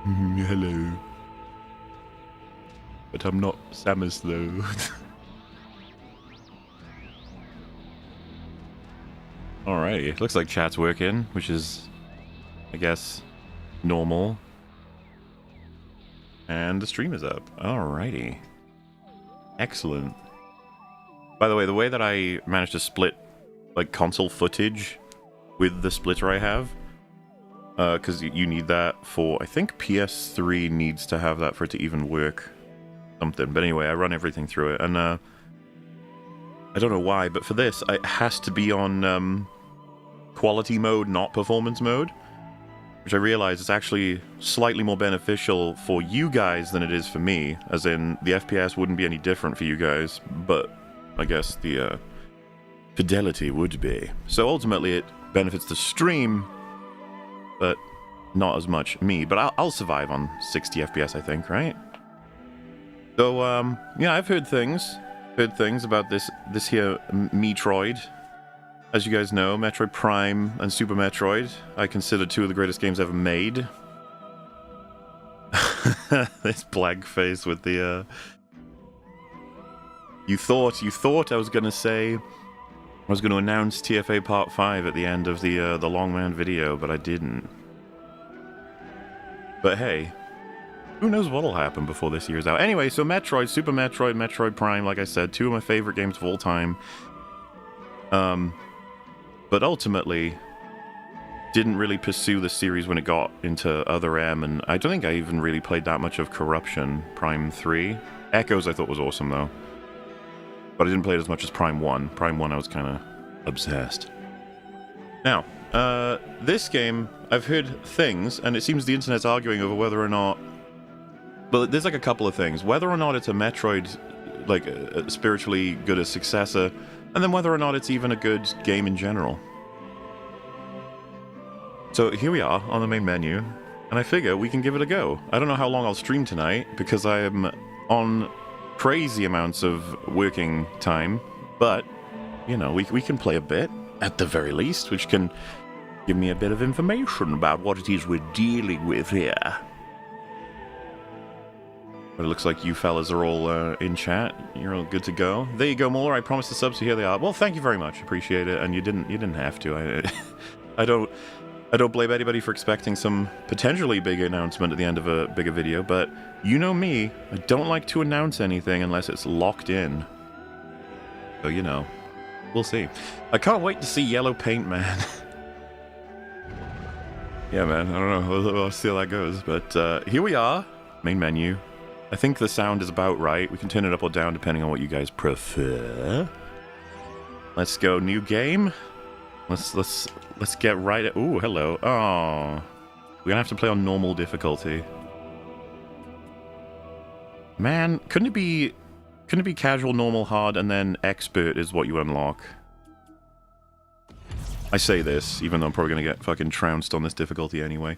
Hello. But I'm not Samus though. Alrighty, looks like chat's working, which is, I guess, normal. And the stream is up. Alrighty. Excellent. By the way that I managed to split, like, console footage with the splitter I have, because you need that for, I think PS3 needs to have that for it to even work. Something. But anyway, I run everything through it, and, I don't know why, but for this, it has to be on, quality mode, not performance mode. Which I realize is actually slightly more beneficial for you guys than it is for me, as in, the FPS wouldn't be any different for you guys, but I guess the fidelity would be. So ultimately it benefits the stream, but not as much me. But I'll survive on 60 FPS, I think, right? So, yeah, I've heard things about this here Metroid. As you guys know, Metroid Prime and Super Metroid, I consider two of the greatest games ever made. This blank face with the, You thought I was gonna say... I was gonna announce TFA Part 5 at the end of the Longman video, but I didn't. But hey, who knows what'll happen before this year's out. Anyway, so Metroid, Super Metroid, Metroid Prime, like I said, two of my favorite games of all time. But ultimately, didn't really pursue the series when it got into Other M, and I don't think I even really played that much of Corruption, Prime 3. Echoes I thought was awesome, though. But I didn't play it as much as Prime 1. Prime 1 I was kind of obsessed. Now, this game, I've heard things, and it seems the internet's arguing over whether or not... But there's like a couple of things. Whether or not it's a Metroid, like, spiritually good as successor, and then whether or not it's even a good game in general. So here we are on the main menu, and I figure we can give it a go. I don't know how long I'll stream tonight, because I am on crazy amounts of working time, but, you know, we can play a bit, at the very least, which can give me a bit of information about what it is we're dealing with here. But it looks like you fellas are all in chat. You're all good to go. There you go, MauLer. I promised the subs, so here they are. Well, thank you very much. Appreciate it. And you didn't have to. I don't blame anybody for expecting some potentially big announcement at the end of a bigger video, but you know me, I don't like to announce anything unless it's locked in. So, you know, we'll see. I can't wait to see Yellow Paint Man. Yeah, man, I don't know. We'll see how that goes. But here we are. Main menu. I think the sound is about right. We can turn it up or down depending on what you guys prefer. Let's go, new game. Let's get right at... Ooh, hello. Oh, we're gonna have to play on normal difficulty. Man, couldn't it be casual, normal, hard, and then expert is what you unlock? I say this, even though I'm probably gonna get fucking trounced on this difficulty anyway.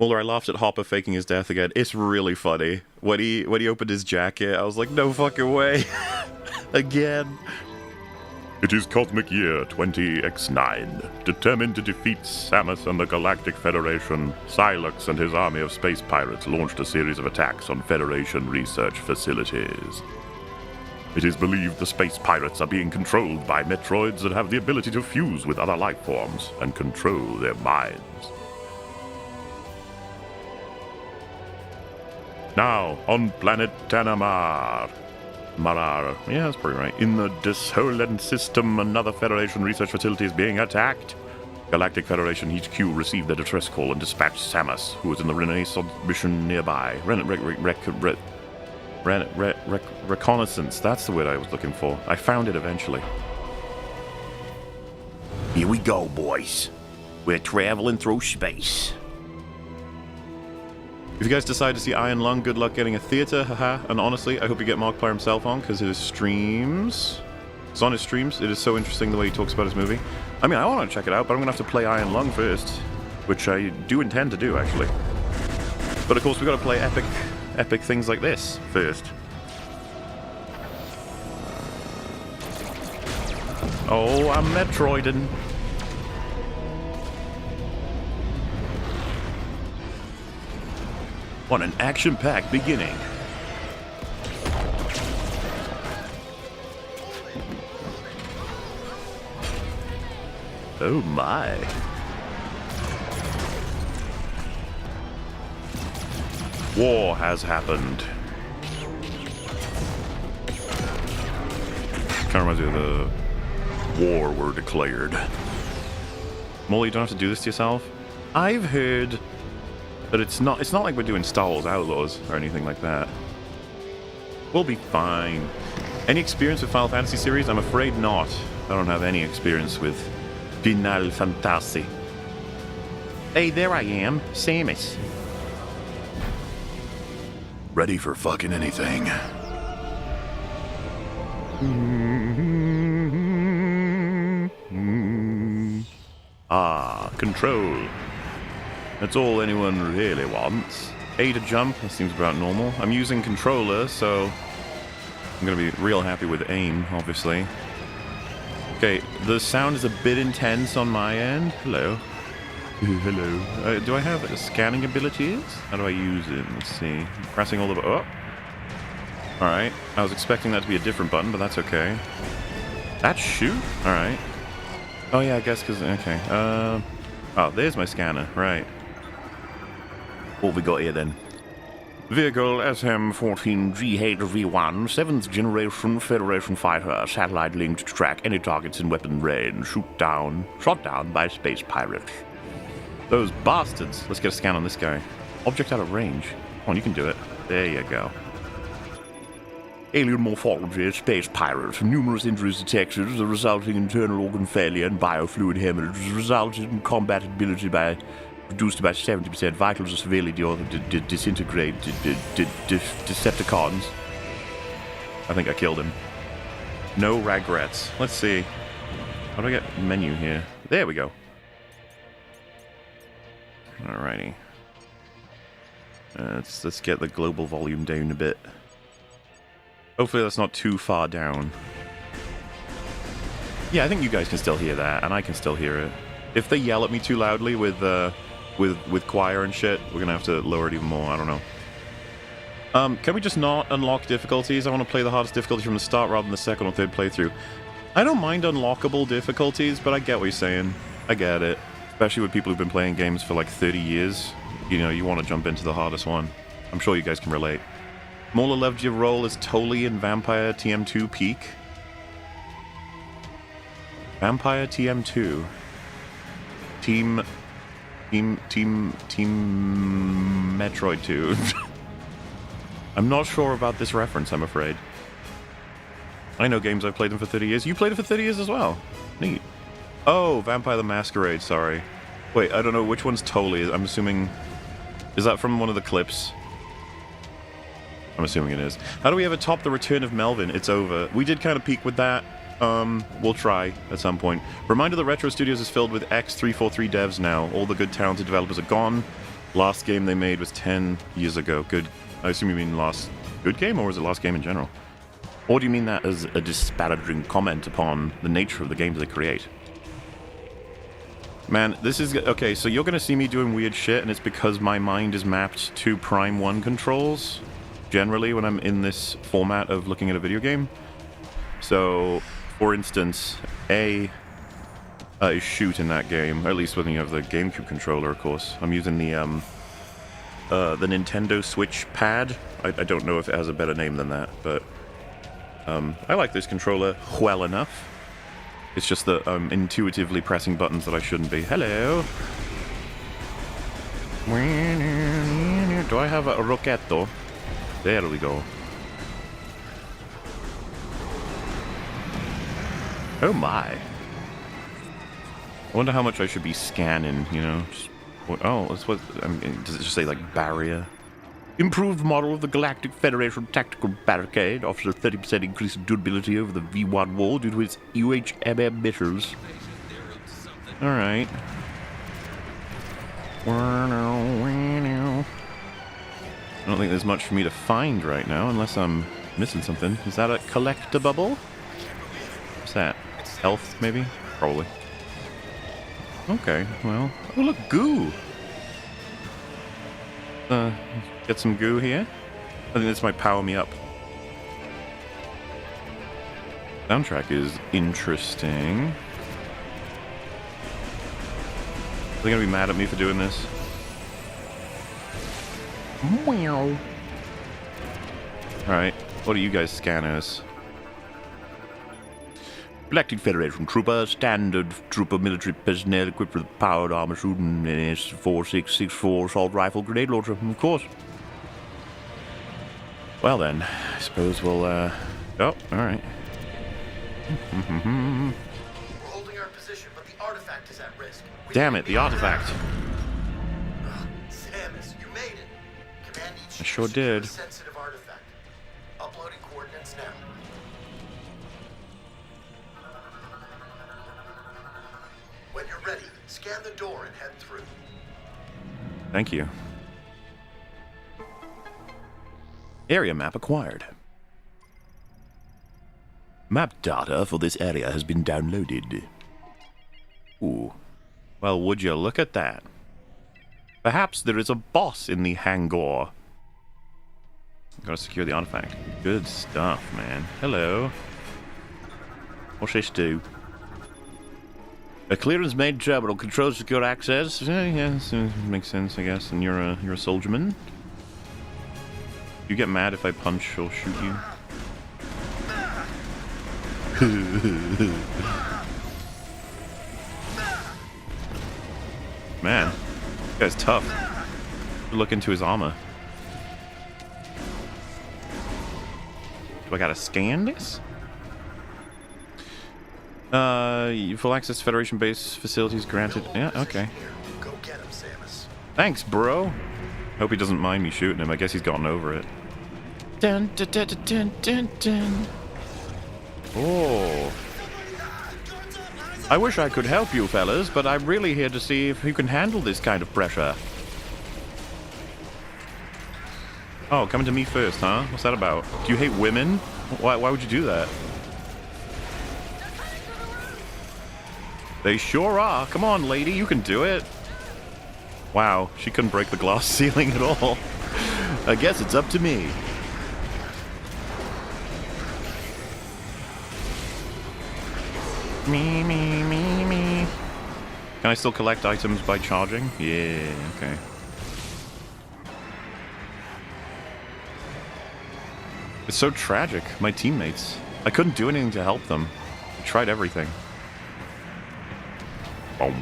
MauLer, I laughed at Hopper faking his death again. It's really funny. When he opened his jacket, I was like, no fucking way. Again. It is Cosmic Year 20X9. Determined to defeat Samus and the Galactic Federation, Silux and his army of space pirates launched a series of attacks on Federation research facilities. It is believed the space pirates are being controlled by Metroids that have the ability to fuse with other life forms and control their minds. Now, on planet Tanamar. Marar. Yeah, that's pretty right. In the Desolate System, another Federation research facility is being attacked. Galactic Federation HQ received a distress call and dispatched Samus, who was in the Renaissance mission nearby. Reconnaissance. That's the word I was looking for. I found it eventually. Here we go, boys. We're traveling through space. If you guys decide to see Iron Lung, good luck getting a theater, haha. And honestly, I hope you get Markiplier himself on, because his streams... It's on his streams. It is so interesting the way he talks about his movie. I mean, I want to check it out, but I'm going to have to play Iron Lung first. Which I do intend to do, actually. But of course, we've got to play epic things like this first. Oh, I'm Metroiding. What an action-packed beginning. Oh my. War has happened. Kind of reminds me of the war were declared. Molly, you don't have to do this to yourself. I've heard that it's not like we're doing Star Wars Outlaws or anything like that. We'll be fine. Any experience with Final Fantasy series? I'm afraid not. I don't have any experience with Final Fantasy. Hey, there I am, Samus. Ready for fucking anything. Ah, control. That's all anyone really wants. A to jump, that seems about normal. I'm using controller, so I'm gonna be real happy with aim, obviously. Okay, the sound is a bit intense on my end. Hello. Hello. Do I have scanning abilities? How do I use it? Let's see. Pressing all the... Oh! Alright. I was expecting that to be a different button, but that's okay. That shoot? Alright. Oh yeah, I guess because... Okay. Oh, there's my scanner. Right. What have we got here then? Vehicle SM-14G8V1, 7th generation Federation fighter, satellite linked to track any targets in weapon range, shot down by space pirates. Those bastards! Let's get a scan on this guy. Object out of range. Come on, you can do it. There you go. Alien morphology, space pirates, numerous injuries detected, the resulting internal organ failure and biofluid hemorrhage resulted in combat ability reduced by 70%. Vitals are severely disintegrated. Decepticons. I think I killed him. No regrets. Let's see. How do I get menu here? There we go. Alrighty. Let's get the global volume down a bit. Hopefully that's not too far down. Yeah, I think you guys can still hear that, and I can still hear it. If they yell at me too loudly with choir and shit, we're gonna have to lower it even more. I don't know. Can we just not unlock difficulties? I want to play the hardest difficulty from the start rather than the second or third playthrough. I don't mind unlockable difficulties, but I get what you're saying. I get it. Especially with people who've been playing games for like 30 years. You know, you want to jump into the hardest one. I'm sure you guys can relate. MauLer loved your role as Tolly in Vampire TM2 Peak. Vampire TM2. Team Metroid 2. I'm not sure about this reference, I'm afraid. I know games, I've played them for 30 years. You played it for 30 years as well. Neat. Oh, Vampire the Masquerade, sorry. Wait, I don't know which one's Tolly. I'm assuming... Is that from one of the clips? I'm assuming it is. How do we ever top the return of Melvin? It's over. We did kind of peak with that. We'll try at some point. Reminder that Retro Studios is filled with X343 devs now. All the good talented developers are gone. Last game they made was 10 years ago. Good. I assume you mean last good game, or was it last game in general? Or do you mean that as a disparaging comment upon the nature of the games they create? Man, this is... Okay, so you're gonna see me doing weird shit, and it's because my mind is mapped to Prime 1 controls, generally, when I'm in this format of looking at a video game. So... For instance, A is shoot in that game, or at least when you have the GameCube controller, of course. I'm using the Nintendo Switch pad. I don't know if it has a better name than that, but I like this controller well enough. It's just that I'm intuitively pressing buttons that I shouldn't be. Hello! Do I have a Rocchetto? There we go. Oh my. I wonder how much I should be scanning, you know? Just, oh, that's what... does it just say, like, barrier? Improved model of the Galactic Federation Tactical Barricade offers a 30% increase in durability over the V1 wall due to its UHMM emitters. Alright. I don't think there's much for me to find right now, unless I'm missing something. Is that a collectible? What's that? Health, maybe? Probably. Okay, well... Oh, look, goo! Get some goo here. I think this might power me up. Soundtrack is interesting. Are they gonna be mad at me for doing this? Alright, what are you guys scanners? Galactic Federation Trooper, standard trooper military personnel equipped with powered armor suit and S-4664 assault rifle grenade launcher, of course. Well then, I suppose we'll, oh, alright. We're holding our position, but the artifact is at risk. Damn it, the artifact. Samus, you made it. Command needs I sure did. sensitive artifact. Uploading coordinates now. When you're ready, scan the door and head through. Thank you. Area map acquired. Map data for this area has been downloaded. Ooh. Well, would you look at that? Perhaps there is a boss in the hangar. Gotta secure the artifact. Good stuff, man. Hello. What's this do? A clearance made terminal controls secure access. Yes, makes sense, I guess. And you're a soldierman. You get mad if I punch or shoot you? Man, this guy's tough. Look into his armor. Do I gotta scan this? Full access to Federation base facilities granted. Yeah, okay. Go get him, Samus. Thanks, bro. Hope he doesn't mind me shooting him. I guess he's gotten over it. Dun, dun, dun, dun, dun, dun. Oh. I wish I could help you fellas, but I'm really here to see if you can handle this kind of pressure. Oh, coming to me first, huh? What's that about? Do you hate women? Why would you do that? They sure are. Come on, lady, you can do it. Wow, she couldn't break the glass ceiling at all. I guess it's up to me. Me. Can I still collect items by charging? Yeah, okay. It's so tragic, my teammates. I couldn't do anything to help them. I tried everything. Let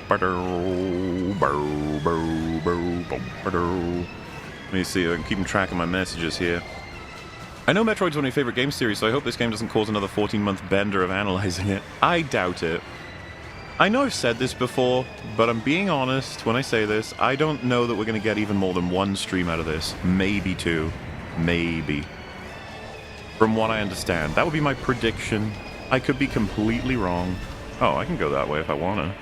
me see, I'm keeping track of my messages here. I know Metroid's one of my favorite game series, so I hope this game doesn't cause another 14-month bender of analyzing it. I doubt it. I know I've said this before, but I'm being honest when I say this. I don't know that we're going to get even more than one stream out of this. Maybe two. Maybe. From what I understand. That would be my prediction. I could be completely wrong. Oh, I can go that way if I want to.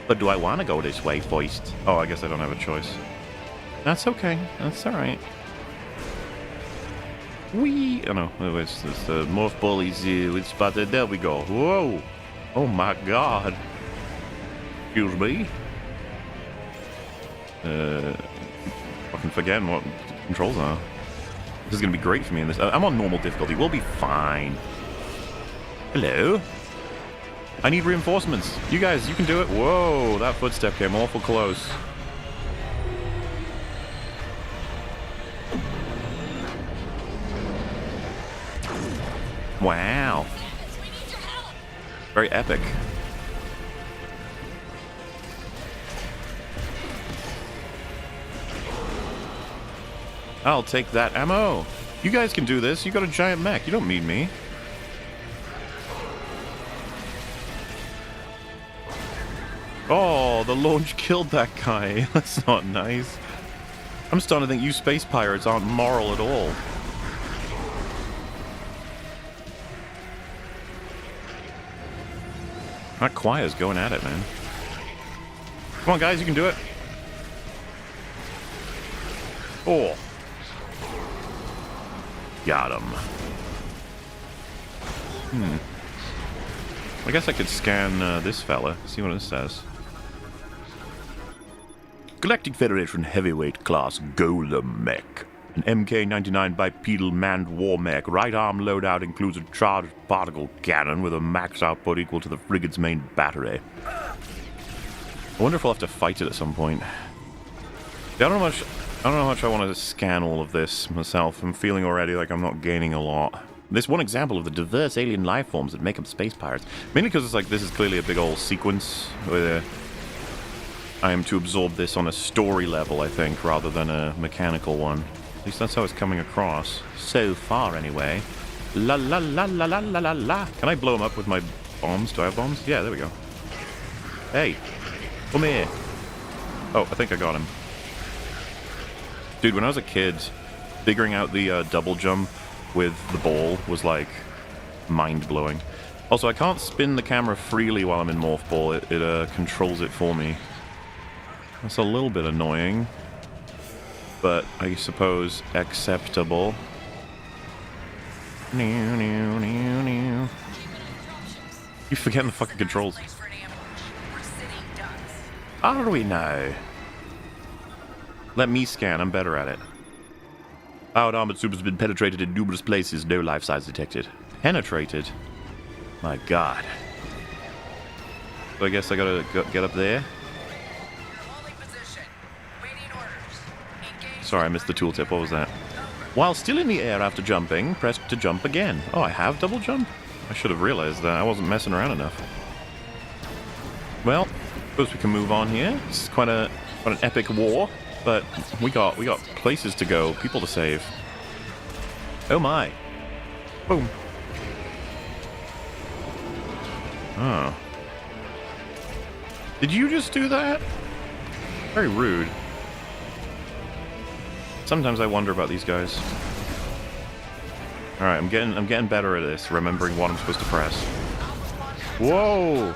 But do I want to go this way first? Oh, I guess I don't have a choice. That's okay. That's alright. Wee! Oh no, it's the morph bullies with spotted. There we go. Whoa! Oh my god. Excuse me. Fucking forgetting what controls are. This is gonna be great for me in this. I'm on normal difficulty. We'll be fine. Hello? I need reinforcements. You guys, you can do it. Whoa, that footstep came awful close. Wow. Very epic. I'll take that ammo. You guys can do this. You got a giant mech. You don't need me. Oh, the launch killed that guy. That's not nice. I'm starting to think you space pirates aren't moral at all. That choir's going at it, man. Come on, guys, you can do it. Oh. Got him. I guess I could scan this fella, see what it says. Galactic Federation heavyweight class golem mech. An MK-99 bipedal manned war mech. Right arm loadout includes a charged particle cannon with a max output equal to the frigate's main battery. I wonder if I'll have to fight it at some point. I don't know how much I want to scan all of this myself. I'm feeling already like I'm not gaining a lot. This one example of the diverse alien life forms that make up space pirates. Mainly because it's like this is clearly a big old sequence where I am to absorb this on a story level, I think, rather than a mechanical one. At least that's how it's coming across. So far, anyway. La la la la la la la la. Can I blow him up with my bombs? Do I have bombs? Yeah, there we go. Hey, come here. Oh, I think I got him. Dude, when I was a kid, figuring out the double jump with the ball was, like, mind-blowing. Also, I can't spin the camera freely while I'm in Morph Ball. It controls it for me. That's a little bit annoying, but I suppose acceptable. You forgetting the fucking controls. How do we know? Let me scan, I'm better at it. Powered armored super has been penetrated in numerous places, no life signs detected. Penetrated? My god. So I guess I gotta get up there. Sorry, I missed the tooltip. What was that? While still in the air after jumping, press to jump again. Oh, I have double jump? I should have realized that. I wasn't messing around enough. Well, suppose we can move on here. It's quite an epic war, but we got places to go, people to save. Oh my. Boom. Oh. Did you just do that? Very rude. Sometimes I wonder about these guys. Alright, I'm getting better at this, remembering what I'm supposed to press. Whoa!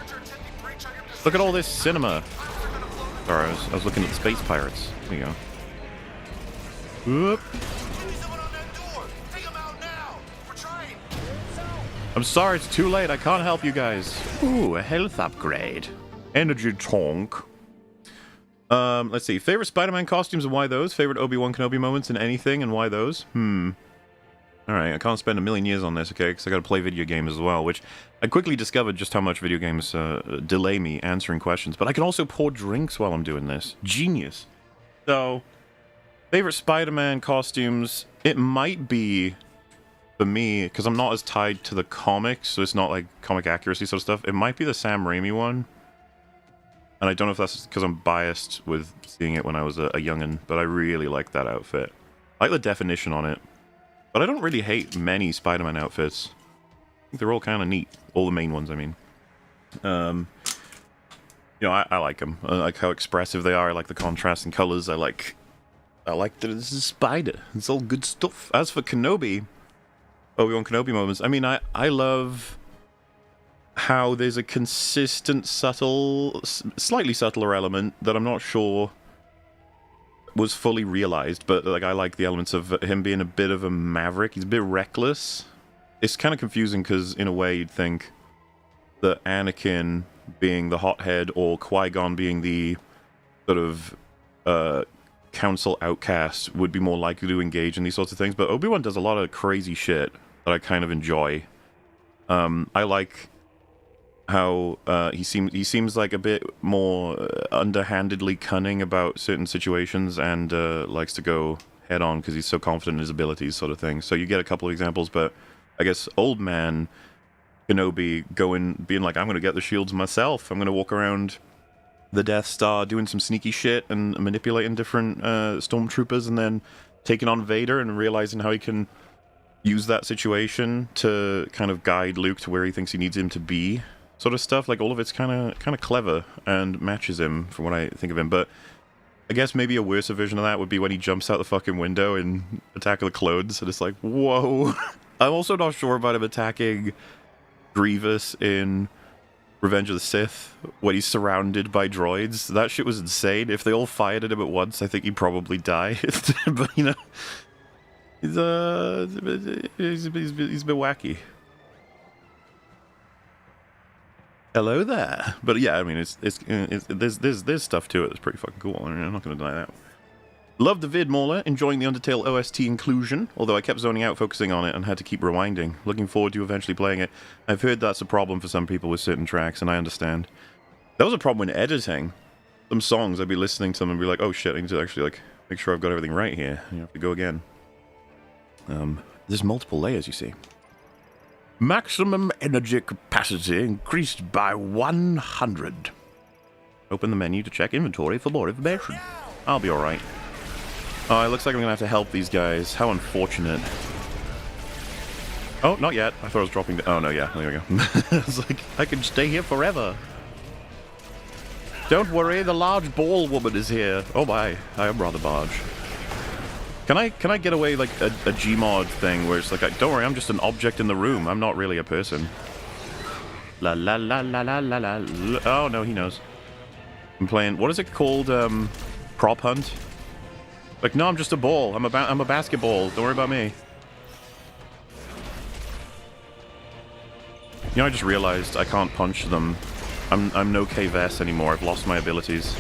Look at all this cinema! Sorry, I was looking at the space pirates. There you go. Whoop. I'm sorry, it's too late. I can't help you guys. Ooh, a health upgrade. Energy tonk. Let's see. Favorite Spider-Man costumes and why those? Favorite Obi-Wan Kenobi moments in anything and why those? Alright, I can't spend a million years on this, okay? Because I gotta play video games as well, which I quickly discovered just how much video games delay me answering questions. But I can also pour drinks while I'm doing this. Genius. So, favorite Spider-Man costumes, it might be, for me, because I'm not as tied to the comics, so it's not like comic accuracy sort of stuff, it might be the Sam Raimi one. And I don't know if that's because I'm biased with seeing it when I was a youngin', but I really like that outfit. I like the definition on it. But I don't really hate many Spider-Man outfits. I think they're all kind of neat. All the main ones, I mean. You know, I like them. I like how expressive they are. I like the contrast in colors. I like that it's a spider. It's all good stuff. As for Kenobi, Obi-Wan Kenobi moments, I mean, I love how there's a consistent, subtle, slightly subtler element that I'm not sure was fully realized, but like I like the elements of him being a bit of a maverick. He's a bit reckless. It's kind of confusing because in a way you'd think that Anakin being the hothead or Qui-Gon being the sort of council outcast would be more likely to engage in these sorts of things, but Obi-Wan does a lot of crazy shit that I kind of enjoy. I like how he seems like a bit more underhandedly cunning about certain situations and likes to go head on because he's so confident in his abilities, sort of thing. So you get a couple of examples, but I guess old man Kenobi being like, I'm going to get the shields myself. I'm going to walk around the Death Star doing some sneaky shit and manipulating different stormtroopers and then taking on Vader and realizing how he can use that situation to kind of guide Luke to where he thinks he needs him to be. Sort of stuff, like all of it's kind of clever and matches him from what I think of him. But I guess maybe a worse version of that would be when he jumps out the fucking window in Attack of the Clones, and it's like, whoa. I'm also not sure about him attacking Grievous in Revenge of the Sith when he's surrounded by droids. That shit was insane. If they all fired at him at once, I think he'd probably die. But you know, he's a bit wacky. Hello there. But yeah, I mean, there's stuff to it that's pretty fucking cool. I mean, I'm not going to deny that. Love the vid, MauLer. Enjoying the Undertale OST inclusion, although I kept zoning out focusing on it and had to keep rewinding. Looking forward to eventually playing it. I've heard that's a problem for some people with certain tracks, and I understand. That was a problem when editing. Some songs, I'd be listening to them and be like, oh shit, I need to actually, like, make sure I've got everything right here. You have to go again. There's multiple layers, you see. Maximum energy capacity increased by 100. Open the menu to check inventory for more information. I'll be alright. Oh, it looks like I'm gonna have to help these guys. How unfortunate. Oh, not yet. I thought I was dropping the... Oh, no, yeah. There we go. I was like, I can stay here forever. Don't worry, the large ball woman is here. Oh my, I am rather large. Can I get away like a Gmod thing where it's like, don't worry, I'm just an object in the room. I'm not really a person. La la la la la la la. Oh no, he knows. I'm playing. What is it called? Prop hunt. Like, no, I'm just a ball. I'm a basketball. Don't worry about me. You know, I just realized I can't punch them. I'm no KVS anymore. I've lost my abilities.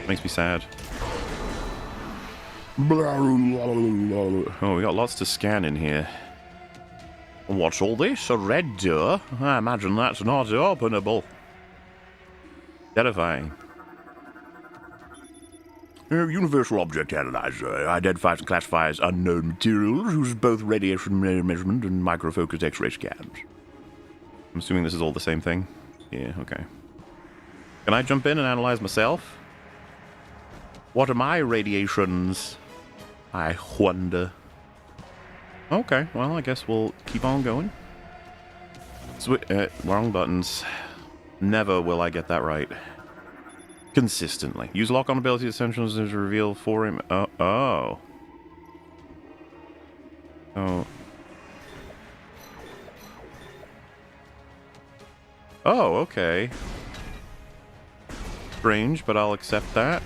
Makes me sad. Oh, we got lots to scan in here. What's all this? A red door? I imagine that's not openable. Terrifying. Universal Object Analyzer identifies and classifies unknown materials, uses both radiation measurement and microfocused X-ray scans. I'm assuming this is all the same thing. Yeah, okay. Can I jump in and analyze myself? What are my radiations? I wonder. Okay, well, I guess we'll keep on going. Wrong buttons. Never will I get that right. Consistently. Use lock-on ability essentials to reveal for him. Oh. Oh, okay. Strange, but I'll accept that.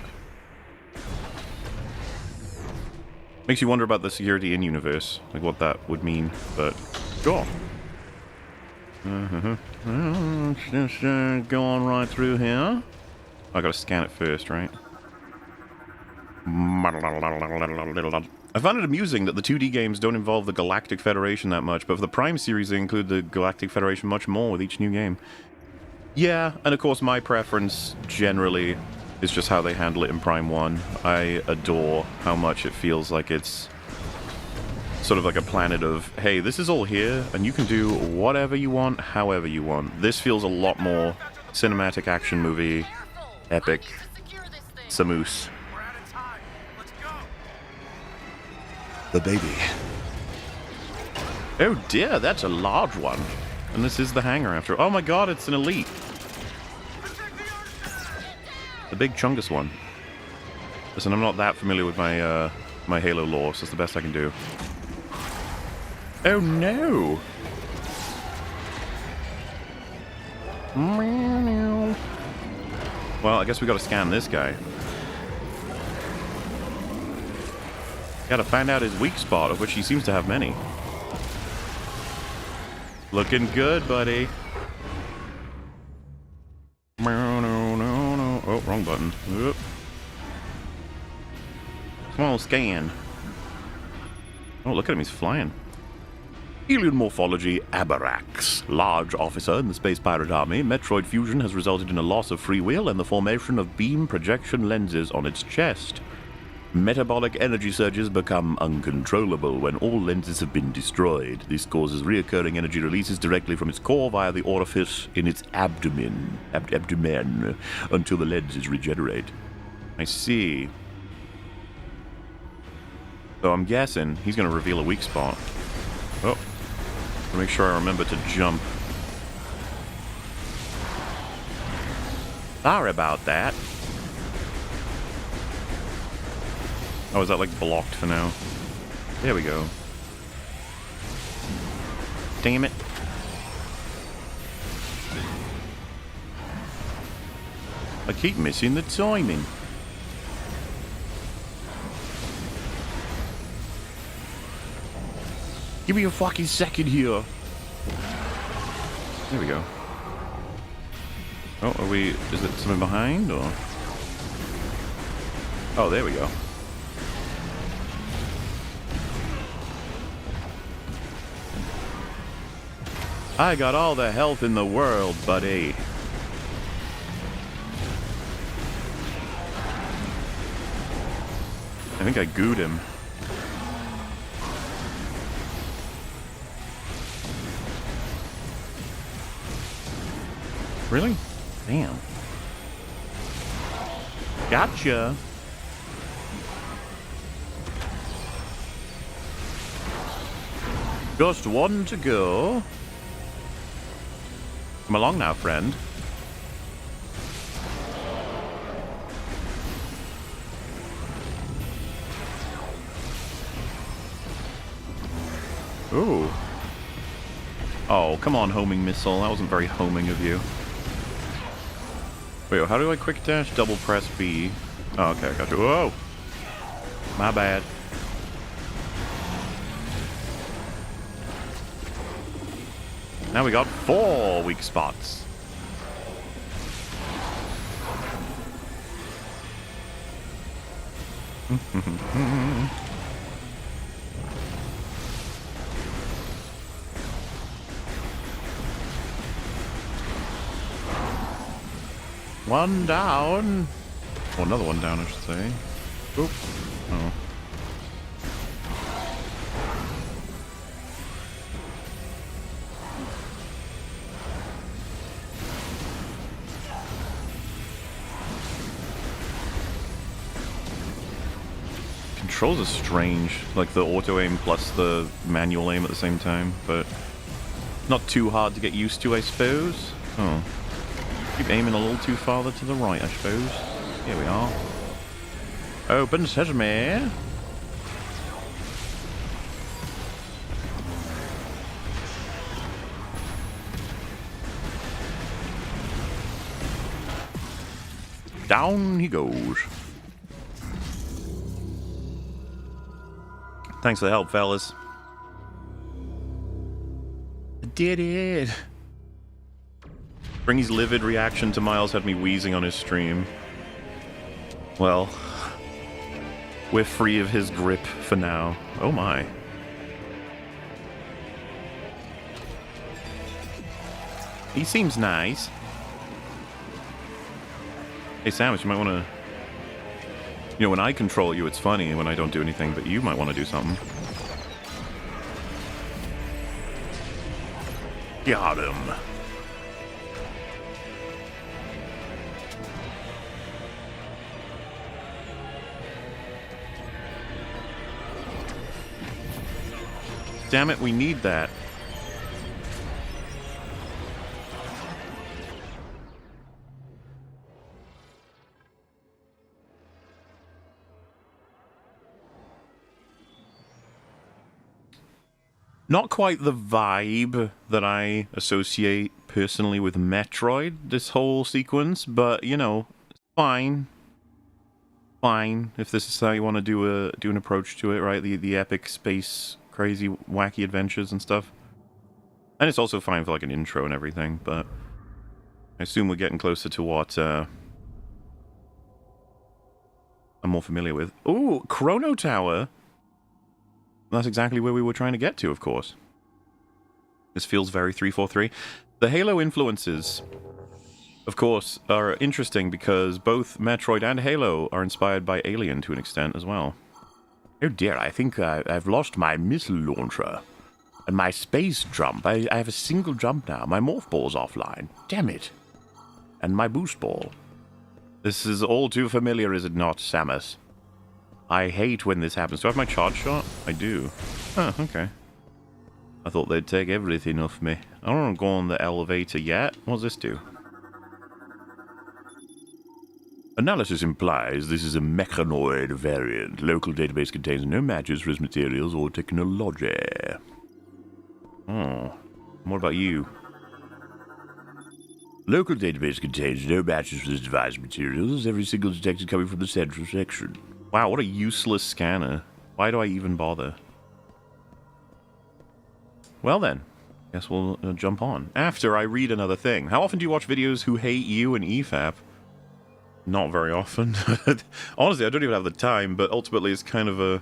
Makes you wonder about the security in universe, like what that would mean, but sure. Just go on right through here. I gotta scan it first, right? I found it amusing that the 2D games don't involve the Galactic Federation that much, but for the Prime series they include the Galactic Federation much more with each new game. Yeah, and of course my preference generally is just how they handle it in Prime 1. I adore how much it feels like it's sort of like a planet of, hey, this is all here, and you can do whatever you want, however you want. This feels a lot more cinematic action movie, epic, Samus. The baby. Oh dear, that's a large one. And this is the hangar after. Oh my god, it's an elite. The big chungus one. Listen, I'm not that familiar with my my Halo lore, so it's the best I can do. Oh no! Well, I guess we gotta scan this guy. Gotta find out his weak spot, of which he seems to have many. Looking good, buddy. Oh, wrong button. Oop. Come on, scan. Oh, look at him, he's flying. Alien morphology, Abarax. Large officer in the Space Pirate Army, Metroid fusion has resulted in a loss of free will and the formation of beam projection lenses on its chest. Metabolic energy surges become uncontrollable when all lenses have been destroyed. This causes reoccurring energy releases directly from its core via the orifice in its abdomen, until the lenses regenerate. I see. So I'm guessing he's going to reveal a weak spot. Oh. To make sure I remember to jump. Sorry about that. Oh, is that like blocked for now? There we go. Damn it. I keep missing the timing. Give me a fucking second here. There we go. Oh, are we... Is it something behind, or...? Oh, there we go. I got all the health in the world, buddy. I think I gooed him. Really? Damn. Gotcha. Just one to go. Come along now, friend. Ooh. Oh, come on, homing missile. That wasn't very homing of you. Wait, how do I quick dash? Double press B. Oh, okay, I got you. Whoa! My bad. Now we got 4 weak spots. One down. Oh, another one down, I should say. Oop. Oh. Controls are strange, like the auto aim plus the manual aim at the same time, but not too hard to get used to, I suppose. Oh. Keep aiming a little too farther to the right, I suppose. Here we are. Open sesame. Down he goes. Thanks for the help, fellas. I did it. Springy's livid reaction to Miles had me wheezing on his stream. Well, we're free of his grip for now. Oh my. He seems nice. Hey, Samus, you might want to... You know, when I control you, it's funny when I don't do anything, but you might want to do something. Got him. Damn it, we need that. Not quite the vibe that I associate personally with Metroid, this whole sequence, but, you know, fine. Fine, if this is how you want to do an approach to it, right? The epic space, crazy, wacky adventures and stuff. And it's also fine for, like, an intro and everything, but I assume we're getting closer to what I'm more familiar with. Ooh, Chrono Tower! That's exactly where we were trying to get to, of course. This feels very 343. The Halo influences, of course, are interesting because both Metroid and Halo are inspired by Alien to an extent as well. Oh dear, I think I've lost my missile launcher. And my space jump. I have a single jump now. My morph ball's offline. Damn it. And my boost ball. This is all too familiar, is it not, Samus? I hate when this happens. Do I have my charge shot? I do. Oh, okay. I thought they'd take everything off me. I don't want to go on the elevator yet. What does this do? Analysis implies this is a mechanoid variant. Local database contains no matches for its materials or technology. Oh. What about you? Local database contains no matches for this device materials. Every single detected coming from the central section. Wow, what a useless scanner. Why do I even bother? Well then. Guess we'll jump on. After I read another thing. How often do you watch videos who hate you and EFAP? Not very often. Honestly, I don't even have the time, but ultimately it's kind of a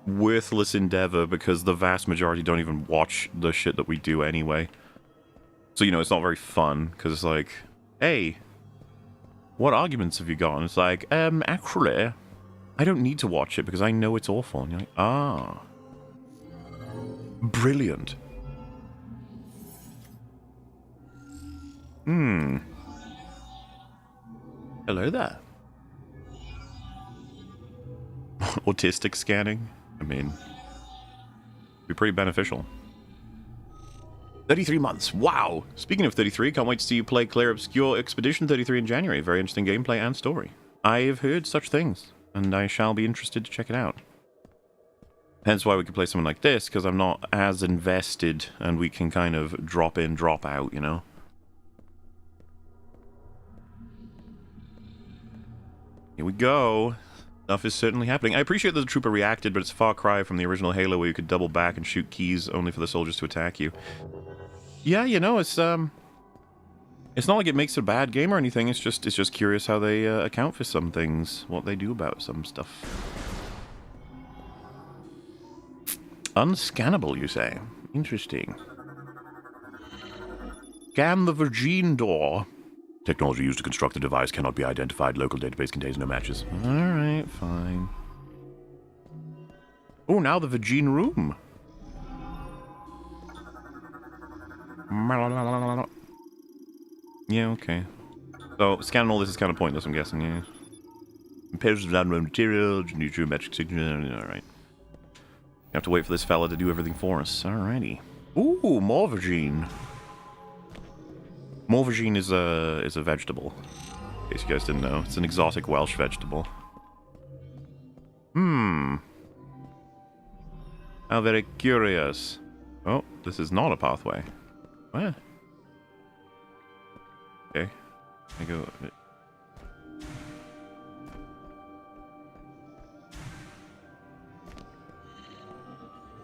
worthless endeavor because the vast majority don't even watch the shit that we do anyway. So, you know, it's not very fun, because it's like, hey, what arguments have you got? And it's like, actually, I don't need to watch it because I know it's awful. And you're like, ah. Brilliant. Hello there. Autistic scanning? I mean, be pretty beneficial. 33 months. Wow! Speaking of 33, can't wait to see you play Clear Obscure Expedition 33 in January. Very interesting gameplay and story. I've heard such things, and I shall be interested to check it out. Hence why we can play something like this, because I'm not as invested, and we can kind of drop in, drop out, you know? Here we go. Stuff is certainly happening. I appreciate that the trooper reacted, but it's a far cry from the original Halo where you could double back and shoot keys only for the soldiers to attack you. Yeah, you know, it's not like it makes it a bad game or anything. It's just curious how they account for some things, what they do about some stuff. Unscannable, you say? Interesting. Scan the Virgin door. Technology used to construct the device cannot be identified. Local database contains no matches. Alright, fine. Oh, now the Virgin room. Yeah, okay. So, scanning all this is kind of pointless, I'm guessing, yeah. Compares with unknown material, new geometric signature, alright. You have to wait for this fella to do everything for us. Alrighty. Ooh, more Virgin. Aubergine is a vegetable. In case you guys didn't know. It's an exotic Welsh vegetable. How very curious. Oh, this is not a pathway. What? Okay. I go...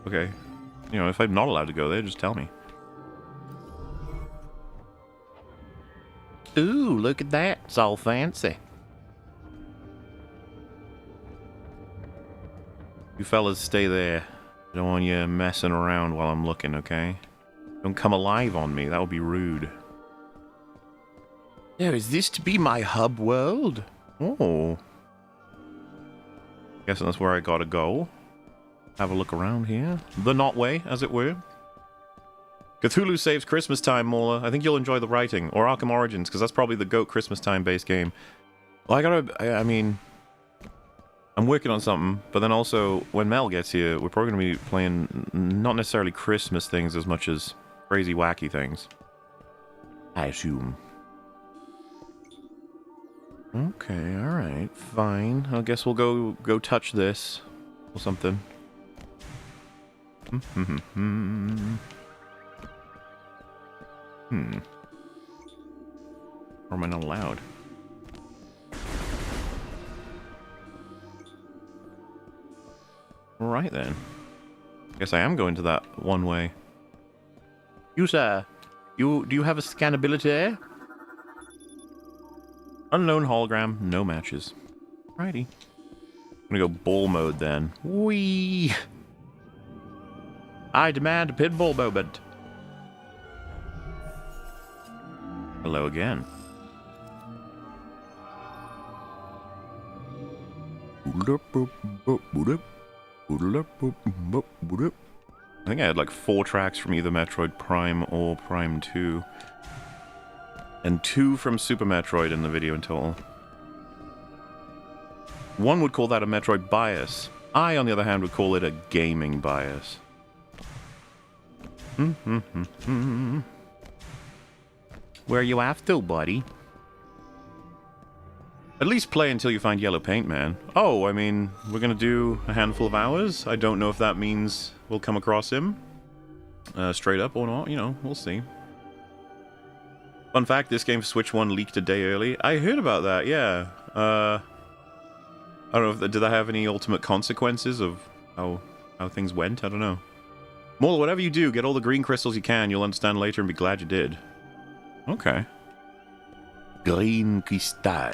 Okay. You know, if I'm not allowed to go there, just tell me. Ooh, look at that. It's all fancy. You fellas stay there. I don't want you messing around while I'm looking, okay? Don't come alive on me. That would be rude. Oh, is this to be my hub world? Oh. Guessing that's where I gotta go. Have a look around here. The not way, as it were. Cthulhu saves Christmas Time, MauLer. I think you'll enjoy the writing. Or Arkham Origins, because that's probably the GOAT Christmas Time-based game. Well, I mean... I'm working on something, but then also, when Mel gets here, we're probably going to be playing not necessarily Christmas things as much as crazy, wacky things. I assume. Okay, alright, fine. I guess we'll go touch this. Or something. Or am I not allowed? Alright then. Guess I am going to that one way. You, sir. Do you have a scannability? Unknown hologram, no matches. Alrighty. I'm gonna go bull mode then. Whee! I demand a pitbull moment. Hello again. I think I had like 4 tracks from either Metroid Prime or Prime 2. And 2 from Super Metroid in the video in total. One would call that a Metroid bias. I, on the other hand, would call it a gaming bias. Where you after, buddy? At least play until you find Yellow Paint Man. Oh, I mean, we're gonna do a handful of hours. I don't know if that means we'll come across him. Straight up or not, you know, we'll see. Fun fact, this game for Switch 1 leaked a day early. I heard about that, yeah. I don't know, did that have any ultimate consequences of how things went? I don't know. Maul, whatever you do, get all the green crystals you can. You'll understand later and be glad you did. Okay. Green crystal.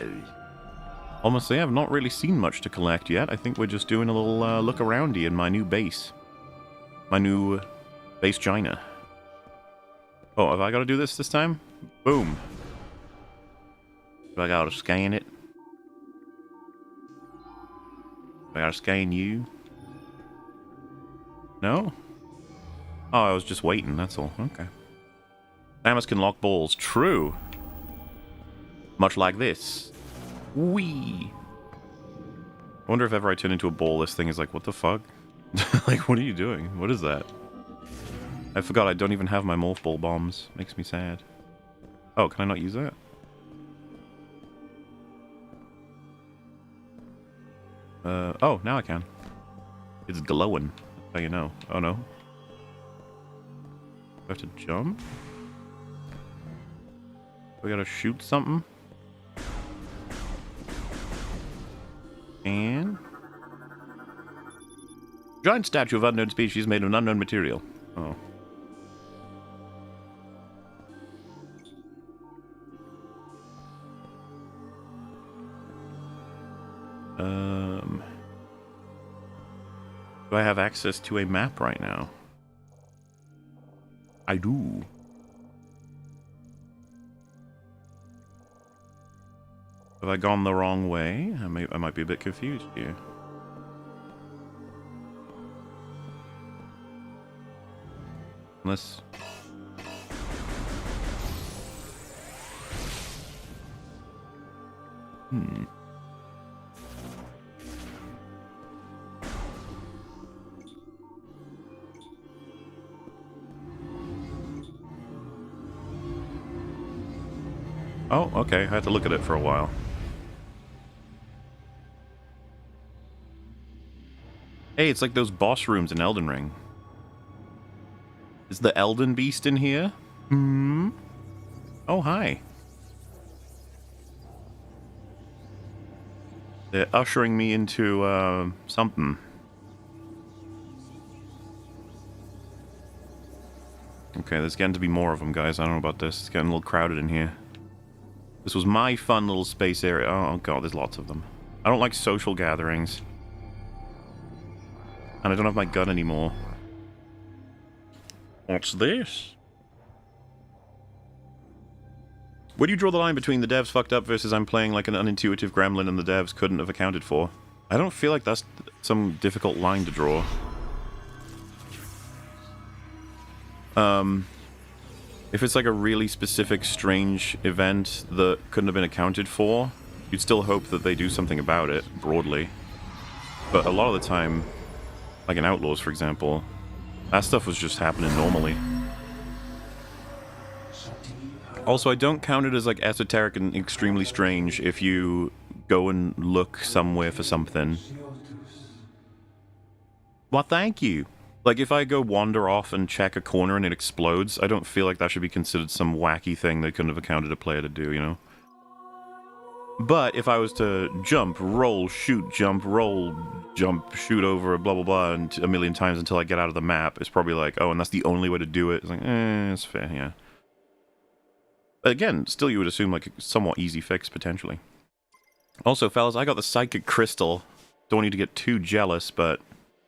Honestly, I've not really seen much to collect yet. I think we're just doing a little look aroundy in my new base. My new base China. Oh, have I got to do this time? Boom. Do I got to scan it? Do I got to scan you? No? Oh, I was just waiting, that's all. Okay. Samus can lock balls. True. Much like this. Whee! I wonder if ever I turn into a ball, this thing is like, what the fuck? Like, what are you doing? What is that? I forgot I don't even have my morph ball bombs. Makes me sad. Oh, can I not use that? Oh, now I can. It's glowing. That's how you know. Oh, no. Do I have to jump? We gotta shoot something? And... giant statue of unknown species made of an unknown material. Oh. Do I have access to a map right now? I do. Have I gone the wrong way? I might be a bit confused here. Unless... Oh, okay. I had to look at it for a while. Hey, it's like those boss rooms in Elden Ring. Is the Elden Beast in here? Hmm? Oh, hi. They're ushering me into, something. Okay, there's getting to be more of them, guys. I don't know about this. It's getting a little crowded in here. This was my fun little space area. Oh, God, there's lots of them. I don't like social gatherings. And I don't have my gun anymore. What's this? Where do you draw the line between the devs fucked up versus I'm playing like an unintuitive gremlin and the devs couldn't have accounted for? I don't feel like that's some difficult line to draw. If it's like a really specific, strange event that couldn't have been accounted for, you'd still hope that they do something about it, broadly. But a lot of the time, like in Outlaws, for example, that stuff was just happening normally. Also, I don't count it as like esoteric and extremely strange if you go and look somewhere for something. Well, thank you. Like, if I go wander off and check a corner and it explodes, I don't feel like that should be considered some wacky thing they couldn't have accounted a player to do, you know? But if I was to jump, roll, shoot, jump, roll, jump, shoot over, blah, blah, blah, and a million times until I get out of the map, it's probably like, oh, and that's the only way to do it. It's like, it's fair, yeah. But again, still you would assume, like, a somewhat easy fix, potentially. Also, fellas, I got the Psychic Crystal. Don't want you to get too jealous, but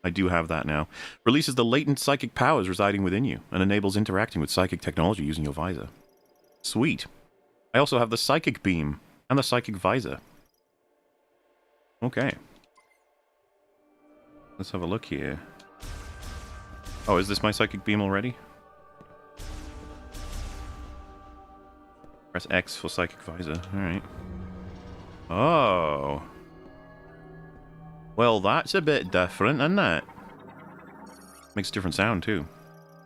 I do have that now. Releases the latent psychic powers residing within you, and enables interacting with psychic technology using your visor. Sweet. I also have the Psychic Beam, and the Psychic Visor. Okay. Let's have a look here. Oh, is this my Psychic Beam already? Press X for Psychic Visor. Alright. Oh. Well, that's a bit different, isn't it? Makes a different sound, too.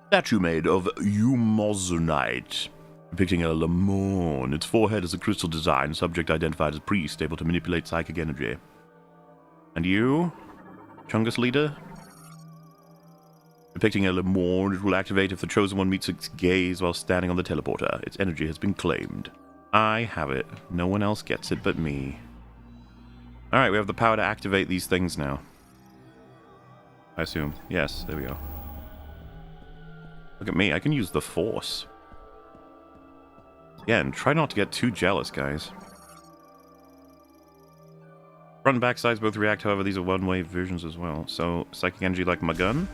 Statue made of Umozonite, depicting a lemon. Its forehead is a crystal design, subject identified as priest, able to manipulate psychic energy. And you? Chungus leader? Depicting a lemon, it will activate if the chosen one meets its gaze while standing on the teleporter. Its energy has been claimed. I have it. No one else gets it but me. Alright, we have the power to activate these things now. I assume. Yes, there we go. Look at me, I can use the Force. Again, try not to get too jealous, guys. Front and back sides both react, however, these are one-way versions as well. So, psychic energy like my gun.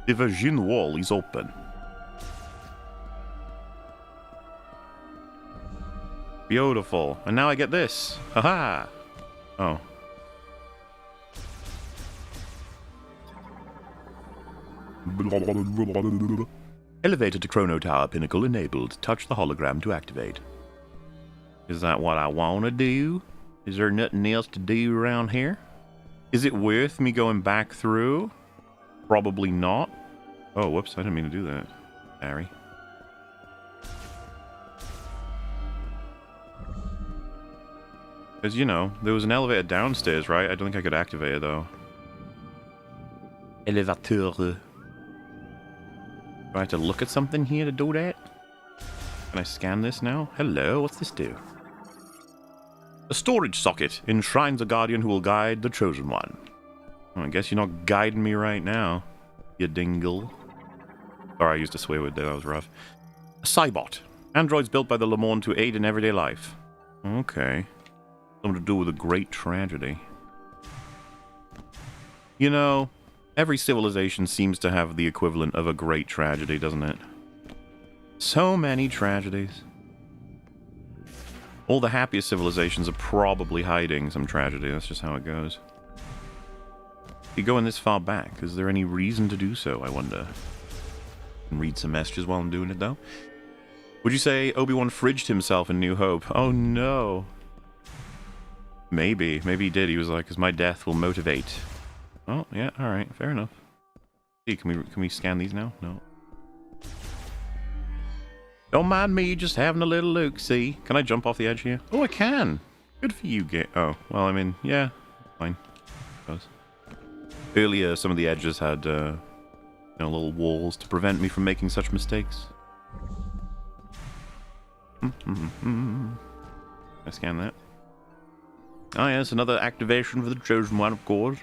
The Virgin Wall is open. Beautiful. And now I get this. Haha! Oh. Elevator to Chrono Tower pinnacle enabled. Touch the hologram to activate. Is that what I want to do? Is there nothing else to do around here? Is it worth me going back through? Probably not. Oh, whoops. I didn't mean to do that. Sorry. Because, you know, there was an elevator downstairs, right? I don't think I could activate it, though. Elevator. Do I have to look at something here to do that? Can I scan this now? Hello, what's this do? A storage socket enshrines a guardian who will guide the chosen one. Well, I guess you're not guiding me right now, you dingle. Sorry, I used a swear word there, that was rough. A Cybot. Androids built by the Lemon to aid in everyday life. Okay. Something to do with a great tragedy. You know, every civilization seems to have the equivalent of a great tragedy, doesn't it? So many tragedies. All the happiest civilizations are probably hiding some tragedy. That's just how it goes. You going this far back, is there any reason to do so, I wonder? I can read some messages while I'm doing it, though. Would you say Obi-Wan fridged himself in New Hope? Oh, no. Maybe. Maybe he did. He was like, because my death will motivate. Oh, yeah, alright. Fair enough. Hey, can we scan these now? No. Don't mind me just having a little look, see? Can I jump off the edge here? Oh, I can! Good for you, Oh, well, I mean, yeah. Fine. Earlier, some of the edges had, you know, little walls to prevent me from making such mistakes. I scan that. Oh, yes, another activation for the chosen one, of course.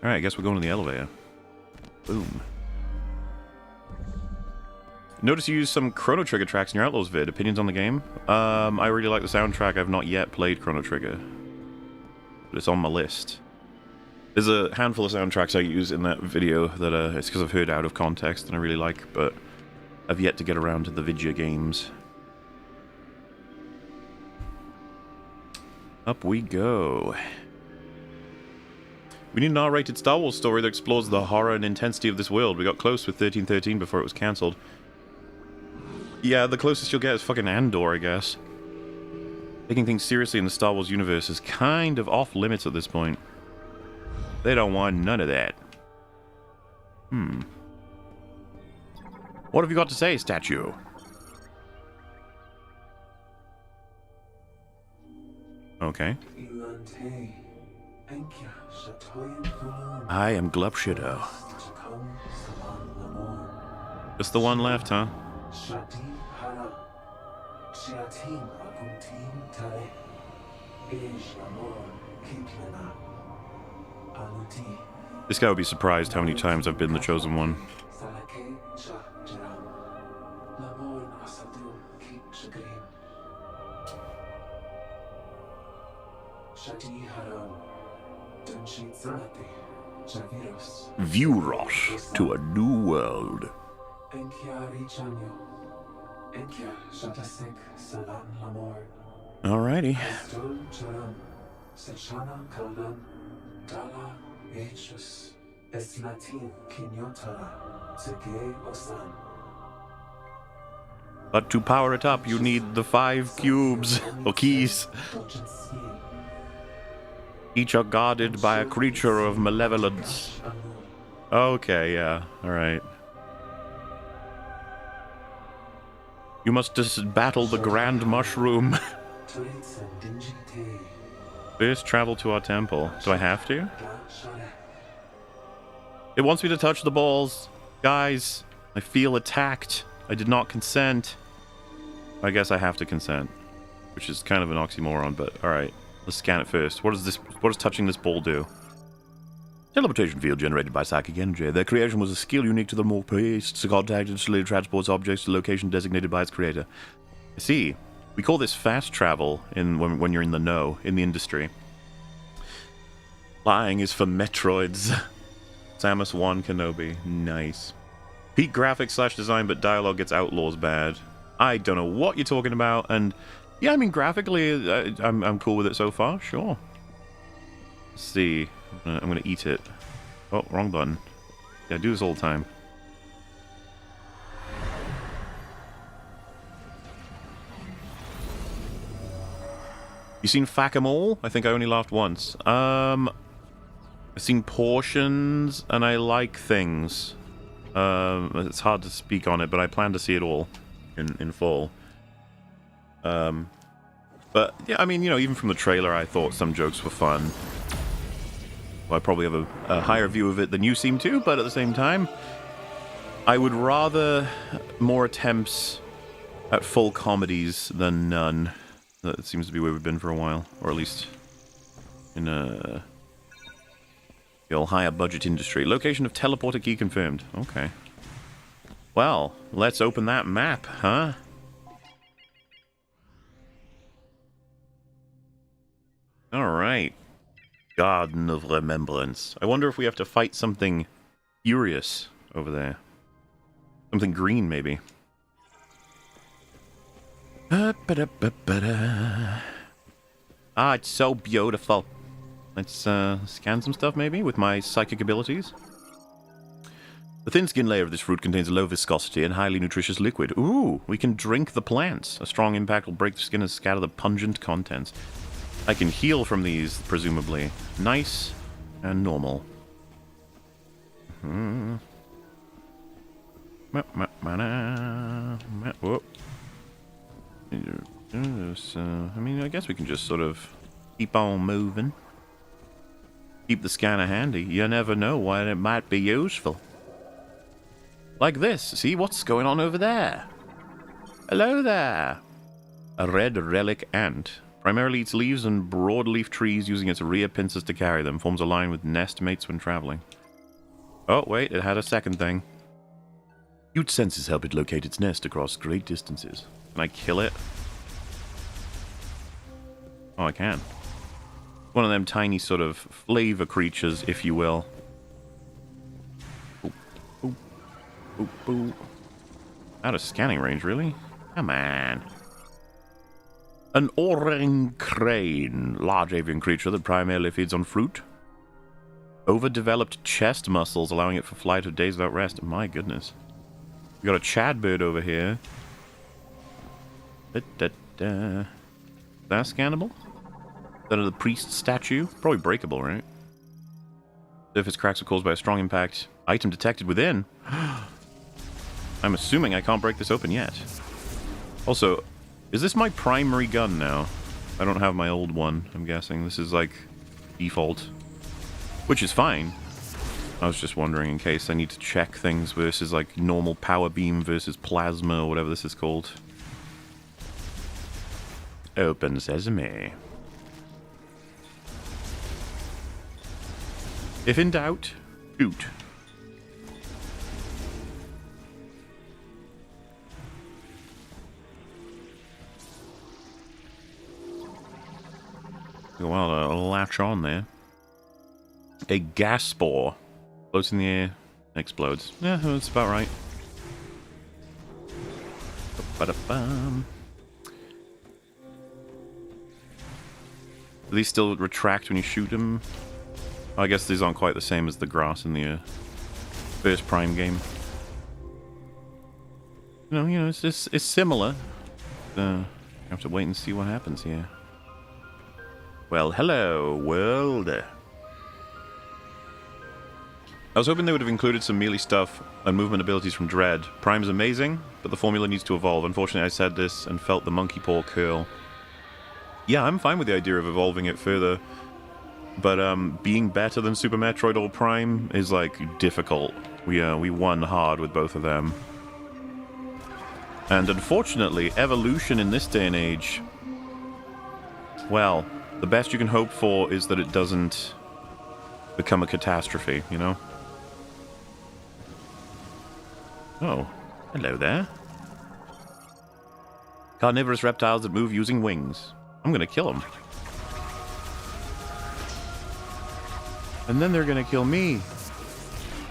Alright, I guess we're going to the elevator. Boom. Notice you use some Chrono Trigger tracks in your Outlaws vid. Opinions on the game? I really like the soundtrack. I've not yet played Chrono Trigger. But it's on my list. There's a handful of soundtracks I use in that video that it's because I've heard out of context and I really like, but I've yet to get around to the video games. Up we go. We need an R-rated Star Wars story that explores the horror and intensity of this world. We got close with 1313 before it was cancelled. Yeah, the closest you'll get is fucking Andor, I guess. Taking things seriously in the Star Wars universe is kind of off limits at this point. They don't want none of that. What have you got to say, statue? Okay. I am Glupshido. Just the one left, huh? This guy would be surprised how many times I've been the chosen one. View-Ross to a new world. Alrighty. But to power it up, you need the 5 cubes, or keys. Each are guarded by a creature of malevolence. Okay, yeah, alright. You must battle the Grand Mushroom. First, travel to our temple. Do I have to? It wants me to touch the balls. Guys, I feel attacked. I did not consent. I guess I have to consent. Which is kind of an oxymoron, but alright. Let's scan it first. What does touching this ball do? Teleportation field generated by psychic energy. Their creation was a skill unique to the more beasts. Contact instantly transports objects to the location designated by its creator. I see. We call this fast travel when you're in the know, in the industry. Flying is for Metroids. Samus 1 Kenobi. Nice. Peak graphics / design, but dialogue gets Outlaws bad. I don't know what you're talking about, and yeah, I mean, graphically, I'm cool with it so far, sure. Let's see. I'm gonna eat it. Oh, wrong button. Yeah, I do this all the time. You seen Fack-em-all? I think I only laughed once. I've seen portions, and I like things. It's hard to speak on it, but I plan to see it all in full. But yeah, I mean, you know, even from the trailer, I thought some jokes were fun. Well, I probably have a higher view of it than you seem to, but at the same time, I would rather more attempts at full comedies than none. That seems to be where we've been for a while, or at least in the old higher budget industry. Location of teleporter key confirmed. Okay. Well, let's open that map, huh? Alright. Garden of Remembrance. I wonder if we have to fight something furious over there. Something green, maybe. Ah, it's so beautiful. Let's scan some stuff, maybe, with my psychic abilities. The thin skin layer of this fruit contains a low viscosity and highly nutritious liquid. Ooh, we can drink the plants. A strong impact will break the skin and scatter the pungent contents. I can heal from these, presumably. Nice and normal. Whoop. I mean, I guess we can just sort of keep on moving. Keep the scanner handy. You never know when it might be useful. Like this. See what's going on over there? Hello there. A red relic ant. Primarily eats leaves and broadleaf trees using its rear pincers to carry them. Forms a line with nest mates when traveling. Oh, wait, it had a second thing. Huge senses help it locate its nest across great distances. Can I kill it? Oh, I can. One of them tiny sort of flavor creatures, if you will. Boop, boop, boop, boop. Out of scanning range, really? Come on. An orang crane, large avian creature that primarily feeds on fruit. Overdeveloped chest muscles, allowing it for flight of days without rest. My goodness. We got a Chad bird over here. That scannable? That of the priest statue? Probably breakable, right? Surface cracks are caused by a strong impact. Item detected within. I'm assuming I can't break this open yet. Also, is this my primary gun now? I don't have my old one, I'm guessing. This is like default. Which is fine. I was just wondering in case I need to check things versus like normal power beam versus plasma or whatever this is called. Open sesame. If in doubt, shoot. Well, a latch on there. A gas spore. Floats in the air, explodes. Yeah, that's about right. Ba-da-bum. Do these still retract when you shoot them? I guess these aren't quite the same as the grass in the first Prime game. No, you know, it's similar. You have to wait and see what happens here. Well, hello, world. I was hoping they would have included some melee stuff and movement abilities from Dread. Prime is amazing, but the formula needs to evolve. Unfortunately, I said this and felt the monkey paw curl. Yeah, I'm fine with the idea of evolving it further, but being better than Super Metroid or Prime is, like, difficult. We won hard with both of them. And unfortunately, evolution in this day and age, well, the best you can hope for is that it doesn't become a catastrophe, you know? Oh, hello there. Carnivorous reptiles that move using wings. I'm gonna kill them. And then they're gonna kill me.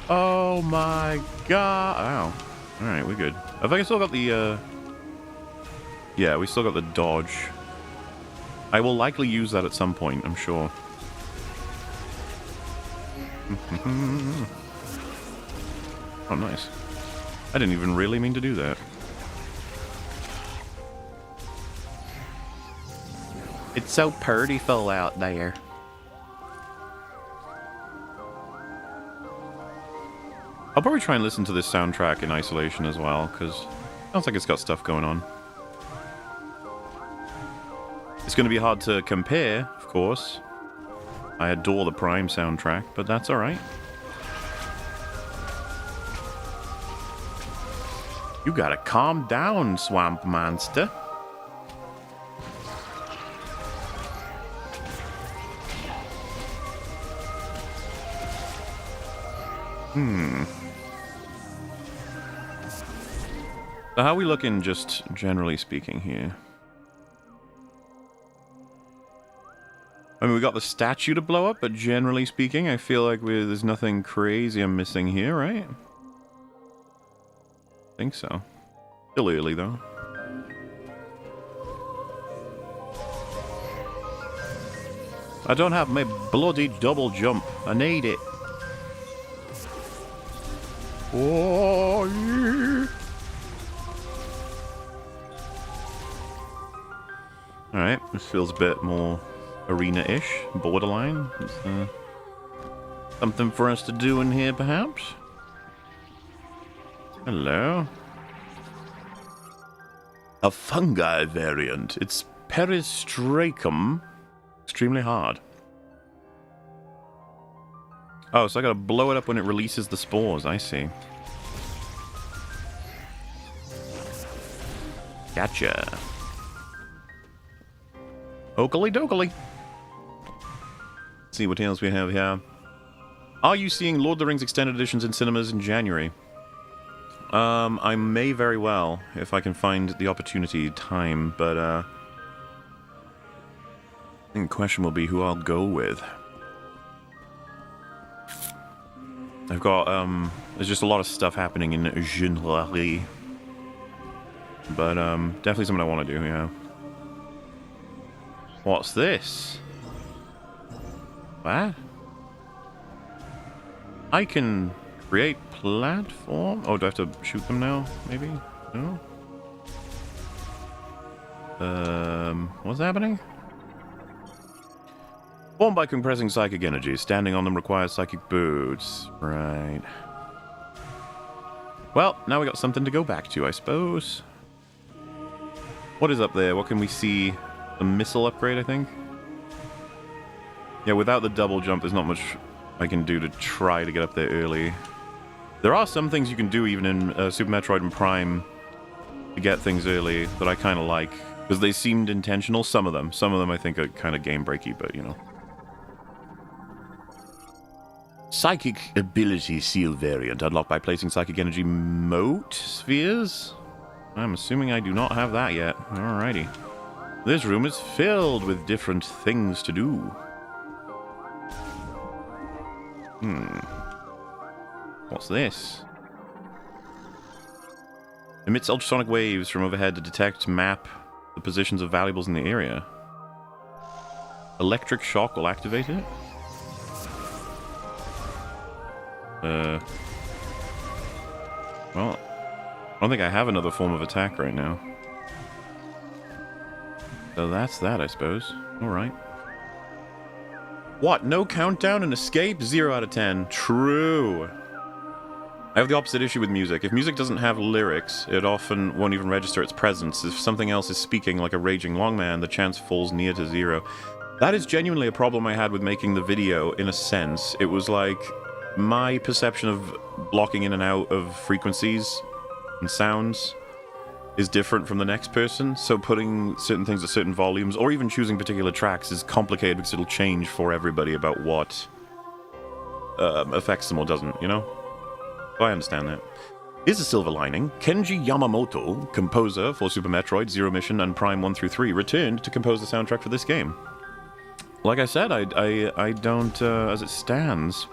Oh my god. Ow. Alright, we're good. I think I still got the, yeah, we still got the dodge. I will likely use that at some point, I'm sure. Oh, nice. I didn't even really mean to do that. It's so prettyful out there. I'll probably try and listen to this soundtrack in isolation as well, because it sounds like it's got stuff going on. It's going to be hard to compare, of course. I adore the Prime soundtrack, but that's alright. You gotta calm down, swamp monster. So how are we looking, just generally speaking here? I mean, we got the statue to blow up, but generally speaking, I feel like there's nothing crazy I'm missing here, right? I think so. Still early, though. I don't have my bloody double jump. I need it. Oh, yeah. Alright, this feels a bit more arena-ish, borderline. Something for us to do in here, perhaps? Hello? A fungi variant. It's peristracum. Extremely hard. Oh, so I gotta blow it up when it releases the spores. I see. Gotcha. Oakley dokley. Let's see what else we have here. Are you seeing Lord of the Rings Extended Editions in cinemas in January? I may very well, if I can find the opportunity, time, but, I think the question will be who I'll go with. I've got, there's just a lot of stuff happening in January. But, definitely something I want to do, yeah. What's this? What? I can create platform? Oh, do I have to shoot them now? Maybe? No? What's happening? Formed by compressing psychic energy. Standing on them requires psychic boots. Right. Well, now we got something to go back to, I suppose. What is up there? What can we see? A missile upgrade, I think? Yeah, without the double jump, there's not much I can do to try to get up there early. There are some things you can do even in Super Metroid and Prime to get things early that I kind of like. Because they seemed intentional, some of them. Some of them I think are kind of game-breaky, but you know. Psychic ability seal variant. Unlocked by placing psychic energy mote spheres? I'm assuming I do not have that yet. Alrighty. This room is filled with different things to do. What's this? Emits ultrasonic waves from overhead to detect, map the positions of valuables in the area. Electric shock will activate it? Well, I don't think I have another form of attack right now. So that's that, I suppose. Alright. What? No countdown and escape? 0 out of 10. True. I have the opposite issue with music. If music doesn't have lyrics, it often won't even register its presence. If something else is speaking like a raging longman, the chance falls near to 0. That is genuinely a problem I had with making the video, in a sense. It was like, my perception of blocking in and out of frequencies and sounds is different from the next person, so putting certain things at certain volumes, or even choosing particular tracks, is complicated because it'll change for everybody about what affects them or doesn't, you know? So I understand that. Here's a silver lining. Kenji Yamamoto, composer for Super Metroid, Zero Mission, and Prime 1 through 3, returned to compose the soundtrack for this game. Like I said, I don't, as it stands,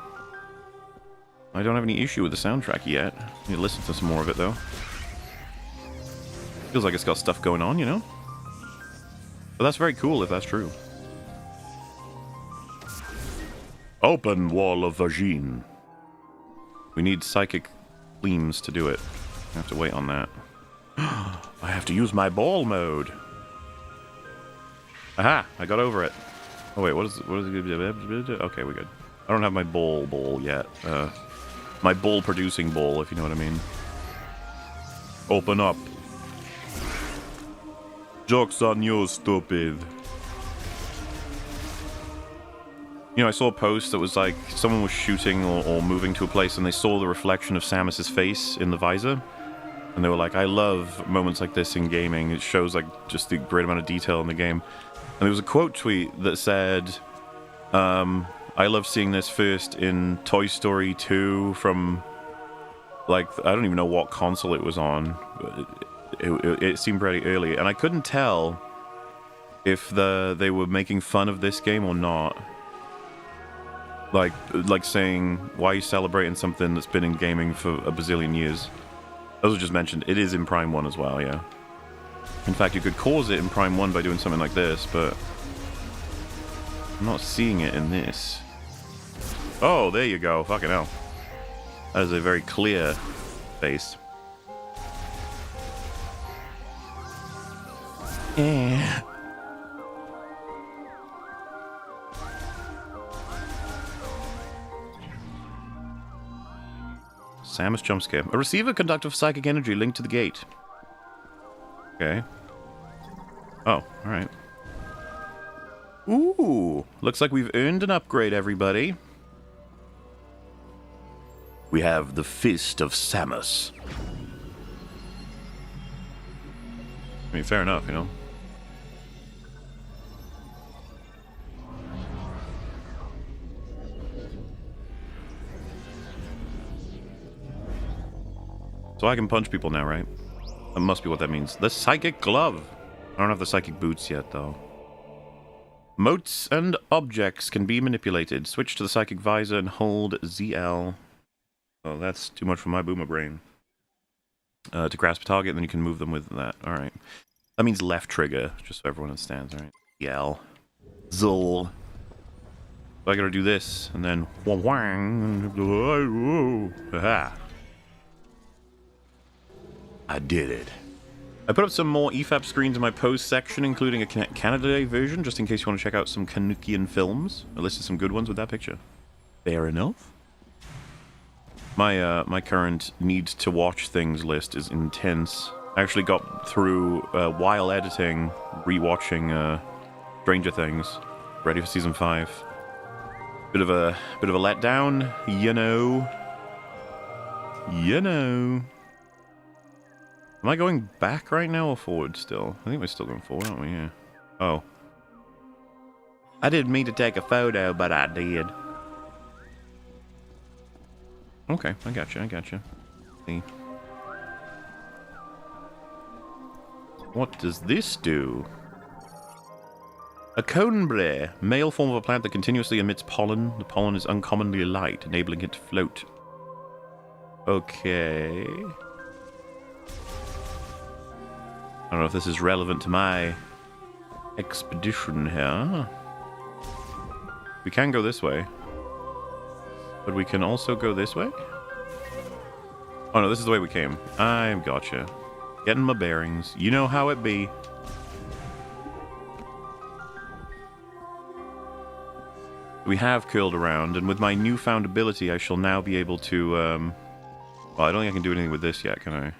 I don't have any issue with the soundtrack yet. Need to listen to some more of it, though. Feels like it's got stuff going on, you know? But that's very cool if that's true. Open Wall of Vagine. We need psychic Fleems to do it. I have to wait on that. I have to use my ball mode. Aha! I got over it. Oh wait, what is it? Okay, we're good. I don't have my ball yet. My ball producing ball, if you know what I mean. Open up. Joke's on you, stupid. You know, I saw a post that was like, someone was shooting or moving to a place and they saw the reflection of Samus's face in the visor. And they were like, I love moments like this in gaming. It shows like just the great amount of detail in the game. And there was a quote tweet that said, I love seeing this first in Toy Story 2 from, like, I don't even know what console it was on. But it seemed pretty early. And I couldn't tell if they were making fun of this game or not. Like saying, why are you celebrating something that's been in gaming for a bazillion years? As was just mentioned, it is in Prime 1 as well, yeah. In fact, you could cause it in Prime 1 by doing something like this, but I'm not seeing it in this. Oh, there you go. Fucking hell. That is a very clear face. Yeah. Samus jump scare. A receiver conductor of psychic energy linked to the gate. Okay. Oh, alright. Ooh! Looks like we've earned an upgrade, everybody. We have the Fist of Samus. I mean, fair enough, you know? So I can punch people now, right? That must be what that means. The Psychic Glove! I don't have the Psychic Boots yet, though. Motes and objects can be manipulated. Switch to the Psychic Visor and hold ZL. Oh, that's too much for my boomer brain. To grasp a target, then you can move them with that. Alright. That means left trigger, just so everyone understands, alright? ZL. Zul. So I gotta do this, and then... Wang! Aha! I did it. I put up some more EFAP screens in my post section, including a Canada Day version, just in case you want to check out some Kanukian films. I listed some good ones with that picture. Fair enough. My current need to watch things list is intense. I actually got through, while editing, rewatching Stranger Things, ready for season 5. Bit of a letdown, you know. You know. Am I going back right now or forward still? I think we're still going forward, aren't we? Yeah. Oh. I didn't mean to take a photo, but I did. Okay, I gotcha. See. What does this do? A conbre, male form of a plant that continuously emits pollen. The pollen is uncommonly light, enabling it to float. Okay. I don't know if this is relevant to my expedition here. We can go this way. But we can also go this way? Oh no, this is the way we came. I gotcha. Getting my bearings. You know how it be. We have curled around, and with my newfound ability, I shall now be able to, well, I don't think I can do anything with this yet, can I?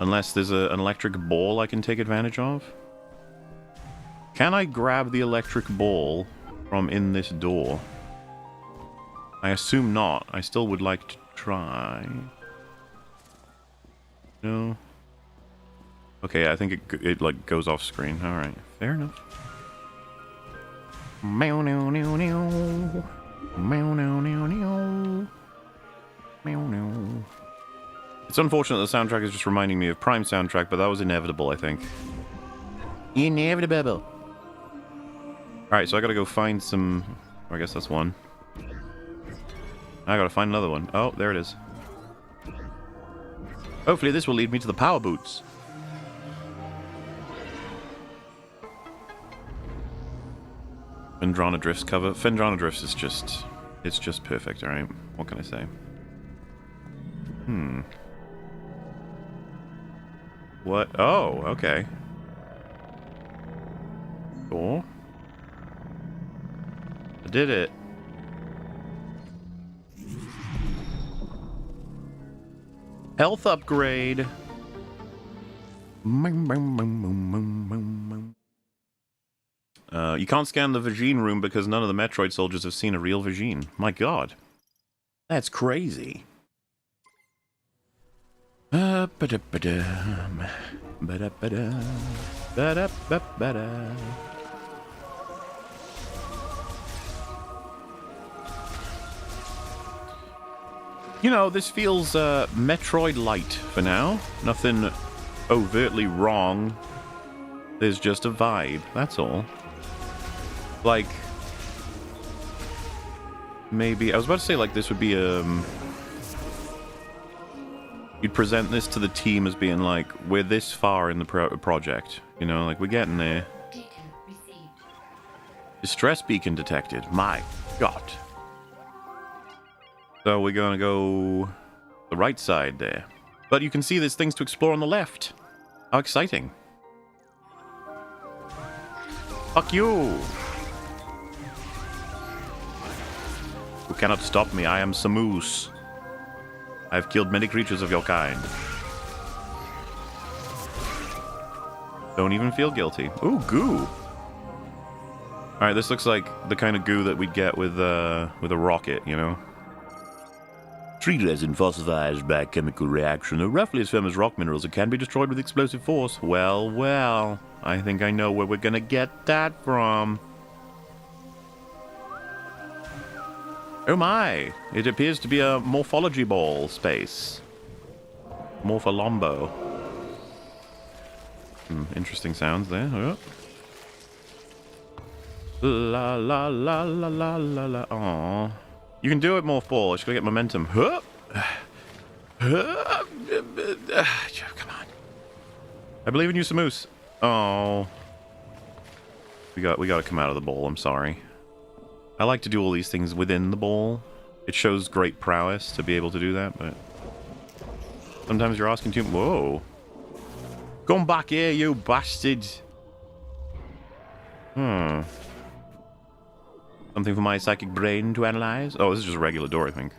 Unless there's an electric ball I can take advantage of. Can I grab the electric ball from in this door? I assume not. I still would like to try. No. Okay, I think it like goes off screen. All right, fair enough. Meow, meow, meow, meow. Meow, meow, meow, meow. Meow, meow. It's unfortunate the soundtrack is just reminding me of Prime soundtrack, but that was inevitable, I think. Inevitable. Alright, so I gotta go find some... I guess that's one. I gotta find another one. Oh, there it is. Hopefully this will lead me to the power boots. Fendrana Drifts cover. Fendrana Drifts is just... It's just perfect, alright? What can I say? What? Oh, okay. Cool. I did it. Health upgrade. You can't scan the Vagine room because none of the Metroid soldiers have seen a real Vagine. My god. That's crazy. You know, this feels Metroid light for now. Nothing overtly wrong. There's just a vibe, that's all. Like, maybe... I was about to say, like, this would be you'd present this to the team as being like, we're this far in the project. You know, like, we're getting there. Beacon received. Distress beacon detected. My god. So we're gonna go the right side there. But you can see there's things to explore on the left. How exciting. Fuck you! You cannot stop me, I am Samus. I have killed many creatures of your kind. Don't even feel guilty. Ooh, goo! Alright, this looks like the kind of goo that we'd get with a rocket, you know? Tree resin fossilized by a chemical reaction are roughly as firm as rock minerals and can be destroyed with explosive force. Well, well, I think I know where we're gonna get that from. Oh my, it appears to be a morphology ball space. Morpholombo. Interesting sounds there. Oh. La la la la la la la. Aww. You can do it, Morph Ball. It's gonna get momentum. Huh? Come on. I believe in you, Samus. Oh. We gotta come out of the bowl, I'm sorry. I like to do all these things within the bowl. It shows great prowess to be able to do that, but sometimes you're asking too... Whoa. Come back here, you bastard. Something for my psychic brain to analyze? Oh, this is just a regular door, I think.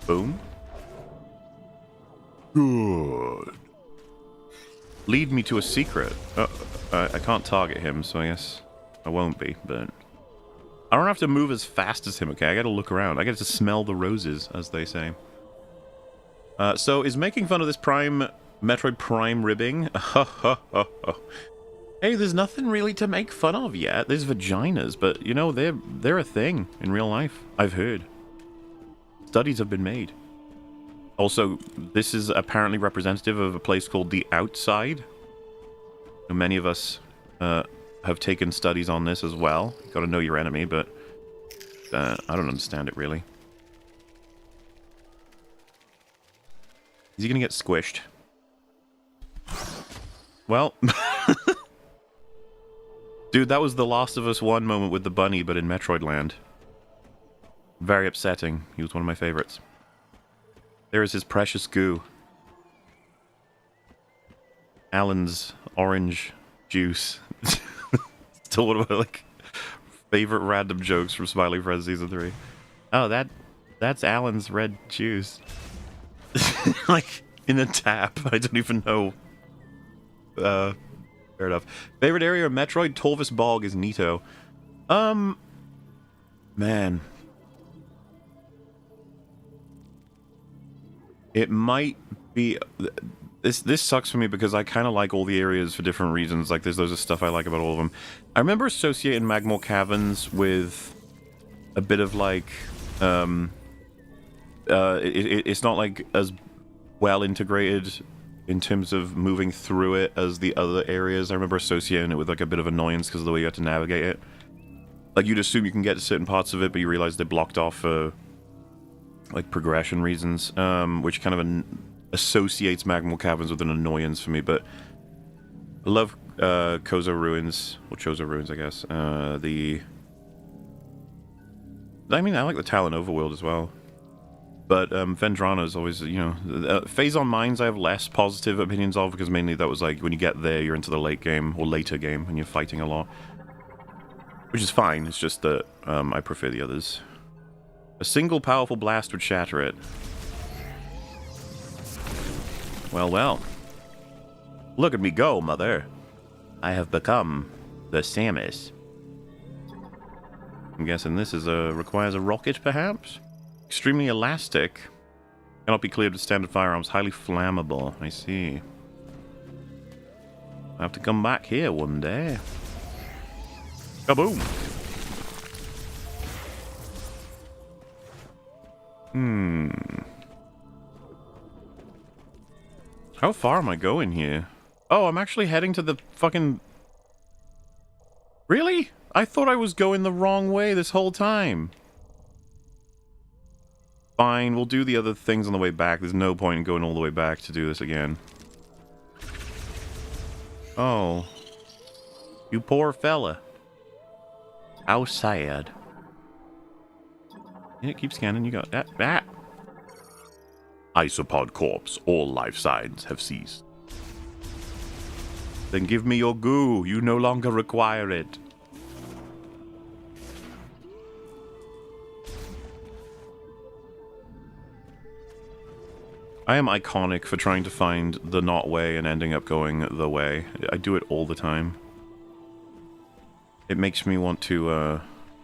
Boom. Good. Lead me to a secret. I can't target him, so I guess I won't be, but... I don't have to move as fast as him, okay? I gotta look around. I get to smell the roses, as they say. So, is making fun of this Metroid Prime ribbing? Hey, there's nothing really to make fun of yet. There's vaginas, but, you know, they're a thing in real life. I've heard. Studies have been made. Also, this is apparently representative of a place called the Outside. Many of us have taken studies on this as well. You gotta know your enemy, but I don't understand it, really. Is he gonna get squished? Well... Dude, that was the Last of Us 1 moment with the bunny, but in Metroid Land. Very upsetting. He was one of my favorites. There is his precious goo. Alan's orange juice. Still one of my, like, favorite random jokes from Smiley Friends Season 3. Oh, that's Alan's red juice. Like, in a tap. I don't even know. Fair enough. Favorite area of Metroid? Torvus Bog is neato. Man. It might be... This sucks for me because I kind of like all the areas for different reasons. Like, there's loads of stuff I like about all of them. I remember associating Magmore Caverns with a bit of like, it's not like as well integrated in terms of moving through it as the other areas. I remember associating it with like a bit of annoyance because of the way you had to navigate it. Like, you'd assume you can get to certain parts of it, but you realize they're blocked off for like progression reasons, which kind of associates Magmore Caverns with an annoyance for me. But I love Kozo Ruins, or Chozo Ruins, I guess. I mean, I like the Talon Overworld as well. But Vendrana is always, you know... Phazon Mines I have less positive opinions of, because mainly that was like, when you get there, you're into the late game, or later game, and you're fighting a lot. Which is fine, it's just that I prefer the others. A single powerful blast would shatter it. Well, well. Look at me go, mother. I have become the Samus. I'm guessing this is requires a rocket, perhaps? Extremely elastic. Cannot be cleared with standard firearms. Highly flammable. I see. I have to come back here one day. Kaboom! How far am I going here? Oh, I'm actually heading to the fucking... Really? I thought I was going the wrong way this whole time. Fine, we'll do the other things on the way back. There's no point in going all the way back to do this again. Oh. You poor fella. How sad. Yeah, keep scanning. You got that. Isopod corpse. All life signs have ceased. Then give me your goo. You no longer require it. I am iconic for trying to find the not way and ending up going the way. I do it all the time. It makes me want to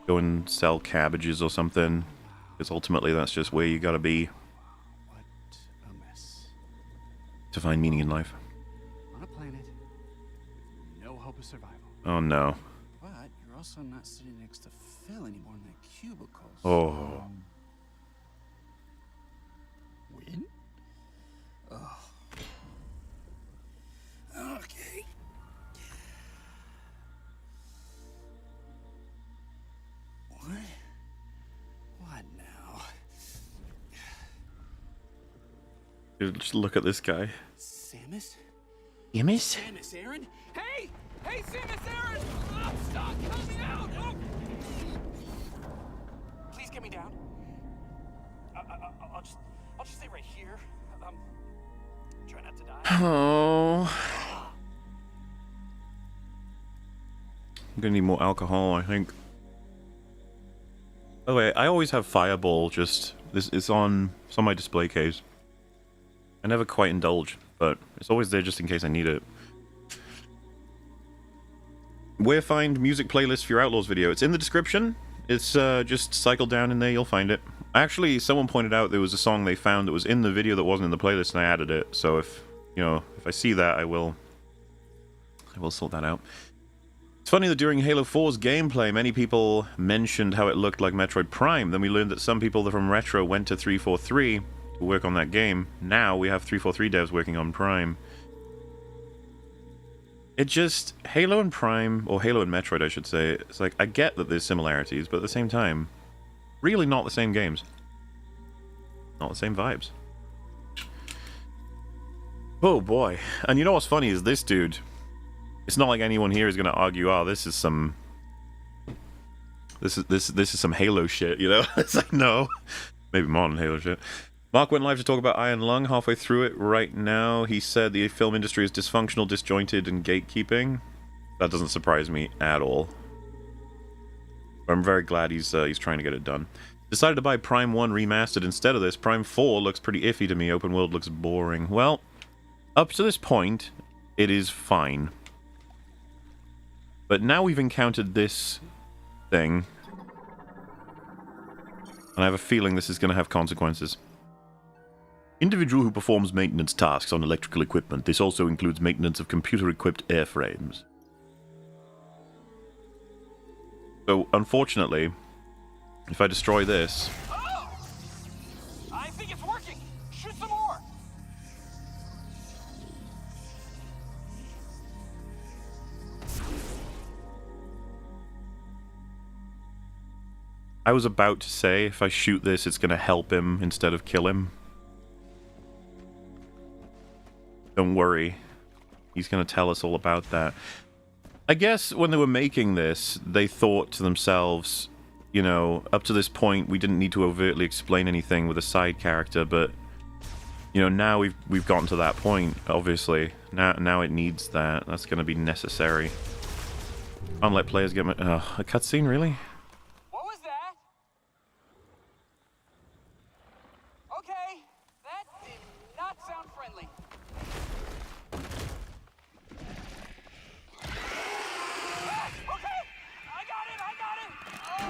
go and sell cabbages or something, because ultimately that's just where you gotta be. What a mess. To find meaning in life. On a planet, no hope of survival. Oh no. But you're also not sitting next to Phil anymore in that cubicle. Oh. Win? Oh. Okay. What? What now? Dude, just look at this guy. Samus? Samus? Samus, Aaron? Hey! Hey, Samus, Aaron! Oh, stop! Help me out! Oh. Please get me down. I'll just stay right here. Try not to die. Oh. I'm gonna need more alcohol, I think. By the way, I always have Fireball, just... It's on my display case. I never quite indulge, but it's always there just in case I need it. Where find music playlist for your Outlaws video? It's in the description. It's just cycle down in there, you'll find it. Actually, someone pointed out there was a song they found that was in the video that wasn't in the playlist, and I added it. So if, you know, if I see that, I will sort that out. It's funny that during Halo 4's gameplay, many people mentioned how it looked like Metroid Prime. Then we learned that some people from Retro went to 343 to work on that game. Now we have 343 devs working on Prime. It just... Halo and Prime, or Halo and Metroid, I should say, it's like, I get that there's similarities, but at the same time, really not the same games. Not the same vibes. Oh boy. And you know what's funny is this dude... It's not like anyone here is going to argue, oh, this is some... This is some Halo shit, you know? It's like, no. Maybe modern Halo shit. Mark went live to talk about Iron Lung halfway through it right now. He said the film industry is dysfunctional, disjointed, and gatekeeping. That doesn't surprise me at all. I'm very glad he's trying to get it done. Decided to buy Prime 1 Remastered instead of this. Prime 4 looks pretty iffy to me. Open world looks boring. Well, up to this point, it is fine. But now we've encountered this thing. And I have a feeling this is going to have consequences. Individual who performs maintenance tasks on electrical equipment. This also includes maintenance of computer-equipped airframes. So, unfortunately, if I destroy this... Oh! I think it's working. Shoot some more. I was about to say, if I shoot this, it's going to help him instead of kill him. Don't worry. He's going to tell us all about that. I guess when they were making this, they thought to themselves, you know, up to this point, we didn't need to overtly explain anything with a side character, but, you know, now we've gotten to that point, obviously. Now it needs that. That's going to be necessary. Can't let players get... a cutscene, really? What was that? Okay, that did not sound friendly. Okay, I got it. Oh,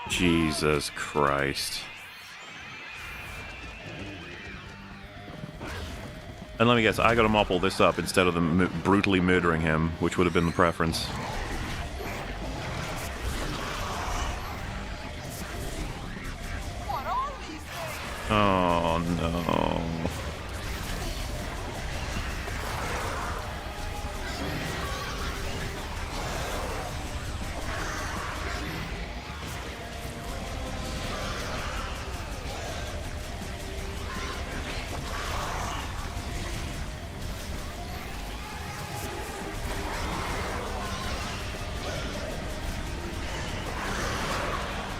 no. Jesus Christ. And let me guess, I gotta mop all this up instead of them brutally murdering him, which would have been the preference. What are these things? Oh no.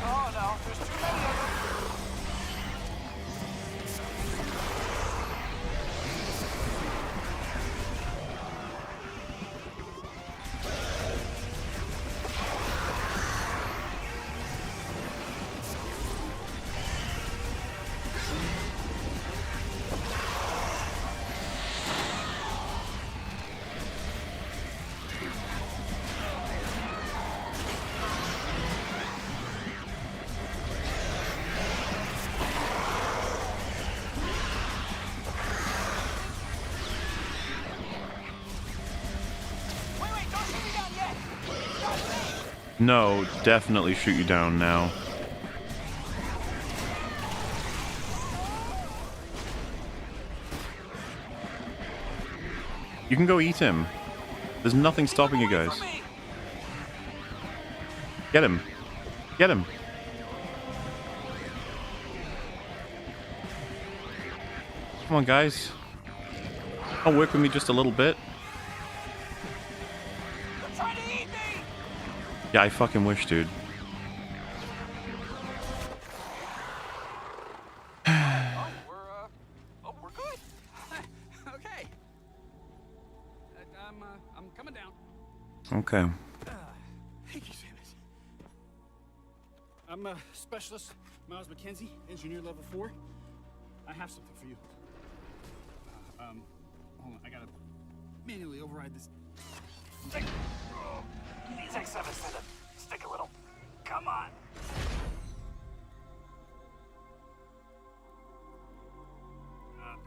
Oh no, there's too many of them. Wait, don't shoot me down yet. Not me. No, definitely shoot you down now. You can go eat him. There's nothing stopping you Away guys. from me. Get him. Get him. Come on, guys. I'll work with me just a little bit. They're trying to eat me. Yeah, I fucking wish, dude. We're good. Okay. I'm coming down. Okay. Thank you, Samus. I'm a specialist, Miles McKenzie, engineer level 4. I have something for you. Hold on, I gotta manually override this. These X7s tend to stick a little. Come on.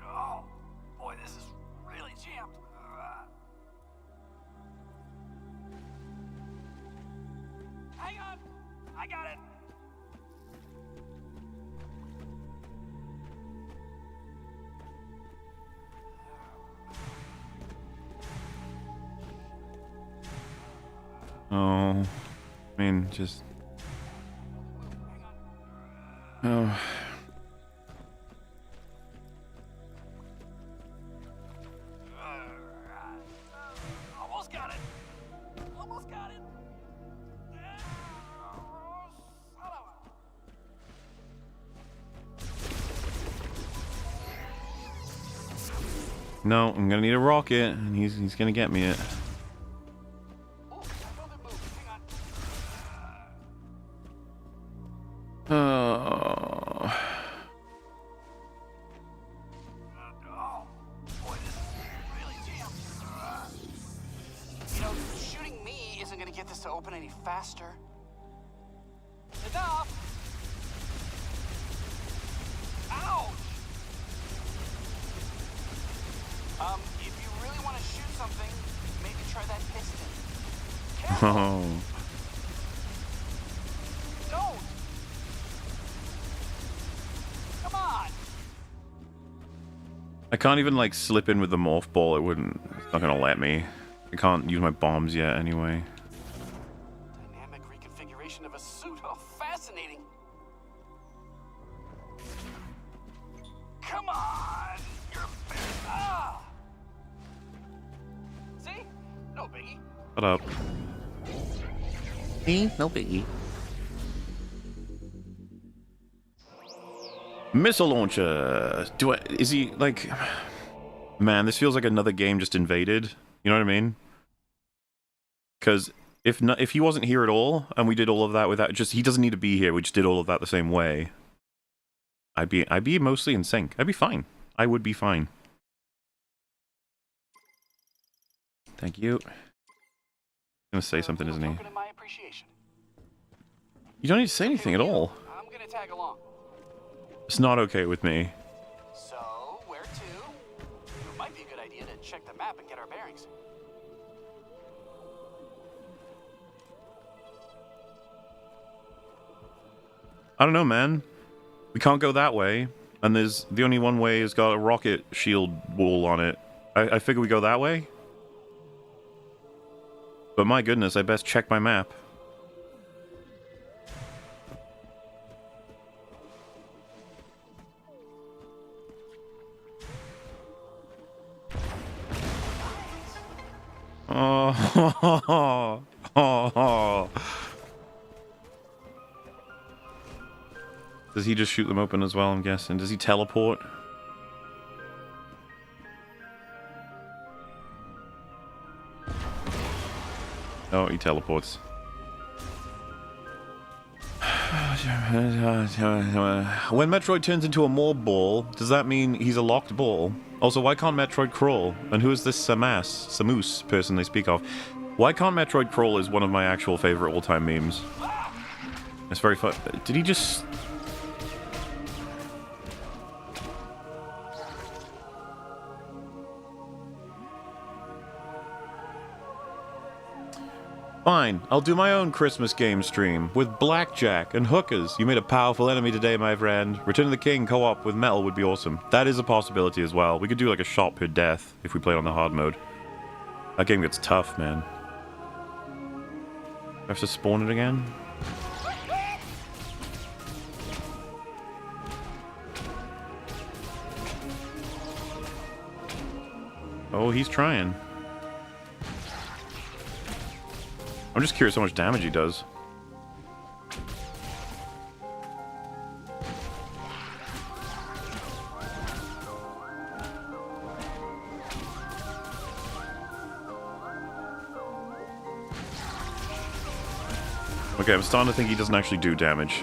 Oh, boy, this is really jammed. Hang on. I got it. Oh. I mean, just... Oh. Almost got it. Almost got it. No, I'm gonna need a rocket, and he's gonna get me it. Oh, I felt it move. Hang on. Oh. Oh, boy, this is really jammed. You know, shooting me isn't gonna get this to open any faster. Enough! Ouch! Oh. Don't! Come on! I can't even, like, slip in with the morph ball. It wouldn't... It's not gonna let me. I can't use my bombs yet, anyway. Dynamic reconfiguration of a suit. Oh, fascinating. Come on! You're ah! See? No biggie. Shut up. No biggie. Missile launcher! Is he, like... Man, this feels like another game just invaded. You know what I mean? Because if he wasn't here at all, and we did all of that without... He doesn't need to be here, we just did all of that the same way. I'd be mostly in sync. I'd be fine. I would be fine. Thank you. Gonna say something, isn't he? Token of my appreciation. You don't need to say anything at all. I'm gonna tag along. It's not okay with me. So, where to? It might be a good idea to check the map and get our bearings. I don't know, man. We can't go that way. And there's... The only one way has got a rocket shield wall on it. I figure we go that way? But my goodness, I best check my map. Oh, Does he just shoot them open as well, I'm guessing? Does he teleport? Oh, he teleports. When Metroid turns into a more ball, does that mean he's a locked ball? Also, why can't Metroid crawl? And who is this Samus person they speak of? Why can't Metroid crawl is one of my actual favorite all-time memes. It's very fun. Did he just... Fine, I'll do my own Christmas game stream with blackjack and hookers. You made a powerful enemy today, my friend. Return of the King co-op with metal would be awesome. That is a possibility as well. We could do like a shot per death if we played on the hard mode. That game gets tough, man. I have to spawn it again? Oh, he's trying. I'm just curious how much damage he does. Okay, I'm starting to think he doesn't actually do damage.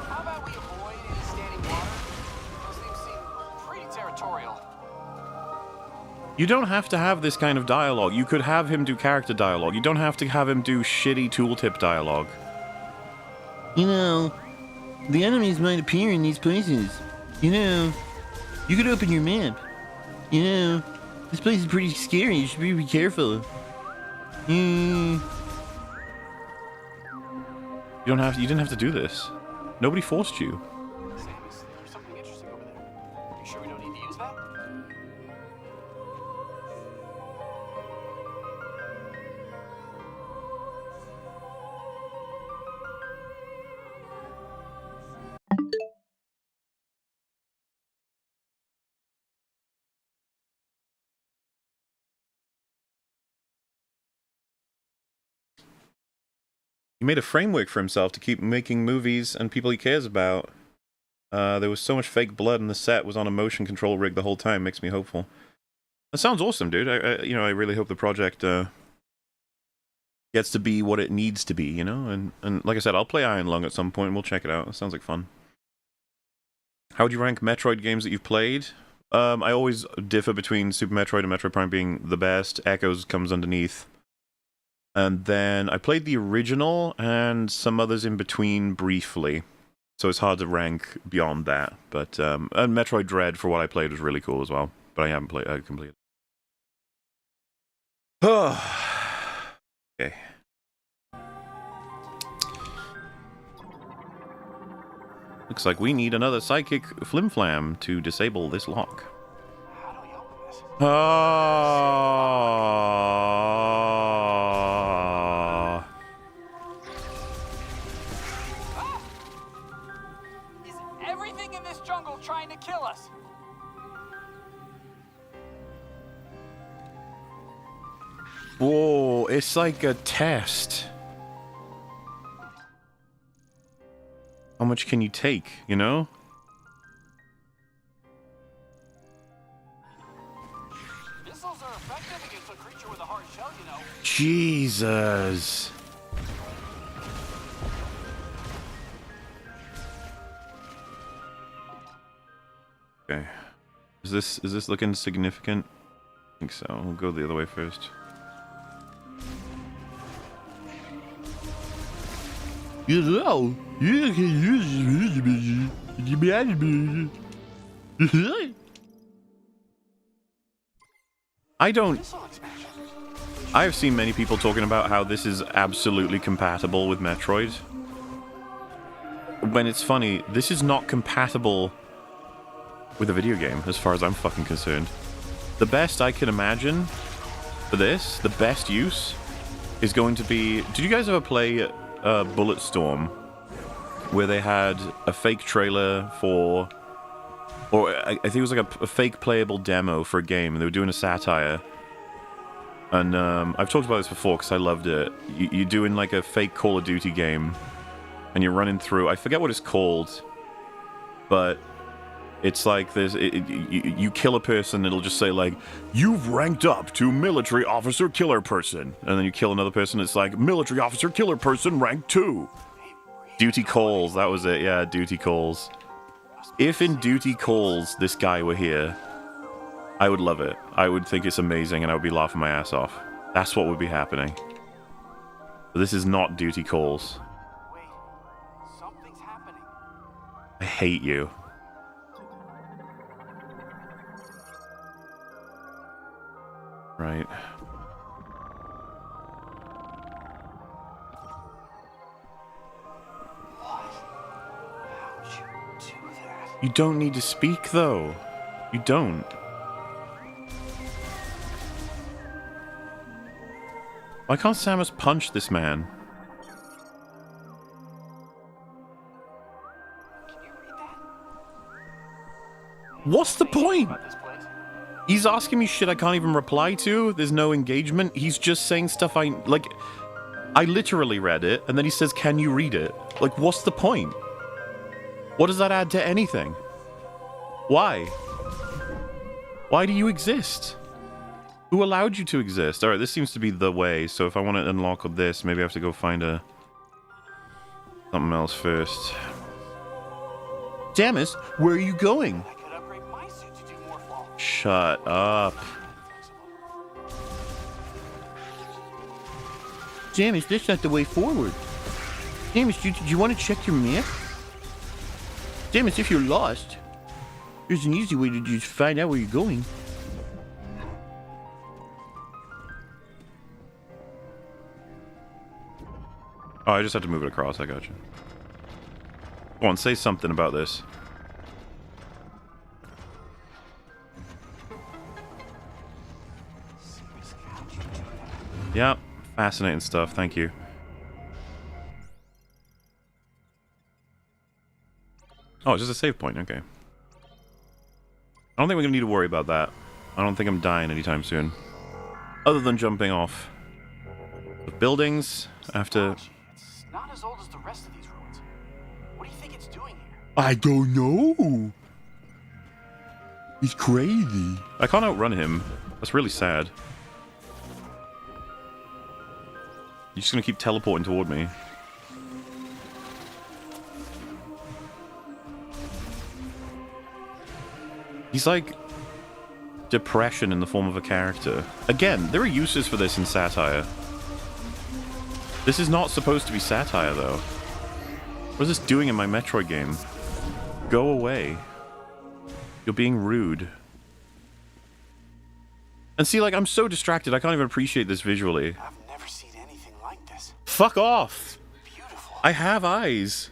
How about we avoid any standing water? Those things seem pretty territorial. You don't have to have this kind of dialogue. You could have him do character dialogue. You don't have to have him do shitty tooltip dialogue. You know, the enemies might appear in these places. You know, you could open your map. You know, this place is pretty scary. You should be careful. You don't have to, you didn't have to do this. Nobody forced you. Samus, there's something interesting over there. You sure we don't need to use that? He made a framework for himself to keep making movies and people he cares about. There was so much fake blood in the set was on a motion control rig the whole time. Makes me hopeful. That sounds awesome, dude. I really hope the project gets to be what it needs to be, you know? And like I said, I'll play Iron Lung at some point and we'll check it out. It sounds like fun. How would you rank Metroid games that you've played? I always differ between Super Metroid and Metroid Prime being the best. Echoes comes underneath. And then I played the original and some others in between briefly. So it's hard to rank beyond that. But and Metroid Dread, for what I played, was really cool as well. But I haven't played completed. Okay. Looks like we need another psychic flim flam to disable this lock. How do we open this? Is everything in this jungle trying to kill us? Whoa, it's like a test. How much can you take, you know? Missiles are effective against a creature with a hard shell, you know. Jesus. Okay. Is this looking significant? I think so. We'll go the other way first. You know, you can use I don't... Missile expansion. I have seen many people talking about how this is absolutely compatible with Metroid. When it's funny, this is not compatible with a video game, as far as I'm fucking concerned. The best I can imagine for this, the best use, is going to be... Did you guys ever play Bulletstorm, where they had a fake trailer for... Or I think it was like a fake playable demo for a game, and they were doing a satire. And I've talked about this before because I loved it. You're doing like a fake Call of Duty game, and you're running through... I forget what it's called, but it's like this... You kill a person, it'll just say like, "You've ranked up to military officer killer person." And then you kill another person, it's like, "Military officer killer person rank 2. Duty calls, that was it, yeah, duty calls. If in duty calls this guy were here, I would love it. I would think it's amazing and I would be laughing my ass off. That's what would be happening. But this is not duty calls. Wait, something's happening. I hate you. Right. How'd you do that? You don't need to speak, though. You don't. Why can't Samus punch this man? Can you read that? What's the point? About this place? He's asking me shit I can't even reply to. There's no engagement. He's just saying stuff I... Like, I literally read it, and then he says, "Can you read it?" Like, what's the point? What does that add to anything? Why? Why do you exist? Who allowed you to exist? Alright, this seems to be the way, so if I want to unlock this, maybe I have to go find something else first. Samus, where are you going? I could upgrade my suit to do more fall. Shut up. Samus, that's not the way forward. Samus, do you want to check your map? Samus, if you're lost, there's an easy way to just find out where you're going. Oh, I just have to move it across. I got you. Go on, say something about this. Seriously, how'd you do that? Yeah, fascinating stuff. Thank you. Oh, it's just a save point. Okay. I don't think we're going to need to worry about that. I don't think I'm dying anytime soon. Other than jumping off the buildings after... It's not as old as the rest of these ruins. What do you think it's doing here? I don't know. He's crazy. I can't outrun him. That's really sad. You're just going to keep teleporting toward me. He's like depression in the form of a character. Again, there are uses for this in satire. This is not supposed to be satire, though. What is this doing in my Metroid game? Go away. You're being rude. And see, like, I'm so distracted, I can't even appreciate this visually. I've never seen anything like this. Fuck off! Beautiful. I have eyes.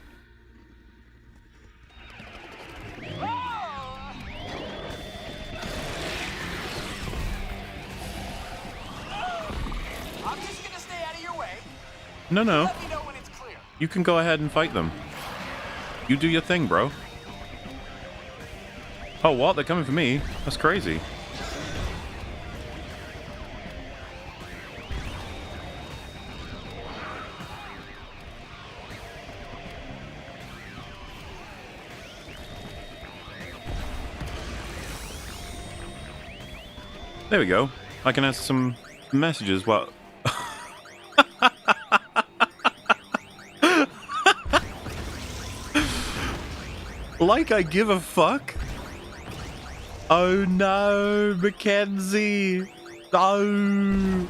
I'm just gonna stay out of your way. No. Let me know when it's clear. You can go ahead and fight them. You do your thing, bro. Oh, what? They're coming for me? That's crazy. There we go. I can ask some messages while... Like I give a fuck? Oh no, Mackenzie! No!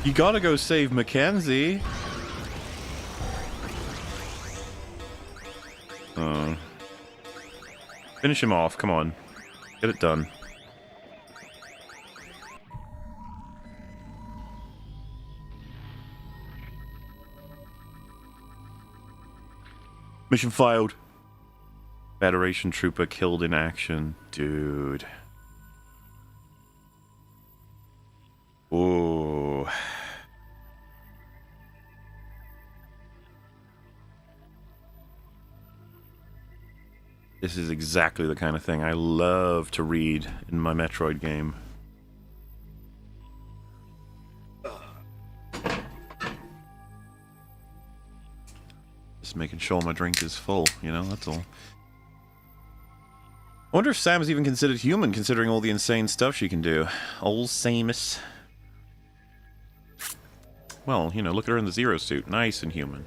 You gotta go save Mackenzie. Oh. Finish him off, come on. Get it done. Mission failed. Federation trooper killed in action. Dude. Ooh. This is exactly the kind of thing I love to read in my Metroid game. Just making sure my drink is full, you know, that's all. I wonder if Sam's even considered human, considering all the insane stuff she can do. Old Samus. Well, you know, look at her in the Zero suit. Nice and human.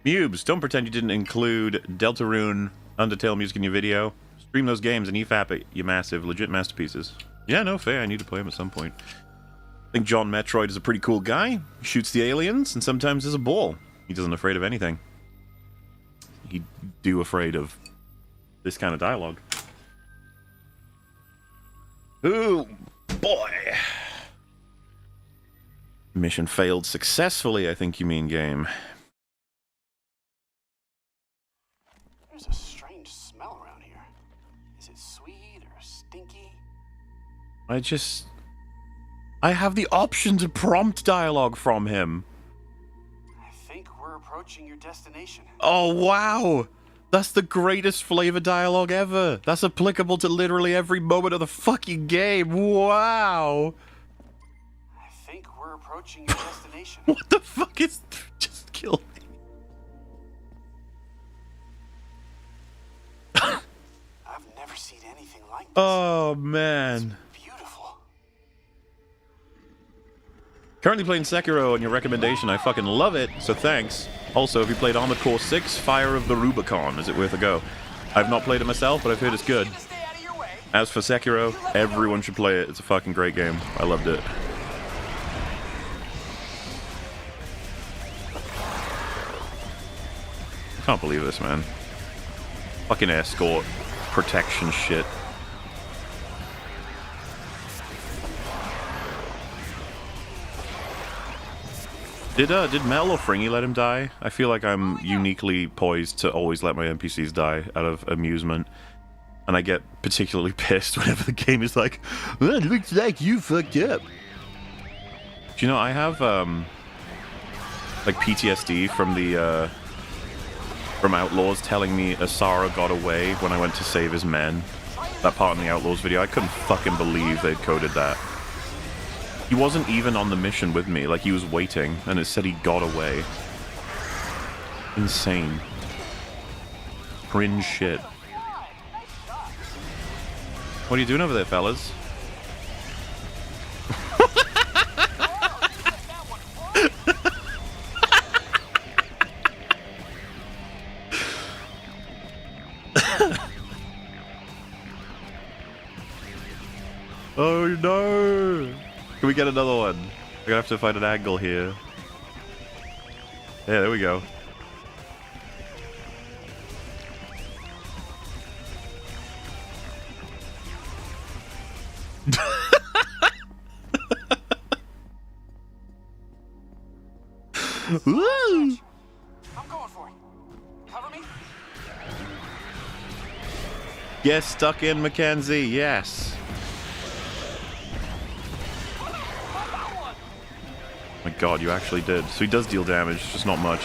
Mubes, don't pretend you didn't include Deltarune Undertale music in your video. Stream those games and EFAP it, you massive, legit masterpieces. Yeah, no, fair, I need to play them at some point. I think John Metroid is a pretty cool guy. He shoots the aliens, and sometimes is a ball. He doesn't afraid of anything. He'd do afraid of this kind of dialogue. Ooh, boy. Mission failed successfully, I think you mean, game. There's a strange smell around here. Is it sweet or stinky? I have the option to prompt dialogue from him. I think we're approaching your destination. Oh, wow! That's the greatest flavor dialogue ever. That's applicable to literally every moment of the fucking game. Wow! I think we're approaching your destination. What the fuck is... Just kill me. I've never seen anything like this. Oh, man. Beautiful. Currently playing Sekiro on your recommendation. I fucking love it, so thanks. Also, have you played Armored Core 6, Fire of the Rubicon? Is it worth a go? I've not played it myself, but I've heard it's good. Gonna stay out of your way. As for Sekiro, everyone should play it. It's a fucking great game. I loved it. I can't believe this, man. Fucking escort protection shit. Did Mel or Fringy let him die? I feel like I'm uniquely poised to always let my NPCs die out of amusement. And I get particularly pissed whenever the game is like, well, it looks like you fucked up. Do you know, I have, like PTSD from the, from Outlaws telling me Asara got away when I went to save his men. That part in the Outlaws video, I couldn't fucking believe they'd coded that. He wasn't even on the mission with me, like he was waiting, and it said he got away. Insane. Cringe shit. What are you doing over there, fellas? Oh no! Can we get another one? We're gonna have to find an angle here. Yeah, there we go. Woo! I'm going for it. Cover me. Yes, stuck in, Mackenzie. Yes. My God, you actually did. So he does deal damage, just not much.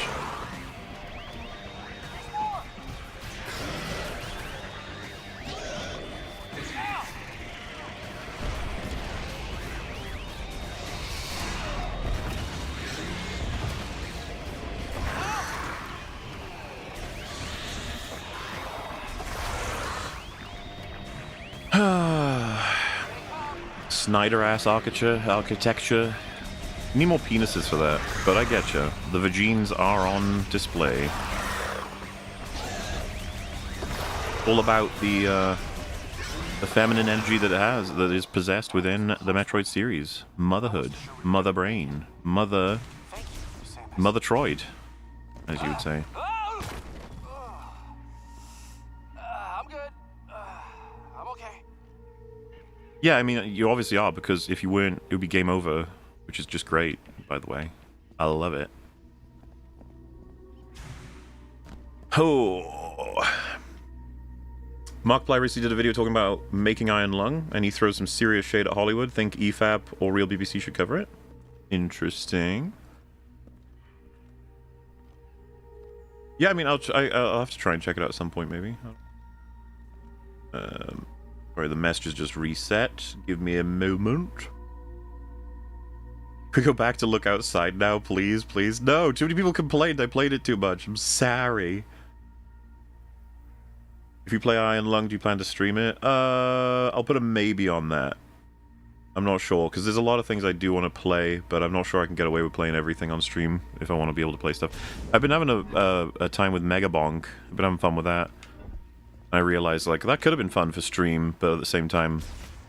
Snyder-ass architecture. Need more penises for that, but I getcha. The vagines are on display. All about the feminine energy that it has, that is possessed within the Metroid series. Motherhood, mother brain, mother Troid, as you would say. I'm good. I'm okay. Yeah, I mean, you obviously are, because if you weren't, it would be game over, which is just great, by the way. I love it. Oh. Markiplier recently did a video talking about making Iron Lung, and he throws some serious shade at Hollywood. Think EFAP or Real BBC should cover it. Interesting. Yeah, I mean, I'll have to try and check it out at some point, maybe. Sorry, the messages just reset. Give me a moment. Can we go back to look outside now, please? Please? No, too many people complained I played it too much. I'm sorry. If you play Iron Lung, do you plan to stream it? I'll put a maybe on that. I'm not sure, because there's a lot of things I do want to play, but I'm not sure I can get away with playing everything on stream if I want to be able to play stuff. I've been having a time with Megabonk. I've been having fun with that. I realized, like, that could have been fun for stream, but at the same time,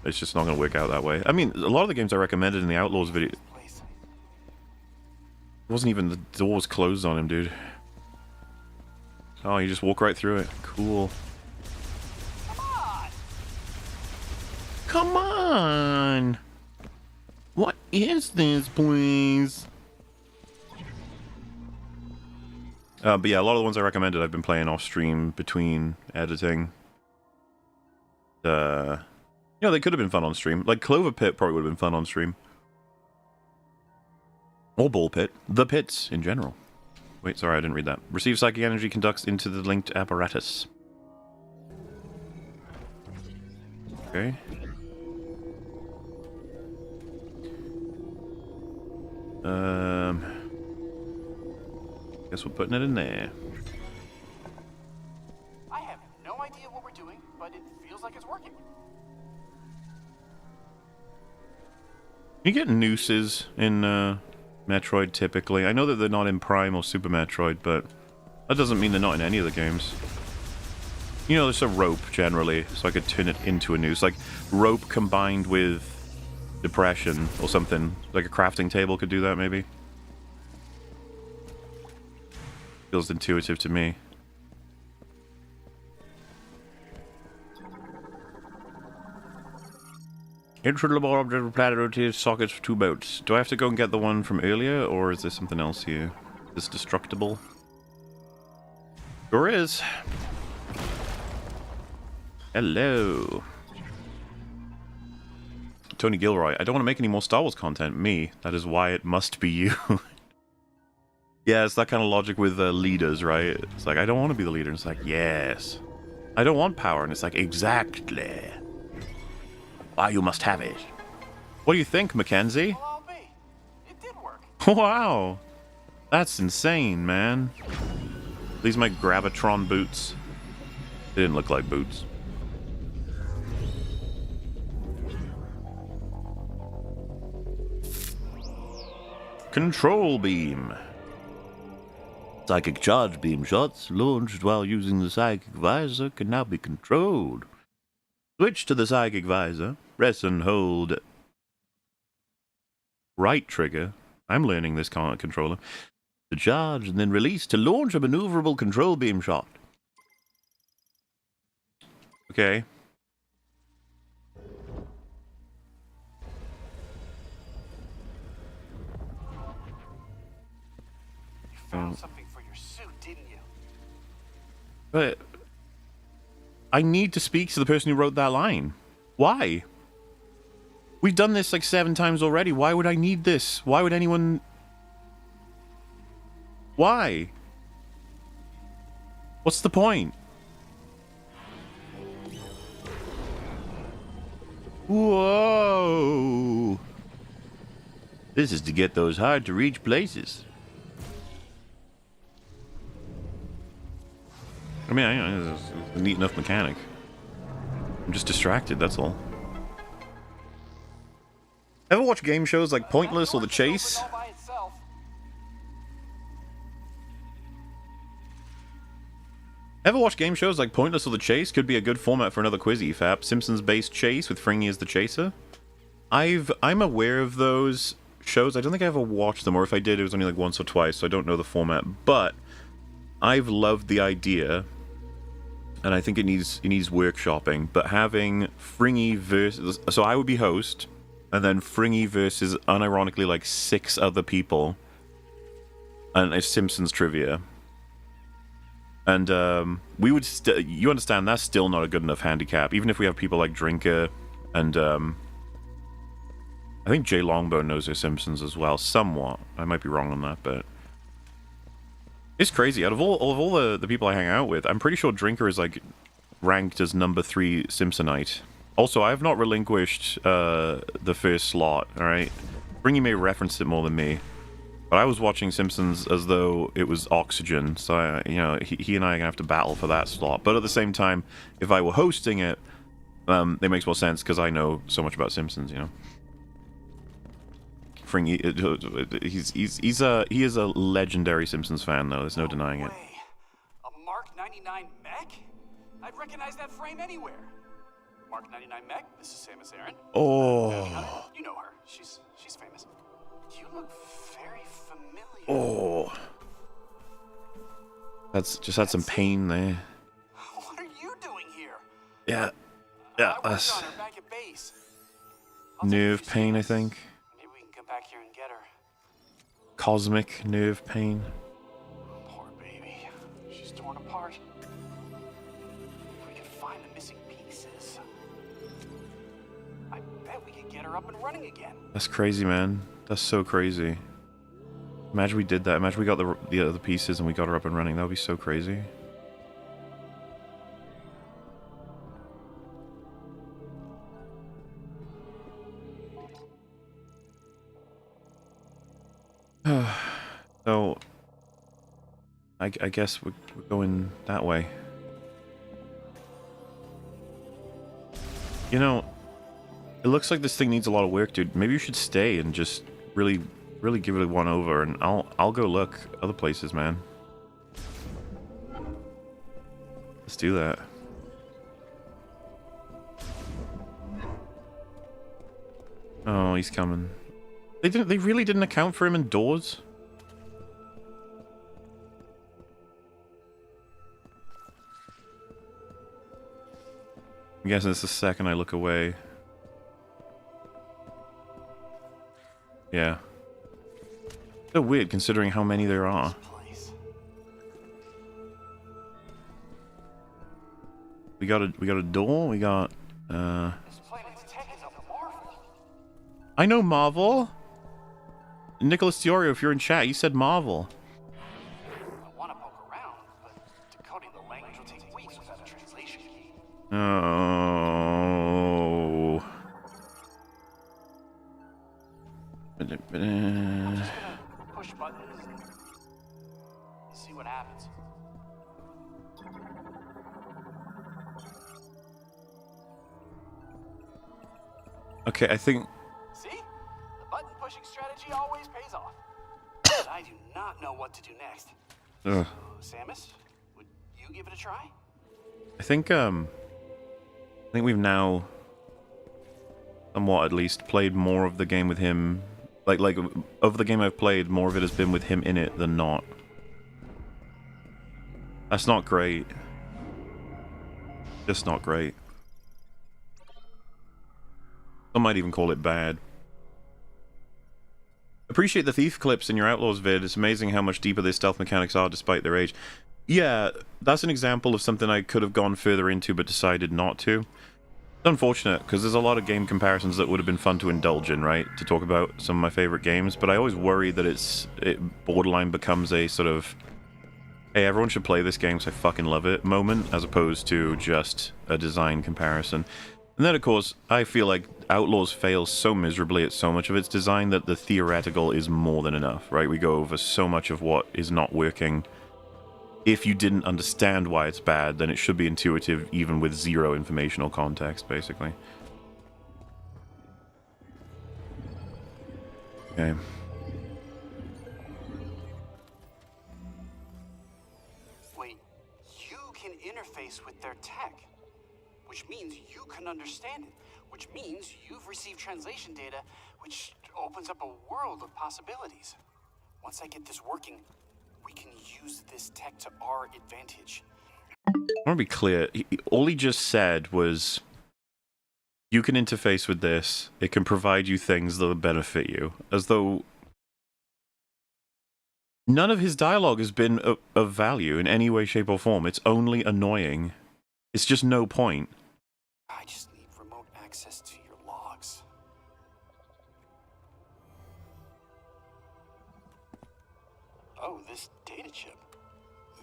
it's just not going to work out that way. I mean, a lot of the games I recommended in the Outlaws video... It wasn't even... The door was closed on him, dude. Oh, you just walk right through it. Cool. Come on! What is this, please? But yeah, a lot of the ones I recommended I've been playing off stream between editing. You know, they could have been fun on stream. Like Clover Pit probably would have been fun on stream. Or Ball Pit. The pits in general. Wait, sorry, I didn't read that. Receive psychic energy conducts into the linked apparatus. Okay. Guess we're putting it in there. I have no idea what we're doing, but it feels like it's working. You get nooses in Metroid typically. I know that they're not in Prime or Super Metroid, but that doesn't mean they're not in any of the games. You know, there's a rope generally, so I could turn it into a noose. Like rope combined with depression or something. Like a crafting table could do that, maybe. Feels intuitive to me. Intricatable object planetary sockets for 2 boats. Do I have to go and get the one from earlier, or is there something else here? Is this destructible? Sure is. Hello. Tony Gilroy. I don't want to make any more Star Wars content. Me. That is why it must be you. Yeah, it's that kind of logic with leaders, right? It's like, I don't want to be the leader. And it's like, yes. I don't want power. And it's like, exactly. Why you must have it. What do you think, Mackenzie? Well, I'll be. It did work. Wow. That's insane, man. These are my Gravitron boots. They didn't look like boots. Control beam. Psychic charge beam shots launched while using the psychic visor can now be controlled. Switch to the psychic visor. Press and hold right trigger. I'm learning this controller. to charge, and then release to launch a maneuverable control beam shot. Okay. You found something for your suit, didn't you? But I need to speak to the person who wrote that line. Why? We've done this like 7 times already. Why would I need this? Why would anyone... Why? What's the point? Whoa! This is to get those hard-to-reach places. I mean, it's a neat enough mechanic. I'm just distracted, that's all. Ever watch game shows like Pointless or The Chase? All by itself. Ever watch game shows like Pointless or The Chase? Could be a good format for another quiz, EFAP. Simpsons-based chase with Fringy as the chaser. I'm aware of those shows. I don't think I ever watched them, or if I did, it was only like once or twice, so I don't know the format. But I've loved the idea, and I think it needs workshopping. But having Fringy versus... So I would be host, and then Fringy versus, unironically, like 6 other people. And it's Simpsons trivia. And we would... you understand, that's still not a good enough handicap. Even if we have people like Drinker, and... I think Jay Longbone knows their Simpsons as well, somewhat. I might be wrong on that, but... It's crazy. Out of all the people I hang out with, I'm pretty sure Drinker is, like, ranked as number 3 Simpsonite. Also, I have not relinquished the first slot, alright? Fringy may reference it more than me. But I was watching Simpsons as though it was Oxygen, so, you know, he and I are going to have to battle for that slot. But at the same time, if I were hosting it, it makes more sense, because I know so much about Simpsons, you know? Fringy, he is a legendary Simpsons fan, though. There's no denying it. Way. A Mark 99 mech? I'd recognize that frame anywhere. Mark 99 mech, this is Samus Aran. Oh. You know her. She's famous. You look very familiar. Oh. That's just had some pain there. What are you doing here? Yeah. I Yeah, worked that's on her back at base. I'll take nerve a few pain, I seconds. think. Maybe we can come back here and get her. Cosmic nerve pain. Poor baby. She's torn apart. If we could find the missing pieces, I bet we could get her up and running again. That's crazy, man. That's so crazy. Imagine we did that. Imagine we got the other pieces and we got her up and running. That would be so crazy. So, I guess we're going that way. You know, it looks like this thing needs a lot of work, dude. Maybe you should stay and just really give it a one over, and I'll go look other places, man. Let's do that. Oh, he's coming. They really didn't account for him indoors? I'm guessing it's the second I look away. Yeah. So weird considering how many there are. We got a door, we got This planet's tech is a marvel. I know Marvel. Nicholas Diorio, if you're in chat, you said Marvel. I want to poke around, but decoding the language will take weeks without a translation key. Oh. I'm just gonna push buttons and see what happens. Okay, I think... See? The button pushing strategy always pays off. But I do not know what to do next. Ugh. So, Samus, would you give it a try? I think we've now, somewhat at least, played more of the game with him Like, of the game I've played, more of it has been with him in it than not. That's not great. Just not great. Some might even call it bad. Appreciate the thief clips in your Outlaws vid. It's amazing how much deeper their stealth mechanics are despite their age. Yeah, that's an example of something I could have gone further into but decided not to. It's unfortunate, because there's a lot of game comparisons that would have been fun to indulge in, right? To talk about some of my favorite games, but I always worry that it borderline becomes a sort of, hey, everyone should play this game because I fucking love it moment, as opposed to just a design comparison. And then, of course, I feel like Outlaws fails so miserably at so much of its design that the theoretical is more than enough, right? We go over so much of what is not working. If you didn't understand why it's bad, then it should be intuitive even with zero information or context, basically. Okay. Wait, you can interface with their tech, which means you can understand it, which means you've received translation data, which opens up a world of possibilities. Once I get this working, we can use this tech to our advantage. I want to be clear. All he just said was, you can interface with this, it can provide you things that will benefit you. As though none of his dialogue has been of value in any way, shape, or form. It's only annoying. It's just no point. I just need remote access to your logs. Oh, this data chip.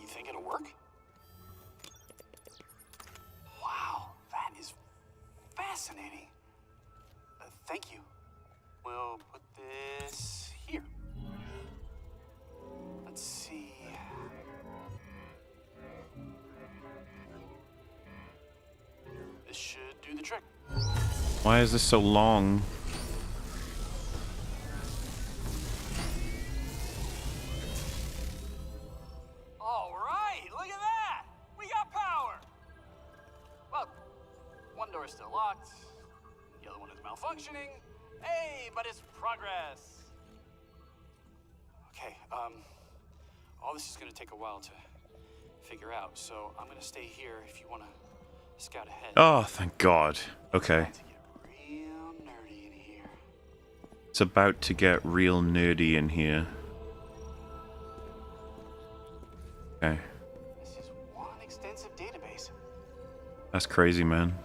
You think it'll work? Wow, that is fascinating. Thank you. We'll put this here. Let's see. This should do the trick. Why is this so long? All right, look at that! We got power! Well, one door's still locked, the other one is malfunctioning. Hey, but it's progress! Okay, all this is gonna take a while to figure out, so I'm gonna stay here if you wanna scout ahead. Oh, thank God. Okay. To get real nerdy in here. It's about to get real nerdy in here. Okay. This is one extensive database. That's crazy, man.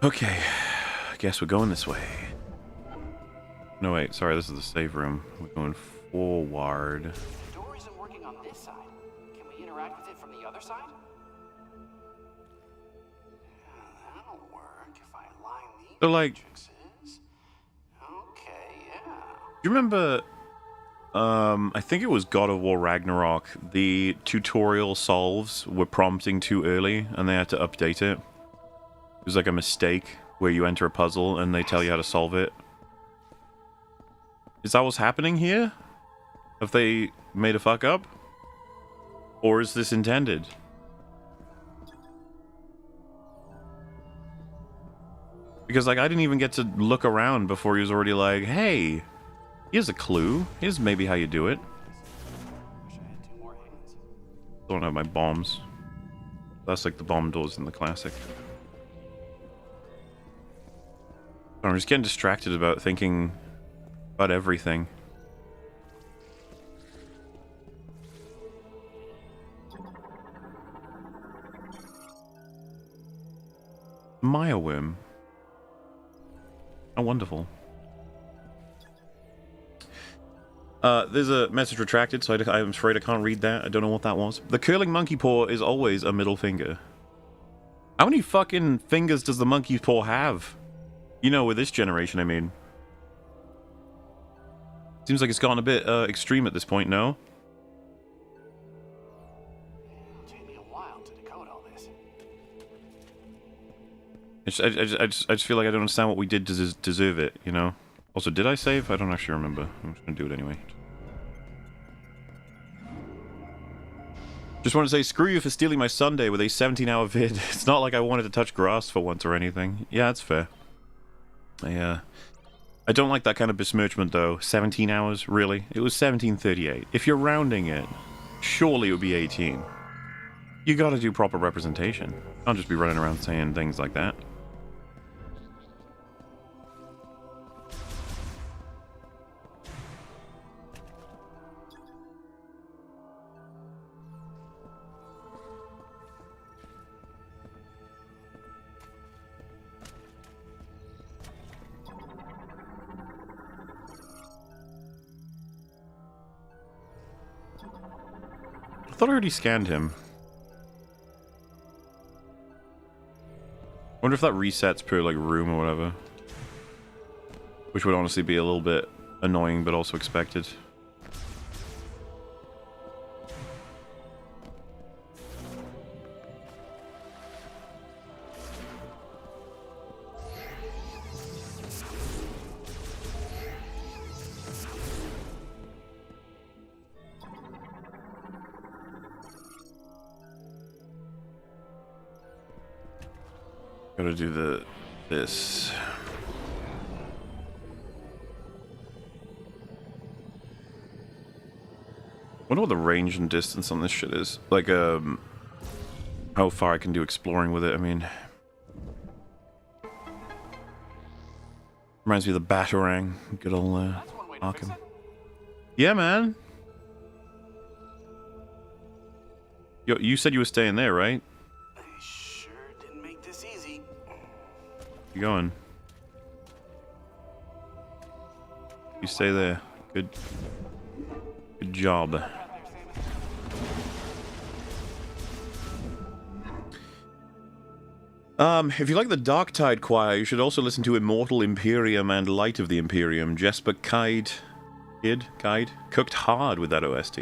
Okay, I guess we're going this way. No, wait, sorry, this is the save room. We're going forward. The door isn't working on this side. Can we interact with it from the other side? That'll work if I align these So, like, matrices. Okay, yeah. do you remember, I think it was God of War Ragnarok, the tutorial solves were prompting too early and they had to update it? It was like a mistake where you enter a puzzle and they tell you how to solve it. Is that what's happening here? Have they made a fuck up? Or is this intended? Because, like, I didn't even get to look around before he was already like, hey, here's a clue. Here's maybe how you do it. Wish I had 2 more hands. Don't have my bombs. That's like the bomb doors in the classic. I'm just getting distracted about thinking about everything. Maya worm. How wonderful. There's a message retracted, so I'm afraid I can't read that. I don't know what that was. The curling monkey paw is always a middle finger. How many fucking fingers does the monkey paw have? You know, with this generation, I mean. Seems like it's gotten a bit extreme at this point, no? It'll take me a while to decode all this. I just feel like I don't understand what we did to deserve it, you know? Also, did I save? I don't actually remember. I'm just gonna do it anyway. Just want to say, screw you for stealing my Sunday with a 17-hour vid. It's not like I wanted to touch grass for once or anything. Yeah, that's fair. I don't like that kind of besmirchment, though. 17 hours? Really? It was 17:38. If you're rounding it, surely it would be 18. You gotta do proper representation. Can't just be running around saying things like that. I thought I already scanned him. Wonder if that resets per, like, room or whatever. Which would honestly be a little bit annoying, but also expected. Gotta do this. Wonder what the range and distance on this shit is. Like, how far I can do exploring with it, I mean. Reminds me of the Batarang. Good old, That's one way to fix Arkham. it. Yeah, man. You said you were staying there, right? They sure didn't make this easy. You going? You stay there. Good job. If you like the Darktide Choir, you should also listen to Immortal Imperium and Light of the Imperium. Jesper Kide cooked hard with that OST.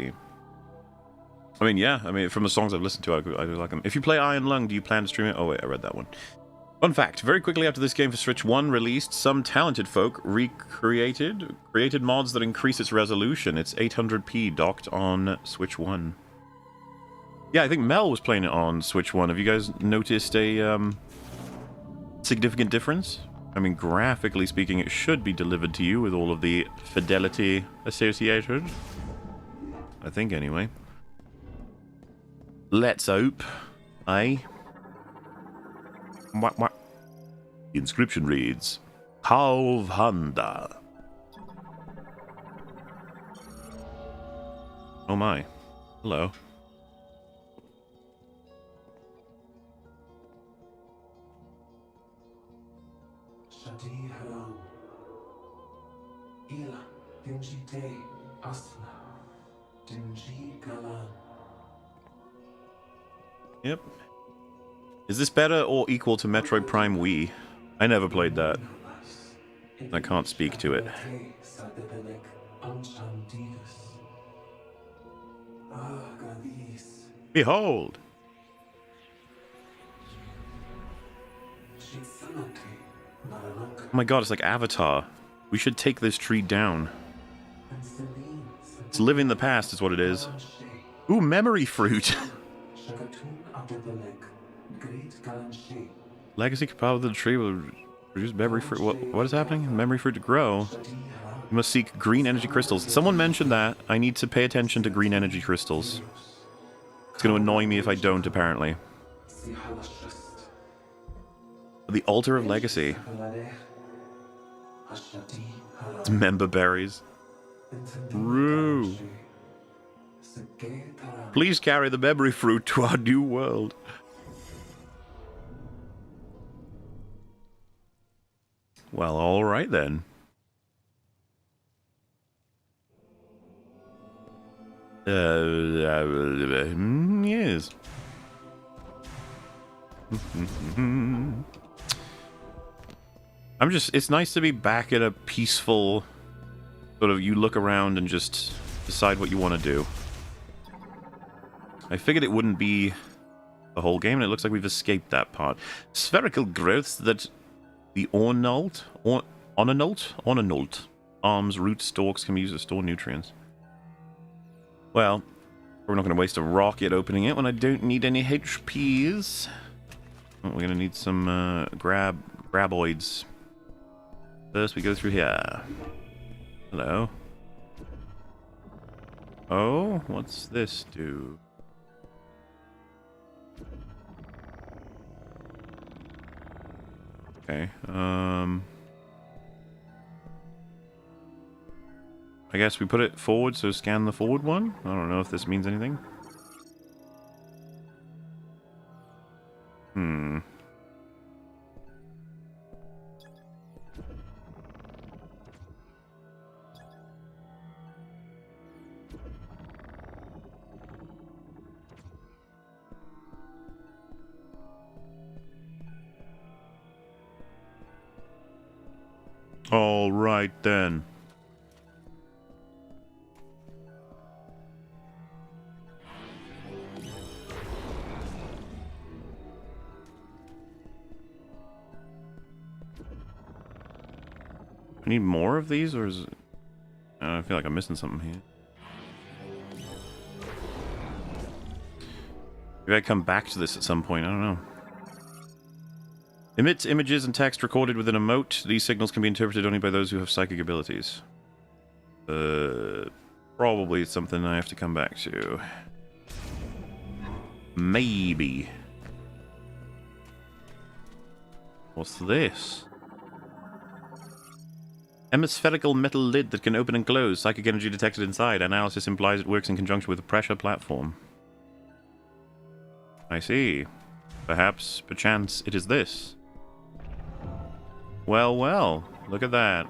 I mean, yeah. I mean, from the songs I've listened to, I do like them. If you play Iron Lung, do you plan to stream it? Oh, wait, I read that one. Fun fact, very quickly after this game for Switch 1 released, some talented folk created mods that increase its resolution. It's 800p docked on Switch 1. Yeah, I think Mel was playing it on Switch 1. Have you guys noticed a significant difference? I mean, graphically speaking, it should be delivered to you with all of the fidelity associated. I think, anyway. Let's hope. Eh? What? The inscription reads, Halvhanda. Oh my. Hello. Yep. Is this better or equal to Metroid Prime Wii? I never played that. I can't speak to it. Behold! Oh my god, it's like Avatar. We should take this tree down. It's living the past is what it is. Ooh, memory fruit! Legacy power of the tree will produce memory fruit. What is happening? Memory fruit to grow. You must seek green energy crystals. Someone mentioned that. I need to pay attention to green energy crystals. It's going to annoy me if I don't, apparently. The altar of legacy. It's member berries. Roo. Please carry the memory fruit to our new world. Well, all right then. Yes. It's nice to be back at a peaceful sort of, you look around and just decide what you want to do. I figured it wouldn't be the whole game, and it looks like we've escaped that part. Spherical growths that the ornult arms, roots, stalks can be used to store nutrients. Well, We're not going to waste a rocket opening it when I don't need any HPs. Oh, we're going to need some graboids. First, we go through here. Hello. Oh, what's this do? Okay, I guess we put it forward, so scan the forward one? I don't know if this means anything. All right, then. I need more of these, or is it... I feel like I'm missing something here. Maybe I come back to this at some point, I don't know. Emits images and text recorded with an emote. These signals can be interpreted only by those who have psychic abilities. Probably something I have to come back to. Maybe. What's this? Hemispherical metal lid that can open and close. Psychic energy detected inside. Analysis implies it works in conjunction with a pressure platform. I see. Perhaps, perchance, it is this. Well, well. Look at that.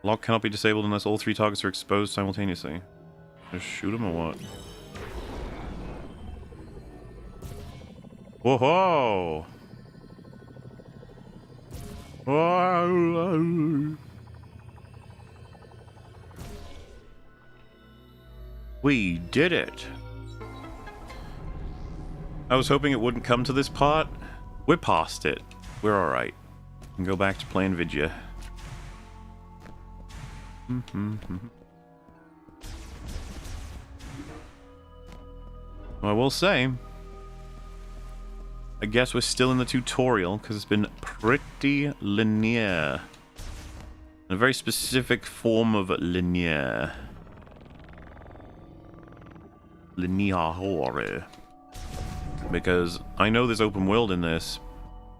Lock cannot be disabled unless all 3 targets are exposed simultaneously. Just shoot him or what? Whoa-ho! We did it! I was hoping it wouldn't come to this part. We're past it. We're alright. We can go back to playing Vidya. Well, I will say, I guess we're still in the tutorial because it's been pretty linear. A very specific form of linear. Linear horror. Because I know there's open world in this.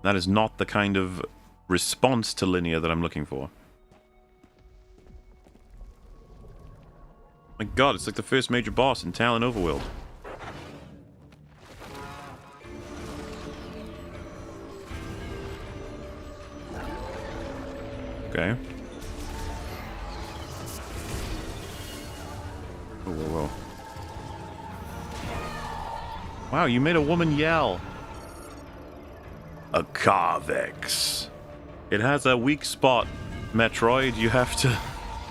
That is not the kind of response to linear that I'm looking for. My god, it's like the first major boss in Talon Overworld. Okay. Whoa, whoa, whoa. Wow, you made a woman yell. A Carvex. It has a weak spot, Metroid. You have to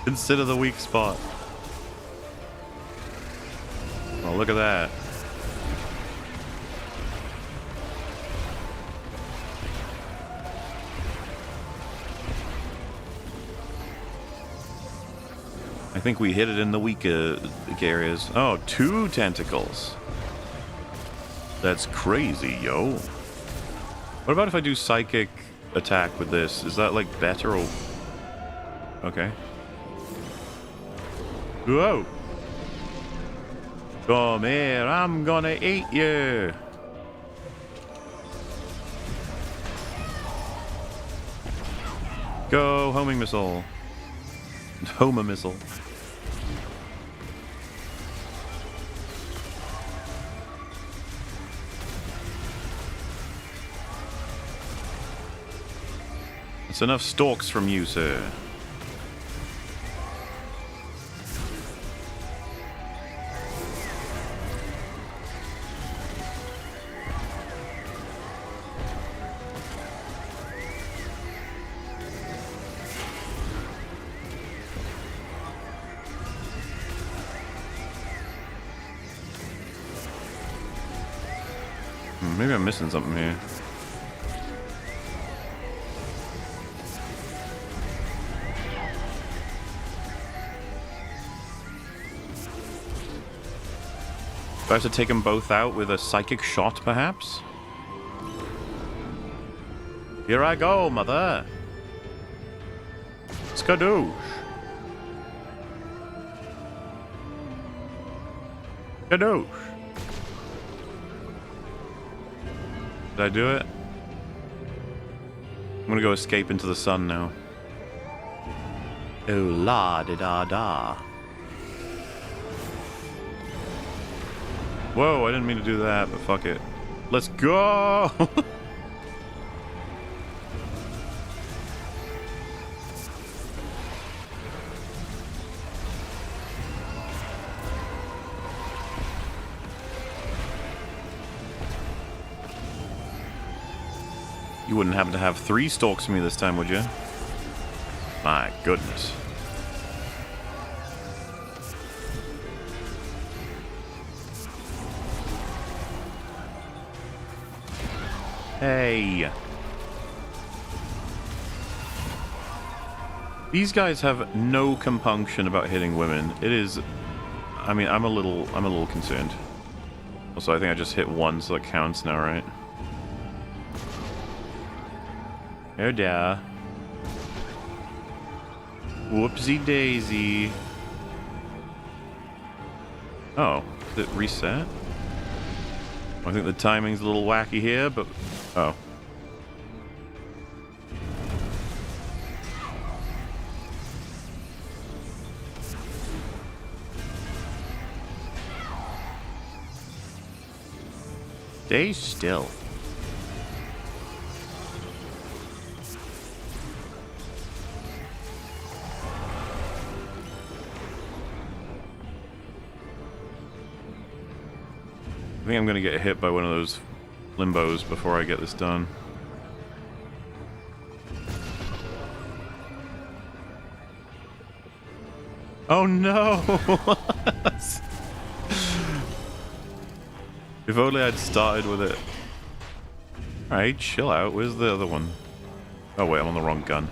consider the weak spot. Oh, look at that. I think we hit it in the weak areas. Oh, 2 tentacles. That's crazy, yo. What about if I do psychic attack with this? Is that, like, better or... Okay. Whoa! Come here, I'm gonna eat you! Go, homing missile. Homa missile. That's enough stalks from you, sir. Maybe I'm missing something here. I have to take them both out with a psychic shot, perhaps? Here I go, mother. Skadoosh. Skadoosh. Did I do it? I'm gonna go escape into the sun now. Oh la da da da. Whoa, I didn't mean to do that, but fuck it. Let's go! You wouldn't happen to have 3 stalks for me this time, would you? My goodness. Hey. These guys have no compunction about hitting women. It is... I mean, I'm a little concerned. Also, I think I just hit 1, so it counts now, right? Oh dear. Whoopsie daisy. Oh, did it reset? I think the timing's a little wacky here, but... Oh. Stay still. I think I'm going to get hit by one of those limbos before I get this done. Oh no! If only I'd started with it. Alright, chill out. Where's the other one? Oh wait, I'm on the wrong gun.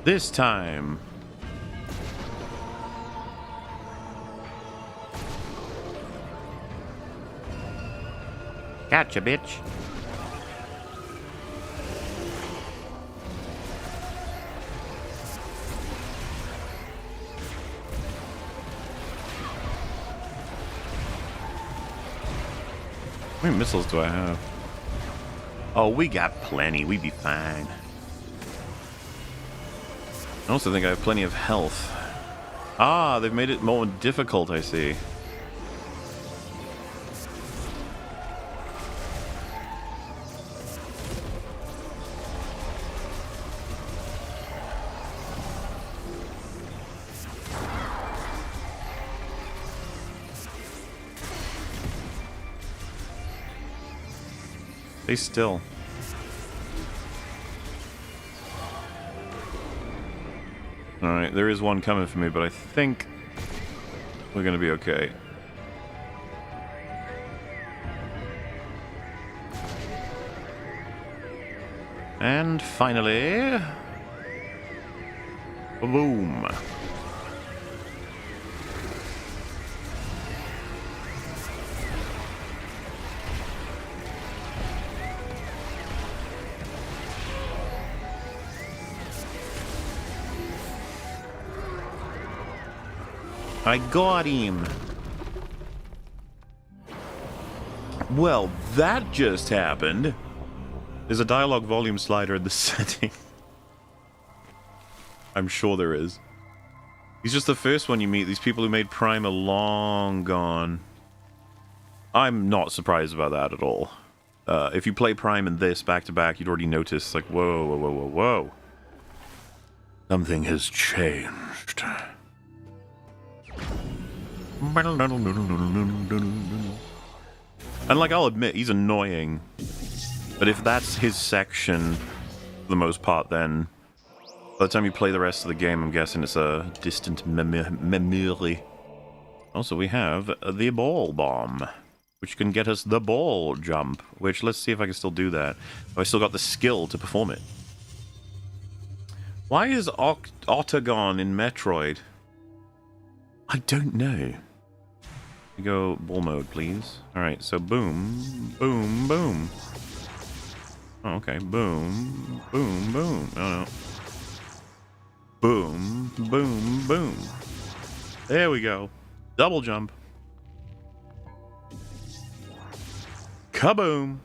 This time. Gotcha, bitch. How many missiles do I have? Oh, we got plenty. We be fine. I also think I have plenty of health. Ah, they've made it more difficult, I see. Stay still. Alright, there is one coming for me, but I think we're gonna be okay. And finally... boom! I got him. Well, that just happened. There's a dialogue volume slider in the setting. I'm sure there is. He's just the first one you meet. These people who made Prime are long gone. I'm not surprised about that at all. If you play Prime and this back to back, you'd already notice, like, whoa, whoa, whoa, whoa, whoa. Something has changed. And like, I'll admit, he's annoying. But if that's his section, for the most part, then by the time you play the rest of the game, I'm guessing it's a distant memory. Also, we have the ball bomb, which can get us the ball jump, which, let's see if I can still do that. Have I still got the skill to perform it? Why is Octagon in Metroid? I don't know. We go ball mode, please. Alright, so boom, boom, boom. Oh, okay, boom, boom, boom. Oh, no. Boom, boom, boom. There we go. Double jump. Kaboom.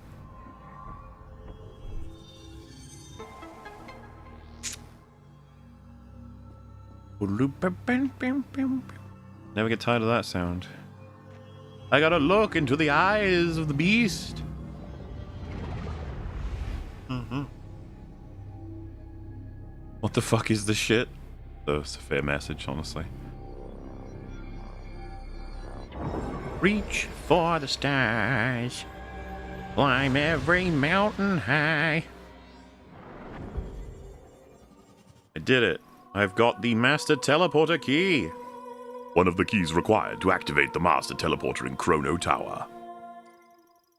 Never get tired of that sound. I gotta look into the eyes of the beast. What the fuck is this shit? Oh, it's a fair message, honestly. Reach for the stars. Climb every mountain high. I did it. I've got the Master Teleporter key. One of the keys required to activate the Master Teleporter in Chrono Tower.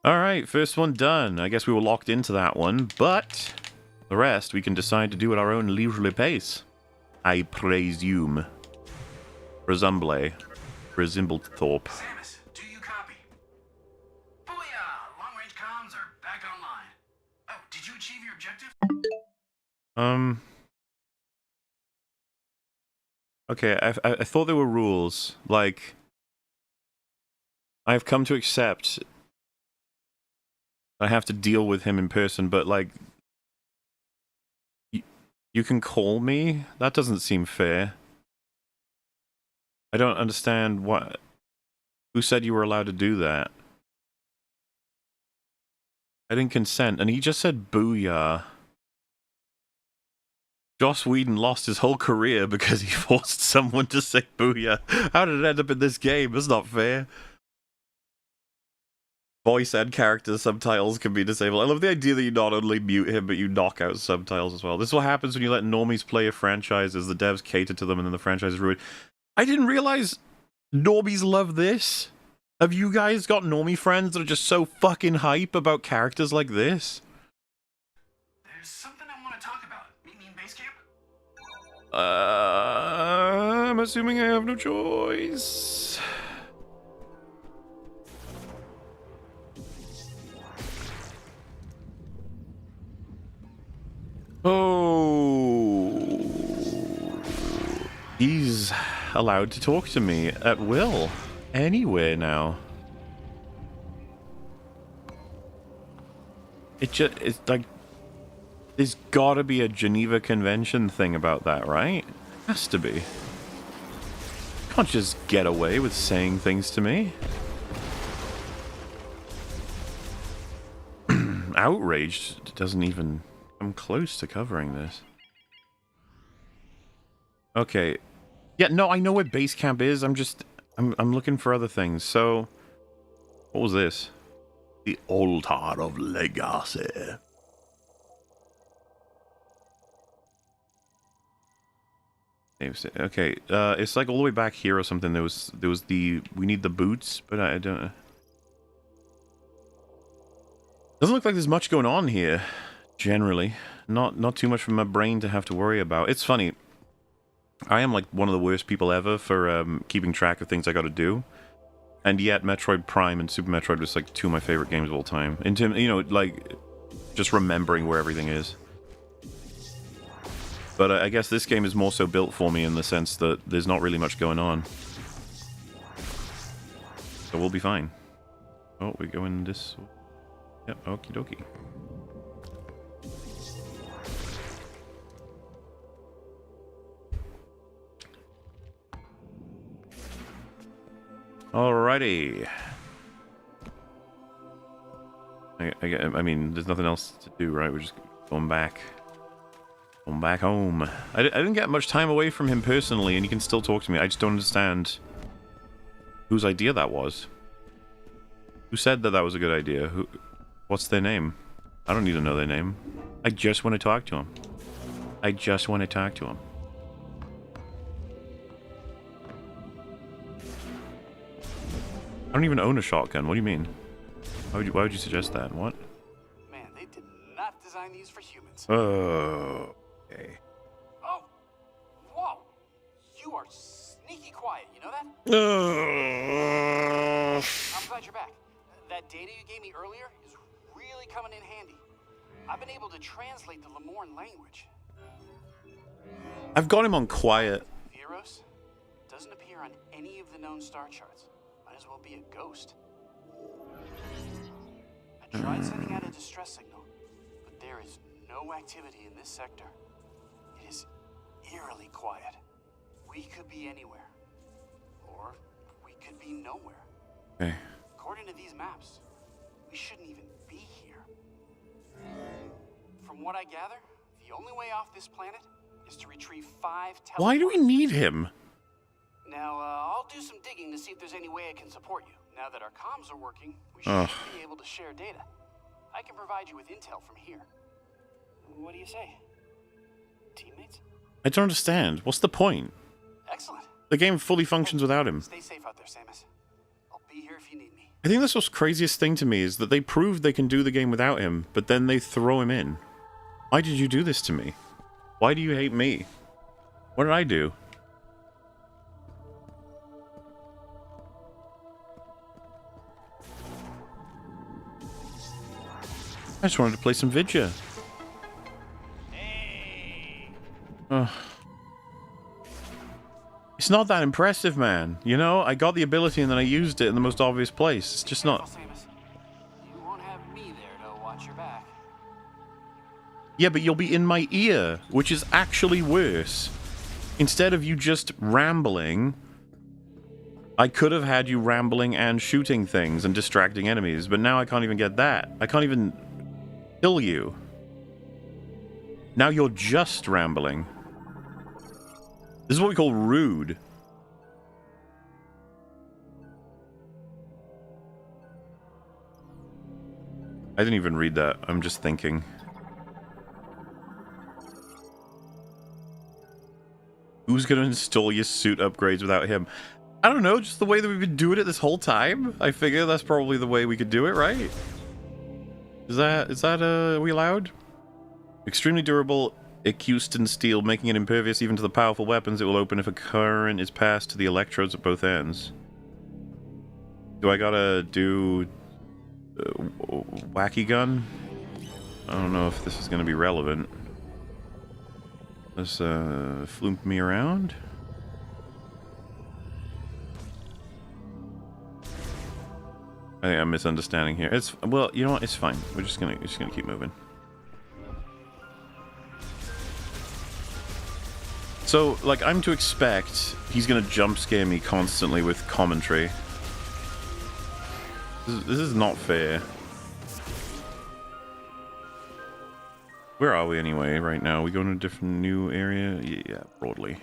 Alright, first one done. I guess we were locked into that one, but the rest we can decide to do at our own leisurely pace. I presume. Resemblethorpe. Samus, do you copy? Booyah! Long-range comms are back online. Oh, did you achieve your objective? Okay, I thought there were rules. Like, I've come to accept I have to deal with him in person, but, like, you can call me? That doesn't seem fair. I don't understand what... Who said you were allowed to do that? I didn't consent, and he just said booyah. Joss Whedon lost his whole career because he forced someone to say booyah. How did it end up in this game? That's not fair. Voice and character subtitles can be disabled. I love the idea that you not only mute him, but you knock out subtitles as well. This is what happens when you let normies play a franchise, as the devs cater to them and then the franchise is ruined. I didn't realize normies love this. Have you guys got normie friends that are just so fucking hype about characters like this? There's something I want to talk about. Meet me in base camp? I'm assuming I have no choice. Oh, he's allowed to talk to me at will, anywhere now. It's like, there's gotta be a Geneva Convention thing about that, right? Has to be. Can't just get away with saying things to me. Outraged doesn't even come close to covering this. Okay. Yeah, no, I know where base camp is. I'm looking for other things. So, what was this? The Altar of Legacy. Okay, it's like all the way back here or something. There was the, we need the boots, but I don't. Doesn't look like there's much going on here. Generally, not too much for my brain to have to worry about. It's funny. I am like one of the worst people ever for keeping track of things I got to do, and yet Metroid Prime and Super Metroid was like two of my favorite games of all time. In terms, you know, like just remembering where everything is. But I guess this game is more so built for me in the sense that there's not really much going on, so we'll be fine. Oh, we go in this. Yep, okie dokie. Alrighty. I mean, there's nothing else to do, right? We're just going back. Going back home. I didn't get much time away from him personally, and he can still talk to me. I just don't understand whose idea that was. Who said that that was a good idea? What's their name? I don't need to know their name. I just want to talk to him. I just want to talk to him. I don't even own a shotgun. What do you mean? Why would you suggest that? What? Man, they did not design these for humans. Oh. Okay. Oh! Whoa! You are sneaky quiet, you know that? I'm glad you're back. That data you gave me earlier is really coming in handy. I've been able to translate the Lemorn language. I've got him on quiet. Theros doesn't appear on any of the known star charts. Might as well be a ghost. I tried sending out a distress signal, but there is no activity in this sector. It is eerily quiet. We could be anywhere. Or we could be nowhere. Okay. According to these maps, we shouldn't even be here. From what I gather, the only way off this planet is to retrieve 5 teleports. Why do we need him? Now, I'll do some digging to see if there's any way I can support you. Now that our comms are working, we should be able to share data. I can provide you with intel from here. What do you say? Teammates? I don't understand. What's the point? Excellent. The game fully functions without him. Stay safe out there, Samus. I'll be here if you need me. I think that's what's craziest thing to me is that they proved they can do the game without him, but then they throw him in. Why did you do this to me? Why do you hate me? What did I do? I just wanted to play some Vidya. Ugh. It's not that impressive, man. You know, I got the ability and then I used it in the most obvious place. It's just not... Samus, you won't have me there to watch your back. Yeah, but you'll be in my ear, which is actually worse. Instead of you just rambling, I could have had you rambling and shooting things and distracting enemies, but now I can't even get that. I can't even kill you. Now you're just rambling. This is what we call rude. I didn't even read that. I'm just thinking. Who's gonna install your suit upgrades without him? I don't know, just the way that we've been doing it this whole time. I figure that's probably the way we could do it, right? Are we allowed? Extremely durable Equuston steel, making it impervious even to the powerful weapons it will open if a current is passed to the electrodes at both ends. Do I gotta do wacky gun? I don't know if this is gonna be relevant. Let's floop me around. I think I'm misunderstanding here. It's well, you know what? It's fine. We're just gonna keep moving. So, like, I'm to expect he's gonna jump scare me constantly with commentary. This is not fair. Where are we anyway right now? We going to a different new area? Yeah, broadly.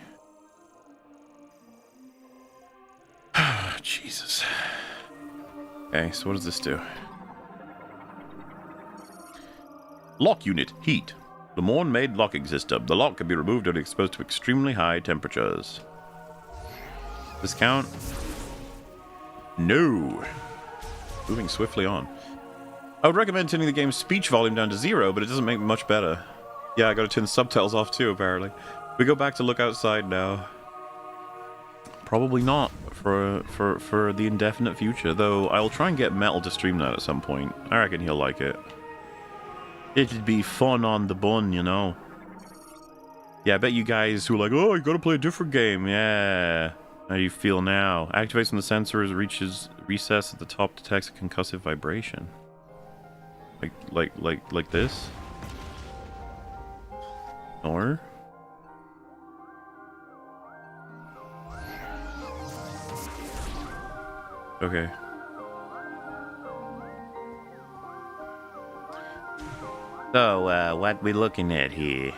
Jesus. Okay, so what does this do? Lock unit, heat. Lemorn made locking system. The lock can be removed when exposed to extremely high temperatures. Does this count? No. Moving swiftly on. I would recommend turning the game's speech volume down to 0, but it doesn't make it much better. Yeah, I gotta turn the subtitles off too, apparently. We go back to look outside now. Probably not for the indefinite future, though I'll try and get Metal to stream that at some point. I reckon he'll like it. It'd be fun on the bun, you know. Yeah, I bet you guys who are like, oh, you gotta play a different game. Yeah. How do you feel now? Activates when the sensor reaches recess at the top, detects a concussive vibration. Like this? Or? Okay. So, what we looking at here?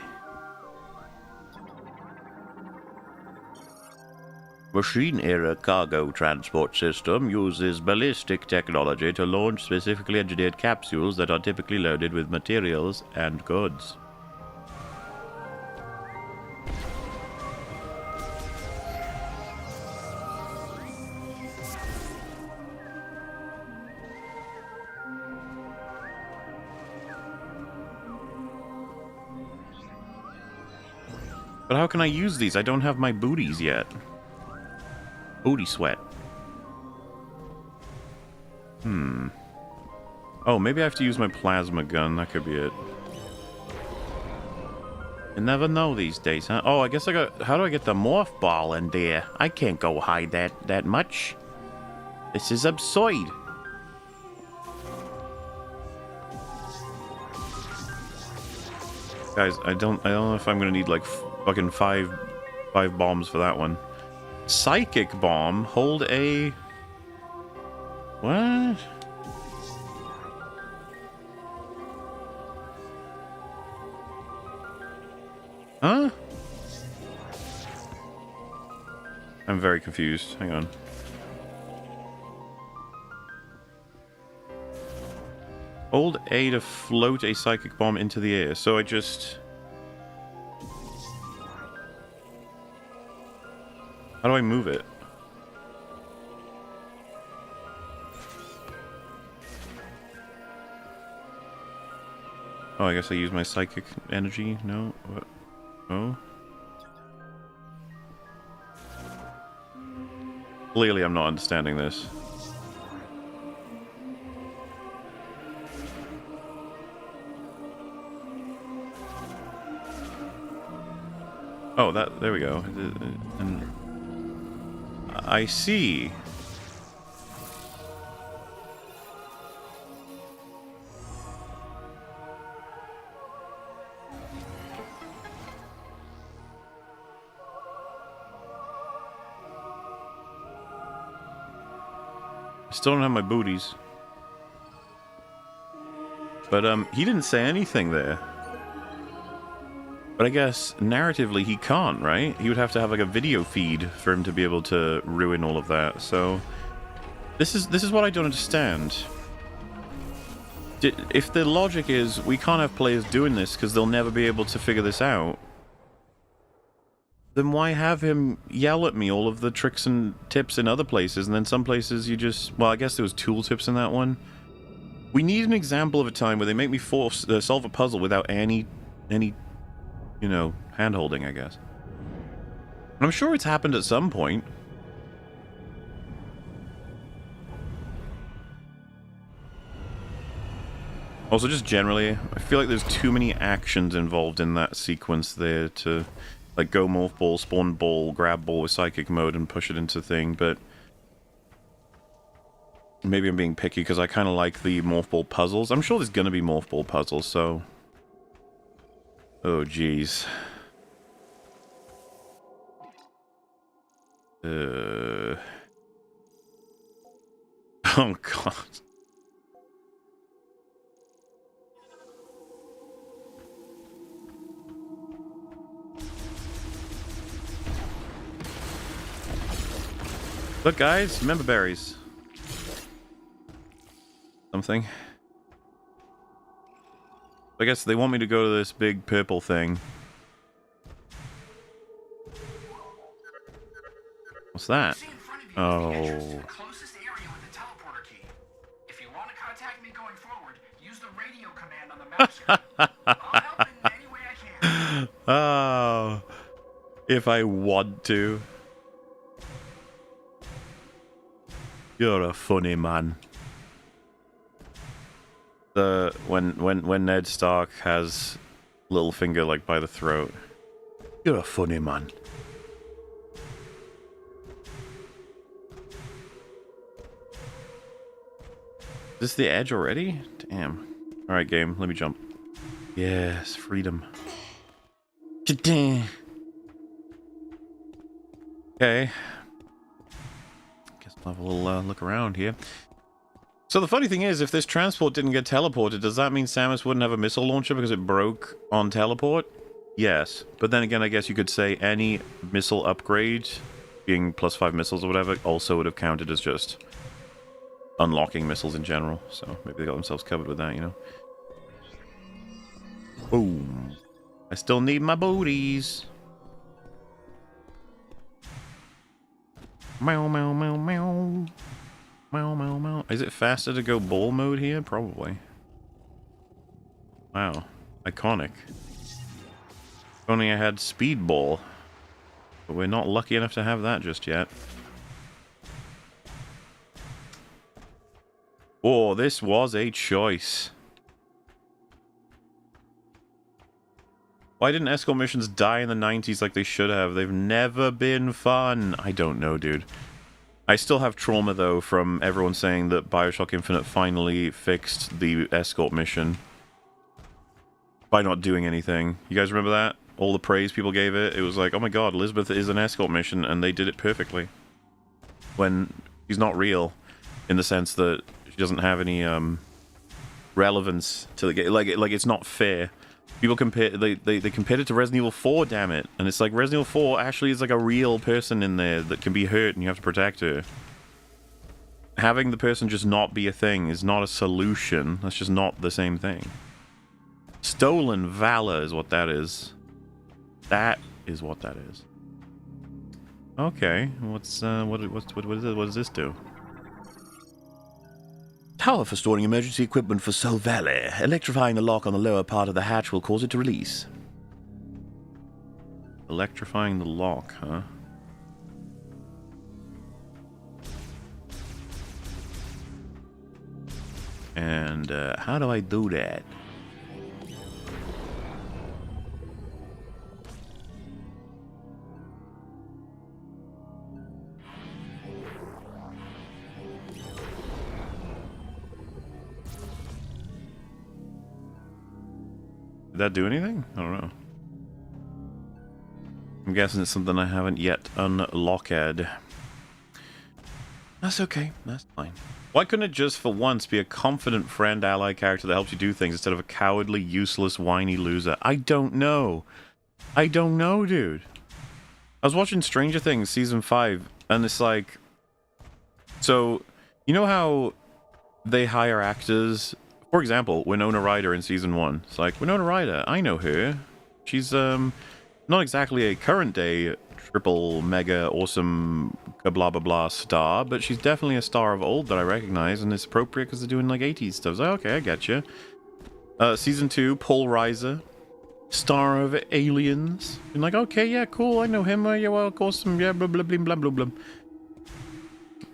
Machine-era cargo transport system uses ballistic technology to launch specifically engineered capsules that are typically loaded with materials and goods. But how can I use these? I don't have my booties yet. Booty sweat. Oh, maybe I have to use my plasma gun. That could be it. You never know these days, huh? Oh, I guess I got... How do I get the morph ball in there? I can't go hide that much. This is absurd. Guys, I don't know if I'm gonna need like fucking five bombs for that one. Psychic bomb. Hold a... What? Huh? I'm very confused. Hang on. Hold A to float a psychic bomb into the air. So I just... How do I move it? Oh, I guess I use my psychic energy? No? What? Oh? Clearly I'm not understanding this. Oh, there we go. And I see. I still don't have my booties. But, he didn't say anything there. But I guess, narratively, he can't, right? He would have to have, like, a video feed for him to be able to ruin all of that, so... This is what I don't understand. If the logic is, we can't have players doing this because they'll never be able to figure this out, then why have him yell at me all of the tricks and tips in other places, and then some places you just... Well, I guess there was tool tips in that one. We need an example of a time where they make me solve a puzzle without any, you know, hand-holding, I guess. And I'm sure it's happened at some point. Also, just generally, I feel like there's too many actions involved in that sequence there to... Like, go morph ball, spawn ball, grab ball with psychic mode and push it into thing, but... Maybe I'm being picky because I kind of like the morph ball puzzles. I'm sure there's going to be morph ball puzzles, so... Oh, jeez. Oh, God. Look, guys, member berries. Something. I guess they want me to go to this big purple thing. What's that? Oh. The closest area with the teleporter key. If you want to contact me going forward, use the radio command on the mouse screen. I'll help in any way I can. Oh. If I want to. You're a funny man. When Ned Stark has Littlefinger like by the throat. You're a funny man. Is this the edge already? Damn. Alright, game, let me jump. Yes, freedom. Okay. Guess I'll have a little look around here. So the funny thing is, if this transport didn't get teleported, does that mean Samus wouldn't have a missile launcher because it broke on teleport? Yes. But then again, I guess you could say any missile upgrade being +5 missiles or whatever also would have counted as just unlocking missiles in general. So maybe they got themselves covered with that, you know. Boom. I still need my booties. Meow, meow, meow, meow. Meow, meow, meow. Is it faster to go ball mode here? Probably. Wow. Iconic. If only I had speedball. But we're not lucky enough to have that just yet. Oh, this was a choice. Why didn't escort missions die in the 90s like they should have? They've never been fun. I don't know, dude. I still have trauma, though, from everyone saying that Bioshock Infinite finally fixed the escort mission by not doing anything. You guys remember that? All the praise people gave it? It was like, oh my god, Elizabeth is an escort mission, and they did it perfectly. When she's not real, in the sense that she doesn't have any relevance to the game. Like it's not fair. People compare they compared it to Resident Evil 4, damn it. And it's like Resident Evil 4 actually is like a real person in there that can be hurt and you have to protect her. Having the person just not be a thing is not a solution. That's just not the same thing. Stolen valor is what that is. That is what that is. Okay, what does this do? Tower for storing emergency equipment for Sol Valley. Electrifying the lock on the lower part of the hatch will cause it to release. Electrifying the lock, huh? And how do I do that? Did that do anything? I don't know. I'm guessing it's something I haven't yet unlocked. That's okay. That's fine. Why couldn't it just, for once, be a confident friend ally character that helps you do things instead of a cowardly, useless, whiny loser? I don't know. I don't know, dude. I was watching Stranger Things Season 5, and it's like... So, you know how they hire actors... For example, Winona Ryder in Season 1. It's like, Winona Ryder, I know her. She's, not exactly a current-day triple, mega, awesome, blah, blah, blah star, but she's definitely a star of old that I recognize, and it's appropriate because they're doing, like, 80s stuff. So, okay, I get you. Season 2, Paul Reiser, star of Aliens. And like, okay, yeah, cool, I know him. Yeah, well, awesome, yeah, blah, blah, blah, blah, blah,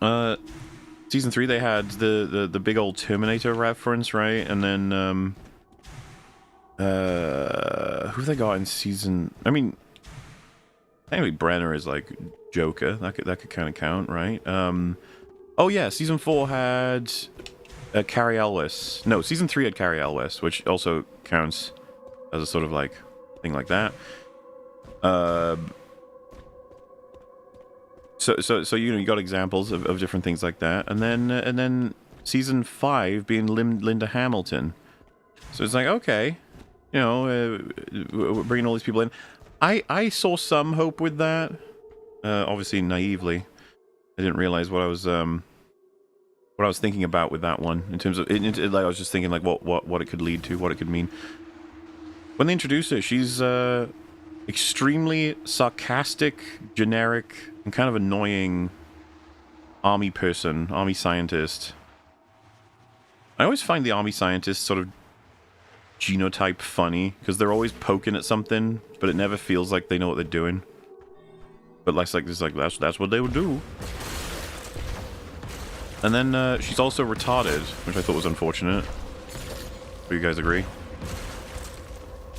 blah. Season 3, they had the big old Terminator reference, right? And then, who they got in season... I mean, technically Brenner is, like, Joker. That could kind of count, right? Oh, yeah, Season 4 had Carrie Elwes. No, Season 3 had Carrie Elwes, which also counts as a sort of, like, thing like that. So you know, you got examples of different things like that, and then Season 5 being Linda Hamilton. So it's like, okay, you know, we're bringing all these people in. I saw some hope with that. Obviously, naively, I didn't realize what I was thinking about with that one in terms of like I was just thinking like what it could lead to, what it could mean. When they introduce her, she's extremely sarcastic, generic, and kind of annoying army person, army scientist. I always find the army scientists sort of genotype funny, because they're always poking at something, but it never feels like they know what they're doing. But that's what they would do. And then she's also retarded, which I thought was unfortunate. Do you guys agree?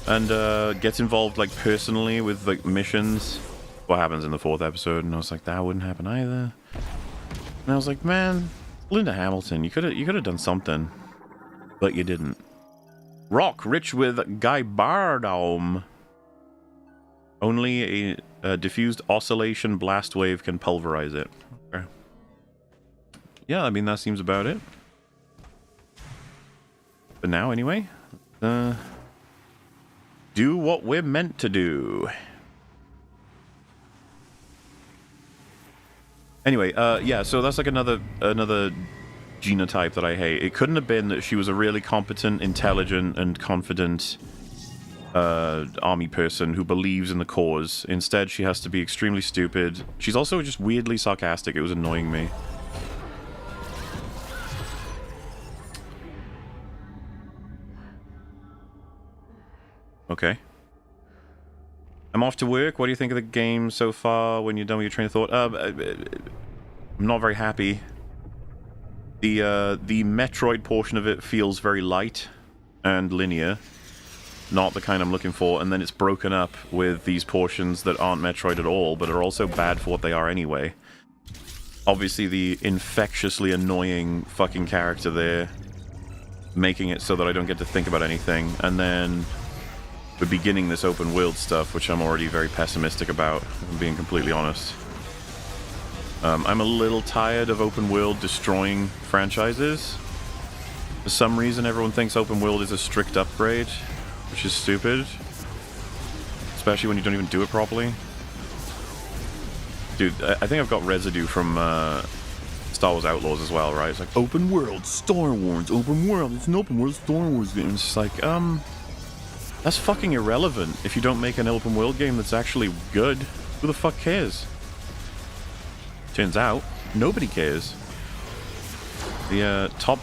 And gets involved like personally with like missions. What happens in the 4th episode? And I was like, that wouldn't happen either. And I was like, man, Linda Hamilton, you could have done something, but you didn't. Rock rich with Gybardome. Only a diffused oscillation blast wave can pulverize it. Okay. Yeah, I mean that seems about it. But now, anyway, do what we're meant to do. Anyway, yeah, so that's like another genotype that I hate. It couldn't have been that she was a really competent, intelligent, and confident army person who believes in the cause. Instead, she has to be extremely stupid. She's also just weirdly sarcastic. It was annoying me. Okay. I'm off to work. What do you think of the game so far when you're done with your train of thought? I'm not very happy. The Metroid portion of it feels very light and linear. Not the kind I'm looking for, and then it's broken up with these portions that aren't Metroid at all, but are also bad for what they are anyway. Obviously the infectiously annoying fucking character there, making it so that I don't get to think about anything, and then we're beginning this open world stuff, which I'm already very pessimistic about, if I'm being completely honest. I'm a little tired of open world destroying franchises. For some reason, everyone thinks open world is a strict upgrade, which is stupid. Especially when you don't even do it properly. Dude, I think I've got residue from Star Wars Outlaws as well, right? It's like, open world, Star Wars, open world, it's an open world Star Wars game. It's just like, that's fucking irrelevant if you don't make an open world game that's actually good. Who the fuck cares? Turns out, nobody cares. The top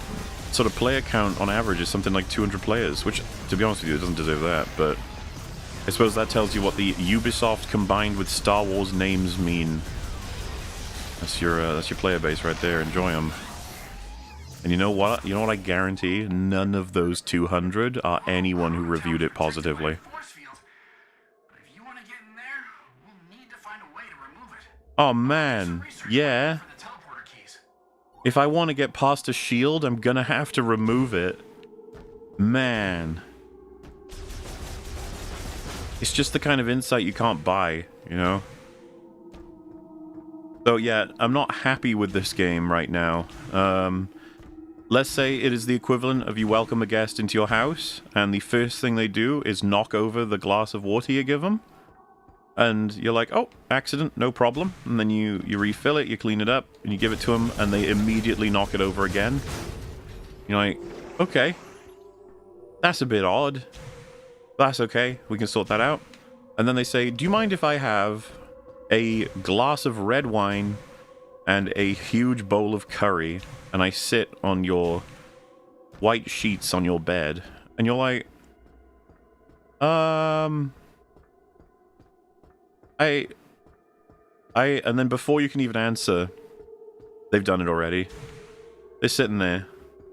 sort of player count on average is something like 200 players, which, to be honest with you, it doesn't deserve that, but I suppose that tells you what the Ubisoft combined with Star Wars names mean. That's your player base right there. Enjoy them. And you know what? You know what I guarantee? None of those 200 are anyone who reviewed it positively. Oh man, yeah. If I want to get past a shield, I'm gonna have to remove it. Man. It's just the kind of insight you can't buy, you know? So yeah, I'm not happy with this game right now. Let's say it is the equivalent of you welcome a guest into your house, and the first thing they do is knock over the glass of water you give them. And you're like, oh, accident, no problem. And then you refill it, you clean it up, and you give it to them, and they immediately knock it over again. You're like, okay. That's a bit odd. That's okay, we can sort that out. And then they say, do you mind if I have a glass of red wine and a huge bowl of curry, and I sit on your white sheets on your bed? And you're like, and then before you can even answer, they've done it already. They're sitting there,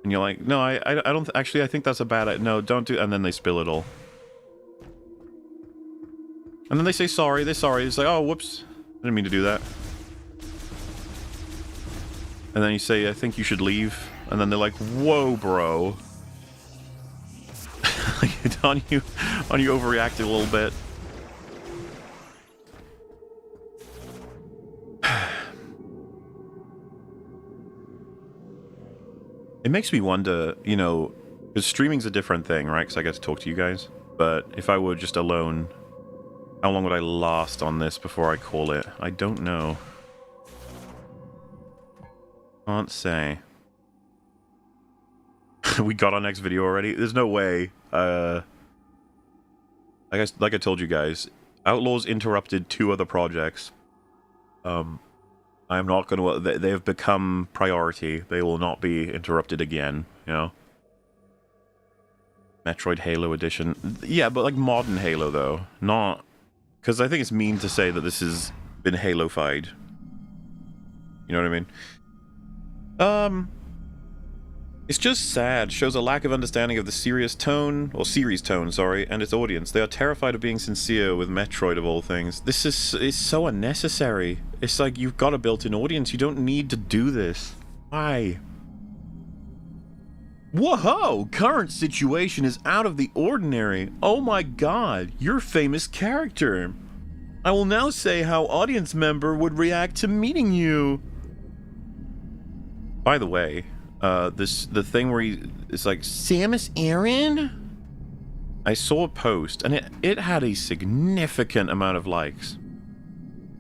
and you're like, no, I don't, actually, I think that's a bad idea. No, don't do, and then they spill it all. And then they say sorry, they're sorry. It's like, oh, whoops, I didn't mean to do that. And then you say, I think you should leave. And then they're like, whoa, bro. Aren't you overreacting a little bit? It makes me wonder, you know, because streaming's a different thing, right? Because I get to talk to you guys. But if I were just alone, how long would I last on this before I call it? I don't know. Can't say. We got our next video already? There's no way. I guess, like I told you guys, Outlaws interrupted 2 other projects. I'm not going to... They have become priority. They will not be interrupted again, you know? Metroid Halo Edition. Yeah, but like modern Halo, though. Not... Because I think it's mean to say that this has been Halo-fied. You know what I mean? It's just sad. Shows a lack of understanding of the series tone, sorry, and its audience. They are terrified of being sincere with Metroid of all things. This is so unnecessary. It's like, you've got a built-in audience. You don't need to do this. Why? Whoa! Current situation is out of the ordinary. Oh my god, you're a famous character. I will now say how audience member would react to meeting you. By the way, the thing where it's like, Samus Aran? I saw a post, and it had a significant amount of likes.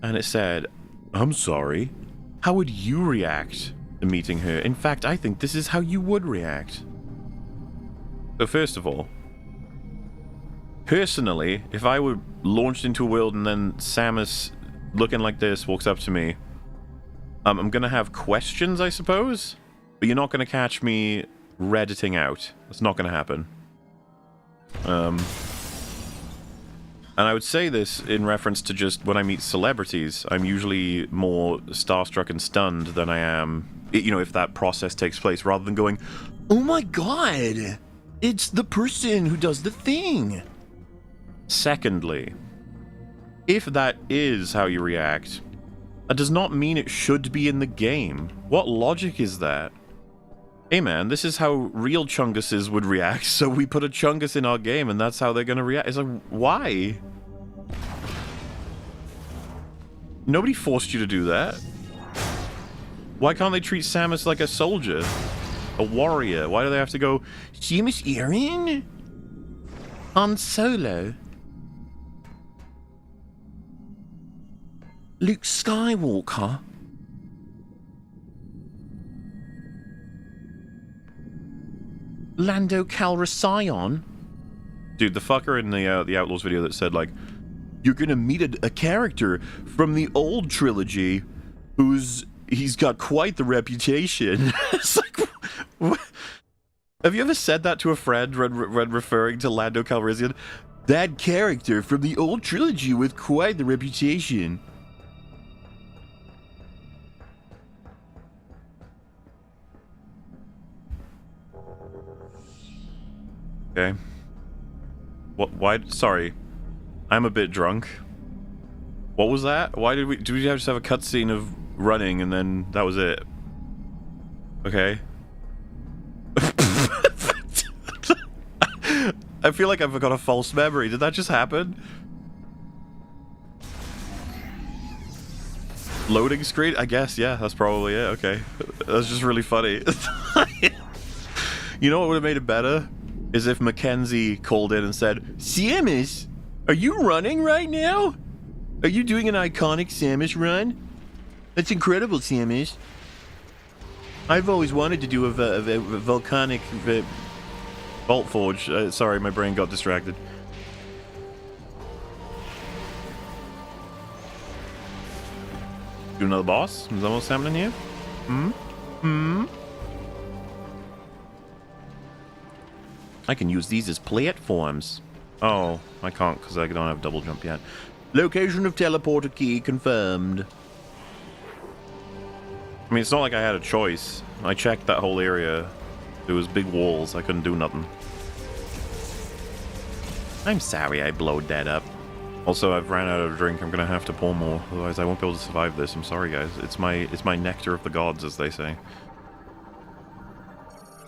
And it said, I'm sorry, How would you react to meeting her? In fact, I think this is how you would react. So first of all, personally, if I were launched into a world and then Samus, looking like this, walks up to me, I'm gonna have questions, I suppose? But you're not gonna catch me Redditing out. That's not gonna happen. And I would say this in reference to just when I meet celebrities, I'm usually more starstruck and stunned than I am, you know, if that process takes place, rather than going, oh my god, it's the person who does the thing. Secondly, if that is how you react, that does not mean it should be in the game. What logic is that? Hey man, this is how real Chunguses would react, so we put a Chungus in our game and that's how they're gonna react. It's like, why? Nobody forced you to do that. Why can't they treat Samus like a soldier? A warrior? Why do they have to go, Samus Aran? Han Solo? Luke Skywalker? Lando Calrissian? Dude, the fucker in the Outlaws video that said, like, you're gonna meet a character from the old trilogy he's got quite the reputation. It's like, what? Have you ever said that to a friend when referring to Lando Calrissian? That character from the old trilogy with quite the reputation. Okay. What? Why? Sorry, I'm a bit drunk. What was that? Why did we just have a cutscene of running and then that was it? Okay. I feel like I've got a false memory. Did that just happen? Loading screen? I guess. Yeah, that's probably it. Okay. That's just really funny. You know what would have made it better? Is if Mackenzie called in and said, Samus, are you running right now? Are you doing an iconic Samus run? That's incredible, Samus. I've always wanted to do a volcanic Vault Forge. Sorry, my brain got distracted. Do another boss? Is that what's happening here? I can use these as platforms. Oh, I can't because I don't have double jump yet. Location of teleporter key confirmed. I mean, it's not like I had a choice. I checked that whole area. There was big walls. I couldn't do nothing. I'm sorry I blowed that up. Also, I've ran out of drink. I'm gonna have to pour more, otherwise I won't be able to survive this. I'm sorry, guys. It's my nectar of the gods, as they say.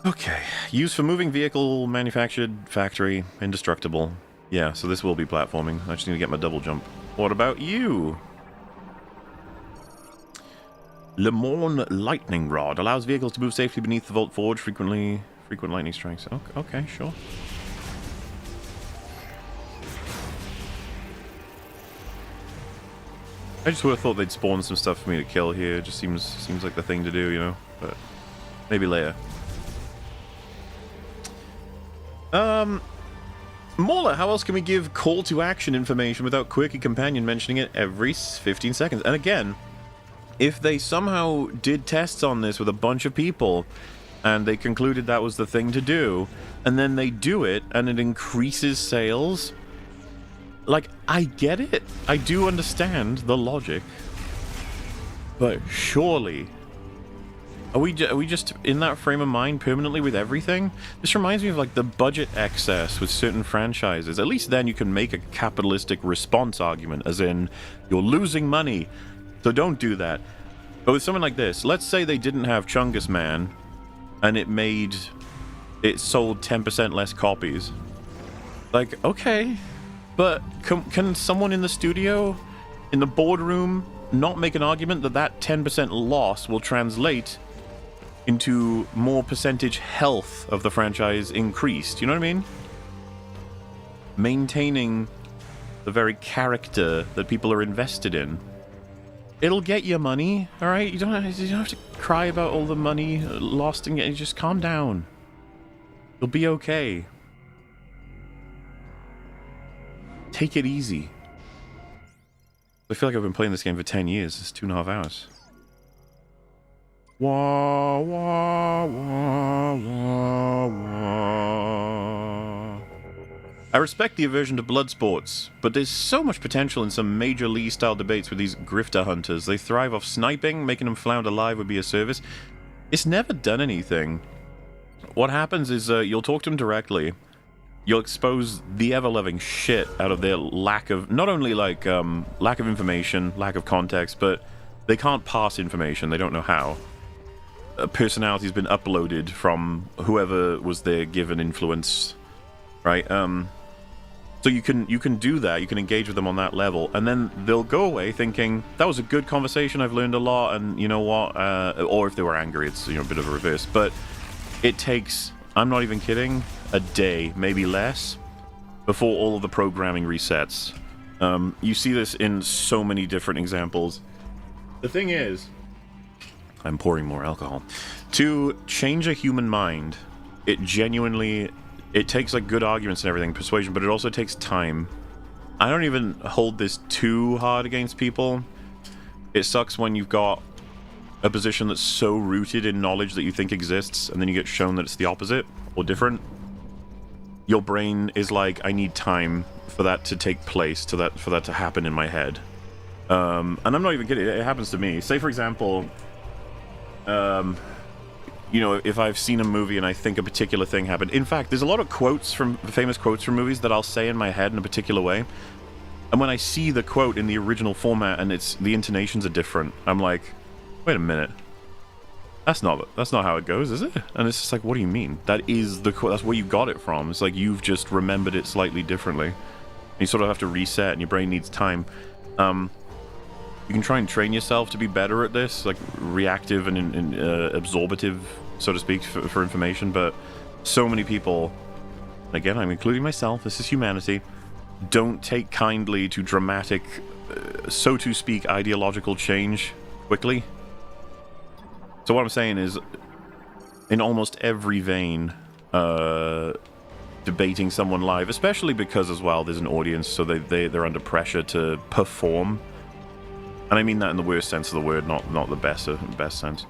Okay. Used for moving vehicle, manufactured, factory, indestructible. Yeah, so this will be platforming. I just need to get my double jump. What about you? Le Morne Lightning Rod allows vehicles to move safely beneath the Vault Forge. Frequent lightning strikes. Okay, sure. I just would have thought they'd spawn some stuff for me to kill here. It just seems like the thing to do, you know. But maybe later. MauLer, how else can we give call to action information without Quirky Companion mentioning it every 15 seconds? And again, if they somehow did tests on this with a bunch of people and they concluded that was the thing to do, and then they do it and it increases sales, like, I get it. I do understand the logic. But surely, are we just in that frame of mind permanently with everything? This reminds me of like the budget excess with certain franchises. At least then you can make a capitalistic response argument, as in, you're losing money, so don't do that. But with something like this, let's say they didn't have Chungus Man, and it sold 10% less copies. Like, okay, but can someone in the studio, in the boardroom, not make an argument that that 10% loss will translate into more percentage health of the franchise increased? You know what I mean? Maintaining the very character that people are invested in. it'll get you money, all right? You don't have to cry about all the money lost and just calm down. You'll be okay. Take it easy. I feel like I've been playing this game for 10 years. It's 2.5 hours. Wah, wah, wah, wah, wah. I respect the aversion to blood sports, but there's so much potential in some Major League-style debates with these grifter hunters. They thrive off sniping, making them flounder alive would be a service. It's never done anything. What happens is you'll talk to them directly. You'll expose the ever-loving shit out of their lack of, not only like lack of information, lack of context, but they can't pass information. They don't know how. A personality's been uploaded from whoever was their given influence, right? So you can do that. You can engage with them on that level, and then they'll go away thinking that was a good conversation. I've learned a lot, and you know what? Or if they were angry, it's a bit of a reverse. But it takes, I'm not even kidding, a day, maybe less, before all of the programming resets. You see this in so many different examples. The thing is, I'm pouring more alcohol. To change a human mind, it takes like good arguments and everything, persuasion, but it also takes time. I don't even hold this too hard against people. It sucks when you've got a position that's so rooted in knowledge that you think exists, and then you get shown that it's the opposite or different. Your brain is like, I need time for that to take place, for that to happen in my head. And I'm not even kidding, it happens to me. Say, for example, if I've seen a movie and I think a particular thing happened. In fact, there's a lot of famous quotes from movies that I'll say in my head in a particular way. And when I see the quote in the original format and the intonations are different, I'm like, wait a minute. That's not how it goes, is it? And it's just like, what do you mean? That is the quote. That's where you got it from. It's like you've just remembered it slightly differently. And you sort of have to reset, and your brain needs time. You can try and train yourself to be better at this, like reactive and absorbative, so to speak, for information. But so many people, again, I'm including myself, this is humanity, don't take kindly to dramatic, so to speak, ideological change quickly. So what I'm saying is, in almost every vein, debating someone live, especially because as well there's an audience, so they're under pressure to perform. And I mean that in the worst sense of the word, not the best sense.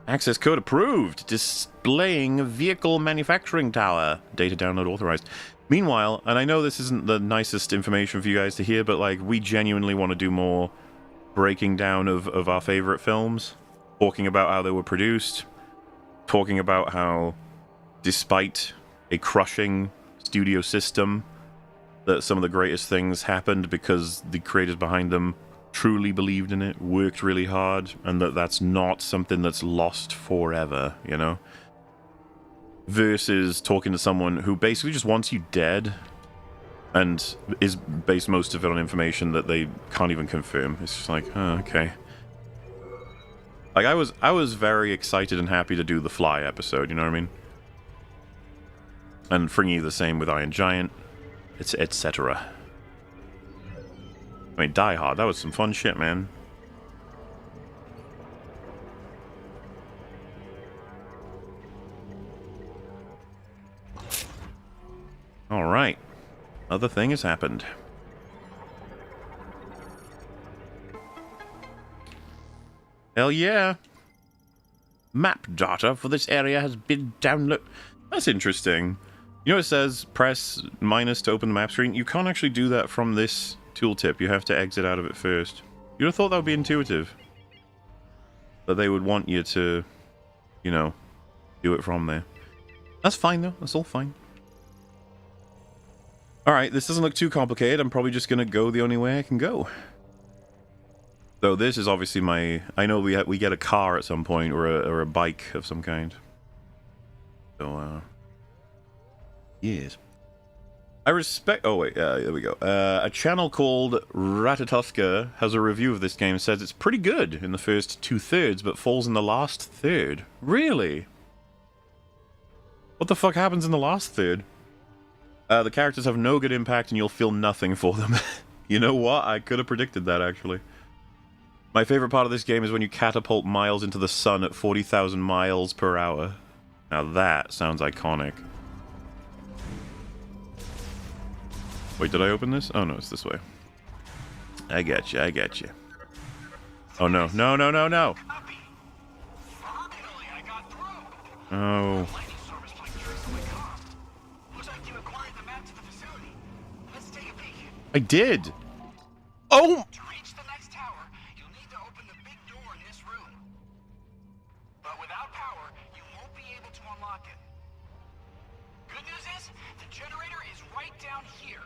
Access code approved. Displaying vehicle manufacturing tower. Data download authorized. Meanwhile, and I know this isn't the nicest information for you guys to hear, but like we genuinely want to do more breaking down of our favorite films, talking about how they were produced, talking about how, despite a crushing studio system, that some of the greatest things happened because the creators behind them truly believed in it, worked really hard, and that's not something that's lost forever, versus talking to someone who basically just wants you dead and is based most of it on information that they can't even confirm. It's just like, oh, okay. Like I was very excited and happy to do the Fly episode, you know what I mean? And Fringy the same with Iron Giant, etc. I mean, Die Hard, that was some fun shit, man. Alright. Other thing has happened. Hell yeah. Map data for this area has been downloaded. That's interesting. You know it says press minus to open the map screen? You can't actually do that from this tooltip. You have to exit out of it first. You'd have thought that would be intuitive. But they would want you to, do it from there. That's fine though. That's all fine. Alright, this doesn't look too complicated. I'm probably just going to go the only way I can go. So this is obviously my... I know we get a car at some point, or a bike of some kind. So, yes. I respect... Oh, wait, there we go. A channel called Ratatuska has a review of this game and says it's pretty good in the first 2/3, but falls in the last third. Really? What the fuck happens in the last third? The characters have no good impact and you'll feel nothing for them. You know what? I could have predicted that, actually. My favorite part of this game is when you catapult Miles into the sun at 40,000 miles per hour. Now that sounds iconic. Wait, did I open this? Oh no, it's this way. I got you, I got you. Oh no, no, no, no, no! Oh. I did! Oh! To reach the next tower, you'll need to open the big door in this room. But without power, you won't be able to unlock it. Good news is, the generator is right down here.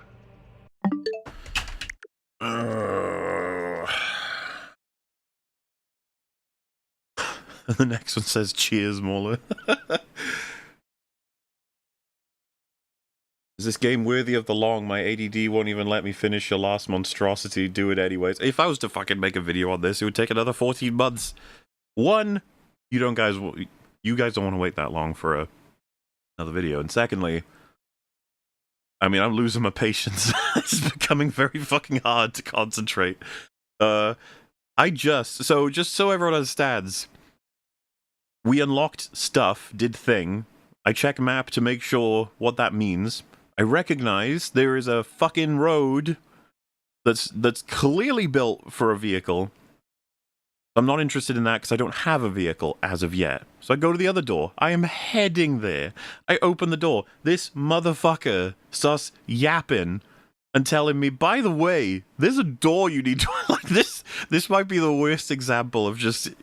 The next one says, cheers, MauLer. Is this game worthy of the long? My ADD won't even let me finish your last monstrosity. Do it anyways. If I was to fucking make a video on this, it would take another 14 months. One, you guys don't want to wait that long for another video. And secondly, I mean, I'm losing my patience. It's becoming very fucking hard to concentrate. Just so everyone understands, we unlocked stuff, did thing. I check map to make sure what that means. I recognize there is a fucking road that's clearly built for a vehicle. I'm not interested in that because I don't have a vehicle as of yet. So I go to the other door. I am heading there. I open the door. This motherfucker starts yapping and telling me, by the way, there's a door you need to... like, this might be the worst example of just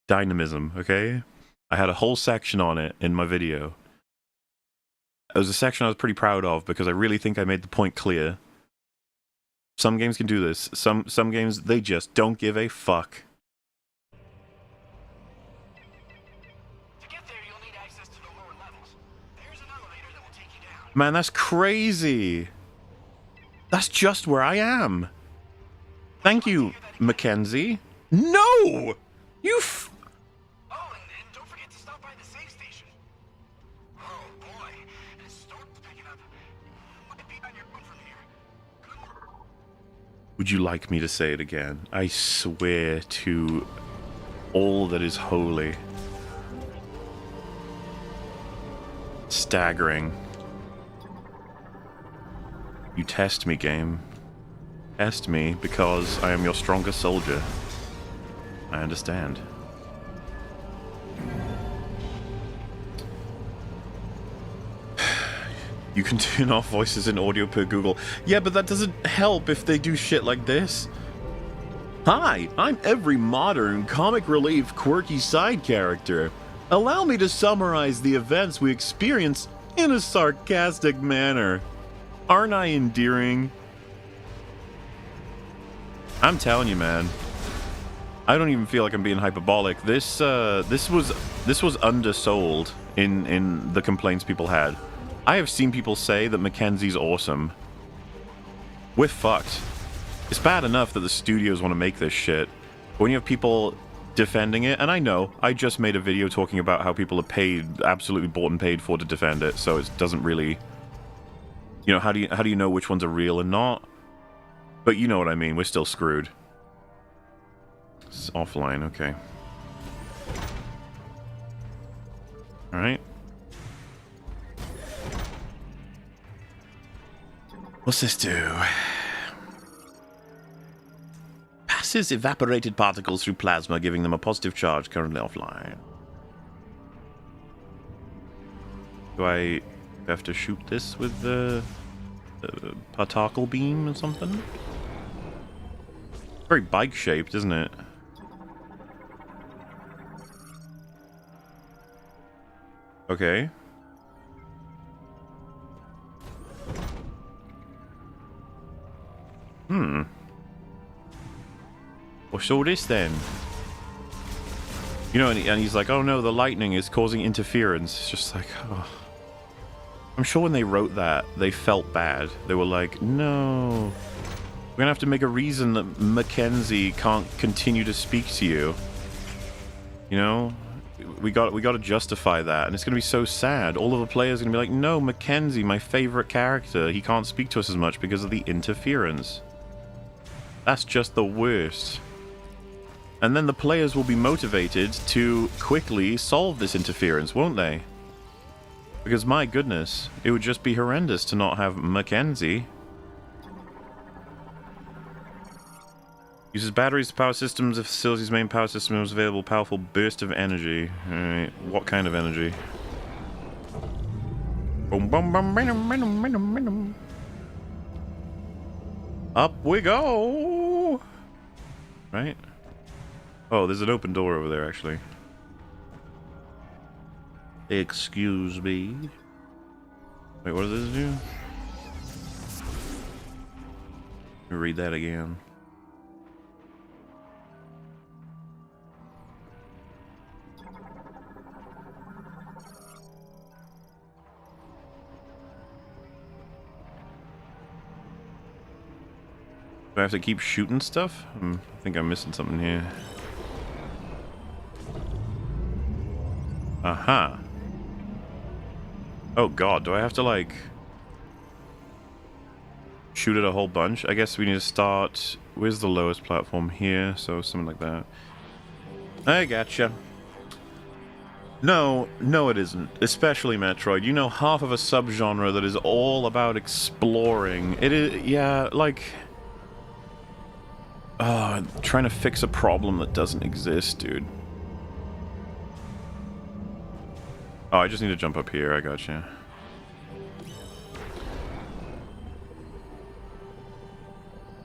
dynamism, okay? I had a whole section on it in my video. It was a section I was pretty proud of because I really think I made the point clear. Some games can do this. Some games, they just don't give a fuck. To get there, you'll need access to the lower levels. There's an elevator that will take you down. Man, that's crazy. That's just where I am. Thank you, Mackenzie. No! You f... Oh, and don't forget to stop by the safe station. Oh boy, this storm's picking up. Might be on your own from here. Good work. Would you like me to say it again? I swear to all that is holy. Staggering. You test me, game. Test me because I am your strongest soldier. I understand. You can turn off voices in audio per Google. Yeah, but that doesn't help if they do shit like this. Hi, I'm every modern, comic relief, quirky side character. Allow me to summarize the events we experience in a sarcastic manner. Aren't I endearing? I'm telling you, man. I don't even feel like I'm being hyperbolic. This was undersold in the complaints people had. I have seen people say that Mackenzie's awesome. We're fucked. It's bad enough that the studios want to make this shit. But when you have people defending it, and I know, I just made a video talking about how people are paid, absolutely bought and paid for to defend it, so it doesn't really... You know, how do you know which ones are real and not? But you know what I mean, we're still screwed. It's offline, okay. Alright. What's this do? Passes evaporated particles through plasma, giving them a positive charge, currently offline. Do I have to shoot this with the particle beam or something? Very bike-shaped, isn't it? Okay. What's all this then? You know, and he's like, oh no, the lightning is causing interference. It's just like, oh. I'm sure when they wrote that, they felt bad. They were like, no. We're gonna have to make a reason that Mackenzie can't continue to speak to you. You know? We got to justify that, and it's gonna be so sad. All of the players are gonna be like, no, Mackenzie, my favorite character, he can't speak to us as much because of the interference. That's just the worst. And then the players will be motivated to quickly solve this interference, won't they? Because my goodness, it would just be horrendous to not have Mackenzie. Uses batteries to power systems if facility's main power system is available. Powerful burst of energy. Alright, what kind of energy? Up we go! Right? Oh, there's an open door over there, actually. Excuse me. Wait, what does this do? Let me read that again. Do I have to keep shooting stuff? I think I'm missing something here. Aha. Oh god, do I have to like shoot it a whole bunch? I guess we need to start. Where's the lowest platform? Here, so something like that. I gotcha. No, it isn't. Especially Metroid. You know, half of a subgenre that is all about exploring. It is, yeah, like trying to fix a problem that doesn't exist, dude. Oh, I just need to jump up here. I gotcha.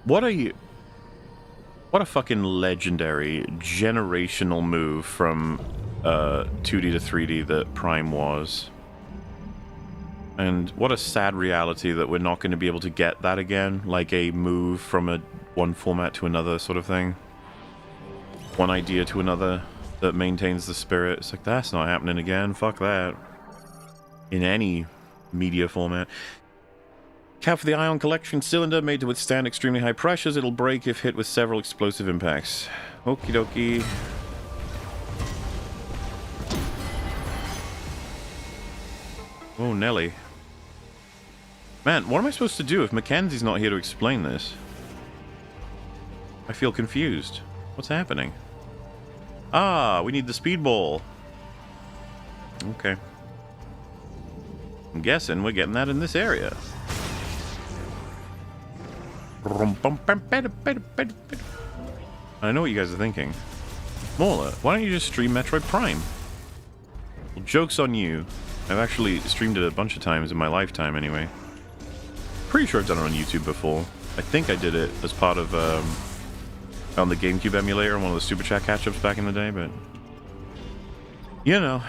What a fucking legendary generational move from 2D to 3D that Prime was. And what a sad reality that we're not going to be able to get that again, like a move from one format to another sort of thing. One idea to another that maintains the spirit. It's like, that's not happening again. Fuck that. In any media format. Cap for the ion collection cylinder made to withstand extremely high pressures. It'll break if hit with several explosive impacts. Okie dokie. Oh, Nelly. Man, what am I supposed to do if Mackenzie's not here to explain this? I feel confused. What's happening? Ah, we need the speedball. Okay. I'm guessing we're getting that in this area. I know what you guys are thinking. MauLer, why don't you just stream Metroid Prime? Well, joke's on you. I've actually streamed it a bunch of times in my lifetime anyway. Pretty sure I've done it on YouTube before. I think I did it as part of on the GameCube emulator on one of the Super Chat catch-ups back in the day, but you know,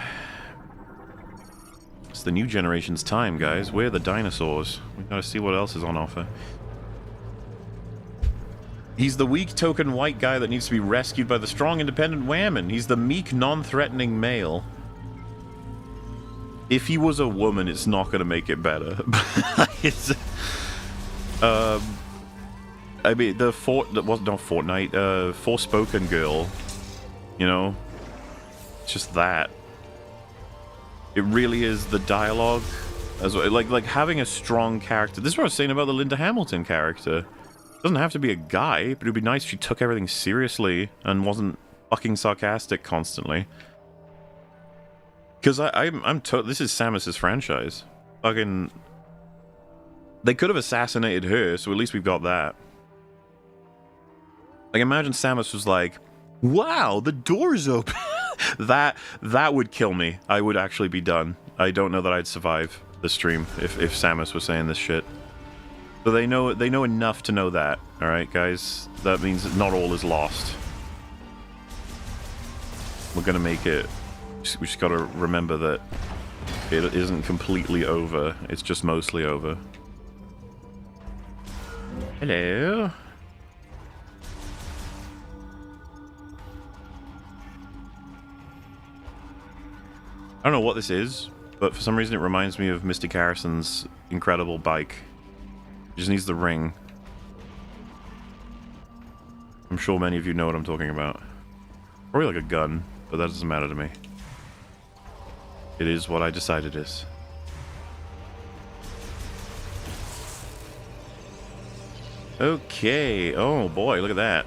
it's the new generation's time, guys. We're the dinosaurs. We gotta see what else is on offer. He's the weak token white guy that needs to be rescued by the strong independent whammon. He's the meek, non-threatening male. If he was a woman, it's not gonna make it better. It's I mean, that was not Fortnite, Forspoken girl, you know, it's just that. It really is the dialogue, as well, like having a strong character. This is what I was saying about the Linda Hamilton character. It doesn't have to be a guy, but it'd be nice if she took everything seriously and wasn't fucking sarcastic constantly. Because this is Samus's franchise. Fucking, they could have assassinated her, so at least we've got that. Like, imagine Samus was like, wow, the door's open. that would kill me. I would actually be done. I don't know that I'd survive the stream if Samus was saying this shit. So they know enough to know that. Alright, guys? That means that not all is lost. We're gonna make it. We just gotta remember that it isn't completely over. It's just mostly over. Hello? I don't know what this is, but for some reason it reminds me of Mystic Harrison's incredible bike. It just needs the ring. I'm sure many of you know what I'm talking about. Probably like a gun, but that doesn't matter to me. It is what I decide it is. Okay. Oh boy, look at that.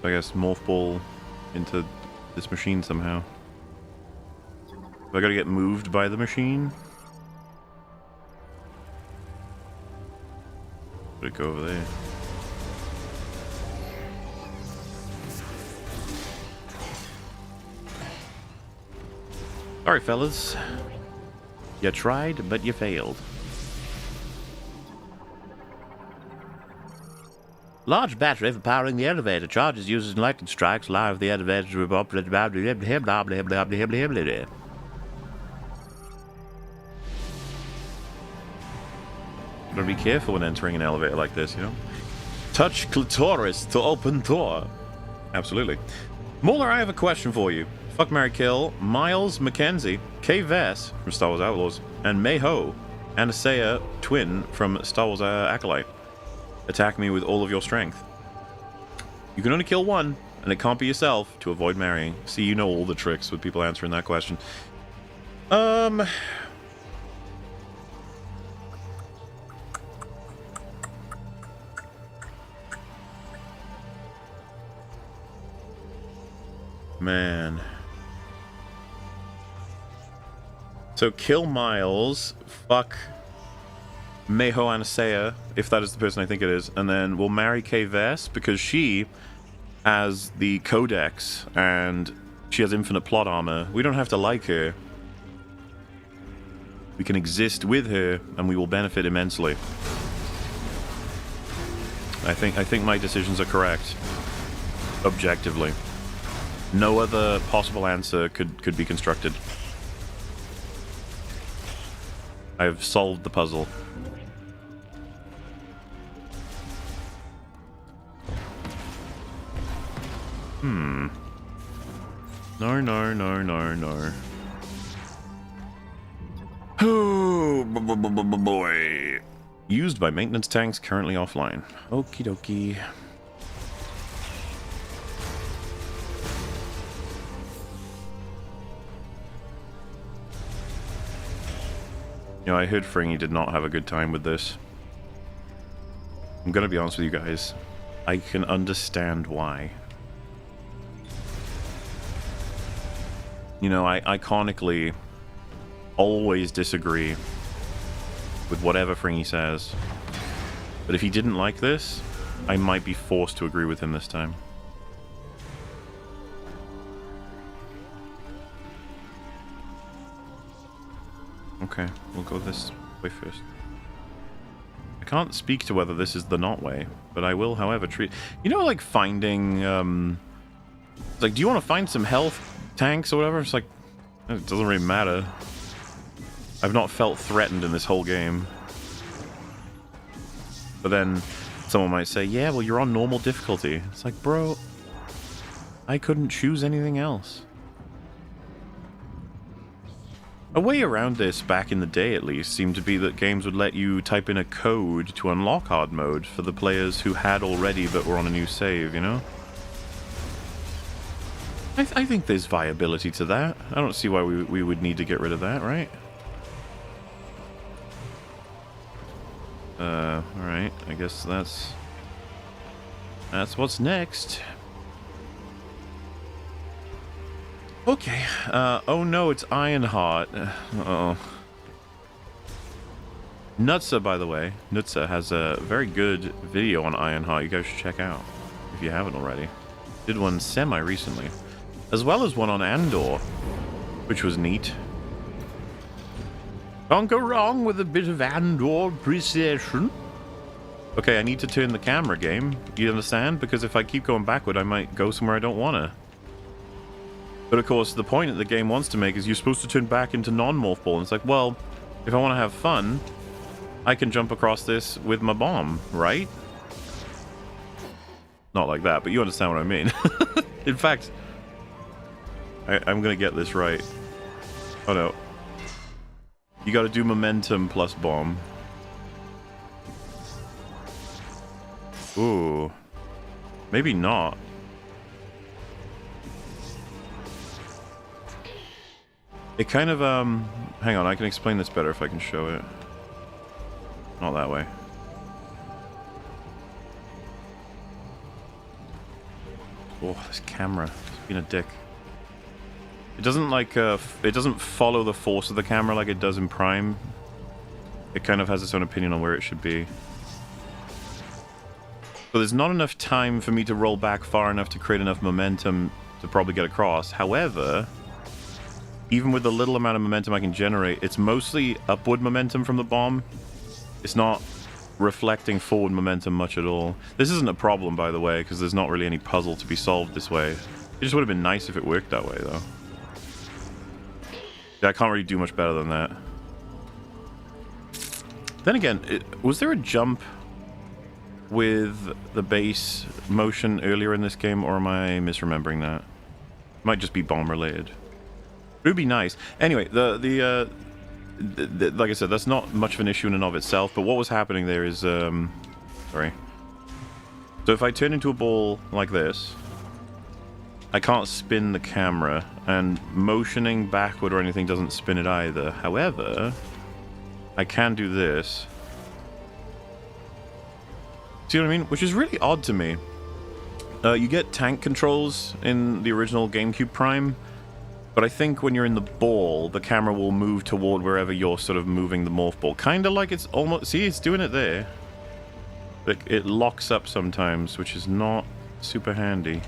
I guess morph ball into this machine somehow. Do I gotta get moved by the machine? Would it go over there? Sorry, fellas. You tried, but you failed. Large battery for powering the elevator. Charges uses lightning strikes. Live the elevator. Blah blah blah blah blah blah blah blah blah. Gotta be careful when entering an elevator like this, you know? Touch clitoris to open door. Absolutely. MauLer, I have a question for you. Fuck, marry, kill Miles McKenzie, Kay Vess from Star Wars Outlaws, and Mei-Ho, Anastasia Twin from Star Wars Acolyte. Attack me with all of your strength. You can only kill one, and it can't be yourself to avoid marrying. See, you know all the tricks with people answering that question. Man. So kill Miles, fuck Mei-Ho Anastasia, if that is the person I think it is, and then we'll marry Kay Vess because she has the codex and she has infinite plot armor. We don't have to like her. We can exist with her and we will benefit immensely. I think my decisions are correct. Objectively. No other possible answer could be constructed. I've solved the puzzle. No, no, no, no, no. Oh, boy. Used by maintenance tanks currently offline. Okie dokie. You know, I heard Fringy did not have a good time with this. I'm gonna be honest with you guys. I can understand why. You know, I iconically always disagree with whatever Fringy says. But if he didn't like this, I might be forced to agree with him this time. Okay, we'll go this way first. I can't speak to whether this is the not way, but I will, however, treat... You know, like, finding, It's like, do you want to find some health tanks or whatever? It's like, it doesn't really matter. I've not felt threatened in this whole game. But then, someone might say, yeah, well, you're on normal difficulty. It's like, bro, I couldn't choose anything else. A way around this, back in the day at least, seemed to be that games would let you type in a code to unlock hard mode for the players who had already but were on a new save, you know? I think there's viability to that. I don't see why we would need to get rid of that, right? Alright, I guess that's what's next. Okay, oh no, it's Ironheart. Uh-oh. Nutsa, by the way, Nutsa has a very good video on Ironheart you guys should check out, if you haven't already. Did one semi-recently. As well as one on Andor, which was neat. Can't go wrong with a bit of Andor appreciation. Okay, I need to turn the camera game, you understand? Because if I keep going backward, I might go somewhere I don't want to. But of course, the point that the game wants to make is you're supposed to turn back into non-morph ball. And it's like, well, if I want to have fun, I can jump across this with my bomb, right? Not like that, but you understand what I mean. In fact, I'm going to get this right. Oh no. You gotta do momentum plus bomb. Ooh. Maybe not. It kind of, hang on, I can explain this better if I can show it. Not that way. Oh, this camera. It's been a dick. It doesn't like, it doesn't follow the force of the camera like it does in Prime. It kind of has its own opinion on where it should be. So there's not enough time for me to roll back far enough to create enough momentum to probably get across. However, even with the little amount of momentum I can generate, it's mostly upward momentum from the bomb. It's not reflecting forward momentum much at all. This isn't a problem, by the way, because there's not really any puzzle to be solved this way. It just would have been nice if it worked that way, though. Yeah, I can't really do much better than that. Then again, was there a jump with the base motion earlier in this game, or am I misremembering that? It might just be bomb related. It would be nice. Anyway, like I said, that's not much of an issue in and of itself, but what was happening there is, sorry. So if I turn into a ball like this, I can't spin the camera, and motioning backward or anything doesn't spin it either. However, I can do this. See what I mean? Which is really odd to me. You get tank controls in the original GameCube Prime, but I think when you're in the ball, the camera will move toward wherever you're sort of moving the morph ball. Kind of like it's almost... See, it's doing it there. But it locks up sometimes, which is not super handy.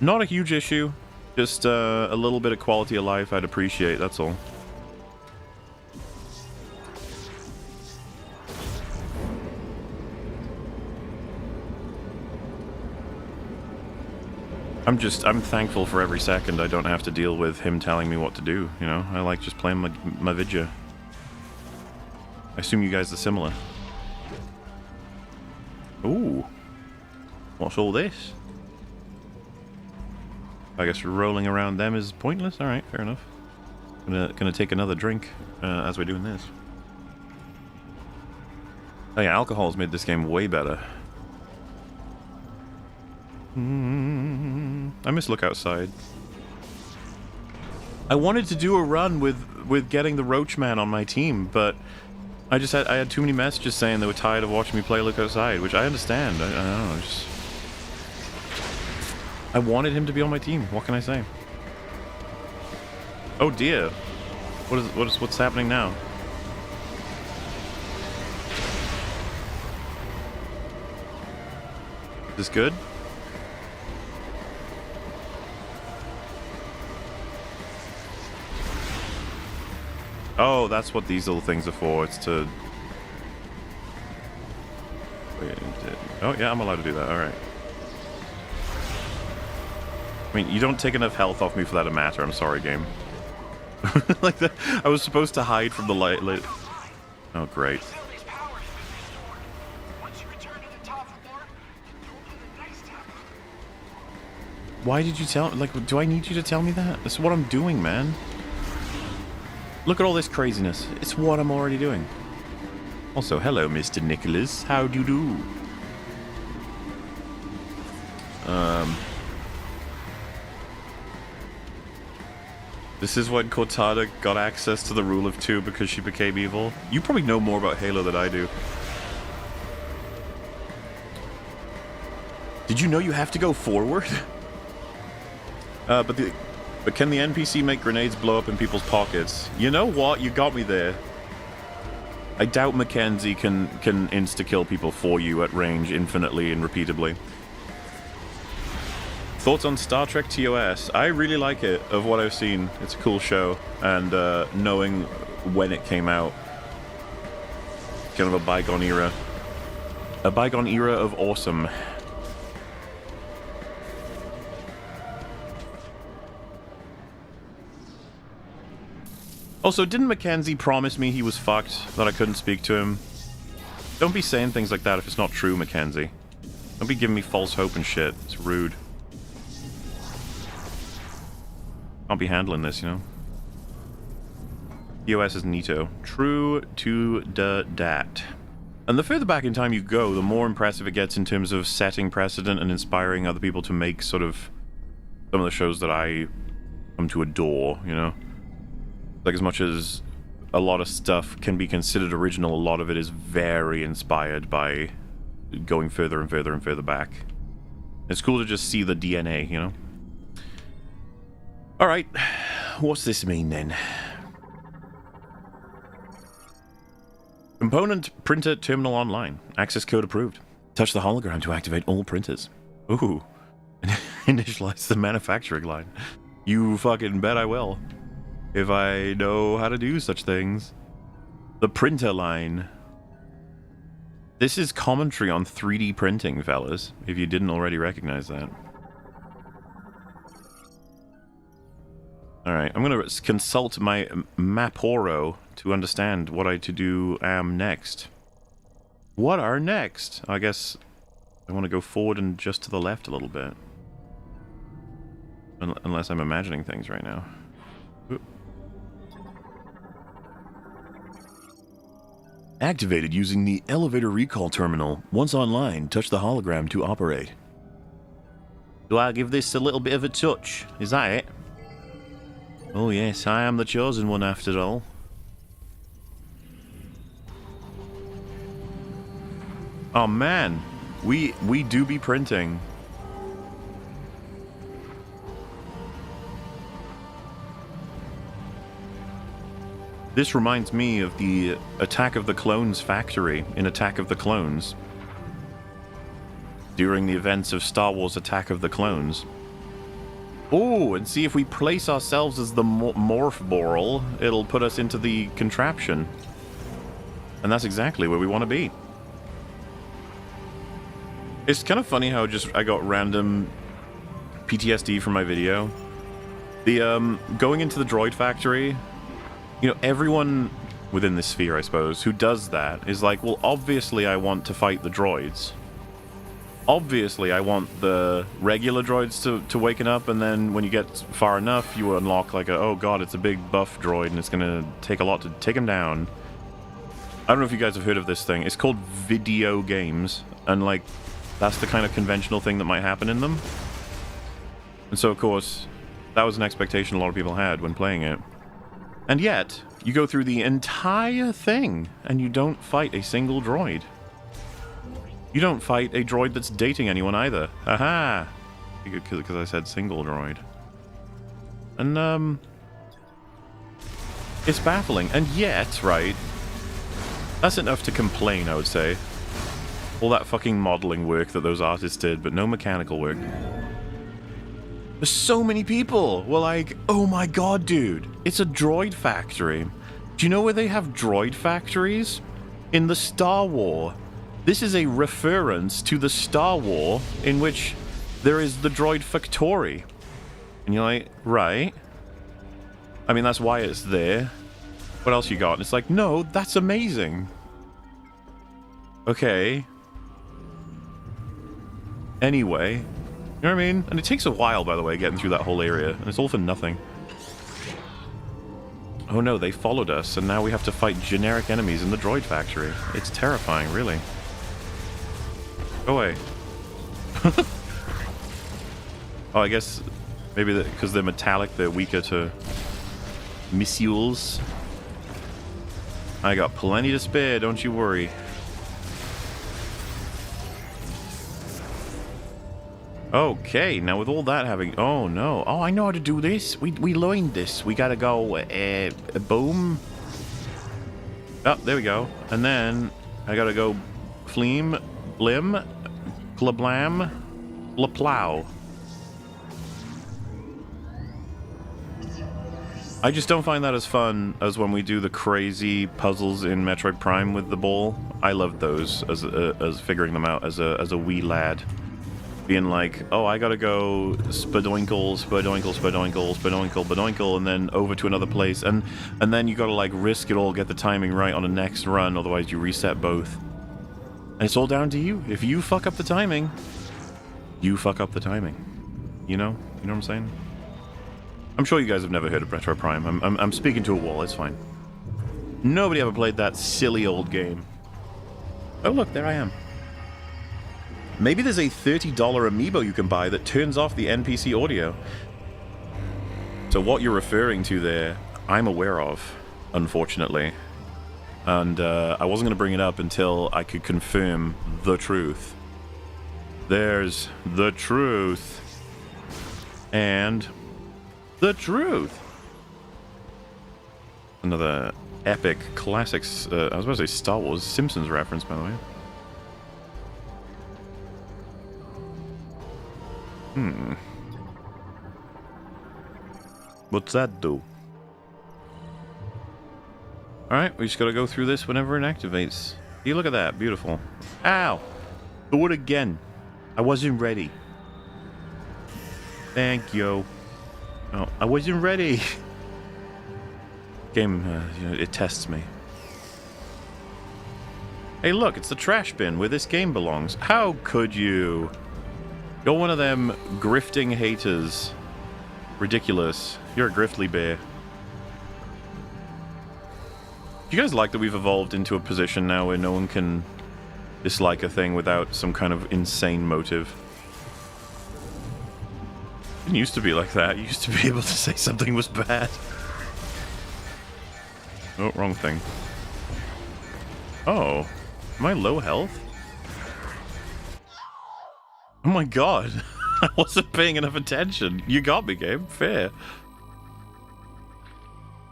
Not a huge issue. Just a little bit of quality of life I'd appreciate, that's all. I'm thankful for every second I don't have to deal with him telling me what to do, you know? I like just playing my Vidya. I assume you guys are similar. Ooh. What's all this? I guess rolling around them is pointless? Alright, fair enough. Gonna take another drink as we're doing this. Oh yeah, alcohol's made this game way better. I miss Look Outside. I wanted to do a run with getting the Roach Man on my team, but I had too many messages saying they were tired of watching me play Look Outside, which I understand. I don't know. I wanted him to be on my team. What can I say? Oh dear. What's happening now? Is this good? Oh, that's what these little things are for. It's to... Oh, yeah, I'm allowed to do that. Alright. I mean, you don't take enough health off me for that to matter. I'm sorry, game. Like that. I was supposed to hide from the light. Oh, great. Why did you tell... Like, do I need you to tell me that? This is what I'm doing, man. Look at all this craziness. It's what I'm already doing. Also, hello, Mr. Nicholas. How do you do? This is when Cortada got access to the rule of 2 because she became evil. You probably know more about Halo than I do. Did you know you have to go forward? But can the NPC make grenades blow up in people's pockets? You know what? You got me there. I doubt Mackenzie can insta-kill people for you at range infinitely and repeatably. Thoughts on Star Trek TOS? I really like it, of what I've seen. It's a cool show, and knowing when it came out. Kind of a bygone era. A bygone era of awesome. Also, didn't Mackenzie promise me he was fucked, that I couldn't speak to him? Don't be saying things like that if it's not true, Mackenzie. Don't be giving me false hope and shit. It's rude. Can't be handling this, you know? POS is neato. True to the dat. And the further back in time you go, the more impressive it gets in terms of setting precedent and inspiring other people to make sort of some of the shows that I come to adore, you know? Like, as much as a lot of stuff can be considered original, a lot of it is very inspired by going further and further and further back. It's cool to just see the DNA, you know? Alright, what's this mean then? Component printer terminal online. Access code approved. Touch the hologram to activate all printers. Ooh. Initialize the manufacturing line. You fucking bet I will. If I know how to do such things. The printer line. This is commentary on 3D printing, fellas, if you didn't already recognize that. Alright, I'm going to consult my Maporo to understand what I to do am next. What are next? I guess I want to go forward and just to the left a little bit. Unless I'm imagining things right now. Ooh. Activated using the elevator recall terminal. Once online, touch the hologram to operate. Do I give this a little bit of a touch? Is that it? Oh yes, I am the chosen one after all. Oh man, we do be printing. This reminds me of the Attack of the Clones factory in Attack of the Clones. During the events of Star Wars Attack of the Clones. Oh, and see if we place ourselves as the morph boral, it'll put us into the contraption. And that's exactly where we want to be. It's kind of funny how I got random PTSD from my video. The, going into the droid factory, you know, everyone within this sphere, I suppose, who does that is like, well, obviously I want to fight the droids. Obviously, I want the regular droids to waken up, and then when you get far enough, you unlock like a, oh god, it's a big buff droid, and it's gonna take a lot to take him down. I don't know if you guys have heard of this thing. It's called video games, and like, that's the kind of conventional thing that might happen in them. And so, of course, that was an expectation a lot of people had when playing it. And yet, you go through the entire thing, and you don't fight a single droid. You don't fight a droid that's dating anyone either. Aha! Because I said single droid. And, it's baffling. And yet, right, that's enough to complain, I would say. All that fucking modeling work that those artists did, but no mechanical work. There's so many people were like, oh my god, dude, it's a droid factory. Do you know where they have droid factories? In the Star Wars. This is a reference to the Star Wars in which there is the droid factory. And you're like, right. I mean, that's why it's there. What else you got? And it's like, no, that's amazing. Okay. Anyway. You know what I mean? And it takes a while, by the way, getting through that whole area. And it's all for nothing. Oh no, they followed us, and now we have to fight generic enemies in the droid factory. It's terrifying, really. Go away. Oh, I guess maybe because they're metallic, they're weaker to missiles. I got plenty to spare, don't you worry. Okay, now with all that having... Oh, no. Oh, I know how to do this. We learned this. We gotta go... boom. Oh, there we go. And then I gotta go... Fleem... Blim... Klablam... Laplow. I just don't find that as fun as when we do the crazy puzzles in Metroid Prime with the ball. I loved those as figuring them out as a wee lad. Being like, oh, I gotta go spadoinkle, spadoinkle, spadoinkle, spadoinkle, spadoinkle, and then over to another place. And then you gotta like risk it all, get the timing right on the next run, otherwise you reset both. And it's all down to you. If you fuck up the timing, you fuck up the timing. You know? You know what I'm saying? I'm sure you guys have never heard of Metroid Prime. I'm speaking to a wall, it's fine. Nobody ever played that silly old game. Oh look, there I am. Maybe there's a $30 amiibo you can buy that turns off the NPC audio. So what you're referring to there, I'm aware of, unfortunately. And I wasn't going to bring it up until I could confirm the truth. There's the truth. And the truth. Another epic classics. I was about to say Star Wars Simpsons reference, by the way. What's that do? Alright, we just gotta go through this whenever it activates. You look at that, beautiful. Ow! Do it again. I wasn't ready. Thank you. Oh, I wasn't ready. Game, you know, it tests me. Hey look, it's the trash bin where this game belongs. How could you? You're one of them grifting haters. Ridiculous. You're a griftly bear. Do you guys like that we've evolved into a position now where no one can dislike a thing without some kind of insane motive? It didn't used to be like that. You used to be able to say something was bad. Oh, wrong thing. Oh. Am I low health? Oh my god. I wasn't paying enough attention. You got me, game. Fair.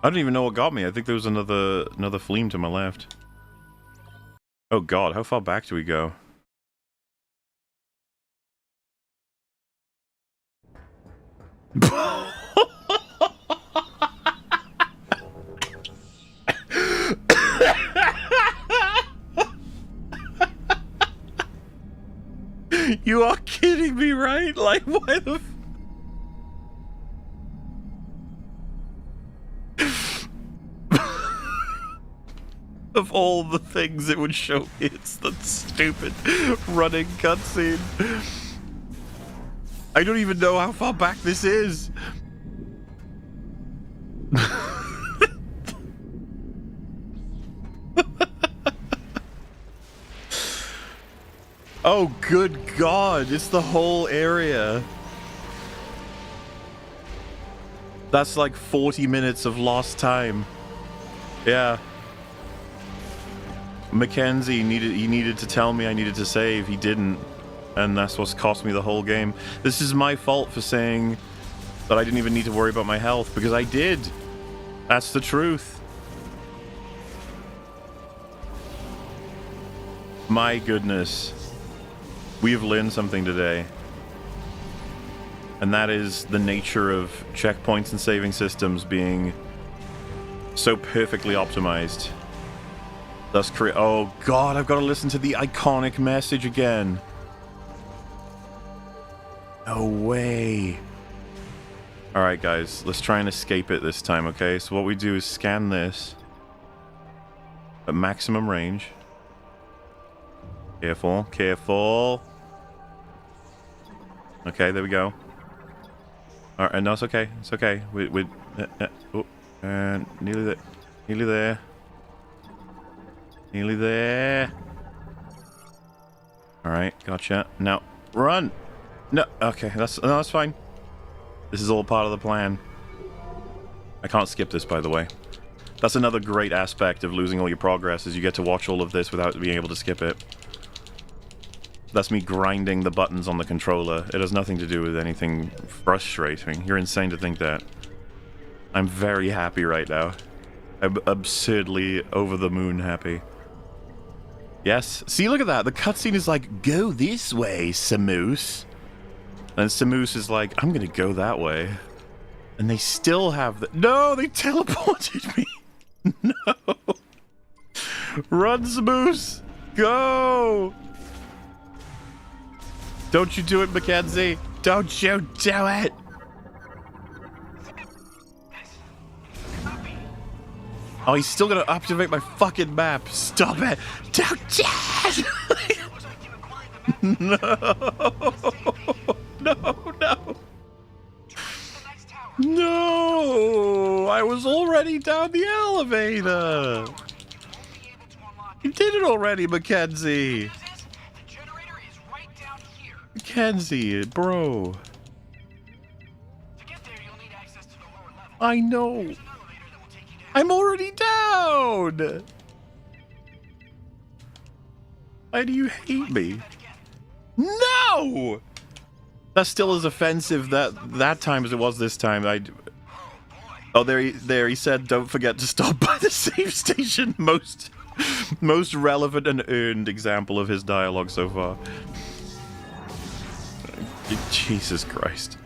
I don't even know what got me. I think there was another Fleem to my left. Oh god, how far back do we go? You are kidding me, right? Like, why the of all the things it would show me, it's the stupid running cutscene. I don't even know how far back this is. Oh, good god, it's the whole area. That's like 40 minutes of lost time. Yeah. Mackenzie needed to tell me I needed to save. He didn't. And that's what's cost me the whole game. This is my fault for saying that I didn't even need to worry about my health, because I did. That's the truth. My goodness. We have learned something today. And that is the nature of checkpoints and saving systems being so perfectly optimized. Thus create. Oh god, I've got to listen to the iconic message again. No way. Alright guys, let's try and escape it this time, okay? So what we do is scan this at maximum range. Careful, careful. Okay, there we go. Alright, no, it's okay. It's okay. Nearly there. Nearly there. Nearly there. Alright, gotcha. Now, run! No, okay, that's fine. This is all part of the plan. I can't skip this, by the way. That's another great aspect of losing all your progress, is you get to watch all of this without being able to skip it. That's me grinding the buttons on the controller. It has nothing to do with anything frustrating. You're insane to think that. I'm very happy right now. I'm absurdly over the moon happy. Yes. See, look at that. The cutscene is like, go this way, Samus. And Samus is like, I'm gonna go that way. And they still have the— no, they teleported me. No. Run, Samus. Go. Don't you do it, Mackenzie. Don't you do it. Oh, he's still gonna activate my fucking map. Stop it. Don't do it. No. No, no. No! I was already down the elevator! You did it already, Mackenzie! Mackenzie, bro. I know. I'm already down! Why do you hate me? No! That's still as offensive that time as it was this time. Oh, there he said, don't forget to stop by the save station. Most relevant and earned example of his dialogue so far. Jesus Christ.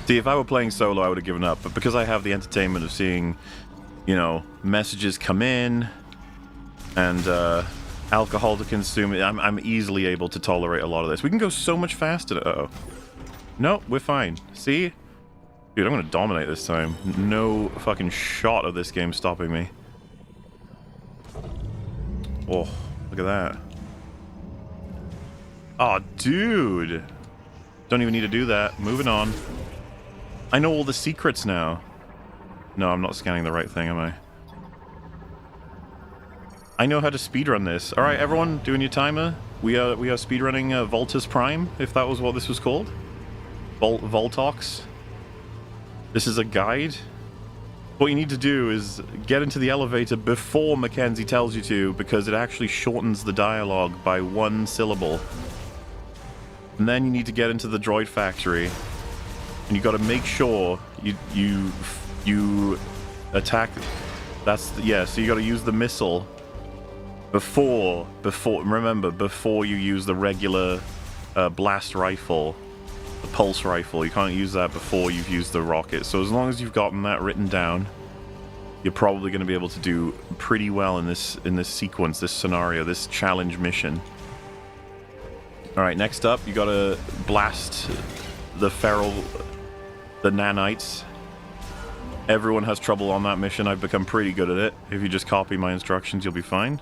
See, if I were playing solo, I would have given up. But because I have the entertainment of seeing, you know, messages come in and alcohol to consume, I'm easily able to tolerate a lot of this. We can go so much faster. Uh-oh. No, we're fine. See? Dude, I'm gonna dominate this time. No fucking shot of this game stopping me. Oh, look at that. Oh, dude. Don't even need to do that. Moving on. I know all the secrets now. No, I'm not scanning the right thing, am I? I know how to speedrun this. Alright, everyone, doing your timer. We are speedrunning Metroid Prime, if that was what this was called. Voltox. This is a guide. What you need to do is get into the elevator before Mackenzie tells you to, because it actually shortens the dialogue by 1 syllable. And then you need to get into the droid factory. And you got to make sure you attack. Yeah. So you got to use the missile before you use the regular blast rifle, the pulse rifle. You can't use that before you've used the rocket. So as long as you've gotten that written down, you're probably going to be able to do pretty well in this sequence, this scenario, this challenge mission. All right. Next up, you got to blast the nanites. Everyone has trouble on that mission. I've become pretty good at it. If you just copy my instructions, you'll be fine.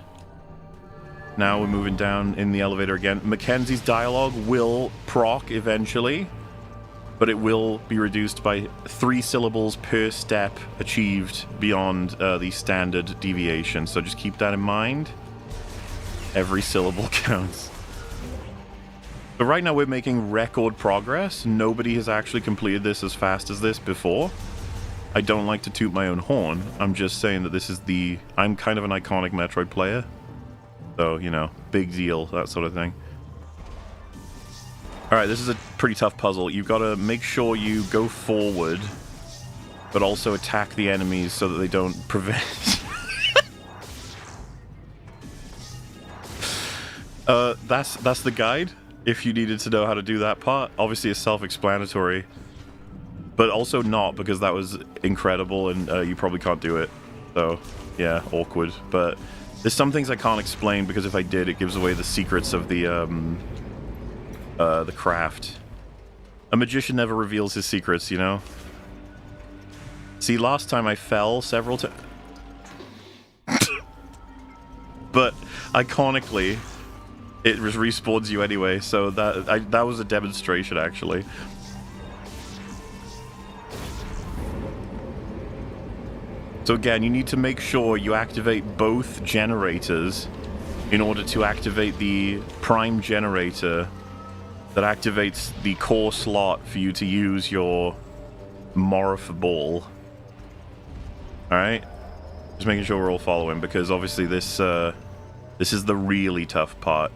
Now we're moving down in the elevator again. Mackenzie's dialogue will proc eventually, but it will be reduced by 3 syllables per step achieved beyond the standard deviation. So just keep that in mind. Every syllable counts. But right now we're making record progress. Nobody has actually completed this as fast as this before. I don't like to toot my own horn. I'm just saying that this is I'm kind of an iconic Metroid player. So, you know, big deal, that sort of thing. Alright, this is a pretty tough puzzle. You've got to make sure you go forward, but also attack the enemies so that they don't prevent... That's the guide. If you needed to know how to do that part, obviously it's self-explanatory, but also not, because that was incredible and you probably can't do it. So, yeah, awkward. But there's some things I can't explain, because if I did, it gives away the secrets of the craft. A magician never reveals his secrets, you know? See, last time I fell several times. But, iconically... it respawns you anyway, so that was a demonstration, actually. So again, you need to make sure you activate both generators in order to activate the prime generator that activates the core slot for you to use your Morph Ball. Alright? Just making sure we're all following, because obviously this is the really tough part.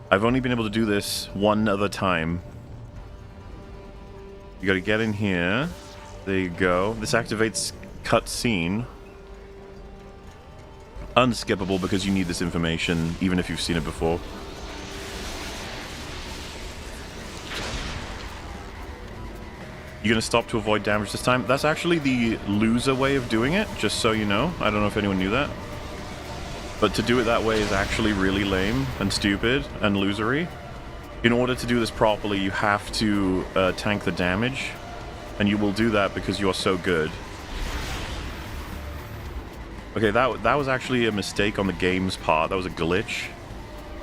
I've only been able to do this one other time. You gotta get in here. There you go. This activates cutscene. Unskippable, because you need this information, even if you've seen it before. You're gonna stop to avoid damage this time. That's actually the loser way of doing it, just so you know. I don't know if anyone knew that. But to do it that way is actually really lame and stupid and losery. In order to do this properly, you have to tank the damage. And you will do that because you're so good. Okay, that was actually a mistake on the game's part. That was a glitch.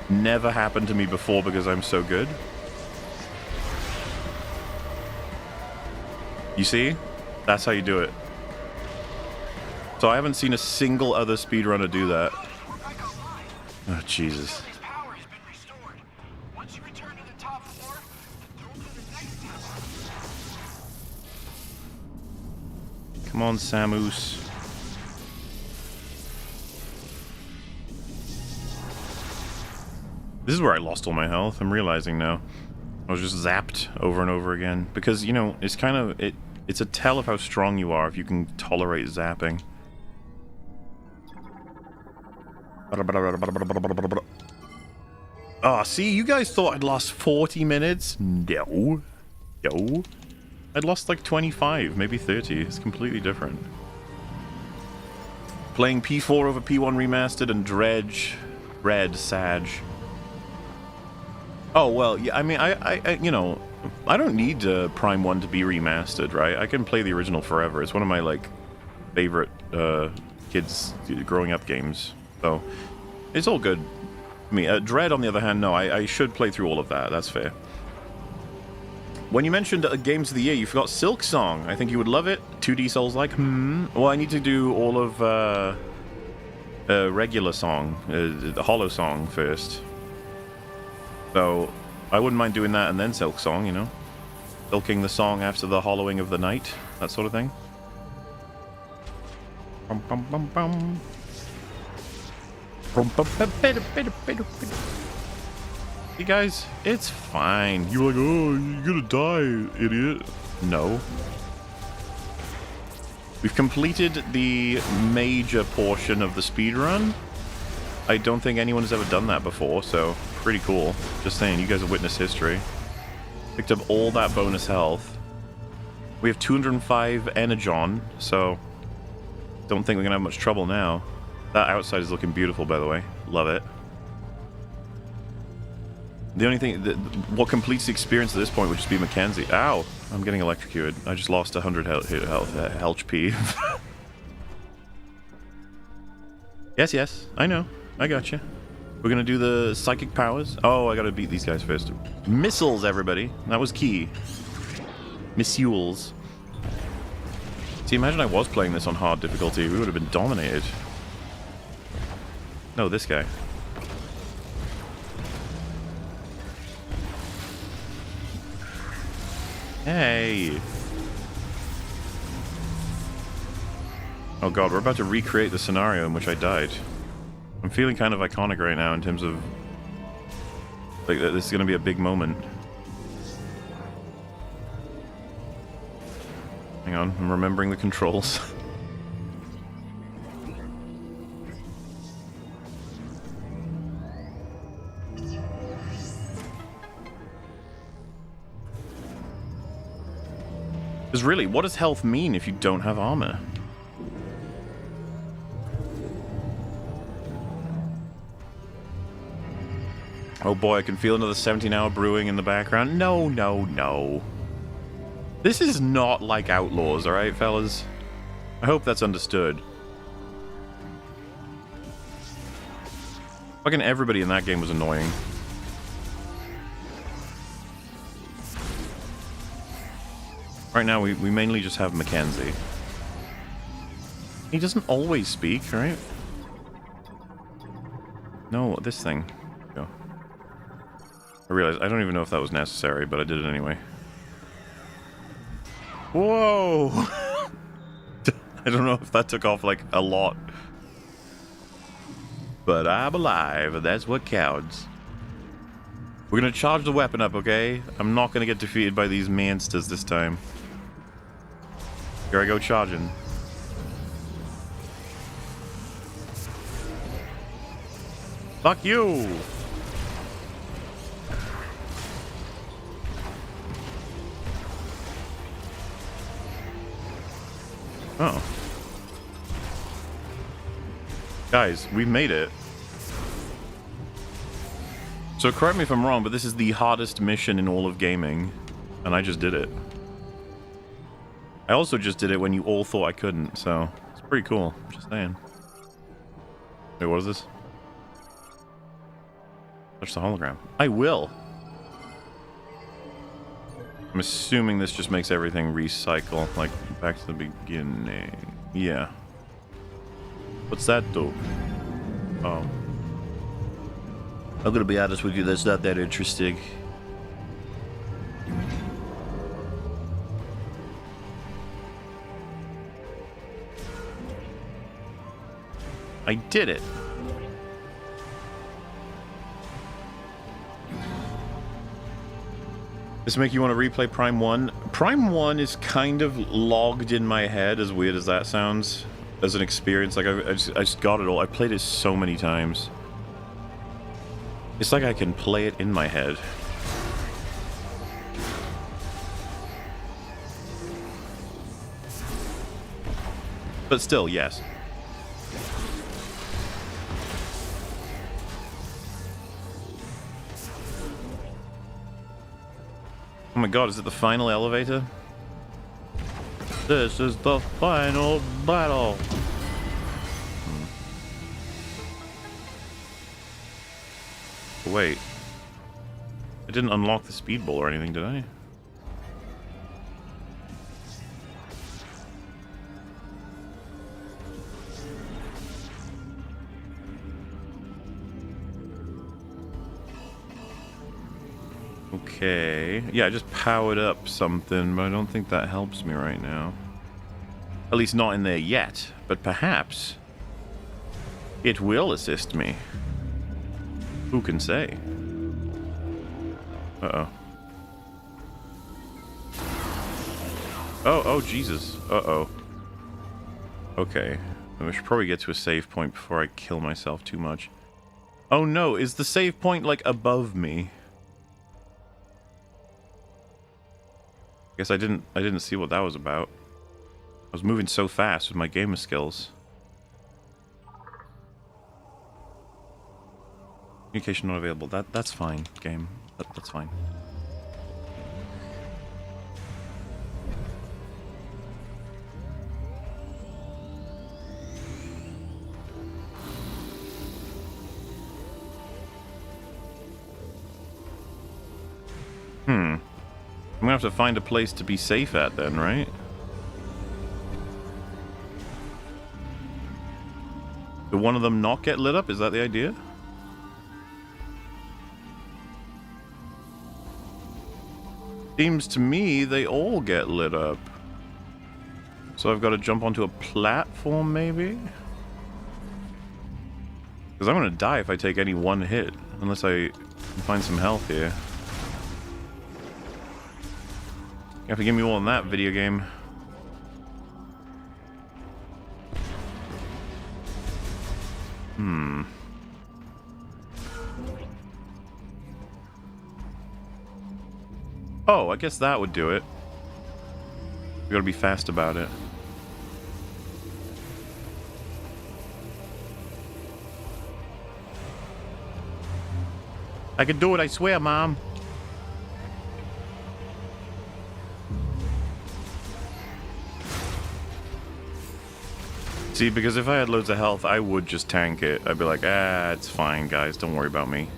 Never happened to me before because I'm so good. You see? That's how you do it. So I haven't seen a single other speedrunner do that. Oh, Jesus. His power has been restored. Once you return to the top floor, the door to the next tower. Come on, Samus. This is where I lost all my health, I'm realizing now. I was just zapped over and over again. Because, you know, it's kind of... It's a tell of how strong you are if you can tolerate zapping. Oh, see, you guys thought I'd lost 40 minutes? No. No. I'd lost like 25, maybe 30. It's completely different. Playing P4 over P1 Remastered and Dredge. Red, Sag. Oh, well, yeah, I mean, I you know, I don't need Prime 1 to be remastered, right? I can play the original forever. It's one of my, like, favorite kids growing up games. So, it's all good. I mean, Dread, on the other hand, no, I should play through all of that. That's fair. When you mentioned Games of the Year, you forgot Silk Song. I think you would love it. 2D Souls-like. Well, I need to do all of regular song, the Hollow Song first. So, I wouldn't mind doing that and then Silk Song, you know? Silking the song after the hollowing of the night, that sort of thing. Bum, bum, bum, bum. You guys, it's fine. You were like, oh, you're gonna die, idiot. No. We've completed the major portion of the speedrun. I don't think anyone has ever done that before, so pretty cool. Just saying, you guys have witnessed history. Picked up all that bonus health. We have 205 energon, so don't think we're gonna have much trouble now. That outside is looking beautiful, by the way. Love it. The only thing what completes the experience at this point would just be Mackenzie. Ow! I'm getting electrocuted. I just lost 100 health HP. Yes, I know. I gotcha. We're gonna do the psychic powers. Oh, I gotta beat these guys first. Missiles, everybody. That was key. Missiles. See, imagine I was playing this on hard difficulty. We would have been dominated. No, this guy. Hey. Oh god, we're about to recreate the scenario in which I died. I'm feeling kind of iconic right now in terms of... like, this is going to be a big moment. Hang on, I'm remembering the controls. Because really, what does health mean if you don't have armor? Oh boy, I can feel another 17-hour brewing in the background. No, no, no. This is not like Outlaws, alright, fellas? I hope that's understood. Fucking everybody in that game was annoying. Right now, we mainly just have Mackenzie. He doesn't always speak, right? No, this thing. Go. I realized I don't even know if that was necessary, but I did it anyway. Whoa! I don't know if that took off like a lot. But I'm alive, and that's what counts. We're gonna charge the weapon up, okay? I'm not gonna get defeated by these monsters this time. Here I go charging. Fuck you! Oh. Guys, we made it. So correct me if I'm wrong, but this is the hardest mission in all of gaming. And I just did it. I also just did it when you all thought I couldn't, so it's pretty cool. Just saying. Wait, what is this? Touch the hologram. I will. I'm assuming this just makes everything recycle, like back to the beginning. Yeah. What's that do? Oh. I'm gonna be honest with you, that's not that interesting. I did it. Does this make you want to replay Prime 1? Prime 1 is kind of logged in my head, as weird as that sounds, as an experience. Like, I just got it all. I played it so many times. It's like I can play it in my head. But still, yes. Oh my god, is it the final elevator? This is the final battle. Wait. I didn't unlock the speed ball or anything, did I? Okay. Yeah, I just powered up something, but I don't think that helps me right now. At least not in there yet, but perhaps it will assist me. Who can say? Uh-oh. Oh, Jesus. Uh-oh. Okay. I should probably get to a save point before I kill myself too much. Oh no, is the save point, like, above me? Guess I didn't see what that was about. I was moving so fast with my gamer skills. Communication not available. That's fine, game. That's fine. I'm gonna have to find a place to be safe at then, right? Did one of them not get lit up? Is that the idea? Seems to me they all get lit up. So I've got to jump onto a platform, maybe? Because I'm going to die if I take any one hit. Unless I can find some health here. You have to give me more than that, video game. Oh, I guess that would do it. We gotta be fast about it. I can do it, I swear, Mom. See, because if I had loads of health, I would just tank it. I'd be like, it's fine, guys. Don't worry about me.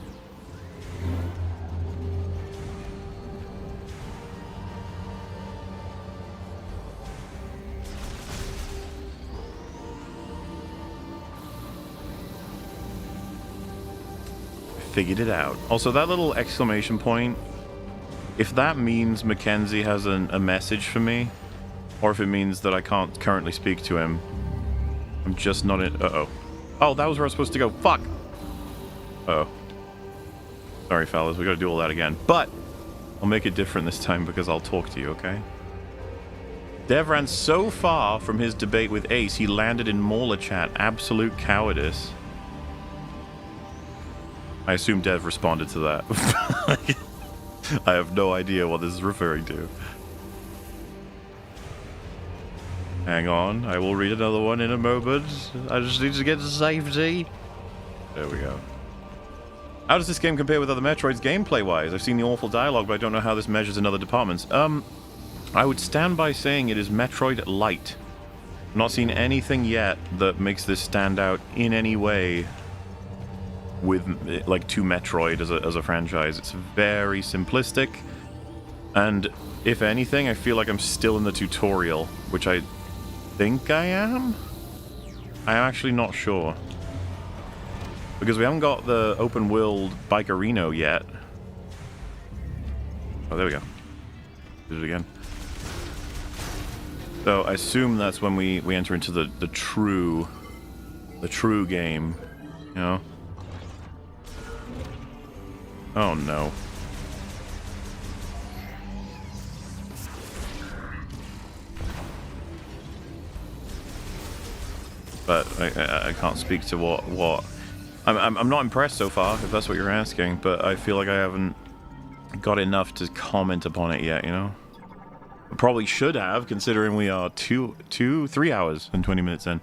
Figured it out. Also, that little exclamation point, if that means Mackenzie has a message for me, or if it means that I can't currently speak to him, I'm just not in... Uh-oh. Oh, that was where I was supposed to go. Fuck! Uh-oh. Sorry, fellas. We gotta do all that again. But I'll make it different this time because I'll talk to you, okay? Dev ran so far from his debate with Ace, he landed in MauLer chat. Absolute cowardice. I assume Dev responded to that. I have no idea what this is referring to. Hang on, I will read another one in a moment. I just need to get to safety. There we go. How does this game compare with other Metroids gameplay-wise? I've seen the awful dialogue, but I don't know how this measures in other departments. I would stand by saying it is Metroid Light. I've not seen anything yet that makes this stand out in any way with, like, to Metroid as a franchise. It's very simplistic. And if anything, I feel like I'm still in the tutorial, which I think I am? I'm actually not sure. Because we haven't got the open world Bikerino yet. Oh, there we go. Did it again. So I assume that's when we enter into the true game, you know? Oh no. But I can't speak to what I'm not impressed so far, if that's what you're asking, but I feel like I haven't got enough to comment upon it yet, you know? I probably should have, considering we are 3 hours and 20 minutes in.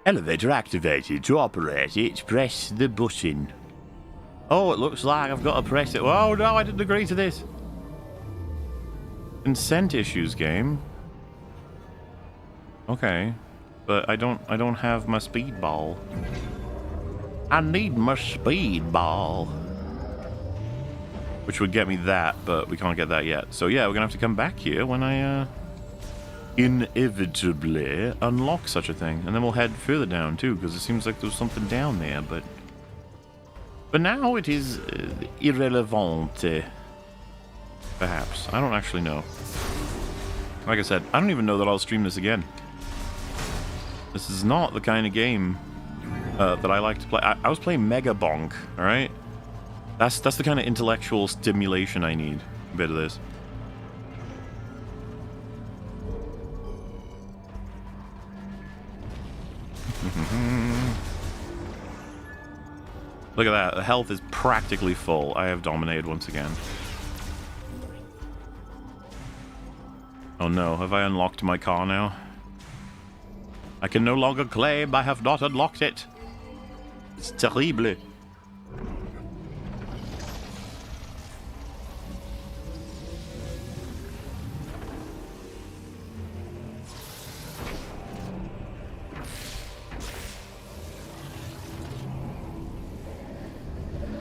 Elevator activated. To operate it, press the button. Oh, it looks like I've got to press it. Oh no, I didn't agree to this. Consent issues game. Okay. But I don't have my speedball. I need my speedball. Which would get me that, but we can't get that yet. So yeah, we're gonna have to come back here when I inevitably unlock such a thing. And then we'll head further down too, because it seems like there's something down there, but now it is irrelevant. Perhaps. I don't actually know. Like I said, I don't even know that I'll stream this again. This is not the kind of game that I like to play. I was playing Mega Bonk, alright? That's the kind of intellectual stimulation I need. A bit of this. Look at that. The health is practically full. I have dominated once again. Oh no, have I unlocked my car now? I can no longer claim I have not unlocked it. It's terrible.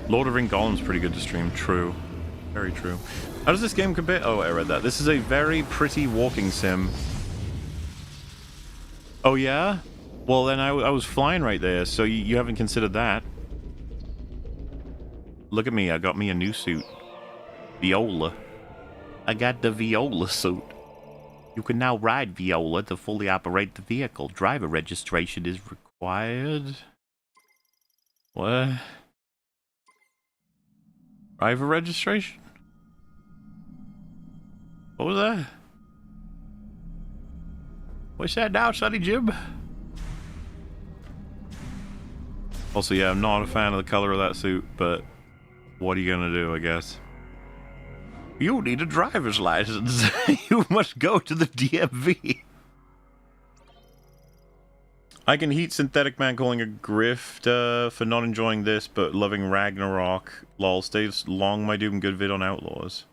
Lord of Ring Golem's pretty good to stream. True. Very true. How does this game compare? Oh, I read that. This is a very pretty walking sim. Oh, yeah? Well, then I was flying right there, so you haven't considered that. Look at me. I got me a new suit. Viola. I got the Viola suit. You can now ride Viola to fully operate the vehicle. Driver registration is required. What? Driver registration? What was that? What's that now, Sonny Jim? Also, yeah, I'm not a fan of the color of that suit, but what are you gonna do, I guess? You need a driver's license. You must go to the DMV. I can heat Synthetic Man calling a grift for not enjoying this, but loving Ragnarok. Lol, stays long, my doom, good vid on Outlaws.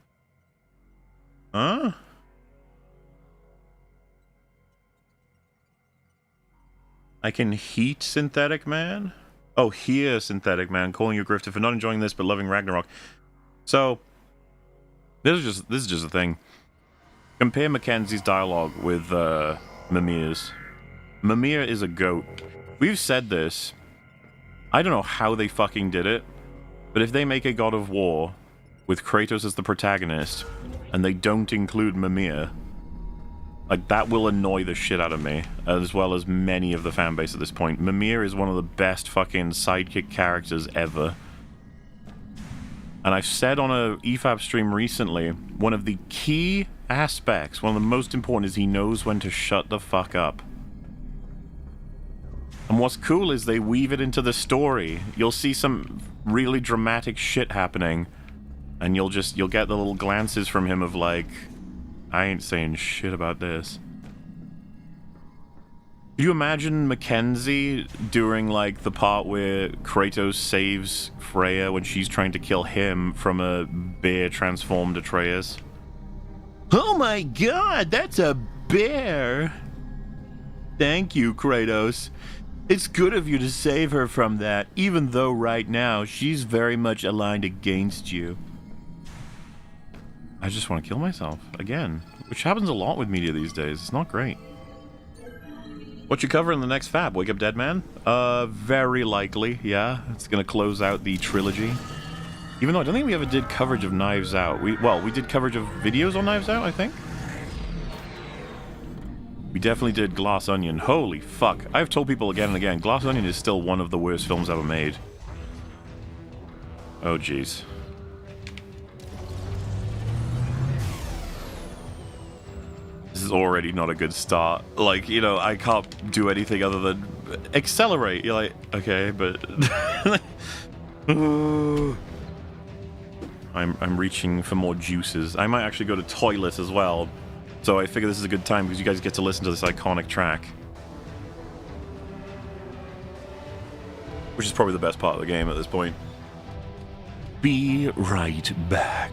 Huh? I can heat Synthetic Man? Oh, hear Synthetic Man calling you a grifter for not enjoying this, but loving Ragnarok. So, this is just a thing. Compare Mackenzie's dialogue with Mimir's. Mimir is a goat. We've said this. I don't know how they fucking did it, but if they make a God of War with Kratos as the protagonist, and they don't include Mimir, like, that will annoy the shit out of me, as well as many of the fanbase at this point. Mimir is one of the best fucking sidekick characters ever. And I've said on a EFAP stream recently, one of the key aspects, one of the most important, is he knows when to shut the fuck up. And what's cool is they weave it into the story. You'll see some really dramatic shit happening, and you'll get the little glances from him of like, I ain't saying shit about this. Do you imagine Mackenzie during, like, the part where Kratos saves Freya when she's trying to kill him from a bear transformed Atreus? Oh my god, that's a bear! Thank you, Kratos. It's good of you to save her from that, even though right now she's very much aligned against you. I just want to kill myself again, which happens a lot with media these days. It's not great. What you cover in the next fab? Wake Up Dead Man? Very likely, yeah. It's gonna close out the trilogy. Even though I don't think we ever did coverage of Knives Out. We did coverage of videos on Knives Out, I think. We definitely did Glass Onion. Holy fuck. I've told people again and again, Glass Onion is still one of the worst films ever made. Oh, jeez. This is already not a good start. Like, you know, I can't do anything other than accelerate. You're like, okay, but... I'm reaching for more juices. I might actually go to toilet as well. So I figure this is a good time because you guys get to listen to this iconic track. Which is probably the best part of the game at this point. Be right back.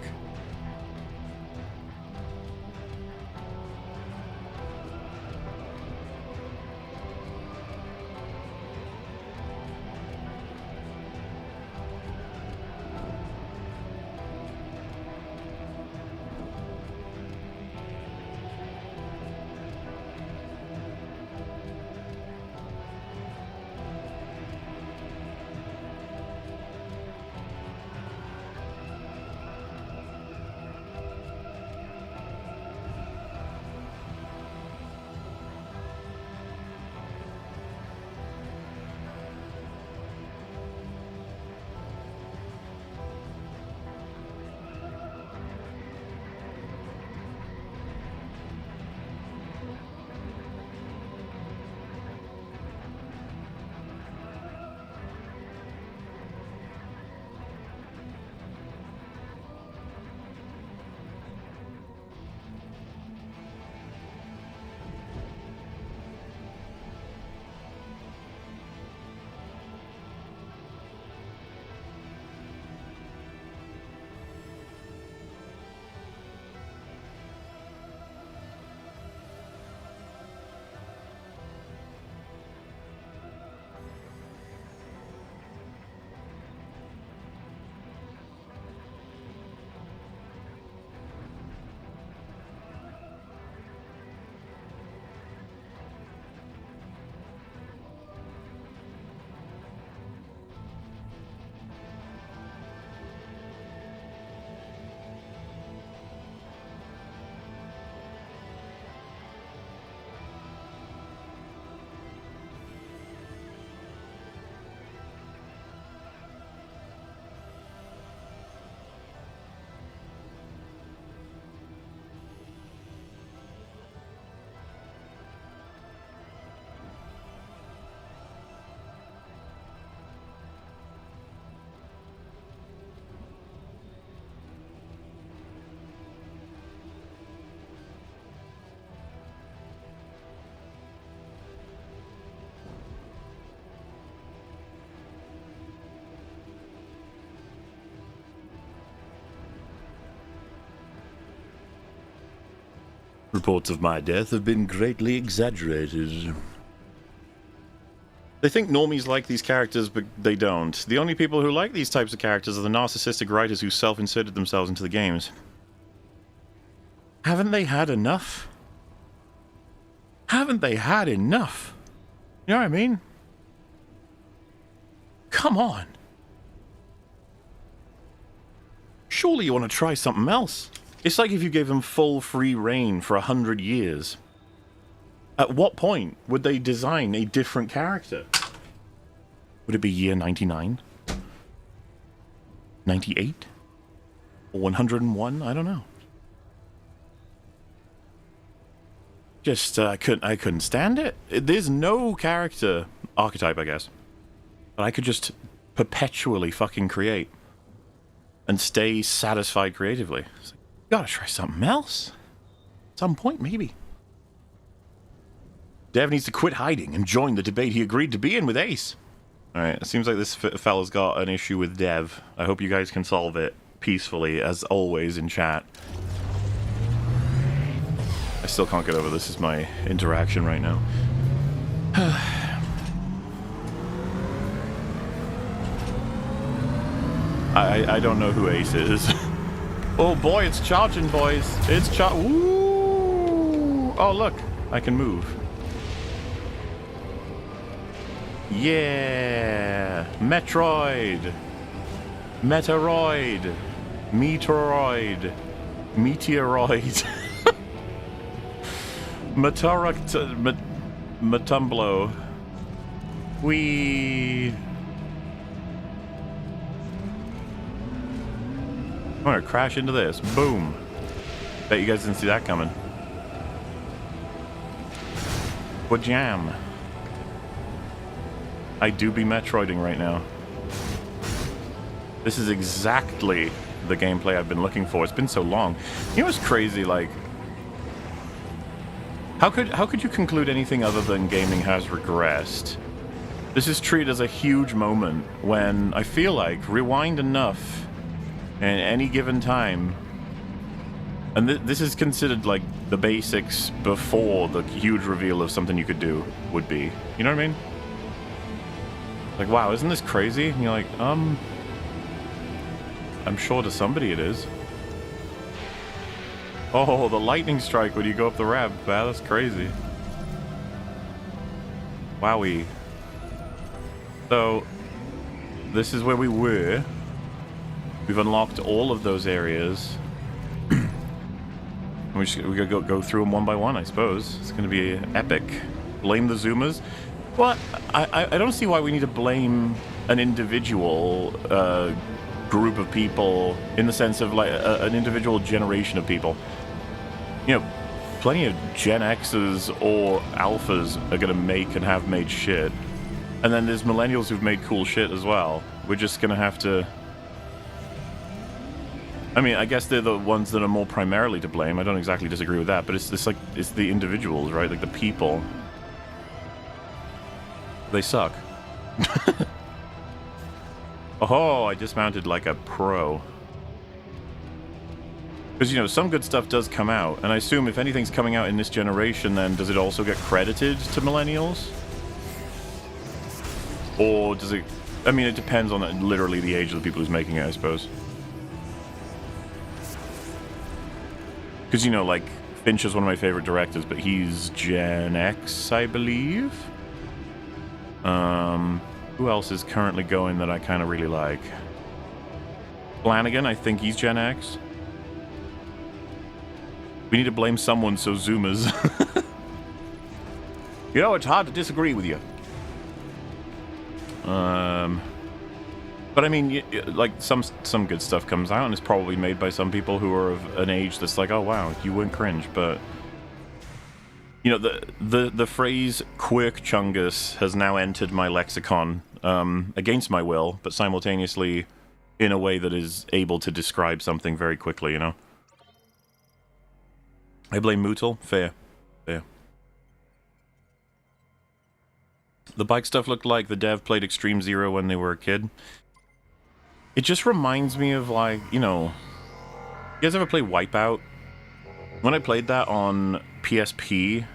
Reports of my death have been greatly exaggerated. They think normies like these characters, but they don't. The only people who like these types of characters are the narcissistic writers who self-inserted themselves into the games. Haven't they had enough? Haven't they had enough? You know what I mean? Come on. Surely you want to try something else. It's like if you gave them full free reign for 100 years. At what point would they design a different character? Would it be year 99? 98? Or 101? I don't know. Just, I couldn't stand it. There's no character archetype, I guess, that I could just perpetually fucking create and stay satisfied creatively. It's like, you gotta try something else. At some point, maybe. Dev needs to quit hiding and join the debate he agreed to be in with Ace. Alright, it seems like this fella's got an issue with Dev. I hope you guys can solve it peacefully, as always, in chat. I still can't get over this is my interaction right now. I don't know who Ace is. Oh boy, it's charging, boys. It's Ooh! Oh, look. I can move. Yeah! Metroid! Meteoroid! Meteoroid! Meteoroid! Matumblo. Whee! I'm gonna crash into this. Boom. Bet you guys didn't see that coming. What jam? I do be Metroiding right now. This is exactly the gameplay I've been looking for. It's been so long. You know what's crazy? Like, how could you conclude anything other than gaming has regressed? This is treated as a huge moment when I feel like rewind enough at any given time, and this is considered like the basics before the huge reveal of something you could do would be. You know what I mean? Like, wow, isn't this crazy? And you're like, I'm sure to somebody it is. Oh, the lightning strike when you go up the ramp. Wow, that's crazy. Wowie. So, this is where we were. We've unlocked all of those areas. we gotta go through them one by one, I suppose. It's gonna be epic. Blame the Zoomers. Well, I don't see why we need to blame an individual group of people in the sense of like an individual generation of people. You know, plenty of Gen X's or Alphas are gonna make and have made shit. And then there's millennials who've made cool shit as well. We're just gonna have to... I mean, I guess they're the ones that are more primarily to blame. I don't exactly disagree with that, but it's like, it's the individuals, right? Like the people. They suck. Oh, I dismounted like a pro. Because, you know, some good stuff does come out, and I assume if anything's coming out in this generation, then does it also get credited to millennials? Or does it... I mean, it depends on literally the age of the people who's making it, I suppose. Because, you know, like, Finch is one of my favorite directors, but he's Gen X, I believe? Who else is currently going that I kind of really like? Flanagan, I think he's Gen X. We need to blame someone, so Zoomers. You know, it's hard to disagree with you. But I mean, like, some good stuff comes out, and it's probably made by some people who are of an age that's like, oh wow, you wouldn't cringe, but... You know, the phrase Quirk Chungus has now entered my lexicon, against my will, but simultaneously in a way that is able to describe something very quickly, you know? I blame Mootle. Fair. Fair. The bike stuff looked like the dev played Extreme Zero when they were a kid. It just reminds me of, like, you know... You guys ever play Wipeout? When I played that on PSP,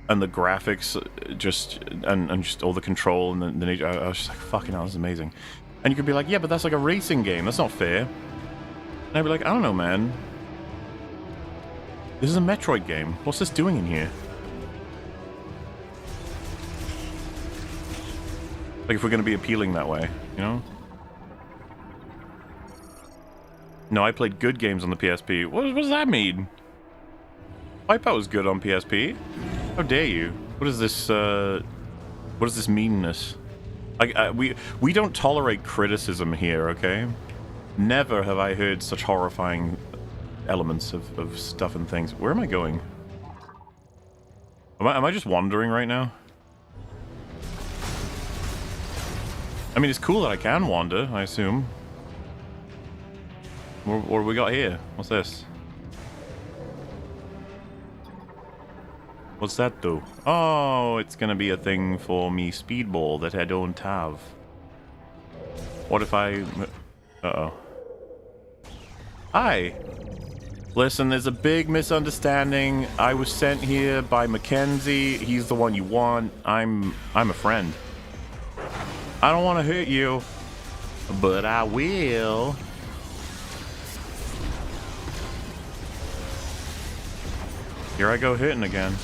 and the graphics just and just all the control and the nature, I was just like, fucking hell, this is amazing. And you could be like, yeah, but that's like a racing game, that's not fair. And I'd be like, I don't know, man. This is a Metroid game. What's this doing in here? Like, if we're gonna be appealing that way, you know? No, I played good games on the PSP. What does that mean? Wipeout was good on PSP. How dare you? What is this meanness? We don't tolerate criticism here, okay? Never have I heard such horrifying elements of stuff and things. Where am I going? Am I just wandering right now? I mean, it's cool that I can wander, I assume. What do we got here? What's this? What's that do? Oh, it's gonna be a thing for me speedball that I don't have. What if I... Uh-oh. Hi! Listen, there's a big misunderstanding. I was sent here by Mackenzie. He's the one you want. I'm a friend. I don't want to hurt you, but I will. Here I go hitting again.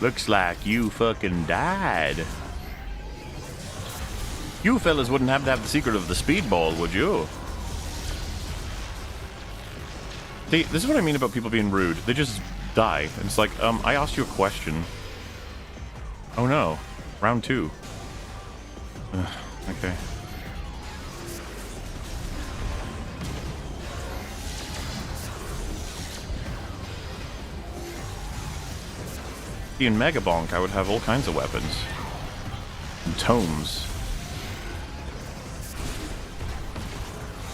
Looks like you fucking died. You fellas wouldn't have to have the secret of the speedball, would you? See, this is what I mean about people being rude. They just die. And it's like, I asked you a question. Oh no. Round 2. Ugh, okay. See, in Mega Bonk, I would have all kinds of weapons. And tomes.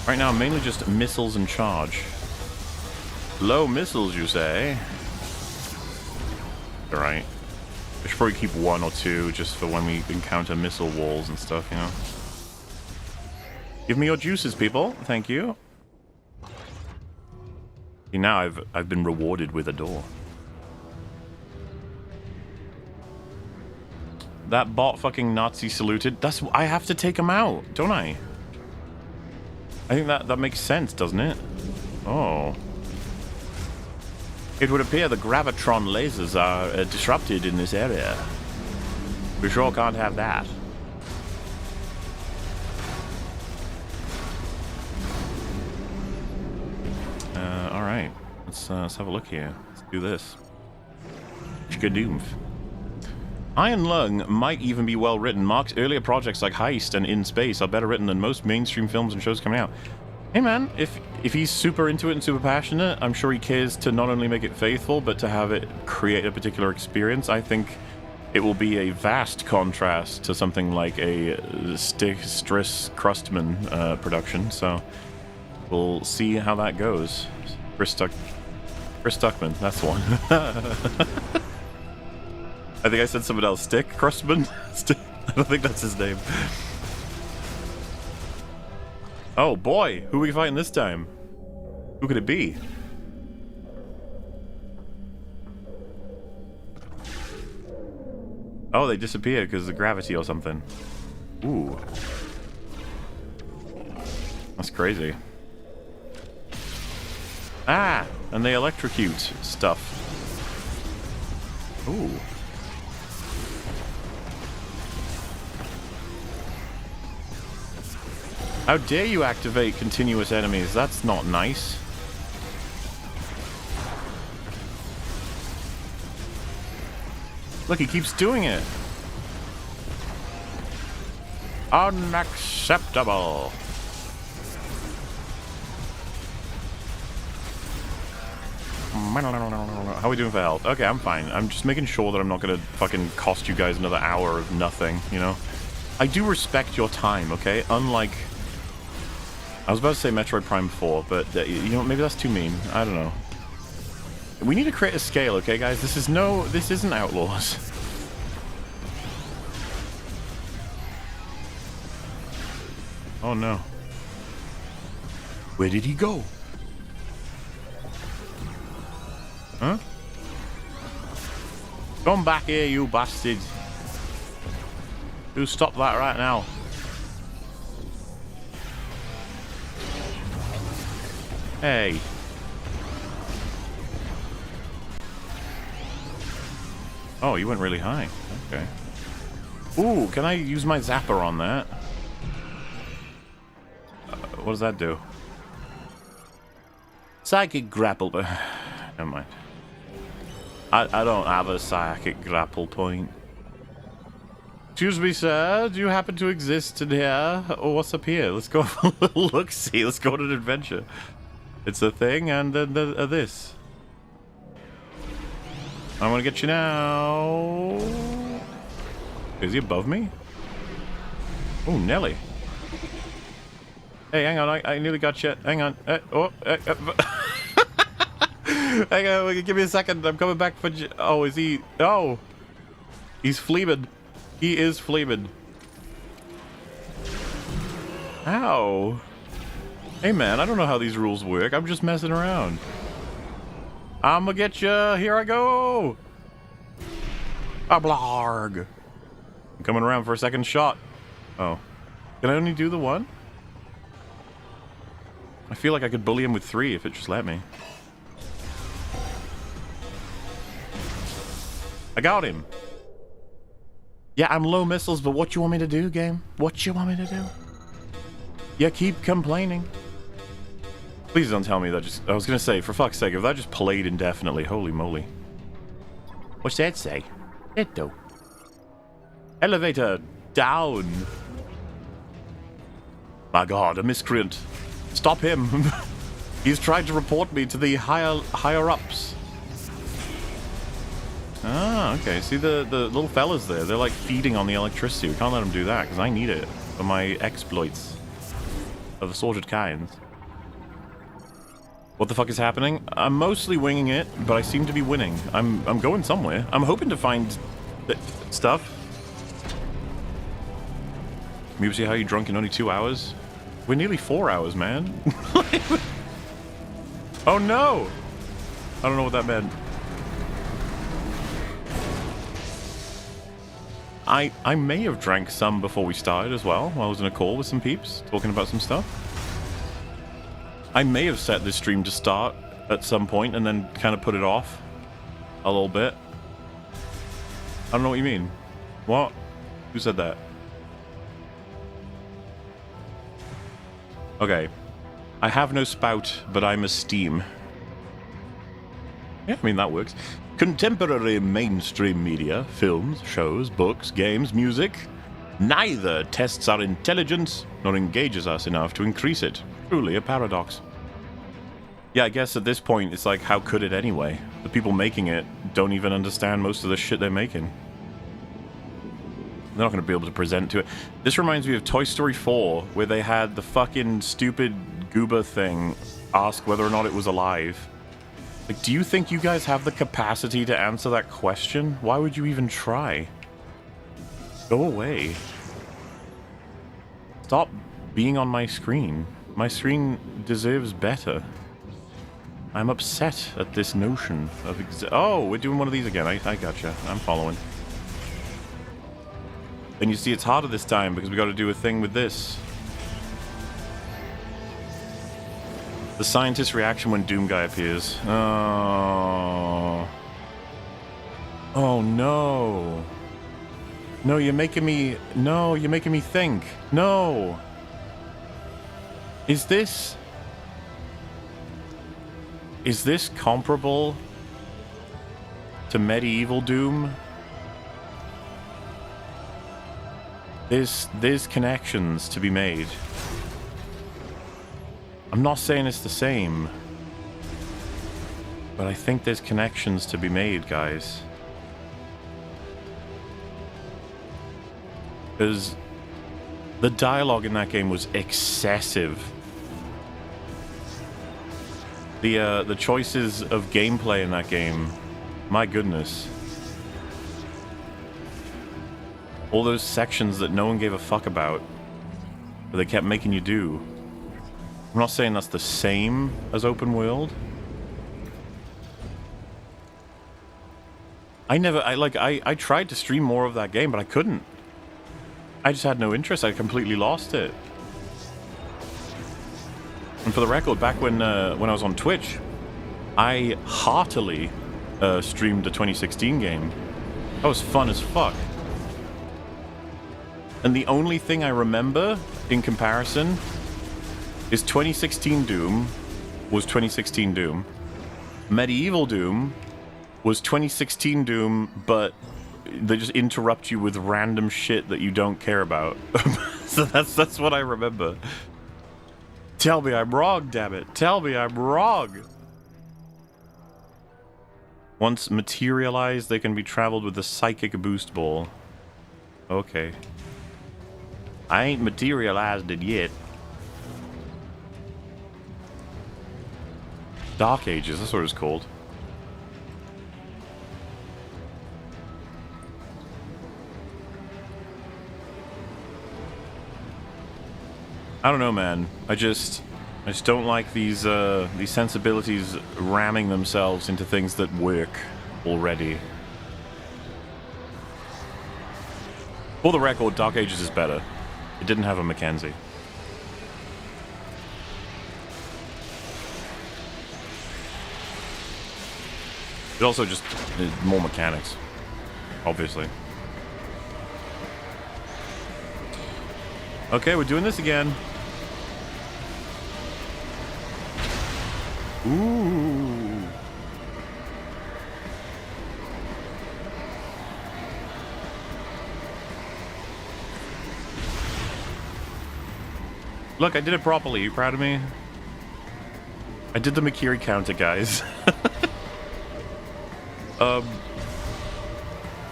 Right now, mainly just missiles and charge. Low missiles, you say? Alright. I should probably keep 1 or 2 just for when we encounter missile walls and stuff, you know? Give me your juices, people. Thank you. See, now I've been rewarded with a door. That bot fucking Nazi saluted. That's... I have to take him out, don't I? I think that makes sense, doesn't it? Oh. It would appear the gravitron lasers are disrupted in this area. We sure can't have that. Alright. Let's have a look here. Let's do this. Shkadoomf. Iron Lung might even be well written. Mark's earlier projects like Heist and In Space are better written than most mainstream films and shows coming out. Hey man, if he's super into it and super passionate, I'm sure he cares to not only make it faithful, but to have it create a particular experience. I think it will be a vast contrast to something like a Stress Crustman production, so we'll see how that goes. Chris Stuckman, that's the one. I think I said someone else. Stick Crustman? I don't think that's his name. Oh boy, who are we fighting this time? Who could it be? Oh, they disappeared because of gravity or something. Ooh. That's crazy. Ah! And they electrocute stuff. Ooh. How dare you activate continuous enemies? That's not nice. Look, he keeps doing it. Unacceptable. How are we doing for health? Okay, I'm fine. I'm just making sure that I'm not gonna fucking cost you guys another hour of nothing, you know? I do respect your time, okay? Unlike... I was about to say Metroid Prime 4, but, you know, maybe that's too mean. I don't know. We need to create a scale, okay, guys? This isn't Outlaws. Oh, no. Where did he go? Huh? Come back here, you bastard. You stop that right now. Hey. Oh, you went really high. Okay. Ooh, can I use my zapper on that? What does that do? Psychic grapple. Never mind. I don't have a psychic grapple point. Excuse me, sir. Do you happen to exist in here? Oh, what's up here? Let's go have a little look-see. Let's go on an adventure. It's a thing, and then this. I'm gonna get you now. Is he above me? Oh, Nelly. Hey, hang on. I nearly got you. Hang on. Hang on. Give me a second. I'm coming back for... Oh, is he... Oh. He's fleeing. He is fleeing. Ow. Hey, man. I don't know how these rules work. I'm just messing around. I'm gonna get you. Here I go. A blarg. I'm coming around for a second shot. Oh. Can I only do the one? I feel like I could bully him with 3 if it just let me. I got him. Yeah, I'm low missiles, but what you want me to do, game? What you want me to do? You keep complaining. Please don't tell me that just... I was gonna say, for fuck's sake, if that just played indefinitely, holy moly. What's that say? It do. Elevator down. My god, a miscreant. Stop him. He's tried to report me to the higher-ups. Ah, okay. See the little fellas there? They're like feeding on the electricity. We can't let them do that because I need it for my exploits of assorted kinds. What the fuck is happening? I'm mostly winging it, but I seem to be winning. I'm going somewhere. I'm hoping to find stuff. Maybe see how you drunk in only 2 hours? We're nearly 4 hours, man. Oh no! I don't know what that meant. I may have drank some before we started as well, while I was in a call with some peeps, talking about some stuff. I may have set this stream to start at some point and then kind of put it off a little bit. I don't know what you mean. What? Who said that? Okay. I have no spout, but I'm a steam. Yeah, I mean, that works. Contemporary mainstream media, films, shows, books, games, music, neither tests our intelligence nor engages us enough to increase it. Truly a paradox. Yeah, I guess at this point, it's like, how could it anyway? The people making it don't even understand most of the shit they're making. They're not going to be able to present to it. This reminds me of Toy Story 4, where they had the fucking stupid goober thing ask whether or not it was alive. Like, do you think you guys have the capacity to answer that question? Why would you even try? Go away. Stop being on my screen. My screen deserves better. I'm upset at this notion of... Oh, we're doing one of these again. I gotcha. I'm following. And you see, it's harder this time because we got to do a thing with this. The scientist's reaction when Doom Guy appears. Oh. Oh no. No, you're making me... No, you're making me think. No. Is this comparable to medieval Doom? There's connections to be made. I'm not saying it's the same, but I think there's connections to be made, guys. Because the dialogue in that game was excessive. The choices of gameplay in that game, my goodness. All those sections that no one gave a fuck about, but they kept making you do. I'm not saying that's the same as open world. I tried to stream more of that game, but I couldn't. I just had no interest. I completely lost it. And for the record, back when I was on Twitch, I heartily streamed a 2016 game. That was fun as fuck. And the only thing I remember in comparison is 2016 Doom was 2016 Doom. Medieval Doom was 2016 Doom, but they just interrupt you with random shit that you don't care about. So that's what I remember. Tell me I'm wrong, damn it. Tell me I'm wrong. Once materialized, they can be traveled with the psychic boost ball. Okay. I ain't materialized it yet. Dark Ages, that's what it's called. I don't know, man. I just don't like these sensibilities ramming themselves into things that work already. For the record, Dark Ages is better. It didn't have a Mackenzie. It also just more mechanics, obviously. Okay, we're doing this again. Ooh. Look, I did it properly. You proud of me? I did the Makiri counter, guys.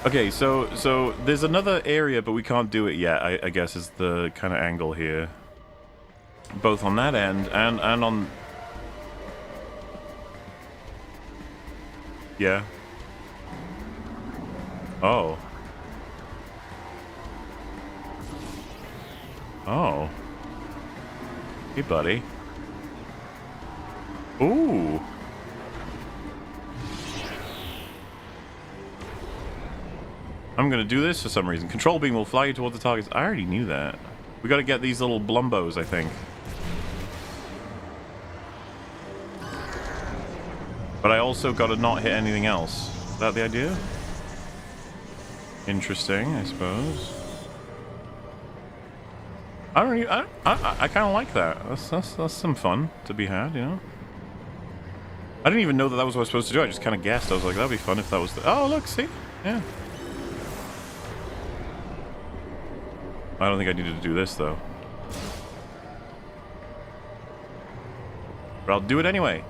Okay, so there's another area, but we can't do it yet, I guess is the kind of angle here. Both on that end and on... Yeah. Oh. Oh. Hey, buddy. Ooh. I'm gonna do this for some reason. Control beam will fly you towards the targets. I already knew that. We gotta get these little blumbos, I think. But I also gotta not hit anything else. Is that the idea? Interesting, I suppose. I don't really, I kind of like that. That's some fun to be had, you know? I didn't even know that was what I was supposed to do. I just kind of guessed. I was like, that'd be fun if that was the... Oh, look, see? Yeah. I don't think I needed to do this, though. But I'll do it anyway.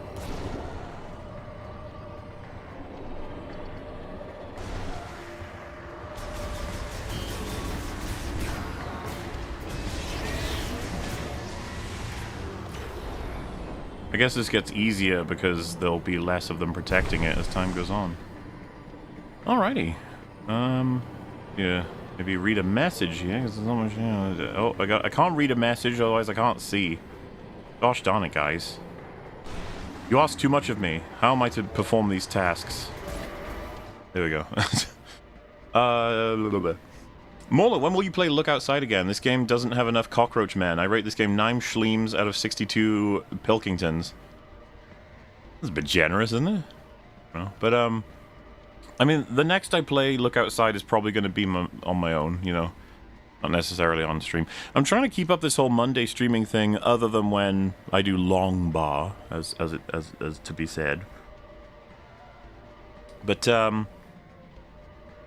I guess this gets easier because there'll be less of them protecting it as time goes on. Alrighty. Yeah. Maybe read a message here, because there's not much, you know, oh, I can't read a message, otherwise I can't see. Gosh darn it, guys. You ask too much of me. How am I to perform these tasks? There we go. A little bit. MauLer, when will you play Look Outside again? This game doesn't have enough cockroach men. I rate this game 9 Fleems out of 62 Pilkingtons. That's a bit generous, isn't it? No, but, I mean, the next I play Look Outside is probably going to be on my own, you know. Not necessarily on stream. I'm trying to keep up this whole Monday streaming thing other than when I do long bar, as to be said. But,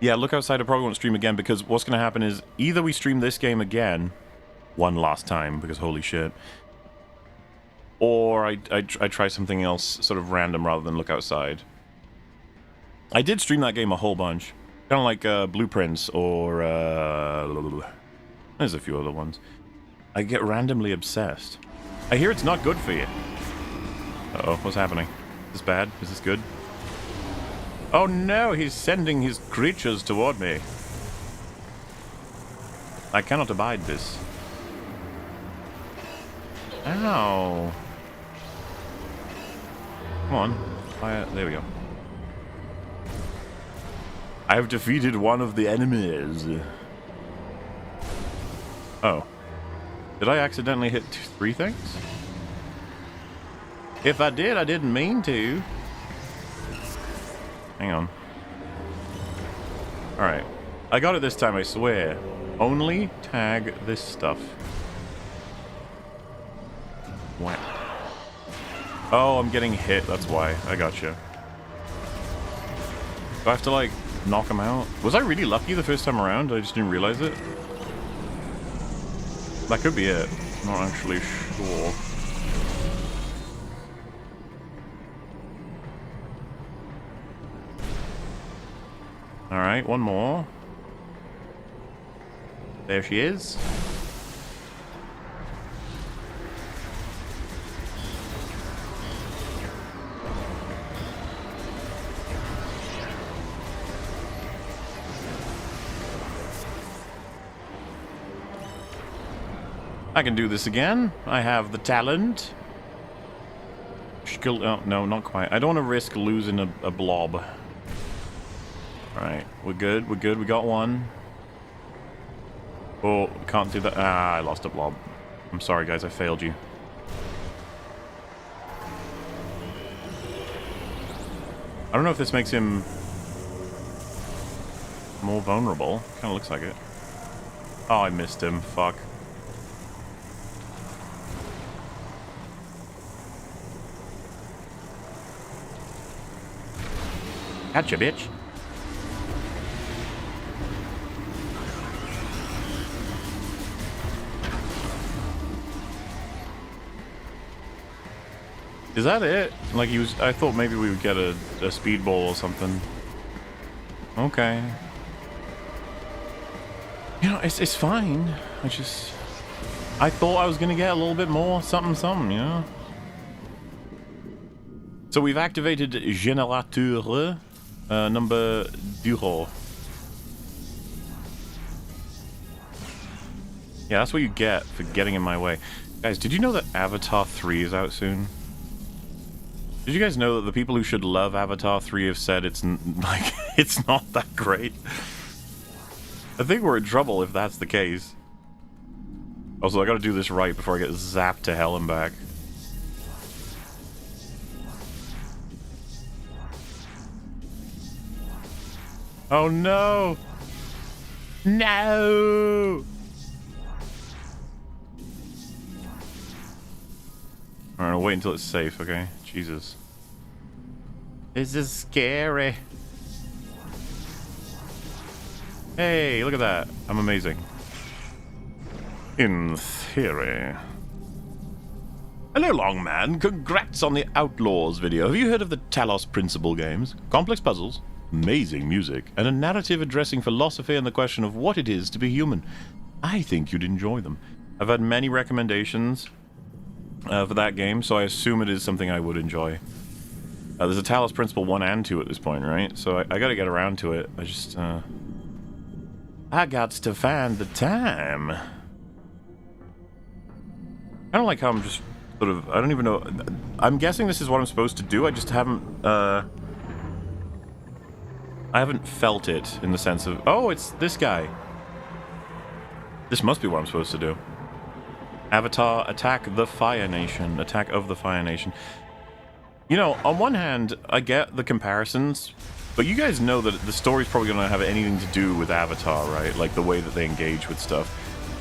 yeah, Look Outside I probably won't stream again because what's going to happen is either we stream this game again one last time because holy shit, or I try something else sort of random rather than Look Outside. I did stream that game a whole bunch. Kind of like Blueprints or... there's a few other ones. I get randomly obsessed. I hear it's not good for you. Uh-oh, what's happening? Is this bad? Is this good? Oh no, he's sending his creatures toward me. I cannot abide this. Ow. Come on. There we go. I have defeated one of the enemies. Oh. Did I accidentally hit 3 things? If I did, I didn't mean to. Hang on. Alright. I got it this time, I swear. Only tag this stuff. What? Oh, I'm getting hit, that's why. I gotcha. Do I have to, like, knock him out? Was I really lucky the first time around? I just didn't realize it. That could be it. I'm not actually sure. Alright, one more. There she is. I can do this again. I have the talent. Skill. Oh, no, not quite. I don't want to risk losing a blob. Alright, we're good. We're good. We got one. Oh, can't do that. Ah, I lost a blob. I'm sorry, guys. I failed you. I don't know if this makes him more vulnerable. Kind of looks like it. Oh, I missed him. Fuck. Gotcha, bitch. Is that it? Like he was... I thought maybe we would get a speedball or something. Okay. You know, it's fine. I thought I was gonna get a little bit more something, you know? So we've activated Generateur number 2. Yeah, that's what you get for getting in my way. Guys, did you know that Avatar 3 is out soon? Did you guys know that the people who should love Avatar 3 have said it's like it's not that great? I think we're in trouble if that's the case. Also, I gotta do this right before I get zapped to hell and back. Oh no! No! Alright, I'll wait until it's safe, okay? Jesus. This is scary. Hey, look at that. I'm amazing. In theory. Hello, long man. Congrats on the Outlaws video. Have you heard of the Talos Principle games? Complex puzzles, amazing music, and a narrative addressing philosophy and the question of what it is to be human. I think you'd enjoy them. I've had many recommendations for that game, so I assume it is something I would enjoy. There's a Talos Principle 1 and 2 at this point, right? So I gotta get around to it. I got to find the time. I don't like how I'm just sort of... I don't even know... I'm guessing this is what I'm supposed to do. I just haven't... I haven't felt it in the sense of... Oh, it's this guy. This must be what I'm supposed to do. Avatar, attack the Fire Nation. Attack of the Fire Nation. You know, on one hand, I get the comparisons, but you guys know that the story's probably going to have anything to do with Avatar, right? Like the way that they engage with stuff.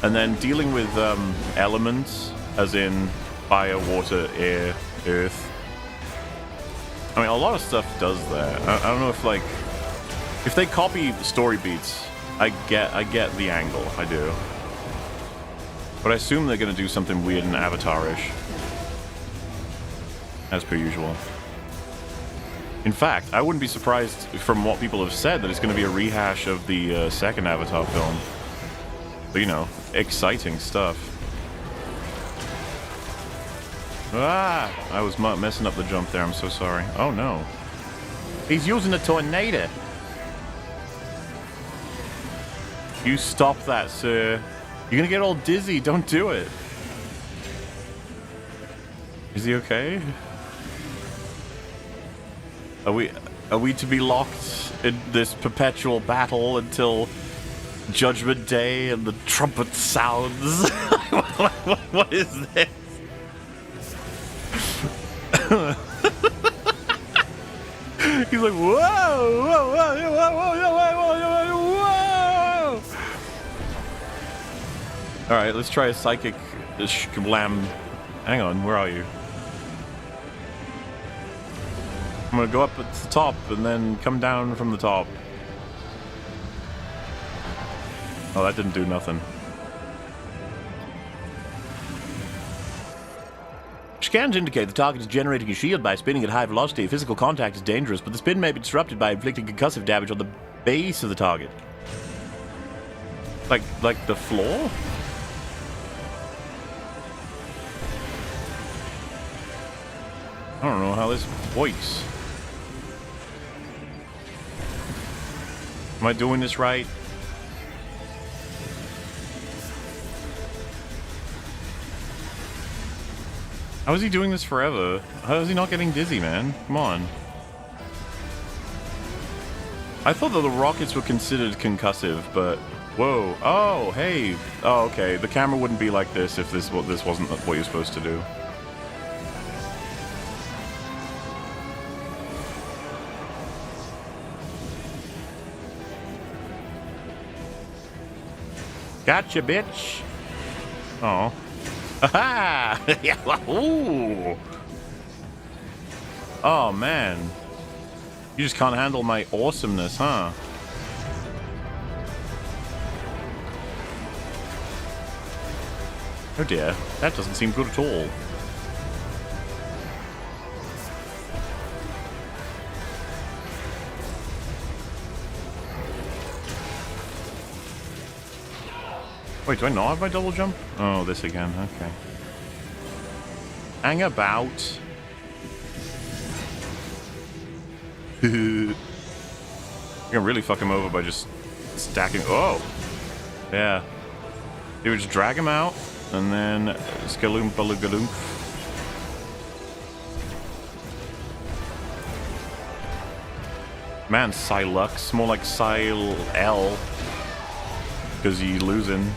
And then dealing with elements, as in fire, water, air, earth. I mean, a lot of stuff does that. I don't know if, like... If they copy story beats, I get the angle. I do. But I assume they're going to do something weird and Avatar-ish. As per usual. In fact, I wouldn't be surprised from what people have said that it's going to be a rehash of the second Avatar film. But, you know, exciting stuff. Ah! I was messing up the jump there, I'm so sorry. Oh no. He's using a tornado! You stop that, sir. You're gonna get all dizzy, don't do it. Is he okay? Are we to be locked in this perpetual battle until Judgment Day and the trumpet sounds? What is this? He's like, whoa, whoa, whoa, whoa, whoa, whoa, whoa, whoa. Alright, let's try a psychic shkablam. Hang on, where are you? I'm gonna go up at the top and then come down from the top. Oh, that didn't do nothing. Scans indicate the target is generating a shield by spinning at high velocity. Physical contact is dangerous, but the spin may be disrupted by inflicting concussive damage on the base of the target. Like the floor? I don't know how this works. Am I doing this right? How is he doing this forever? How is he not getting dizzy, man? Come on. I thought that the rockets were considered concussive, but Whoa. Oh, hey. Oh, okay. The camera wouldn't be like this if this wasn't what you're supposed to do. Gotcha, bitch. Oh. Aha! Yeah. Ooh. Oh, man. You just can't handle my awesomeness, huh? Oh dear, that doesn't seem good at all. Wait, do I not have my double jump? Oh, this again, okay. Hang about. You can really fuck him over by just stacking. Oh! Yeah. You would just drag him out, and then skaloompa-loogaloomp. Man, Psylux. More like Psyl-L. Because you're losing.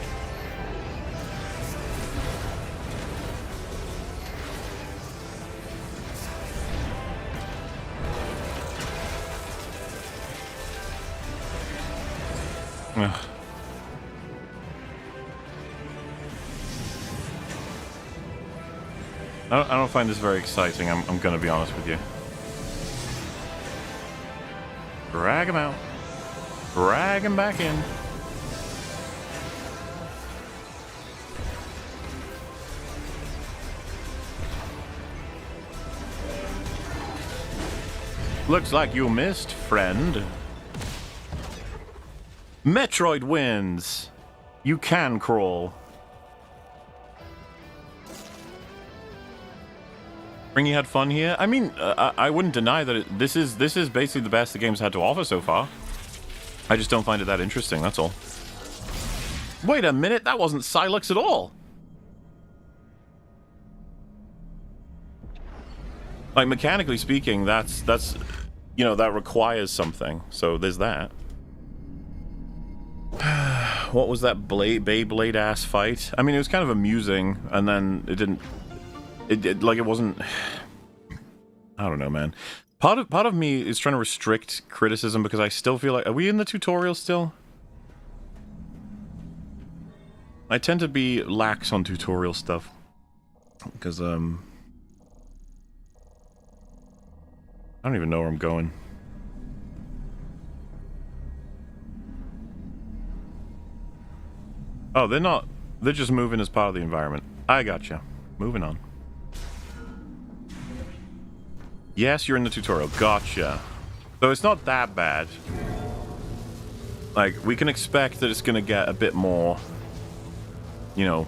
Ugh. I don't find this very exciting, I'm gonna be honest with you. Drag him out. Drag him back in. Looks like you missed, friend. Metroid wins. You can crawl. Springy had fun here. I mean, I wouldn't deny that this is basically the best the game's had to offer so far. I just don't find it that interesting. That's all. Wait a minute, that wasn't Psylux at all. Like mechanically speaking, that's you know, that requires something. So there's that. What was that Beyblade ass fight? I mean, it was kind of amusing, and then it didn't. It like it wasn't. I don't know, man. Part of me is trying to restrict criticism because I still feel like, are we in the tutorial still? I tend to be lax on tutorial stuff because I don't even know where I'm going. Oh, they're not. They're just moving as part of the environment. I gotcha. Moving on. Yes, you're in the tutorial. Gotcha. So it's not that bad. Like, we can expect that it's gonna get a bit more, you know,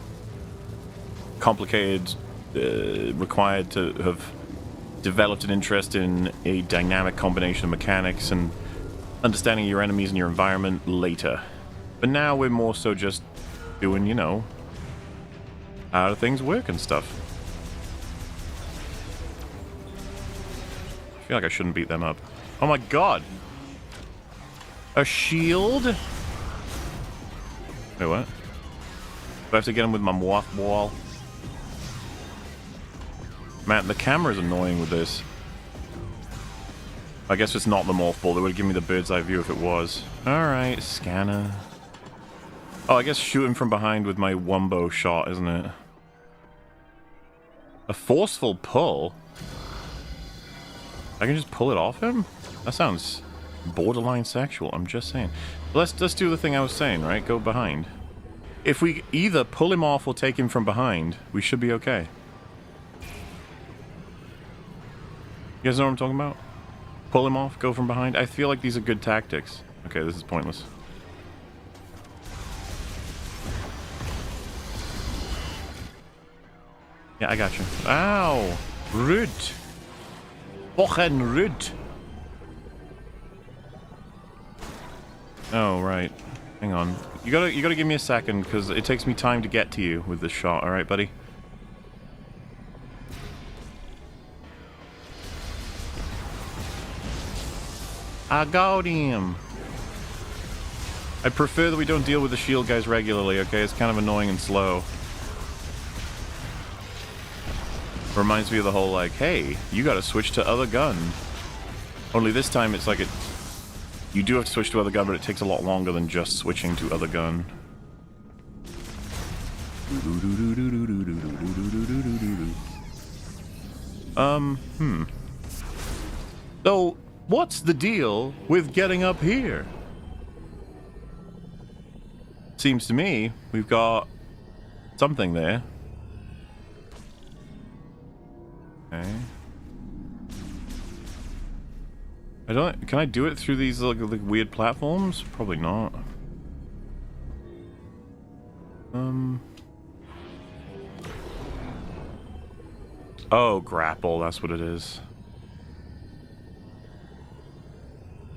complicated, required to have developed an interest in a dynamic combination of mechanics and understanding your enemies and your environment later. But now we're more so just doing, you know, how do things work and stuff. I feel like I shouldn't beat them up. Oh my god! A shield? Wait, what? Do I have to get him with my morph ball? Man, the camera's annoying with this. I guess it's not the morph ball. They would give me the bird's eye view if it was. Alright, scanner. Oh, I guess shooting from behind with my wumbo shot, isn't it? A forceful pull? I can just pull it off him? That sounds borderline sexual, I'm just saying. Let's do the thing I was saying, right? Go behind. If we either pull him off or take him from behind, we should be okay. You guys know what I'm talking about? Pull him off, go from behind. I feel like these are good tactics. Okay, this is pointless. Yeah, I got you. Ow! Rude! Fucking rude! Oh, right. Hang on. You gotta give me a second, because it takes me time to get to you with this shot, alright, buddy? I got him! I prefer that we don't deal with the shield guys regularly, okay? It's kind of annoying and slow. Reminds me of the whole, like, hey, you gotta switch to other gun. Only this time it's like you do have to switch to other gun, but it takes a lot longer than just switching to other gun. So, what's the deal with getting up here? Seems to me we've got something there. Okay. Can I do it through these like weird platforms? Probably not. Oh, grapple, that's what it is.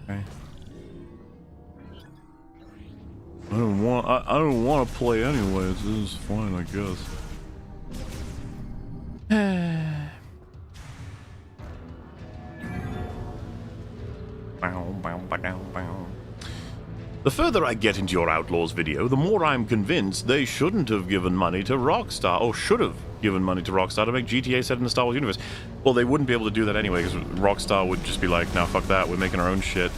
Okay. I don't want to play anyways. This is fine, I guess. The further I get into your Outlaws video, the more I'm convinced they shouldn't have given money to Rockstar, or should have given money to Rockstar to make GTA set in the Star Wars universe. Well, they wouldn't be able to do that anyway, because Rockstar would just be like, nah, fuck that, we're making our own shit.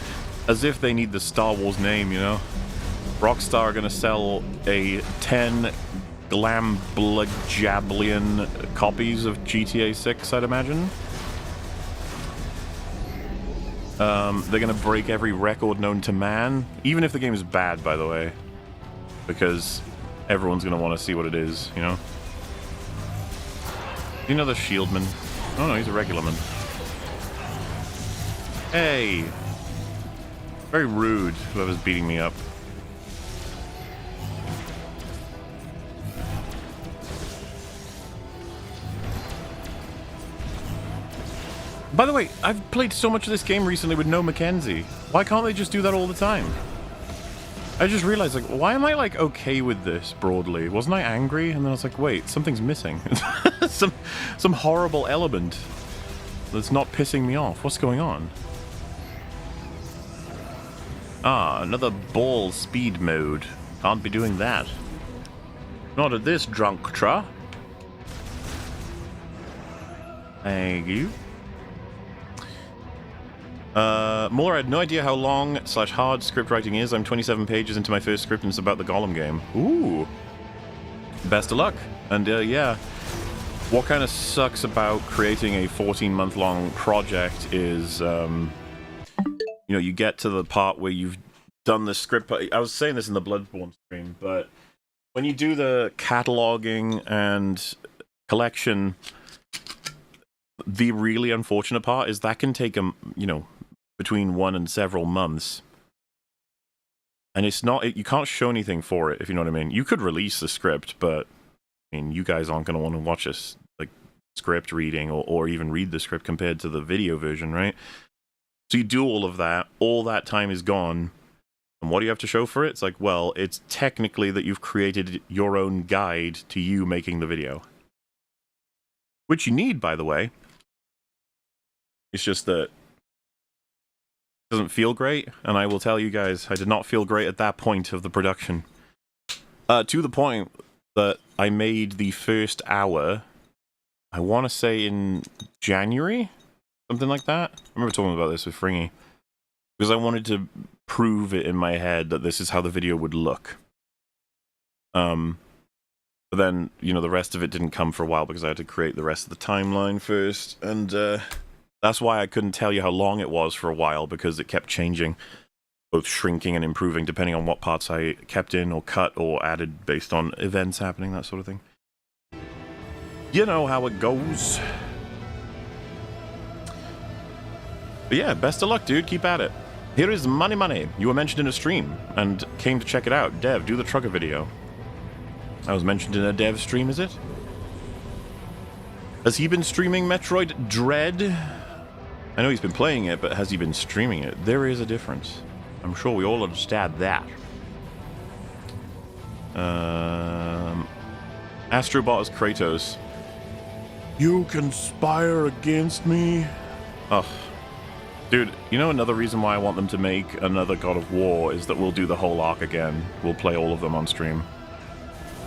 As if they need the Star Wars name, you know? Rockstar are gonna sell 10 glambljablion copies of GTA 6, I'd imagine. They're gonna break every record known to man, even if the game is bad, by the way, because everyone's gonna want to see what it is, you know? You know the Shieldman? Oh no, he's a regular man. Hey! Very rude, whoever's beating me up. By the way, I've played so much of this game recently with no Mackenzie. Why can't they just do that all the time? I just realized, like, why am I, like, okay with this, broadly? Wasn't I angry? And then I was like, wait, something's missing. some horrible element that's not pissing me off. What's going on? Ah, another ball speed mode. Can't be doing that. Not at this juncture. Thank you. MauLer, I had no idea how long/hard script writing is. I'm 27 pages into my first script and it's about the Golem game. Ooh. Best of luck. And yeah, what kind of sucks about creating a 14-month-long project is, you know, you get to the part where you've done the script. I was saying this in the Bloodborne stream, but when you do the cataloging and collection, the really unfortunate part is that can take you know, between 1 and several months, and it's not, you can't show anything for it, if you know what I mean. You could release the script, but I mean, you guys aren't going to want to watch this like script reading or even read the script compared to the video version, right? So you do all of that, all that time is gone, and what do you have to show for it? It's like, well, it's technically that you've created your own guide to you making the video, which you need, by the way. It's just that it doesn't feel great, and I will tell you guys, I did not feel great at that point of the production. To the point that I made the first hour, I want to say in January? Something like that? I remember talking about this with Fringy. Because I wanted to prove it in my head that this is how the video would look. But then, you know, the rest of it didn't come for a while because I had to create the rest of the timeline first, and that's why I couldn't tell you how long it was for a while, because it kept changing, both shrinking and improving depending on what parts I kept in or cut or added based on events happening, that sort of thing. You know how it goes. But yeah, best of luck, dude. Keep at it. Here is Money Money. You were mentioned in a stream and came to check it out. Dev, do the trucker video. I was mentioned in a Dev stream, is it? Has he been streaming Metroid Dread? I know he's been playing it, but has he been streaming it? There is a difference. I'm sure we all understand that. Astrobot as Kratos. You conspire against me? Ugh. Dude, you know another reason why I want them to make another God of War is that we'll do the whole arc again. We'll play all of them on stream.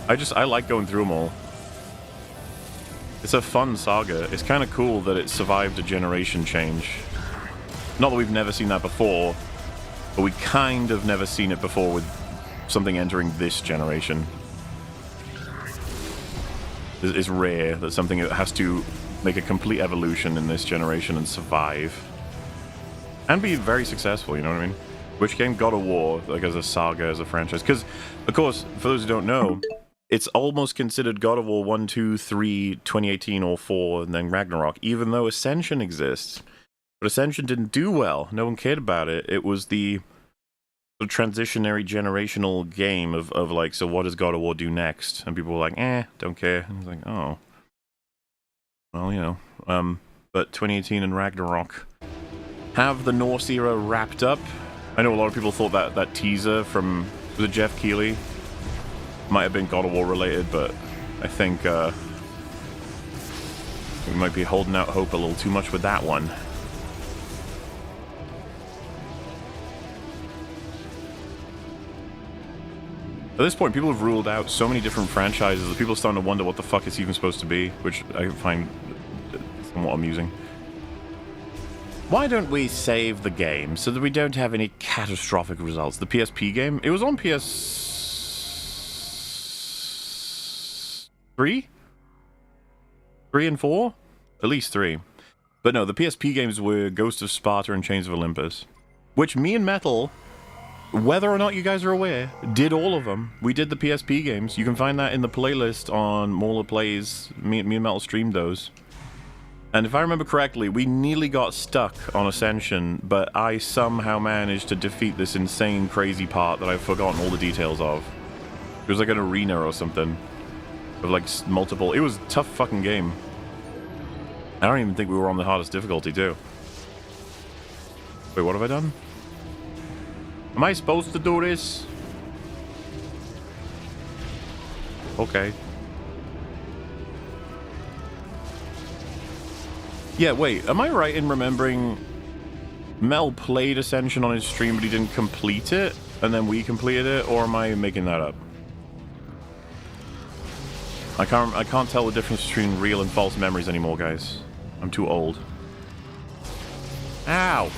I like going through them all. It's a fun saga. It's kind of cool that it survived a generation change. Not that we've never seen that before, but we kind of never seen it before with something entering this generation. It's rare that something has to make a complete evolution in this generation and survive. And be very successful, you know what I mean? Which came God of War, like as a saga, as a franchise. Because, of course, for those who don't know, it's almost considered God of War 1, 2, 3, 2018, or 4, and then Ragnarok, even though Ascension exists. But Ascension didn't do well. No one cared about it. It was the transitionary generational game of like, so what does God of War do next? And people were like, don't care. And I was like, oh. Well, you know. But 2018 and Ragnarok have the Norse era wrapped up. I know a lot of people thought that teaser from, was it Jeff Keighley? Might have been God of War related, but I think we might be holding out hope a little too much with that one. At this point, people have ruled out so many different franchises that people are starting to wonder what the fuck it's even supposed to be, which I find somewhat amusing. Why don't we save the game so that we don't have any catastrophic results? The PSP game? It was on PS3? 3 and 4? At least 3. But no, the PSP games were Ghost of Sparta and Chains of Olympus. Which me and Metal, whether or not you guys are aware, did all of them. We did the PSP games. You can find that in the playlist on MauLer Plays. Me and Metal streamed those. And if I remember correctly, we nearly got stuck on Ascension, but I somehow managed to defeat this insane, crazy part that I've forgotten all the details of. It was like an arena or something. Of like multiple... It was a tough fucking game. I don't even think we were on the hardest difficulty, too. Wait, what have I done? Am I supposed to do this? Okay. Yeah, wait, am I right in remembering Mel played Ascension on his stream, but he didn't complete it, and then we completed it, or am I making that up? I can't tell the difference between real and false memories anymore, guys. I'm too old. Ow!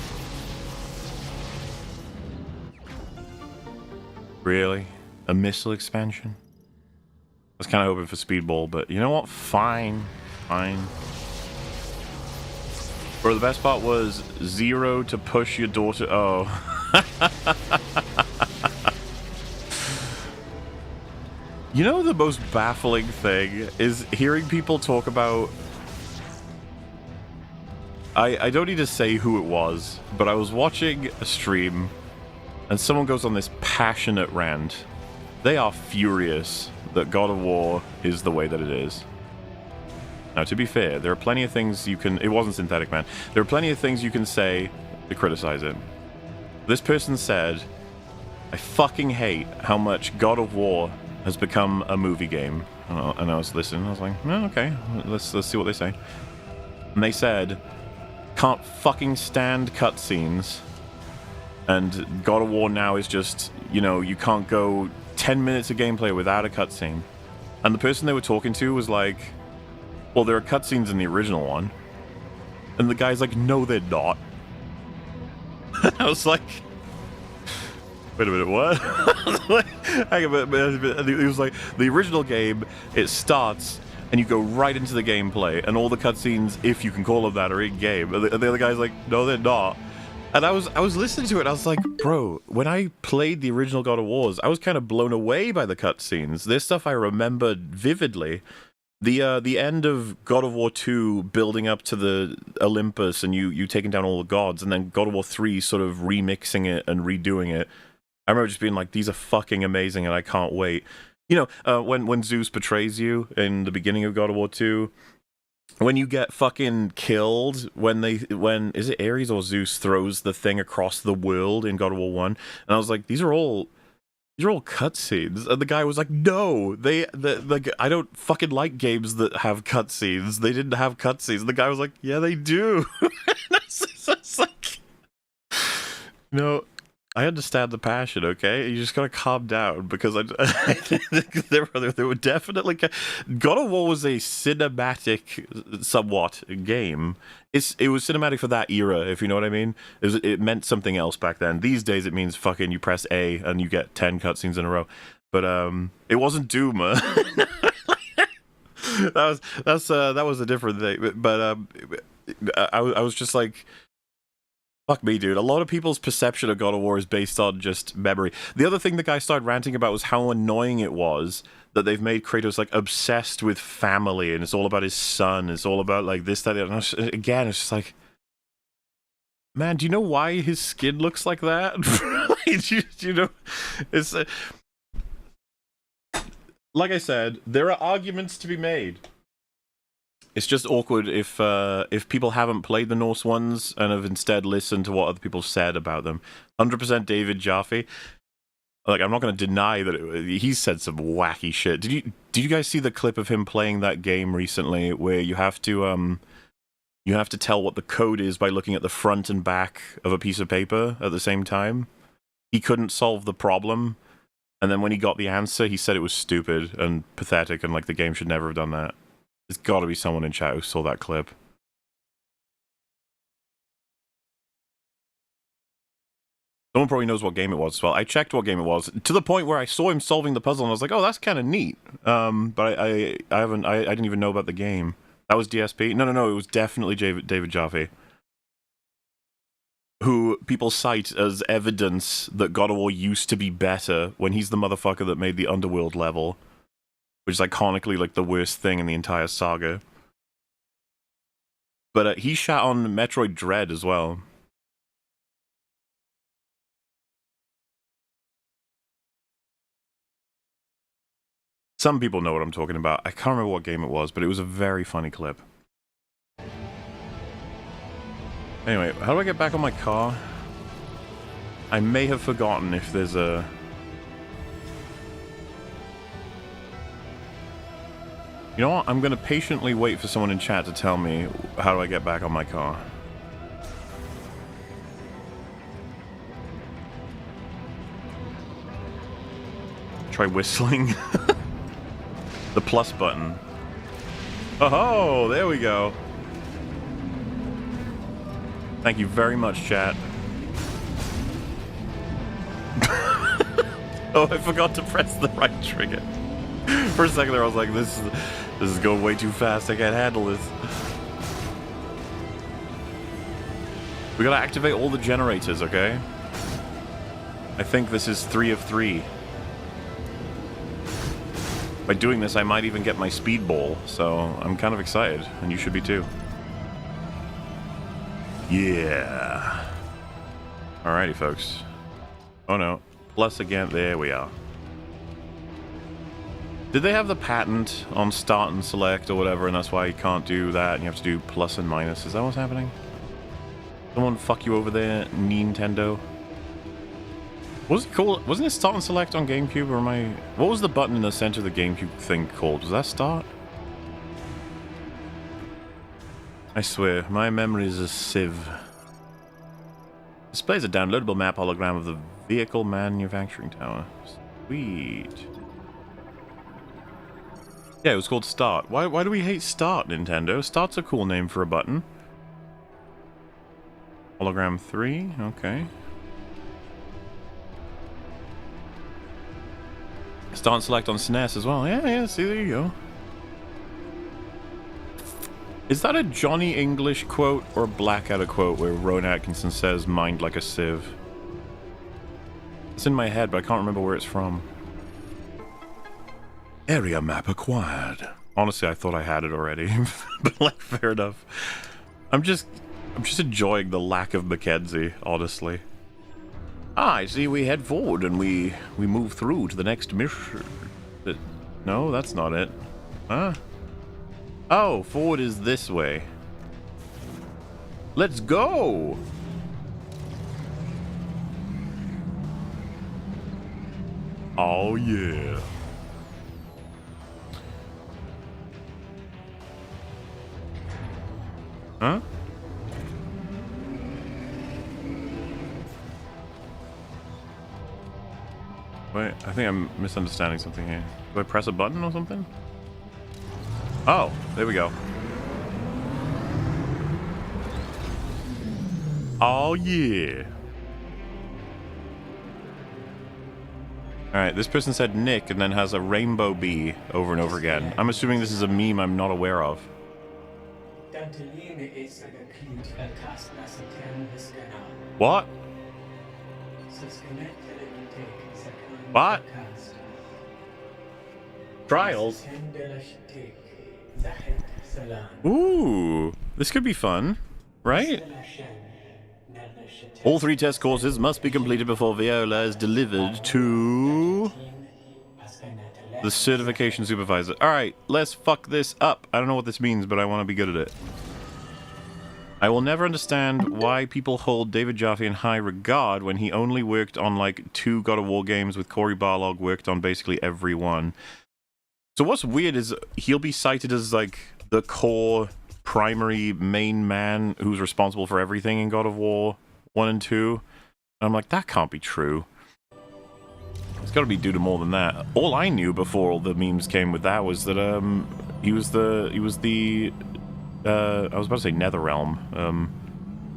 Really? A missile expansion? I was kind of hoping for Speedball, but you know what? Fine. Fine. Or the best part was 0 to push your daughter. Oh. You know the most baffling thing is hearing people talk about... I don't need to say who it was, but I was watching a stream and someone goes on this passionate rant. They are furious that God of War is the way that it is. Now, to be fair, there are plenty of things you can... It wasn't Synthetic Man. There are plenty of things you can say to criticize it. This person said, I fucking hate how much God of War has become a movie game. And I was listening. I was like, oh, okay, let's see what they say. And they said, can't fucking stand cutscenes. And God of War now is just, you know, you can't go 10 minutes of gameplay without a cutscene. And the person they were talking to was like... Well, there are cutscenes in the original one. And the guy's like, no, they're not. I was like, wait a minute, what? Hang on a minute. He was like, the original game, it starts, and you go right into the gameplay, and all the cutscenes, if you can call them that, are in-game. And the other guy's like, no, they're not. And I was listening to it, and I was like, bro, when I played the original God of Wars, I was kind of blown away by the cutscenes. There's stuff I remembered vividly. The end of God of War 2 building up to the Olympus and you taking down all the gods, and then God of War 3 sort of remixing it and redoing it. I remember just being like, these are fucking amazing and I can't wait. You know, when Zeus betrays you in the beginning of God of War 2, when you get fucking killed, when is it Ares or Zeus throws the thing across the world in God of War 1? And I was like, these are all cutscenes. And the guy was like, no, I don't fucking like games that have cutscenes. They didn't have cutscenes. And the guy was like, yeah, they do. It's like, No, I understand the passion, okay? You just gotta calm down, because I think there were definitely... God of War was a cinematic, somewhat, game. It was cinematic for that era, if you know what I mean. It meant something else back then. These days it means fucking you press A and you get 10 cutscenes in a row. But it wasn't Doom. That was a different thing. But I was just like... Fuck me, dude. A lot of people's perception of God of War is based on just memory. The other thing the guy started ranting about was how annoying it was that they've made Kratos, like, obsessed with family, and it's all about his son, it's all about, like, this, that, and again, it's just like... Man, do you know why his skin looks like that? you know, it's... like I said, there are arguments to be made. It's just awkward if people haven't played the Norse ones and have instead listened to what other people said about them. 100% David Jaffe. Like, I'm not going to deny that he's said some wacky shit. Did you guys see the clip of him playing that game recently where you have to tell what the code is by looking at the front and back of a piece of paper at the same time? He couldn't solve the problem, and then when he got the answer, he said it was stupid and pathetic, and like the game should never have done that. There's got to be someone in chat who saw that clip. Someone probably knows what game it was as well. I checked what game it was to the point where I saw him solving the puzzle and I was like, "Oh, that's kind of neat." But I didn't even know about the game. That was DSP. No, it was definitely David Jaffe, who people cite as evidence that God of War used to be better when he's the motherfucker that made the Underworld level, which is iconically like the worst thing in the entire saga. But he shat on Metroid Dread as well. Some people know what I'm talking about. I can't remember what game it was, but it was a very funny clip. Anyway, how do I get back on my car? I may have forgotten if there's a... You know what? I'm going to patiently wait for someone in chat to tell me how do I get back on my car. Try whistling. The plus button. Oh, there we go. Thank you very much, chat. Oh, I forgot to press the right trigger. For a second there, I was like, this is going way too fast. I can't handle this. We gotta activate all the generators, okay? I think this is 3 of 3. By doing this, I might even get my speedball, so I'm kind of excited, and you should be too. Yeah. Alrighty, folks. Oh no. Plus again, there we are. Did they have the patent on start and select or whatever, and that's why you can't do that, and you have to do plus and minus? Is that what's happening? Someone fuck you over there, Nintendo. What was it called? Wasn't it start and select on GameCube, or am I... What was the button in the center of the GameCube thing called? Was that start? I swear, my memory is a sieve. Displays a downloadable map hologram of the vehicle manufacturing tower. Sweet. Yeah, it was called Start. Why do we hate Start, Nintendo? Start's a cool name for a button. Hologram 3? Okay. Start and select on SNES as well. Yeah, see, there you go. Is that a Johnny English quote or a Blackadder quote where Rowan Atkinson says, "Mind like a sieve"? It's in my head, but I can't remember where it's from. Area map acquired. Honestly, I thought I had it already, but like, fair enough. I'm just enjoying the lack of Mackenzie, honestly. Ah, I see we head forward and we move through to the next mission. No, that's not it. Huh? Oh, forward is this way. Let's go! Oh, yeah. Huh? Wait, I think I'm misunderstanding something here. Do I press a button or something? Oh, there we go. Oh, yeah. Alright, this person said Nick and then has a rainbow bee over and over again. I'm assuming this is a meme I'm not aware of. What? What? Trials? Ooh, this could be fun, right? All 3 test courses must be completed before Viola is delivered to the certification supervisor. Alright, let's fuck this up. I don't know what this means, but I want to be good at it. I will never understand why people hold David Jaffe in high regard when he only worked on like 2 God of War games, with Cory Barlog worked on basically every one. So what's weird is he'll be cited as like the core primary main man who's responsible for everything in God of War 1 and 2. And I'm like, that can't be true. It's got to be due to more than that. All I knew before all the memes came with that was that he was the I was about to say Netherrealm. I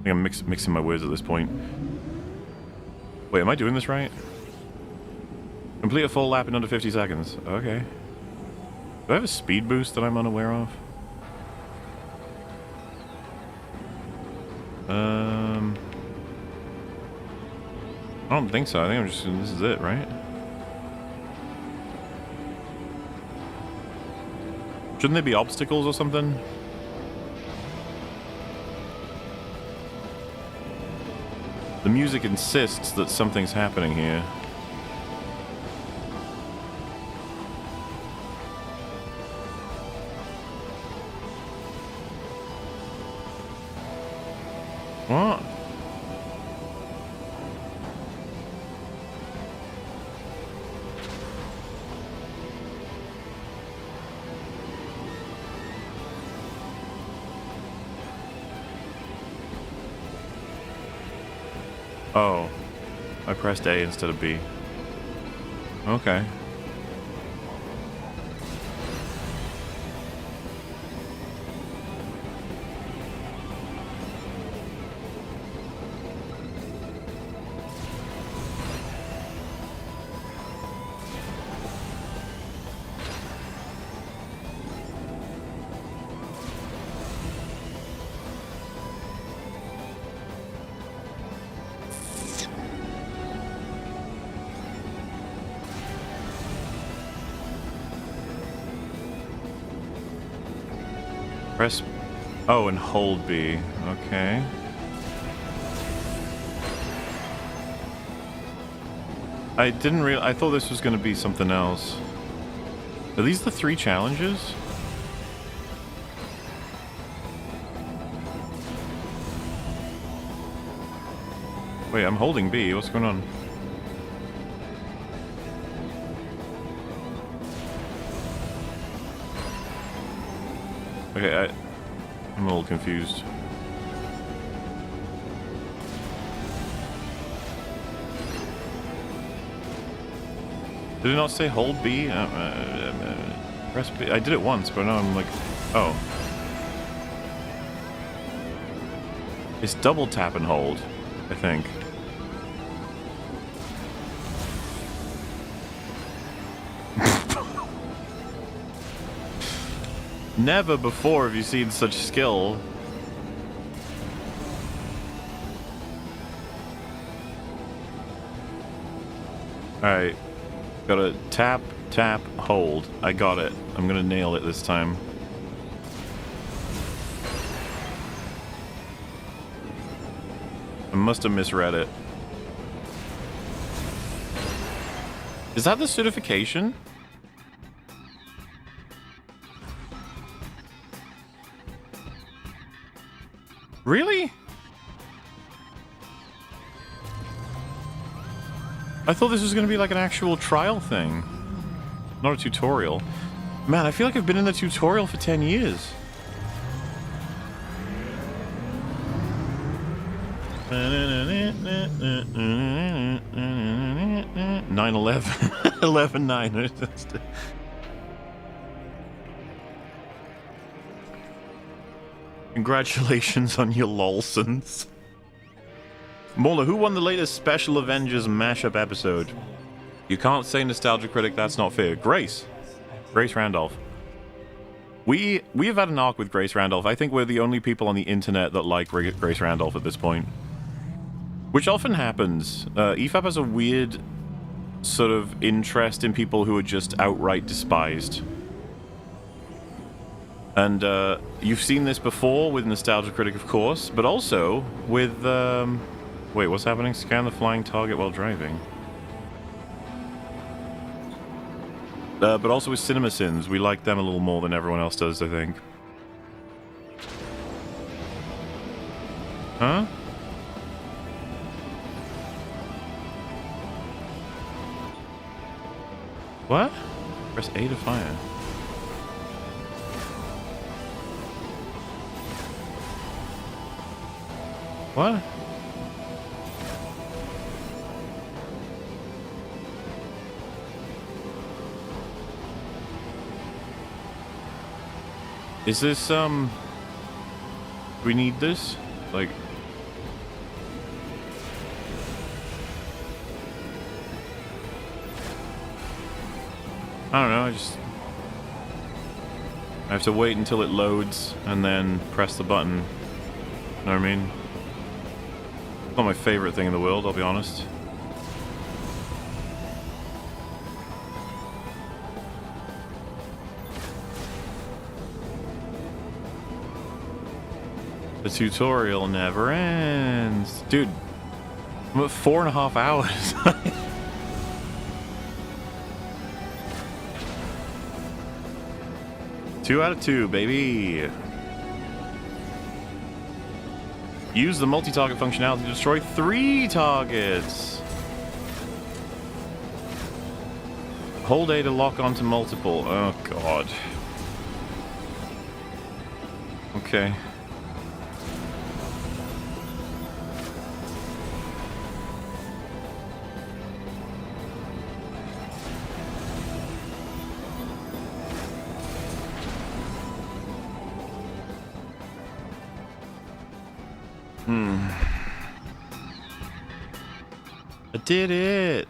think I'm mixing my words at this point. Wait, am I doing this right? Complete a full lap in under 50 seconds. Okay. Do I have a speed boost that I'm unaware of? I don't think so. I think I'm just... This is it, right? Shouldn't there be obstacles or something? The music insists that something's happening here. What? Oh, I pressed A instead of B. Okay. Press... Oh, and hold B. Okay. I didn't real... I thought this was going to be something else. Are these the 3 challenges? Wait, I'm holding B. What's going on? Okay, I'm a little confused. Did it not say hold B? Press B. I did it once, but now I'm like, oh. It's double tap and hold, I think. Never before have you seen such skill. Alright. Gotta tap, tap, hold. I got it. I'm gonna nail it this time. I must have misread it. Is that the certification? Really? I thought this was going to be like an actual trial thing. Not a tutorial. Man, I feel like I've been in the tutorial for 10 years. 9/11. 11/9. Congratulations on your lolsons. MauLer, who won the latest Special Avengers mashup episode? You can't say Nostalgia Critic, that's not fair. Grace Randolph. We have had an arc with Grace Randolph. I think we're the only people on the internet that like Grace Randolph at this point. Which often happens. EFAP has a weird sort of interest in people who are just outright despised. And you've seen this before with Nostalgia Critic, of course, but also with... wait, what's happening? Scan the flying target while driving. But also with CinemaSins, we like them a little more than everyone else does, I think. Huh? What? Press A to fire. What? Is this, do we need this? Like... I don't know, I have to wait until it loads and then press the button. You know what I mean? It's not my favorite thing in the world, I'll be honest. The tutorial never ends. Dude, I'm at 4.5 hours. 2 out of 2, baby. Use the multi-target functionality to destroy 3 targets. Hold A to lock onto multiple. Oh, God. Okay. I did it!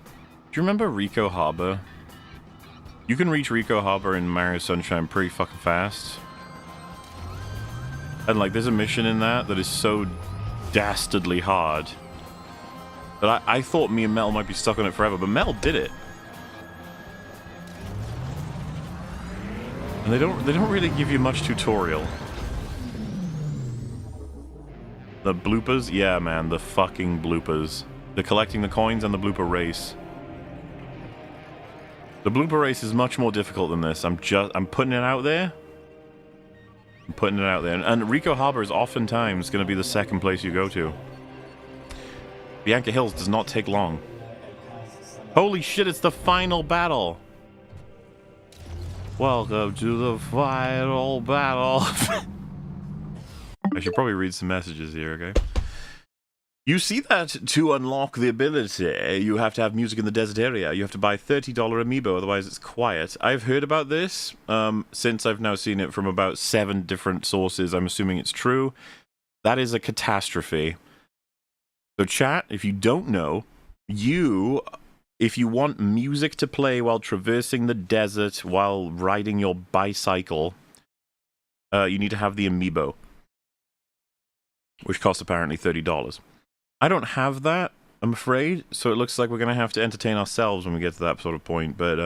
Do you remember Rico Harbor? You can reach Rico Harbor in Mario Sunshine pretty fucking fast. And like, there's a mission in that is so dastardly hard. But I thought me and Mel might be stuck on it forever, but Mel did it. And they don't really give you much tutorial. The bloopers? Yeah, man, the fucking bloopers. The collecting the coins and the blooper race. The blooper race is much more difficult than this. I'm putting it out there. I'm putting it out there. And Rico Harbor is oftentimes going to be the second place you go to. Bianca Hills does not take long. Holy shit, it's the final battle. Welcome to the final battle. I should probably read some messages here, okay? You see that to unlock the ability, you have to have music in the desert area. You have to buy $30 amiibo, otherwise it's quiet. I've heard about this, since I've now seen it from about 7 different sources. I'm assuming it's true. That is a catastrophe. So chat, if you don't know, if you want music to play while traversing the desert, while riding your bicycle, you need to have the amiibo, which costs apparently $30. I don't have that, I'm afraid, so it looks like we're going to have to entertain ourselves when we get to that sort of point, but,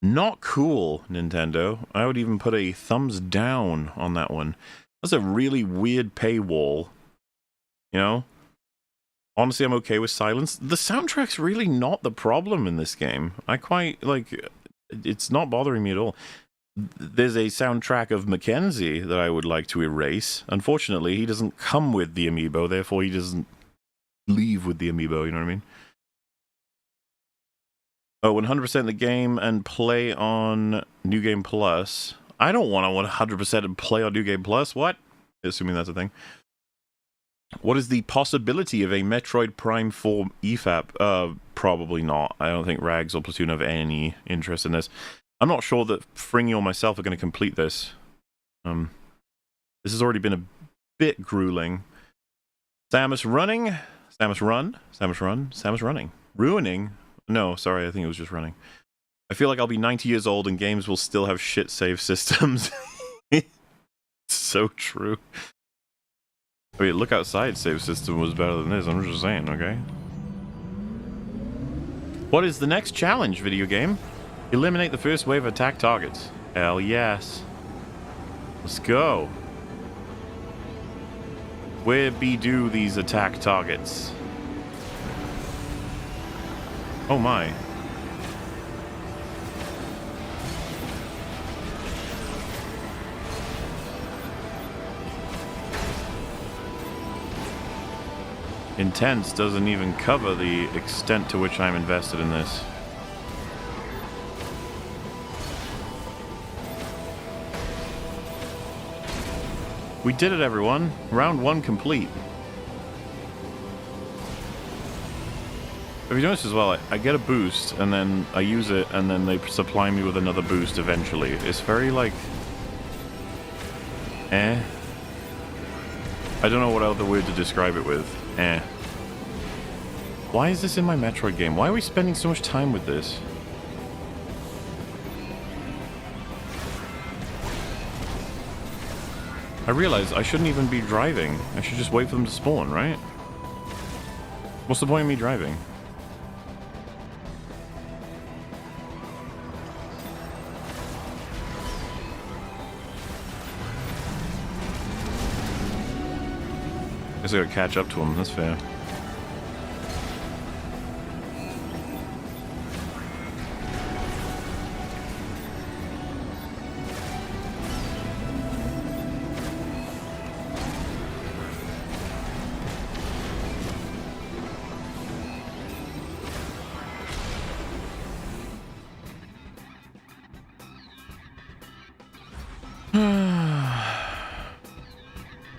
not cool, Nintendo. I would even put a thumbs down on that one. That's a really weird paywall, you know? Honestly, I'm okay with silence. The soundtrack's really not the problem in this game. I quite, like, it's not bothering me at all. There's a soundtrack of Mackenzie that I would like to erase. Unfortunately, he doesn't come with the amiibo, therefore he doesn't leave with the amiibo, you know what I mean? Oh, 100% the game and play on New Game Plus. I don't want to 100% and play on New Game Plus. What? Assuming that's a thing. What is the possibility of a Metroid Prime 4 EFAP? probably not. I don't think Rags or Platoon have any interest in this. I'm not sure that Fringy or myself are going to complete this. This has already been a bit grueling. Samus running. Samus run. Samus run. Samus running. Ruining. No, sorry, I think it was just running. I feel like I'll be 90 years old and games will still have shit save systems. So true. I mean, look outside save system was better than this. I'm just saying, okay? What is the next challenge, video game? Eliminate the first wave of attack targets. Hell yes. Let's go. Where be do these attack targets? Oh my. Intense doesn't even cover the extent to which I'm invested in this. We did it, everyone. Round 1 complete. If you notice as well, I get a boost, and then I use it, and then they supply me with another boost eventually. It's very, like... I don't know what other word to describe it with. Why is this in my Metroid game? Why are we spending so much time with this? I realize I shouldn't even be driving. I should just wait for them to spawn, right? What's the point of me driving? Guess I gotta catch up to him, that's fair.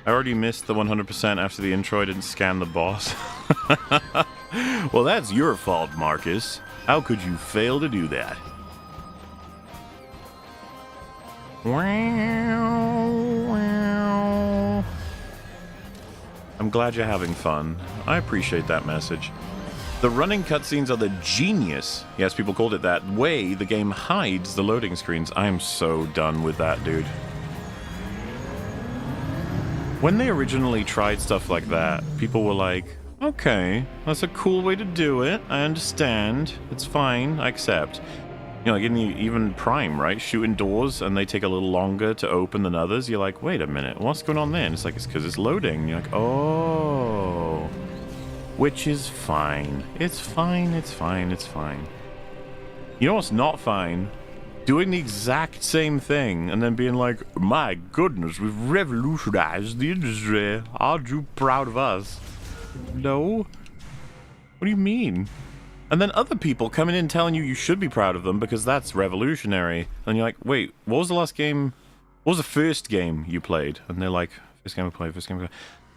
I already missed the 100% after the intro. I didn't scan the boss. Well, that's your fault, Marcus. How could you fail to do that? I'm glad you're having fun. I appreciate that message. The running cutscenes are the genius, yes, people called it that, way the game hides the loading screens. I am so done with that, dude. When they originally tried stuff like that, people were like, okay, that's a cool way to do it. I understand. It's fine. I accept. You know, like in even Prime, right? Shooting doors and they take a little longer to open than others. You're like, wait a minute, what's going on there? And it's like, it's because it's loading. And you're like, oh. Which is fine. It's fine, it's fine, it's fine. You know what's not fine? Doing the exact same thing and then being like, my goodness, we've revolutionized the industry. Aren't you proud of us? No? What do you mean? And then other people coming in telling you should be proud of them because that's revolutionary. And you're like, wait, what was the last game? What was the first game you played? And they're like, first game I played, first game I played.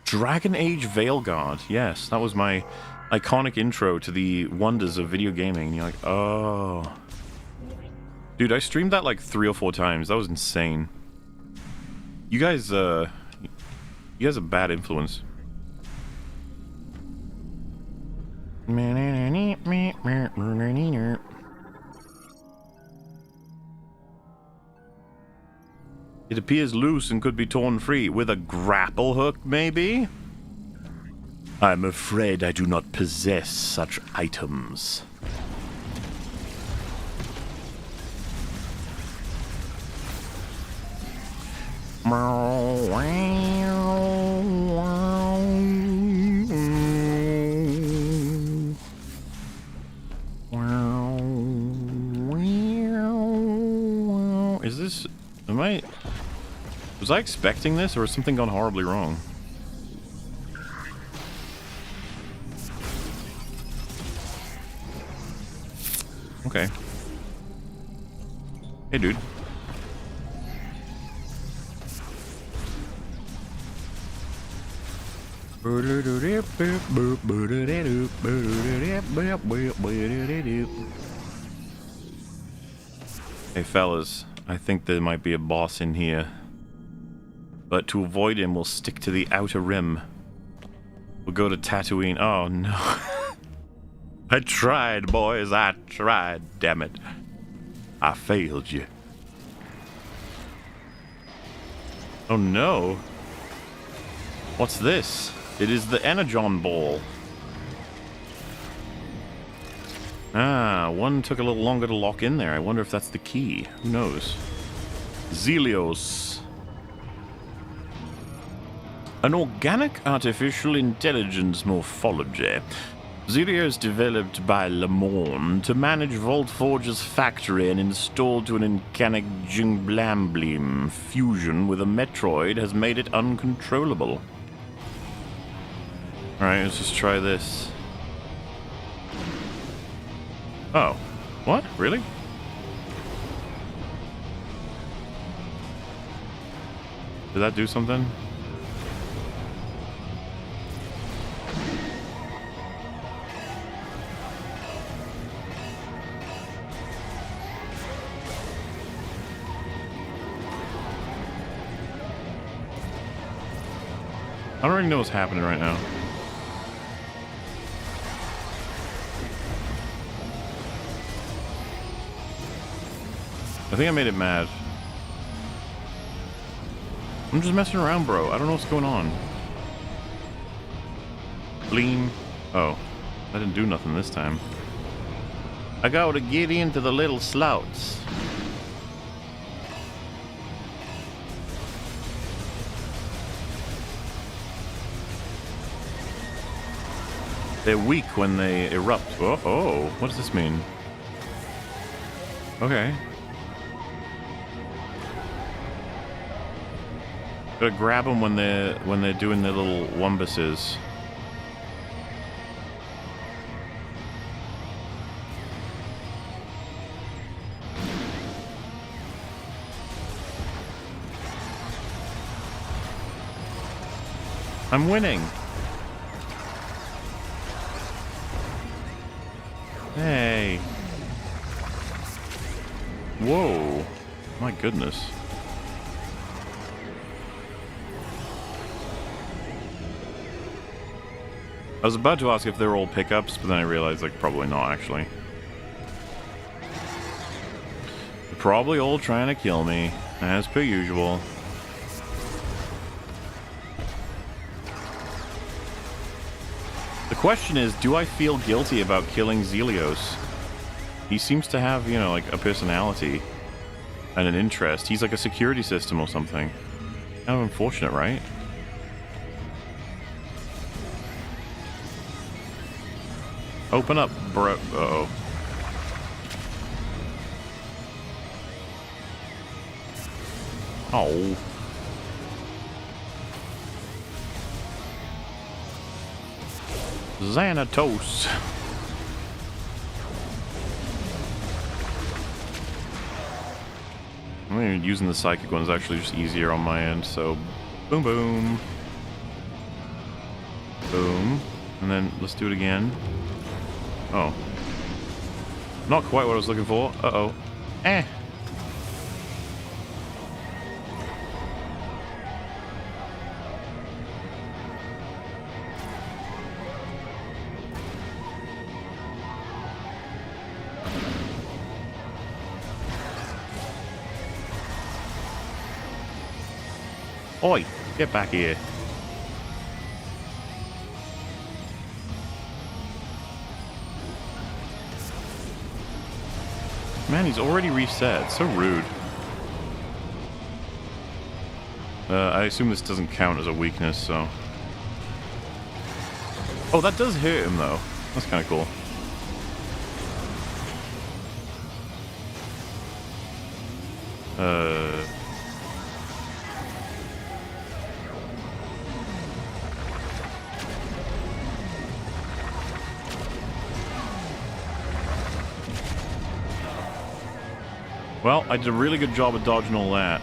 Dragon Age Veilguard. Yes, that was my iconic intro to the wonders of video gaming. And you're like, oh... Dude, I streamed that like 3 or 4 times. That was insane. You guys are bad influence. It appears loose and could be torn free with a grapple hook, maybe? I'm afraid I do not possess such items. Is this... Was I expecting this, or has something gone horribly wrong? Okay. Hey, dude. Hey fellas, I think there might be a boss in here. But to avoid him, we'll stick to the outer rim. We'll go to Tatooine. Oh no. I tried, boys, I tried, damn it. I failed you. Oh no. What's this? It is the Energon Ball. Ah, one took a little longer to lock in there. I wonder if that's the key. Who knows? Zelios. An organic artificial intelligence morphology. Zelios developed by Lamorne to manage Vault Forge's factory and installed to an organic Jingblamblem fusion with a Metroid has made it uncontrollable. Alright, let's just try this. Oh. What? Really? Did that do something? I don't really know what's happening right now. I think I made it mad. I'm just messing around, bro. I don't know what's going on. Fleem. Oh. I didn't do nothing this time. I gotta get into the little slouts. They're weak when they erupt. Oh, what does this mean? Okay. Gotta grab them when they're doing their little wumbuses. I'm winning. Hey. Whoa. My goodness. I was about to ask if they're all pickups, but then I realized, like, probably not, actually. They're probably all trying to kill me, as per usual. The question is, do I feel guilty about killing Zelios? He seems to have, you know, like, a personality and an interest. He's like a security system or something. Kind of unfortunate, right? Open up, bro. Uh-oh. Oh. Xanatos. I mean, using the psychic one is actually just easier on my end, so boom, boom. Boom. And then let's do it again. Oh. Not quite what I was looking for. Uh-oh. Eh. Oi, get back here. Man, he's already reset. So rude. I assume this doesn't count as a weakness, so... Oh, that does hurt him, though. That's kind of cool. Well, I did a really good job of dodging all that.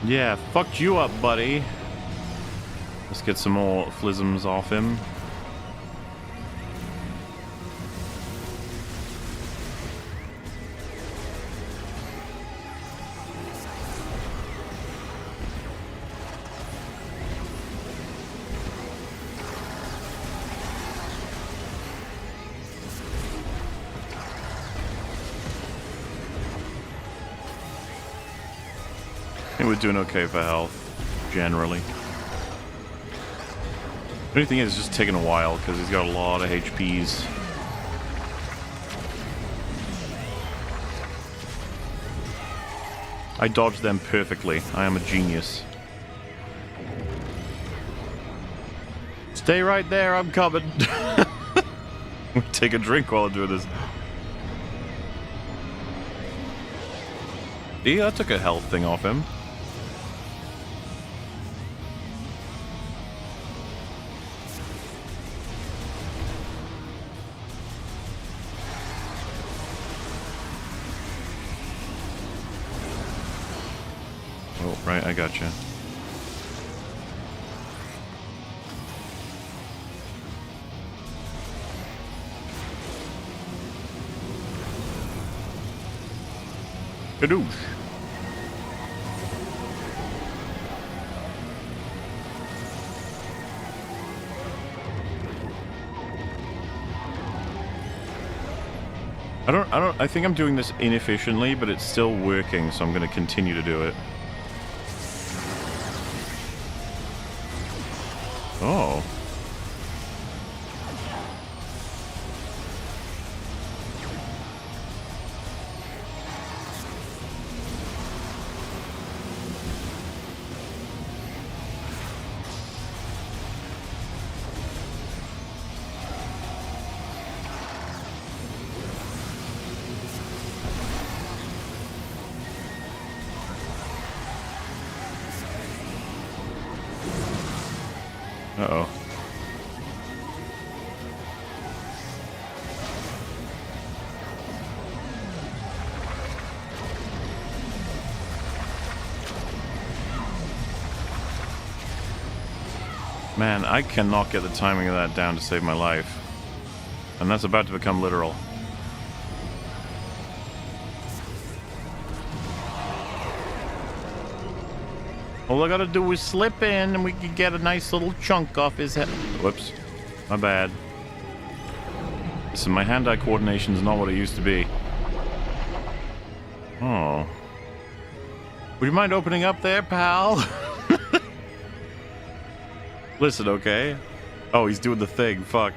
Yeah, fucked you up, buddy. Let's get some more flisms off him. I think we're doing okay for health, generally. The only thing is, it's just taking a while because he's got a lot of HPs. I dodged them perfectly. I am a genius. Stay right there, I'm coming. Take a drink while I do this. Yeah, I took a health thing off him. Oh, right, I gotcha. Kadoosh. I think I'm doing this inefficiently, but it's still working, so I'm going to continue to do it. Oh. Uh-oh. Man, I cannot get the timing of that down to save my life. And that's about to become literal. All I gotta do is slip in and we can get a nice little chunk off his head. Whoops. My bad. Listen, my hand-eye coordination is not what it used to be. Oh. Would you mind opening up there, pal? Listen, okay? Oh, he's doing the thing. Fuck.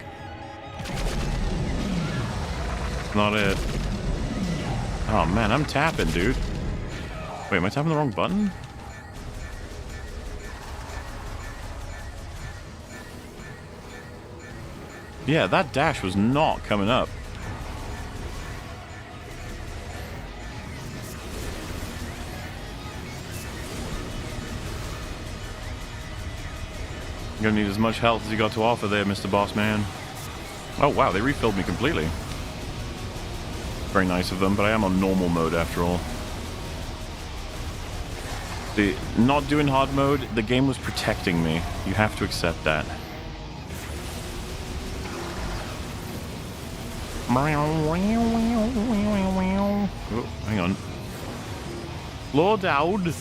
Not it. Oh, man, I'm tapping, dude. Wait, am I tapping the wrong button? Yeah, that dash was not coming up. You're gonna need as much health as you got to offer there, Mr. Boss Man. Oh wow, they refilled me completely. Very nice of them, but I am on normal mode after all. The not doing hard mode, the game was protecting me. You have to accept that. Oh, hang on. Lord Dowd.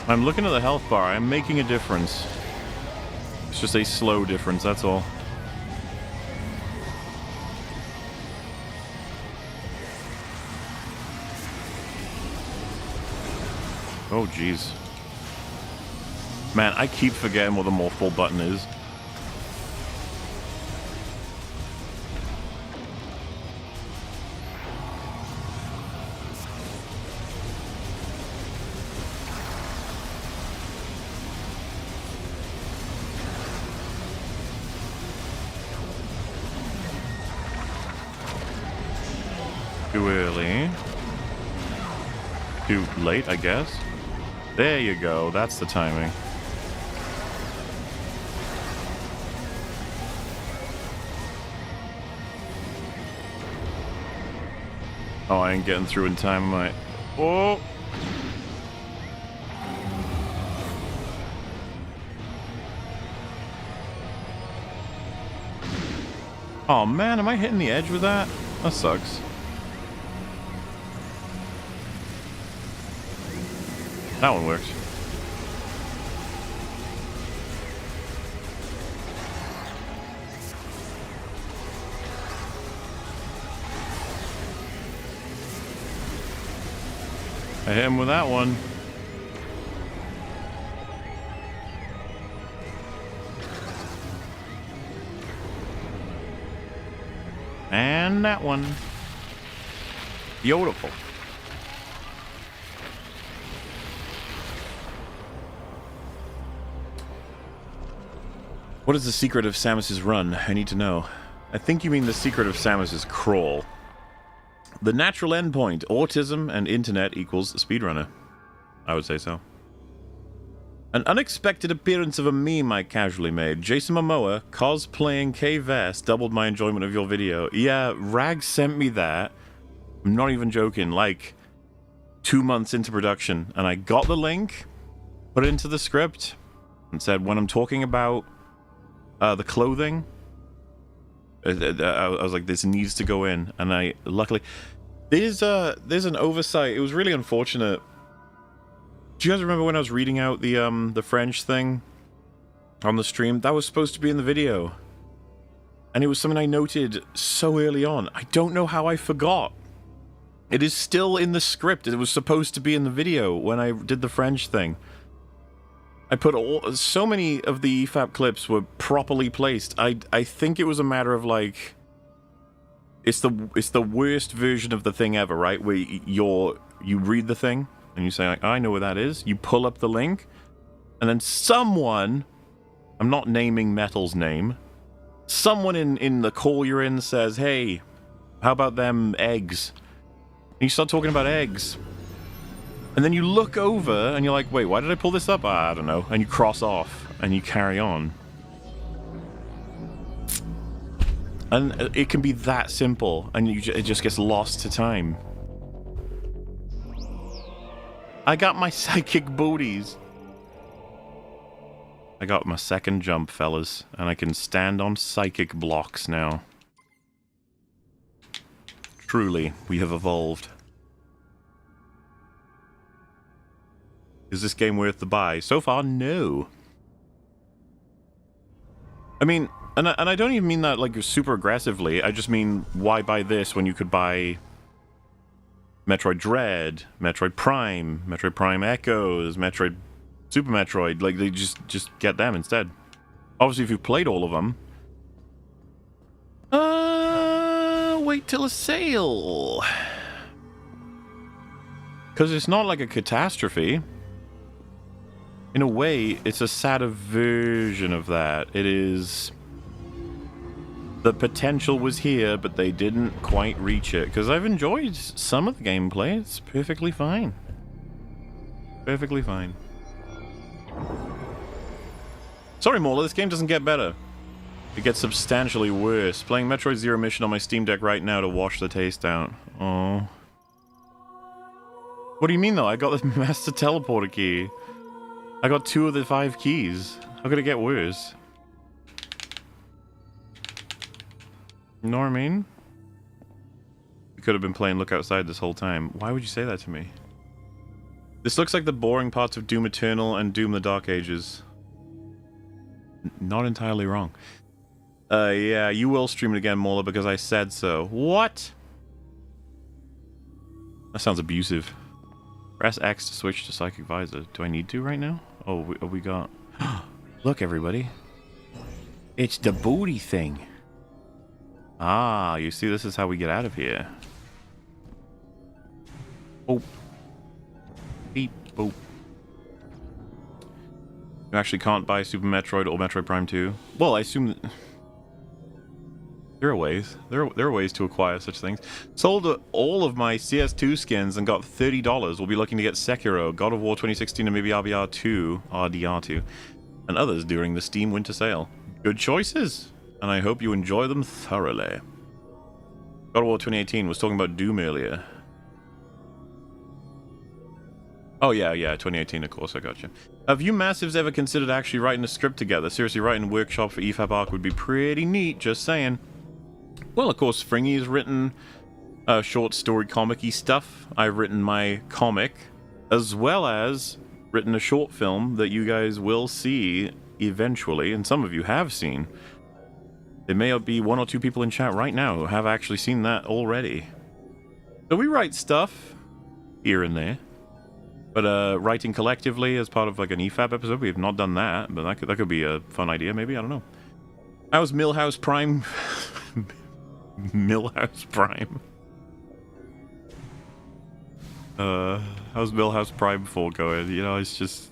I'm looking at the health bar. I'm making a difference. It's just a slow difference, that's all. Oh, jeez. Man, I keep forgetting what the morphle button is. Too early. Too late, I guess. There you go. That's the timing. Oh, I ain't getting through in time, am I? Oh! Oh man, am I hitting the edge with that? That sucks. That one worked. I hit him with that one. And that one. Beautiful. What is the secret of Samus's run? I need to know. I think you mean the secret of Samus's crawl. The natural endpoint, autism and internet equals speedrunner. I would say so. An unexpected appearance of a meme I casually made. Jason Momoa cosplaying K-Vest doubled my enjoyment of your video. Yeah, Rag sent me that. I'm not even joking. Like 2 months into production, and I got the link, put it into the script, and said when I'm talking about the clothing, I was like, this needs to go in, and I luckily there's an oversight. It was really unfortunate. Do you guys remember when I was reading out the French thing on the stream? That was supposed to be in the video, and it was something I noted so early on. I don't know how I forgot. It is still in the script. It was supposed to be in the video when I did the French thing. I put so many of the EFAP clips were properly placed. I think it was a matter of like, it's the worst version of the thing ever, right? Where you read the thing and you say like, I know where that is. You pull up the link, and then someone, I'm not naming Metal's name, someone in the call you're in says, hey, how about them eggs? And you start talking about eggs. And then you look over and you're like, wait, why did I pull this up? I don't know. And you cross off and you carry on. And it can be that simple, and it just gets lost to time. I got my psychic booties. I got my second jump, fellas, and I can stand on psychic blocks now. Truly, we have evolved. Is this game worth the buy? So far, no. I mean, and I don't even mean that like super aggressively. I just mean, why buy this when you could buy Metroid Dread, Metroid Prime Echoes, Metroid Super Metroid? Like, they just get them instead. Obviously, if you've played all of them. Wait till a sale. Because it's not like a catastrophe. In a way, it's a sadder version of that. It is... the potential was here, but they didn't quite reach it. Because I've enjoyed some of the gameplay. It's perfectly fine. Perfectly fine. Sorry, MauLer, this game doesn't get better. It gets substantially worse. Playing Metroid Zero Mission on my Steam Deck right now to wash the taste out. Oh. What do you mean, though? I got the Master Teleporter key. I got 2 of the 5 keys. How could it get worse? You know what I mean? We could have been playing Look Outside this whole time. Why would you say that to me? This looks like the boring parts of Doom Eternal and Doom the Dark Ages. Not entirely wrong. Yeah, you will stream it again, MauLer, because I said so. What? That sounds abusive. Press X to switch to Psychic Visor. Do I need to right now? Oh, we got... Look, everybody. It's the booty thing. Ah, you see, this is how we get out of here. Oh. Beep, boop. You actually can't buy Super Metroid or Metroid Prime 2? Well, I assume that... There are ways. There are ways to acquire such things. Sold all of my CS2 skins and got $30. We'll be looking to get Sekiro, God of War 2016, and maybe RDR2, and others during the Steam Winter Sale. Good choices, and I hope you enjoy them thoroughly. God of War 2018 was talking about Doom earlier. Oh yeah, 2018, of course, I got you. Have you massives ever considered actually writing a script together? Seriously, writing a workshop for EFAP Arc would be pretty neat, just saying. Well, of course, Fringy has written short story comic-y stuff. I've written my comic, as well as written a short film that you guys will see eventually, and some of you have seen. There may be 1 or 2 people in chat right now who have actually seen that already. So we write stuff here and there. But writing collectively as part of like an EFAP episode, we have not done that, but that could be a fun idea, maybe, I don't know. How's Millhouse Prime? Millhouse Prime. How's Millhouse Prime 4 going? You know, it's just...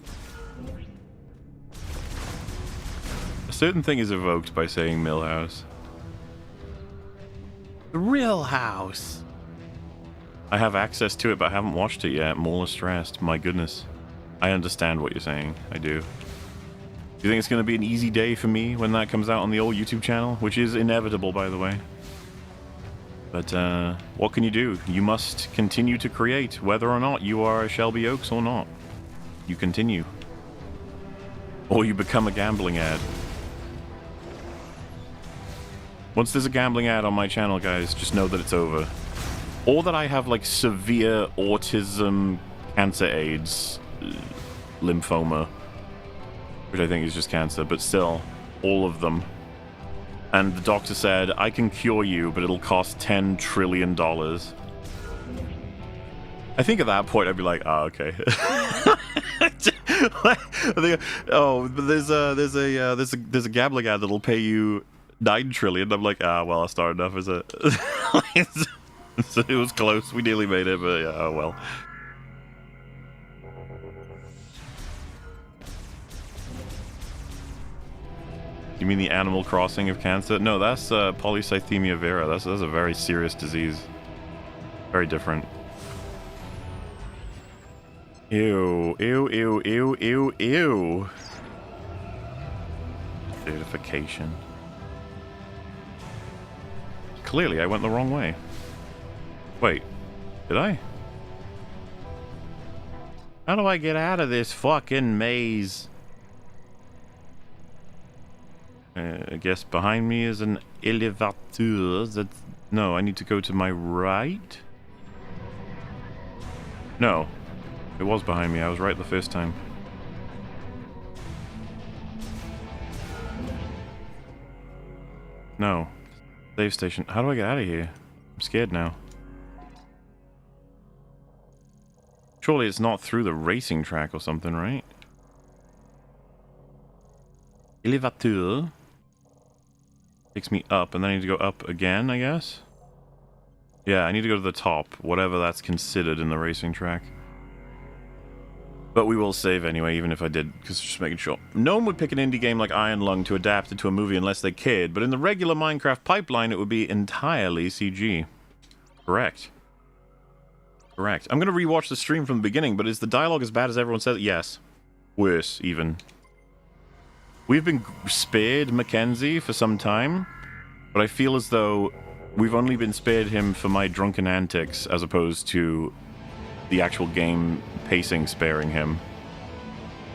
A certain thing is evoked by saying Millhouse. The real house! I have access to it, but I haven't watched it yet. MauLer's stressed. My goodness. I understand what you're saying. I do. Do you think it's going to be an easy day for me when that comes out on the old YouTube channel? Which is inevitable, by the way. But, what can you do? You must continue to create, whether or not you are a Shelby Oaks or not. You continue. Or you become a gambling ad. Once there's a gambling ad on my channel, guys, just know that it's over. Or that I have, like, severe autism, cancer AIDS, lymphoma. Which I think is just cancer, but still, all of them. And the doctor said, I can cure you, but it'll cost $10 trillion. I think at that point I'd be like, oh, okay. Oh, but there's a gambling ad that'll pay you $9 trillion. I'm like, well, that's not enough, is it? So it was close. We nearly made it, but yeah, oh well. You mean the Animal Crossing of cancer? No, that's polycythemia vera. That's a very serious disease. Very different. Ew, ew, ew, ew, ew, ew. Certification. Clearly, I went the wrong way. Wait, did I? How do I get out of this fucking maze? I guess behind me is an elevator. That's... No, I need to go to my right? No. It was behind me. I was right the first time. No. Save station. How do I get out of here? I'm scared now. Surely it's not through the racing track or something, right? Elevator. Takes me up, and then I need to go up again, I guess? Yeah, I need to go to the top, whatever that's considered in the racing track. But we will save anyway, even if I did, because just making sure. No one would pick an indie game like Iron Lung to adapt into a movie unless they cared, but in the regular Minecraft pipeline, it would be entirely CG. Correct. Correct. I'm going to rewatch the stream from the beginning, but is the dialogue as bad as everyone says? Yes. Worse, even. We've been spared Mackenzie for some time, but I feel as though we've only been spared him for my drunken antics, as opposed to the actual game pacing sparing him.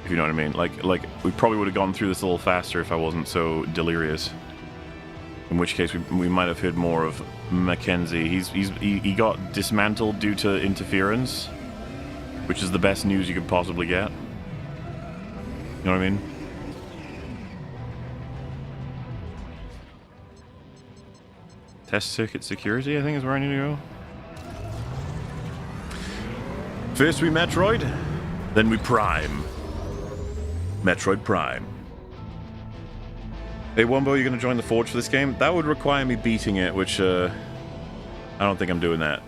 If you know what I mean. Like we probably would have gone through this a little faster if I wasn't so delirious. In which case, we might have heard more of Mackenzie. He got dismantled due to interference, which is the best news you could possibly get. You know what I mean? Test circuit security, I think, is where I need to go. First we Metroid, then we Prime. Metroid Prime. Hey Wombo, you're going to join the Forge for this game? That would require me beating it, which I don't think I'm doing that.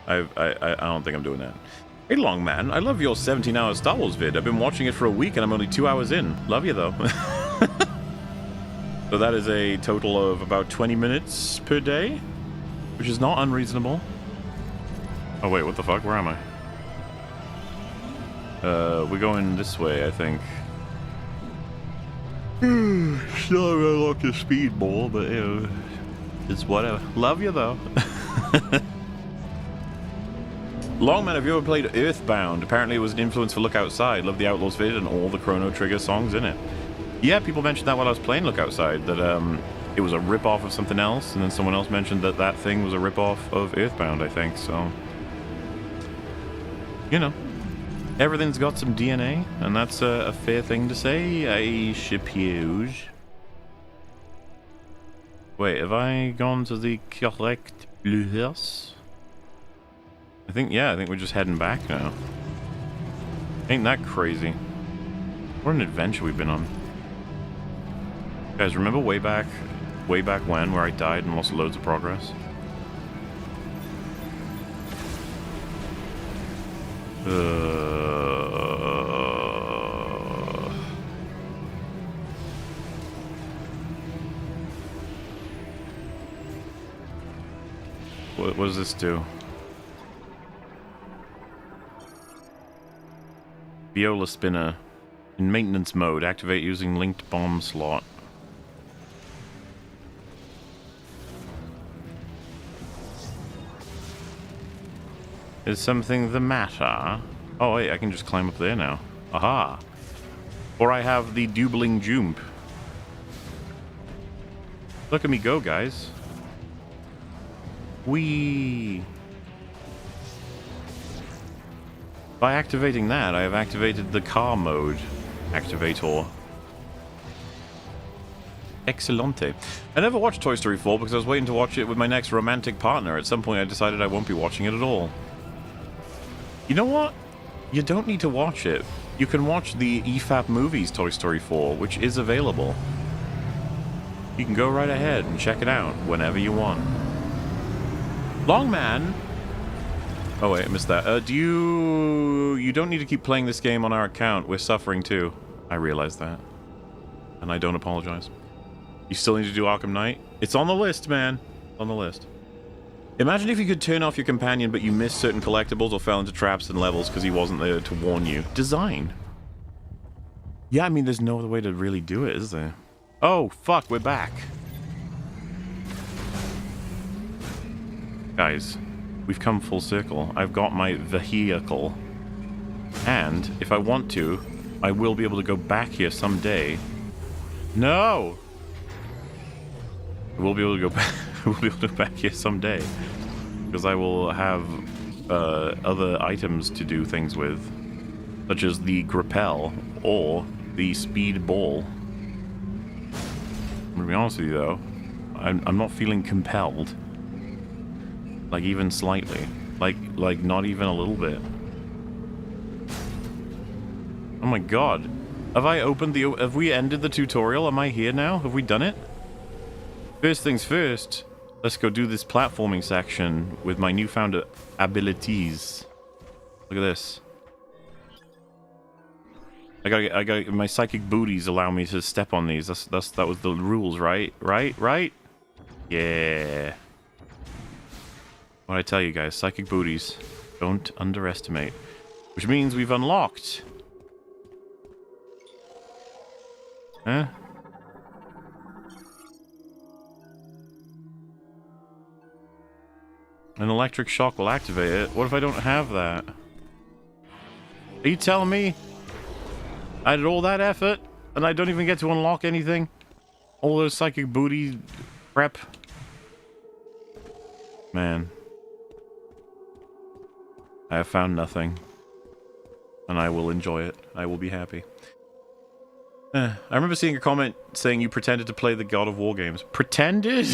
I don't think I'm doing that. Hey Long Man, I love your 17-hour Star Wars vid. I've been watching it for a week and I'm only 2 hours in. Love you though. So that is a total of about 20 minutes per day, which is not unreasonable. Oh wait, what the fuck? Where am I? We're going this way, I think. Still haven't unlocked the speed ball, but you know, it's whatever. Love you though. Longman, have you ever played Earthbound? Apparently it was an influence for Look Outside. Love the Outlaws vid and all the Chrono Trigger songs in it. Yeah, people mentioned that while I was playing Look Outside, that it was a rip-off of something else, and then someone else mentioned that that thing was a rip-off of Earthbound, I think, so... You know. Everything's got some DNA, and that's a fair thing to say, I suppose. Wait, have I gone to the correct place? I think we're just heading back now. Ain't that crazy? What an adventure we've been on. Guys, remember way back when, where I died and lost loads of progress? What does this do? Viola spinner. In maintenance mode, activate using linked bomb slot. Is something the matter? Oh wait, I can just climb up there now. Aha! Or I have the doubling jump. Look at me go, guys. Whee! By activating that, I have activated the car mode activator. Excellente. I never watched Toy Story 4 because I was waiting to watch it with my next romantic partner. At some point I decided I won't be watching it at all. You know what? You don't need to watch it. You can watch the EFAP movies Toy Story 4, which is available. You can go right ahead and check it out whenever you want. Longman! Oh wait, I missed that. You don't need to keep playing this game on our account. We're suffering too. I realize that. And I don't apologize. You still need to do Arkham Knight? It's on the list, man. It's on the list. Imagine if you could turn off your companion but you missed certain collectibles or fell into traps and levels because he wasn't there to warn you. Design. Yeah, I mean, there's no other way to really do it, is there? Oh, fuck, we're back. Guys, we've come full circle. I've got my vehicle. And, if I want to, I will be able to go back here someday. No! I will be able to go back. We'll be able to go back here someday, because I will have other items to do things with, such as the Grappel or the Speed Ball. I'm gonna be honest with you though, I'm not feeling compelled, like even slightly, like not even a little bit. Oh my god, have I opened the? Have we ended the tutorial? Am I here now? Have we done it? First things first. Let's go do this platforming section with my newfound abilities. Look at this. I got my psychic booties allow me to step on these. That was the rules, right? Right? Yeah. What I tell you guys, psychic booties, don't underestimate. Which means we've unlocked. Huh? An electric shock will activate it. What if I don't have that? Are you telling me I did all that effort and I don't even get to unlock anything? All those psychic booty prep? Man. I have found nothing. And I will enjoy it. I will be happy. I remember seeing a comment saying you pretended to play the God of War games. Pretended?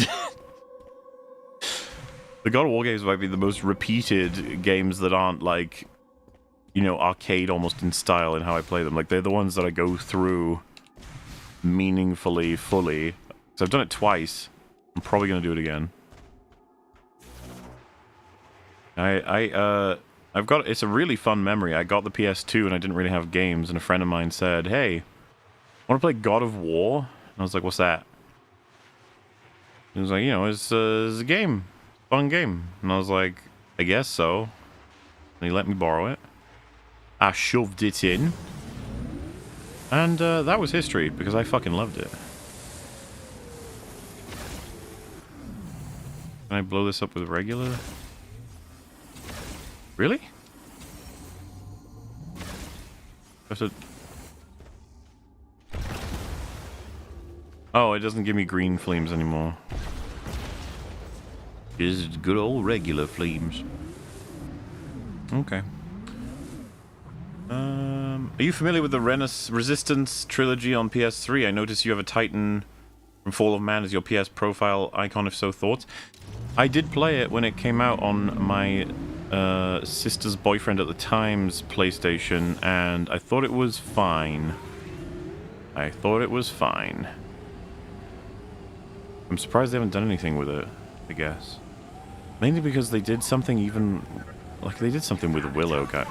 The God of War games might be the most repeated games that aren't, like, you know, arcade almost in style in how I play them. Like, they're the ones that I go through meaningfully, fully. So I've done it twice. I'm probably going to do it again. I've got, it's a really fun memory. I got the PS2 and I didn't really have games, and a friend of mine said, hey, want to play God of War? And I was like, what's that? He was like, you know, it's a game. Fun game. And I was like, I guess so. And he let me borrow it. I shoved it in. And that was history, because I fucking loved it. Can I blow this up with regular? Really? I have to... Oh, it doesn't give me green flames anymore. Just good old regular flames. Okay. Are you familiar with the Resistance trilogy on PS3? I notice you have a Titan from Fall of Man as your PS profile icon, if so, thoughts? I did play it when it came out on my sister's boyfriend at the time's PlayStation, and I thought it was fine. I thought it was fine. I'm surprised they haven't done anything with it, I guess. Mainly because they did something even... Like, they did something with Willow, guy.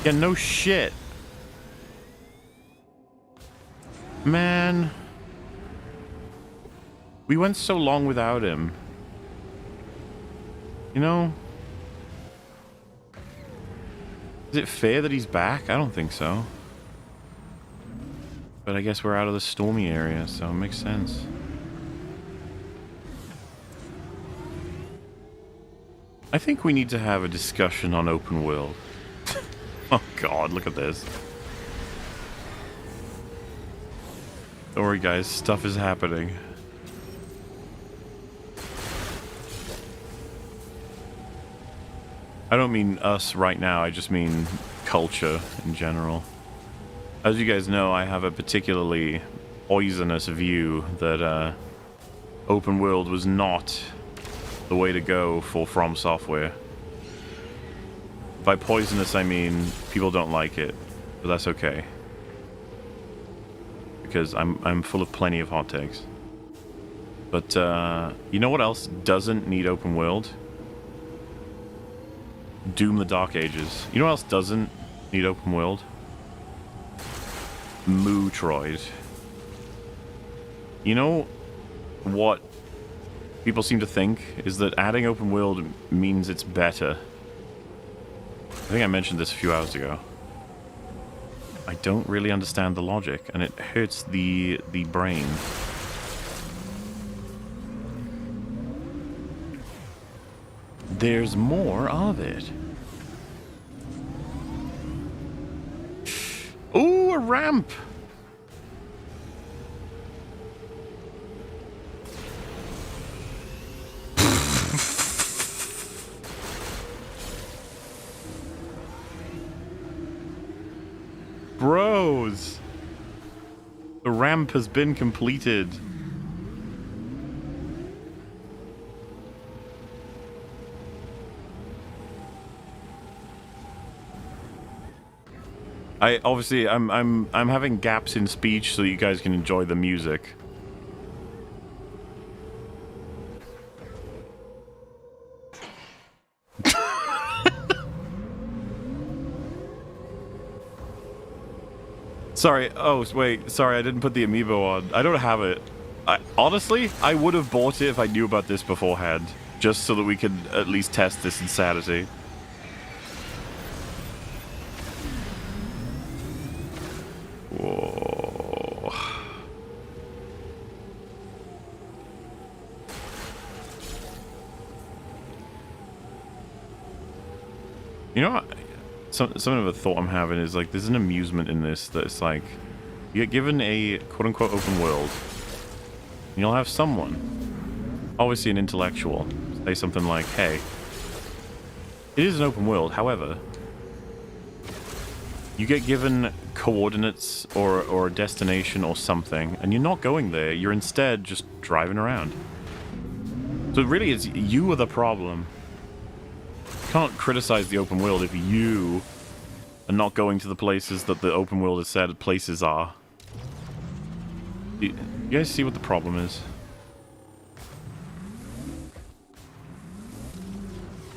Yeah, no shit. Man. We went so long without him. You know? Is it fair that he's back? I don't think so. But I guess we're out of the stormy area, so it makes sense. I think we need to have a discussion on open world. Oh god, look at this. Don't worry guys, stuff is happening. I don't mean us right now, I just mean culture in general. As you guys know, I have a particularly poisonous view that open world was not the way to go for From Software. By poisonous, I mean people don't like it, but that's okay. Because I'm full of plenty of hot takes. But you know what else doesn't need open world? Doom the Dark Ages. You know what else doesn't need open world? Metroid. You know what people seem to think is that adding open world means it's better. I think I mentioned this a few hours ago. I don't really understand the logic, and it hurts the brain. There's more of it. Ooh, a ramp! Bros! The ramp has been completed. I'm having gaps in speech so you guys can enjoy the music. Sorry. Oh, wait. Sorry, I didn't put the amiibo on. I don't have it. Honestly, I would have bought it if I knew about this beforehand. Just so that we could at least test this insanity. Whoa. You know what? Some of the thought I'm having is like there's an amusement in this that it's like you get given a quote-unquote open world and you'll have someone, obviously an intellectual, say something like, hey, it is an open world, however you get given coordinates or a destination or something and you're not going there, you're instead just driving around. So really it's you are the problem. Can't criticize the open world if you are not going to the places that the open world has said places are. You guys see what the problem is?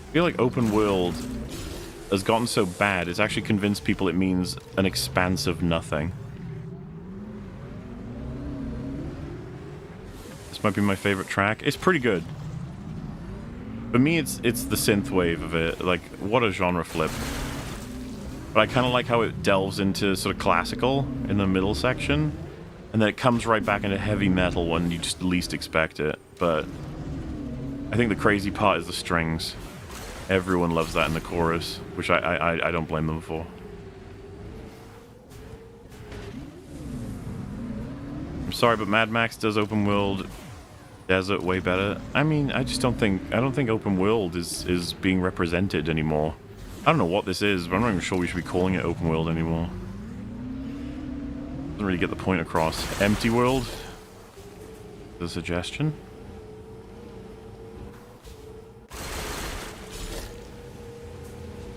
I feel like open world has gotten so bad, it's actually convinced people it means an expanse of nothing. This might be my favorite track. It's pretty good. For me, it's the synth wave of it. Like, what a genre flip. But I kind of like how it delves into sort of classical in the middle section, and then it comes right back into heavy metal when you just least expect it. But I think the crazy part is the strings. Everyone loves that in the chorus, which I don't blame them for. I'm sorry, but Mad Max does open world desert way better. I mean, I don't think open world is being represented anymore. I don't know what this is, but I'm not even sure we should be calling it open world anymore. Doesn't really get the point across. Empty world? The suggestion?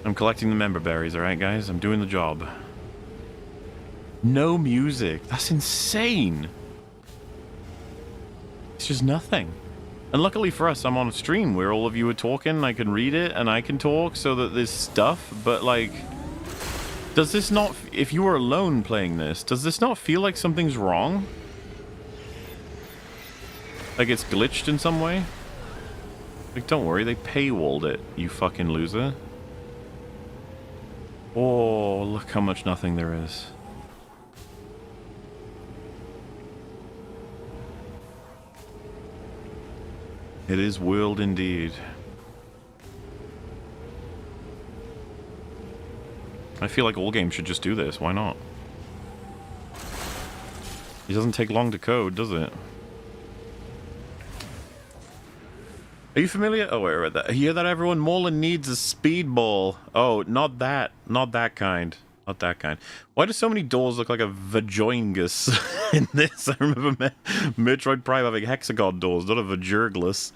I'm collecting the member berries, alright guys? I'm doing the job. No music. That's insane. It's just nothing. And luckily for us, I'm on a stream where all of you are talking, I can read it, and I can talk, so that there's stuff, but like... Does this not... If you were alone playing this, does this not feel like something's wrong? Like it's glitched in some way? Like, don't worry, they paywalled it, you fucking loser. Oh, look how much nothing there is. It is world indeed. I feel like all games should just do this. Why not? It doesn't take long to code, does it? Are you familiar? Oh, wait, I read that. You hear that, everyone? MauLer needs a speedball. Oh, not that. Not that kind. Not that kind. Why do so many doors look like a vajoingus in this? I remember Metroid Prime having hexagon doors, not a vajurglus.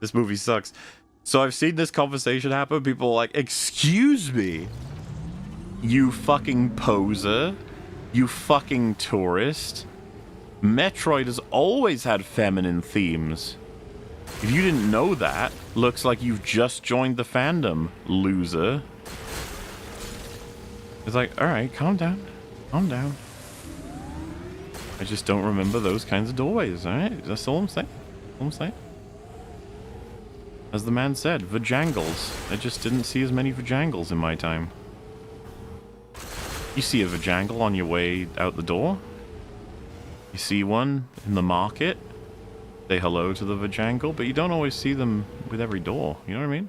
This movie sucks. So I've seen this conversation happen. People are like, excuse me, you fucking poser. You fucking tourist. Metroid has always had feminine themes. If you didn't know that, looks like you've just joined the fandom, loser. It's like, alright, calm down. Calm down. I just don't remember those kinds of doorways, alright? That's all I'm saying. All I'm saying. As the man said, vajangles. I just didn't see as many vajangles in my time. You see a vajangle on your way out the door? You see one in the market? Say hello to the vajangle, but you don't always see them with every door. You know what I mean?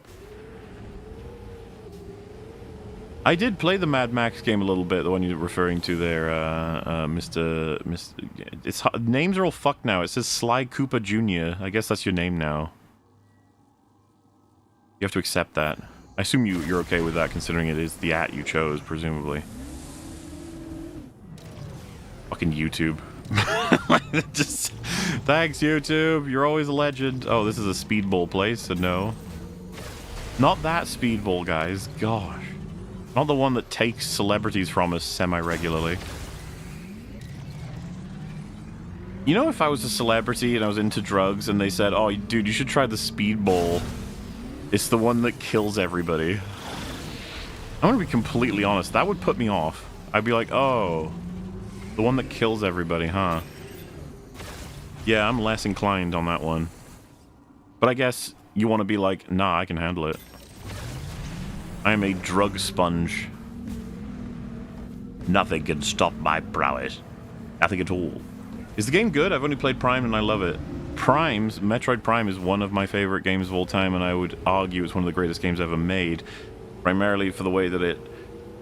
I did play the Mad Max game a little bit, the one you're referring to there, Mr. It's names are all fucked now. It says Sly Cooper Jr. I guess that's your name now. You have to accept that. I assume you're okay with that, considering it is the @ you chose, presumably. Fucking YouTube. Just thanks, YouTube. You're always a legend. Oh, this is a speedball place, so no. Not that speedball, guys. Gosh. Not the one that takes celebrities from us semi-regularly. You know, if I was a celebrity and I was into drugs and they said, oh, dude, you should try the speedball. It's the one that kills everybody. I'm gonna be completely honest. That would put me off. I'd be like, oh, the one that kills everybody, huh? Yeah, I'm less inclined on that one. But I guess you want to be like, nah, I can handle it. I am a drug sponge. Nothing can stop my prowess. Nothing at all. Is the game good? I've only played Prime and I love it. Metroid Prime is one of my favorite games of all time, and I would argue it's one of the greatest games ever made. Primarily for the way that it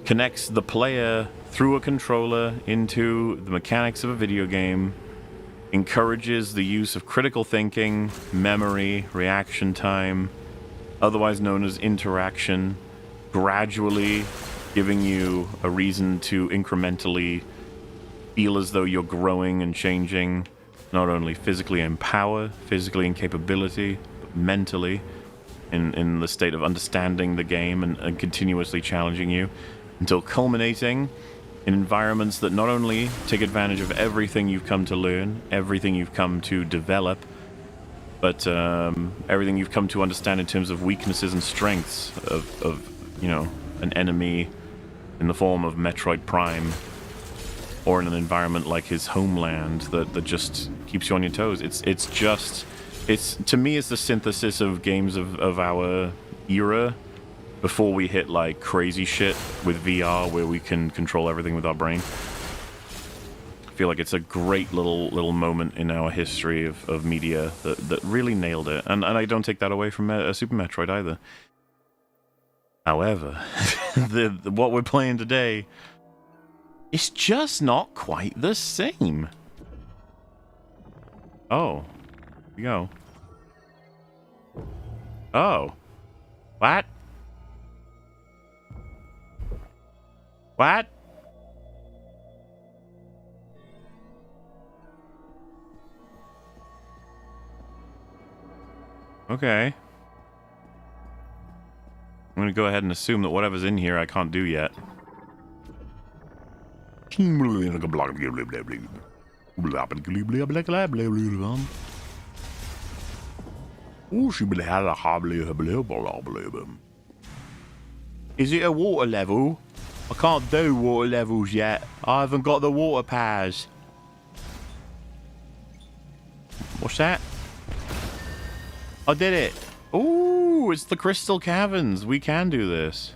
connects the player through a controller into the mechanics of a video game, encourages the use of critical thinking, memory, reaction time, otherwise known as interaction, gradually giving you a reason to incrementally feel as though you're growing and changing, not only physically in power, physically in capability, but mentally in the state of understanding the game and continuously challenging you, until culminating in environments that not only take advantage of everything you've come to learn, everything you've come to develop, but everything you've come to understand in terms of weaknesses and strengths of you know, an enemy in the form of Metroid Prime, or in an environment like his homeland that just keeps you on your toes. It's to me, it's the synthesis of games of our era before we hit like crazy shit with VR where we can control everything with our brain. I feel like it's a great little moment in our history of media that really nailed it, and I don't take that away from Super Metroid either. However, what we're playing today, it's just not quite the same. Oh, here we go. Oh, what? What? Okay. I'm gonna go ahead and assume that whatever's in here I can't do yet. Is it a water level? I can't do water levels yet. I haven't got the water powers. What's that? I did it. Ooh, it's the Crystal Caverns. We can do this.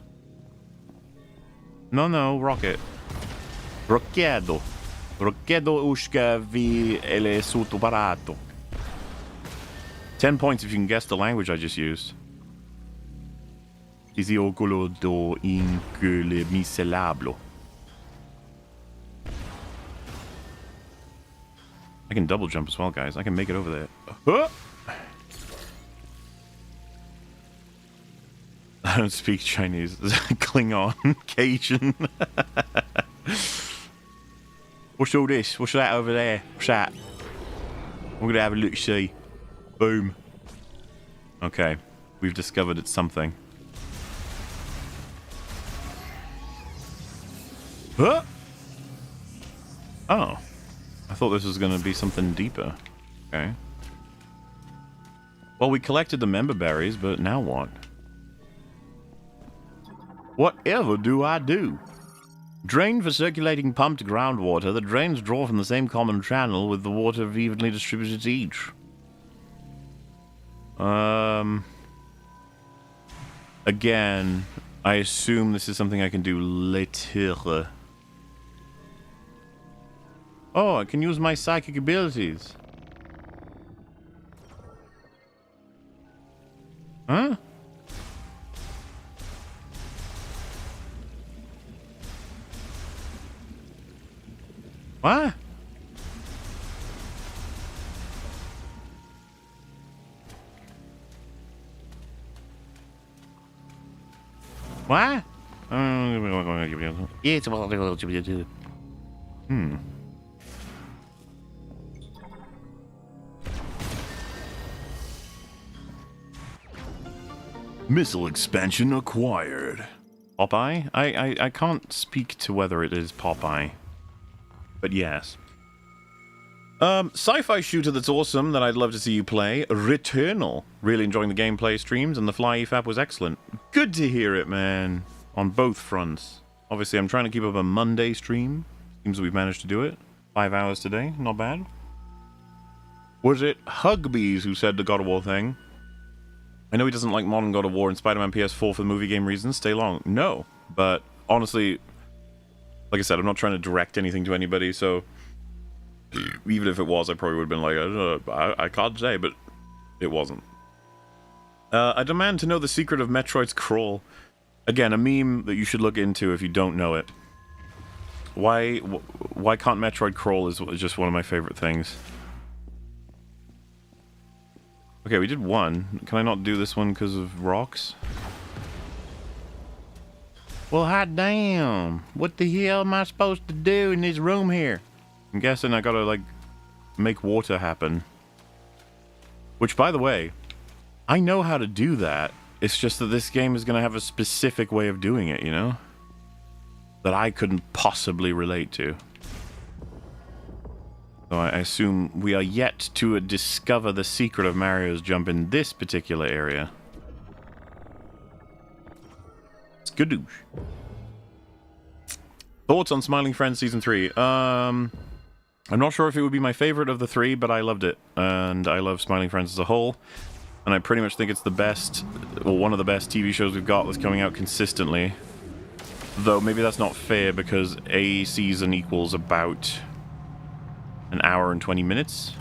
No, rocket. Rocchedo. Rocchedo ushka vi ele sottoparato. 10 points if you can guess the language I just used. Isiocolo do incule miserablo. I can double jump as well, guys. I can make it over there. Huh? I don't speak Chinese. Klingon. Cajun. What's all this? What's that over there? What's that? We're gonna have a look see. Boom. Okay. We've discovered it's something. Huh? Oh. I thought this was gonna be something deeper. Okay. Well, we collected the member berries, but now what? Whatever do I do? Drain for circulating pumped groundwater. The drains draw from the same common channel with the water evenly distributed to each. Again, I assume this is something I can do later. Oh, I can use my psychic abilities. Huh? What? What? Missile expansion acquired. Popeye? I can't speak to whether it is Popeye. But yes. Sci-fi shooter that's awesome that I'd love to see you play. Returnal. Really enjoying the gameplay streams, and the Fly EFAP was excellent. Good to hear it, man. On both fronts. Obviously, I'm trying to keep up a Monday stream. Seems we've managed to do it. 5 hours today. Not bad. Was it Hugbees who said the God of War thing? I know he doesn't like modern God of War and Spider-Man PS4 for the movie game reasons. Stay long. No. But honestly, like I said, I'm not trying to direct anything to anybody, so even if it was, I probably would have been like, I don't know, I can't say, but it wasn't. I demand to know the secret of Metroid's crawl. Again, a meme that you should look into if you don't know it. Why can't Metroid crawl is just one of my favorite things. Okay, we did one. Can I not do this one because of rocks? Well, hot damn. What the hell am I supposed to do in this room here? I'm guessing I gotta, like, make water happen. Which, by the way, I know how to do that. It's just that this game is gonna have a specific way of doing it, you know? That I couldn't possibly relate to. So I assume we are yet to discover the secret of Mario's jump in this particular area. Let's Skadoosh. Thoughts on Smiling Friends Season 3? I'm not sure if it would be my favorite of the three, but I loved it. And I love Smiling Friends as a whole. And I pretty much think it's the best, or one of the best TV shows we've got that's coming out consistently. Though maybe that's not fair because a season equals about an hour and 20 minutes.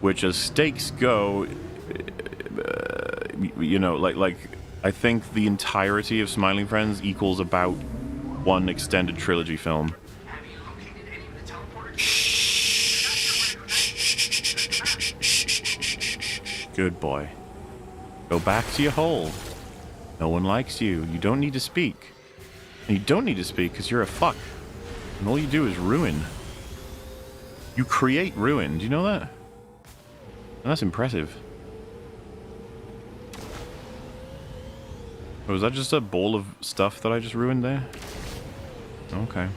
Which, as stakes go, you know, like I think the entirety of Smiling Friends equals about one extended trilogy film. Good boy. Go back to your hole. No one likes you. You don't need to speak. And you don't need to speak because you're a fuck. And all you do is ruin. You create ruin. Do you know that? And that's impressive. Oh, was that just a ball of stuff that I just ruined there? Okay.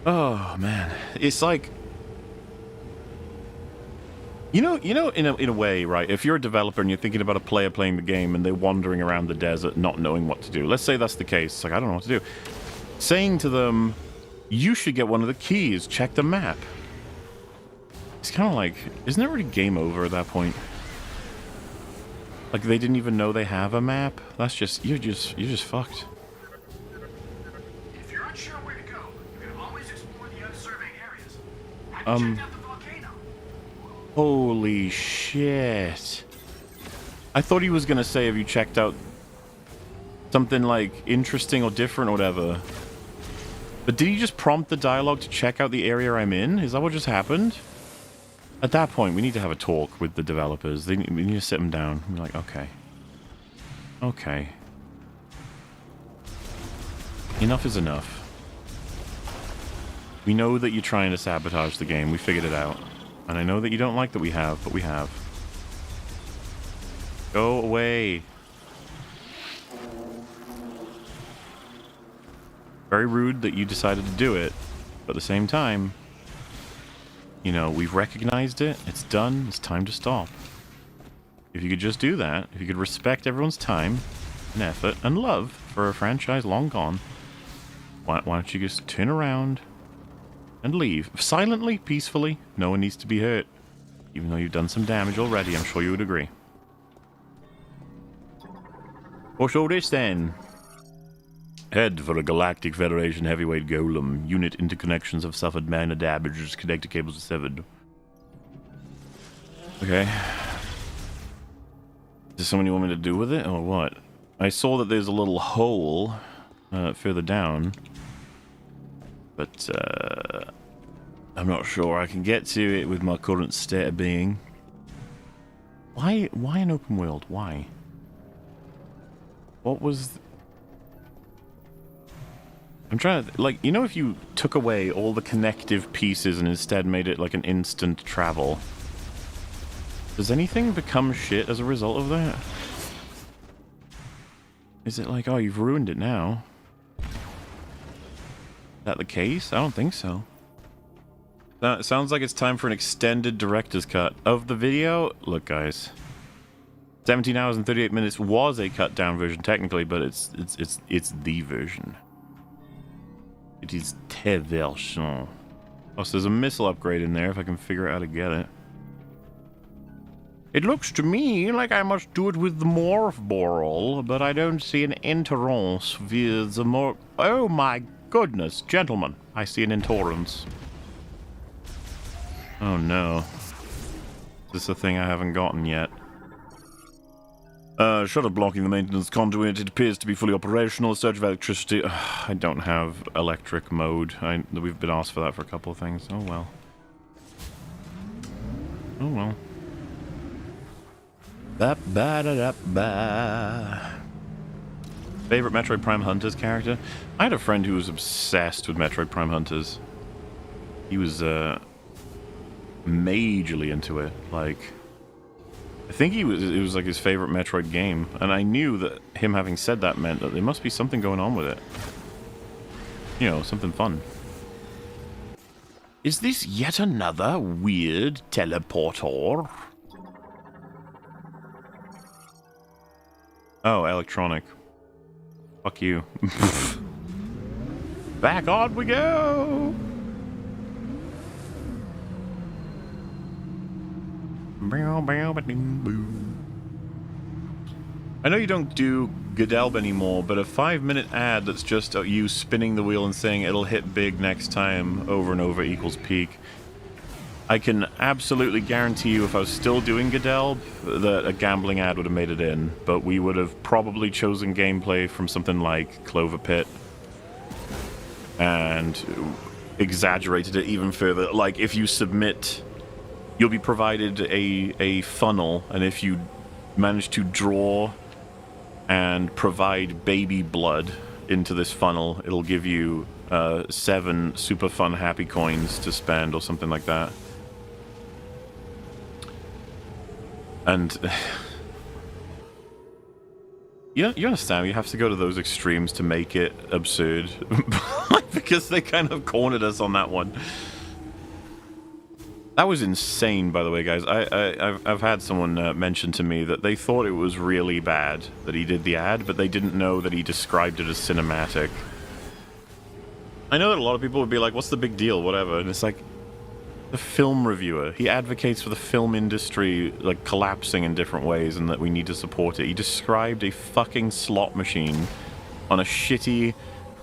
Oh, man. It's like... You know, in a way, right, if you're a developer and you're thinking about a player playing the game and they're wandering around the desert not knowing what to do. Let's say that's the case. It's like, I don't know what to do. Saying to them, you should get one of the keys. Check the map. It's kind of like, isn't it already game over at that point? Like, they didn't even know they have a map? That's just, you're just fucked. If you're unsure where to go, you can always explore the unsurveyed areas. Have you checked out the volcano? Holy shit. I thought he was gonna say, have you checked out something, like, interesting or different or whatever? But did he just prompt the dialogue to check out the area I'm in? Is that what just happened? At that point, we need to have a talk with the developers. We need to sit them down. We're like, okay. Okay. Enough is enough. We know that you're trying to sabotage the game. We figured it out. And I know that you don't like that we have, but we have. Go away. Very rude that you decided to do it, but at the same time, you know, we've recognized it, it's done, it's time to stop. If you could just do that, if you could respect everyone's time and effort and love for a franchise long gone, why don't you just turn around and leave? Silently, peacefully, no one needs to be hurt. Even though you've done some damage already, I'm sure you would agree. What's all this then? Head for a Galactic Federation heavyweight golem. Unit interconnections have suffered minor damage. Connector cables are severed. Okay. Is there something you want me to do with it, or what? I saw that there's a little hole further down. But, I'm not sure I can get to it with my current state of being. Why an open world? Why? What was... I'm trying to, like, you know, if you took away all the connective pieces and instead made it like an instant travel, does anything become shit as a result of that? Is it like, oh, you've ruined it now? Is that the case? I don't think so. That sounds like it's time for an extended director's cut of the video. Look, guys, 17 hours and 38 minutes was a cut down version technically, but it's the version. It is the version. Oh, so there's a missile upgrade in there if I can figure out how to get it. It looks to me like I must do it with the morph ball, but I don't see an entrance via the morph. Oh my goodness, gentlemen, I see an entrance. Oh no. Is this a thing I haven't gotten yet? Shutter blocking the maintenance conduit. It appears to be fully operational. Surge of electricity. I don't have electric mode. We've been asked for that for a couple of things. Oh well. Oh well. Favorite Metroid Prime Hunters character? I had a friend who was obsessed with Metroid Prime Hunters. He was majorly into it. Like, I think it was like his favorite Metroid game, and I knew that him having said that meant that there must be something going on with it. You know, something fun. Is this yet another weird teleporter? Oh, electronic. Fuck you. Back on we go! I know you don't do Godelb anymore, but a 5-minute ad that's just you spinning the wheel and saying it'll hit big next time over and over equals peak. I can absolutely guarantee you if I was still doing Godelb that a gambling ad would have made it in, but we would have probably chosen gameplay from something like Clover Pit and exaggerated it even further. Like, if you submit, you'll be provided a funnel, and if you manage to draw and provide baby blood into this funnel, it'll give you 7 super fun happy coins to spend or something like that. And you understand, you have to go to those extremes to make it absurd. Because they kind of cornered us on that one. That was insane, by the way, guys. I've had someone mention to me that they thought it was really bad that he did the ad, but they didn't know that he described it as cinematic. I know that a lot of people would be like, what's the big deal, whatever, and it's like, the film reviewer. He advocates for the film industry, like, collapsing in different ways and that we need to support it. He described a fucking slot machine on a shitty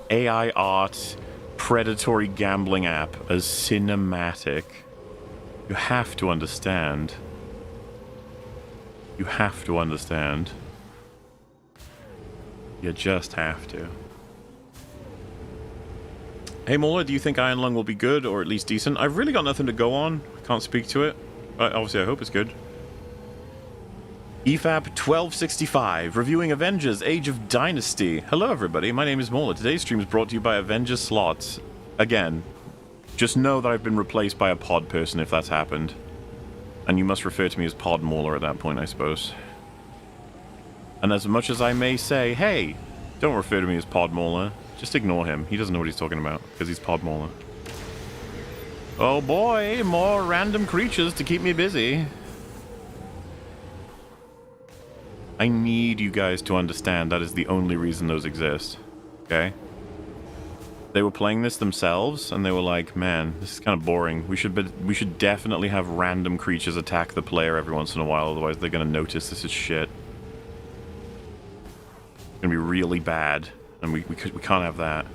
AI art predatory gambling app as cinematic. You have to understand. You have to understand. You just have to. Hey MauLer, do you think Iron Lung will be good, or at least decent? I've really got nothing to go on. I can't speak to it. Obviously, I hope it's good. EFAP 1265, reviewing Avengers Age of Dynasty. Hello everybody, my name is MauLer. Today's stream is brought to you by Avengers Slots. Again, just know that I've been replaced by a pod person if that's happened. And you must refer to me as Pod MauLer at that point, I suppose. And as much as I may say, hey, don't refer to me as Pod MauLer, just ignore him. He doesn't know what he's talking about, because he's Pod MauLer. Oh boy, more random creatures to keep me busy. I need you guys to understand that is the only reason those exist. Okay? They were playing this themselves, and they were like, man, this is kind of boring. We should definitely have random creatures attack the player every once in a while, otherwise they're going to notice this is shit. It's going to be really bad. And we can't have that.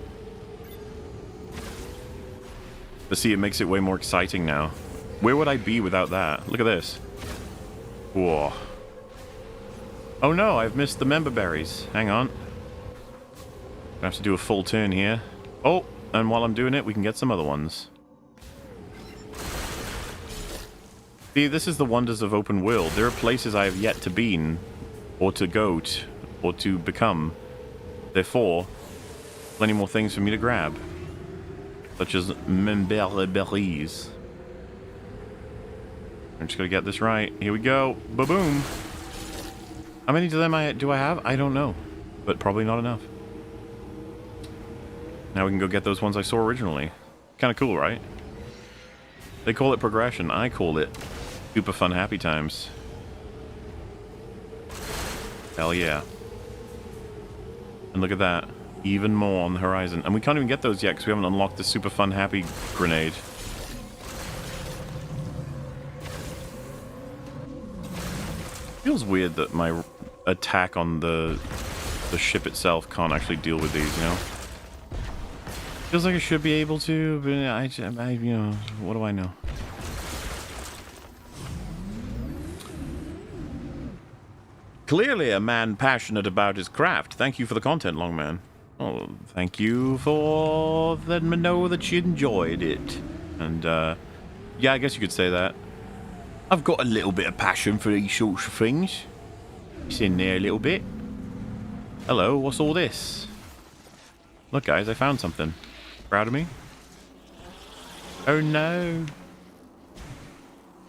But see, it makes it way more exciting now. Where would I be without that? Look at this. Whoa. Oh no, I've missed the member berries. Hang on. I have to do a full turn here. Oh, and while I'm doing it, we can get some other ones. See, this is the wonders of open world. There are places I have yet to been, or to go to, or to become. Therefore, plenty more things for me to grab. Such as member berries. I'm just gonna get this right. Here we go. Ba-boom. How many of them do I have? I don't know. But probably not enough. Now we can go get those ones I saw originally. Kind of cool, right? They call it progression. I call it super fun happy times. Hell yeah. And look at that. Even more on the horizon. And we can't even get those yet because we haven't unlocked the super fun happy grenade. Feels weird that my attack on the ship itself can't actually deal with these, you know? Feels like I should be able to, but I you know, what do I know? Clearly a man passionate about his craft. Thank you for the content, Longman. Oh, thank you for letting me know that you enjoyed it. And, yeah, I guess you could say that. I've got a little bit of passion for these sorts of things. It's in there a little bit. Hello, what's all this? Look, guys, I found something. Proud of me? Oh, no.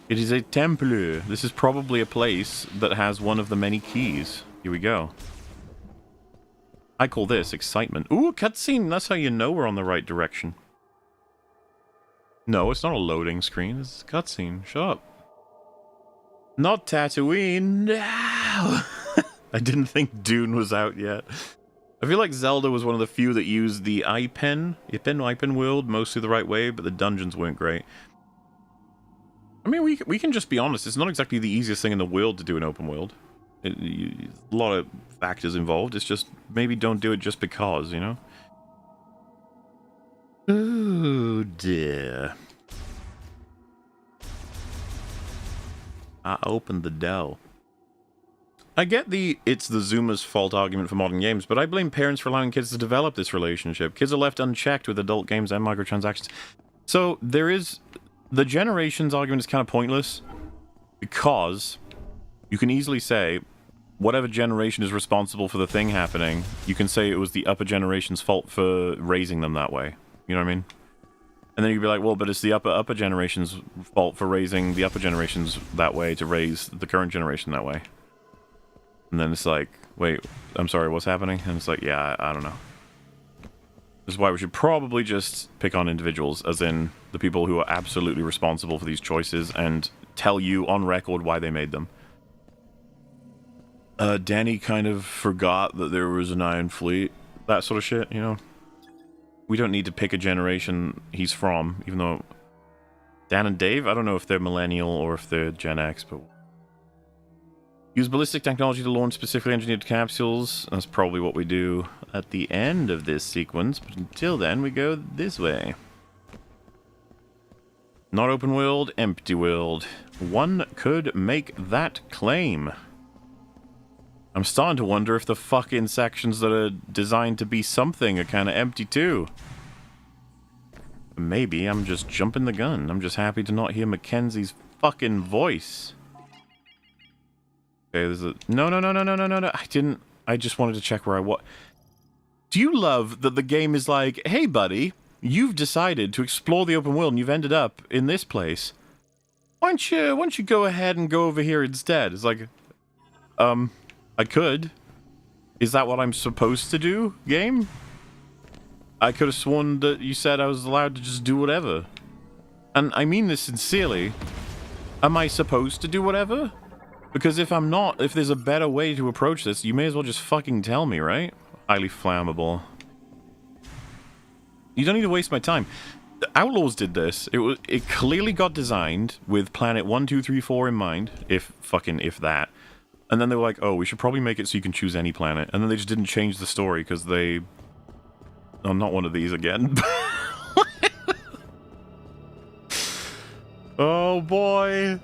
It is a Templar. This is probably a place that has one of the many keys. Here we go. I call this excitement. Ooh, a cutscene. That's how you know we're on the right direction. No, it's not a loading screen. It's a cutscene. Shut up. Not Tatooine. No. I didn't think Dune was out yet. I feel like Zelda was one of the few that used the iPen world mostly the right way, but the dungeons weren't great. I mean, we can just be honest. It's not exactly the easiest thing in the world to do an open world. A lot of factors involved. It's just maybe don't do it just because, you know? Oh, dear. I opened the door. I get it's the Zoomers' fault argument for modern games, but I blame parents for allowing kids to develop this relationship. Kids are left unchecked with adult games and microtransactions. So there is... The generations argument is kind of pointless, because you can easily say, whatever generation is responsible for the thing happening, you can say it was the upper generation's fault for raising them that way. You know what I mean? And then you'd be like, well, but it's the upper generation's fault for raising the upper generations that way to raise the current generation that way. And then it's like, wait, I'm sorry, what's happening? And it's like, yeah, I don't know. This is why we should probably just pick on individuals, as in the people who are absolutely responsible for these choices, and tell you on record why they made them. Danny kind of forgot that there was an Iron Fleet. That sort of shit, you know? We don't need to pick a generation he's from, even though... Dan and Dave? I don't know if they're millennial or if they're Gen X, but... Use ballistic technology to launch specifically engineered capsules. That's probably what we do at the end of this sequence, but until then, we go this way. Not open world, empty world. One could make that claim. I'm starting to wonder if the fucking sections that are designed to be something are kind of empty too. Maybe I'm just jumping the gun. I'm just happy to not hear Mackenzie's fucking voice. Okay, there's a... No. I just wanted to check where I was. Do you love that the game is like, hey buddy, you've decided to explore the open world and you've ended up in this place. Why don't you go ahead and go over here instead? It's like, I could. Is that what I'm supposed to do, game? I could have sworn that you said I was allowed to just do whatever. And I mean this sincerely. Am I supposed to do whatever? Because if I'm not, if there's a better way to approach this, you may as well just fucking tell me, right? Highly flammable. You don't need to waste my time. The Outlaws did this. It clearly got designed with planet 1, 2, 3, 4 in mind, if that. And then they were like, oh, we should probably make it so you can choose any planet. And then they just didn't change the story because they... Oh, not one of these again. Oh, boy.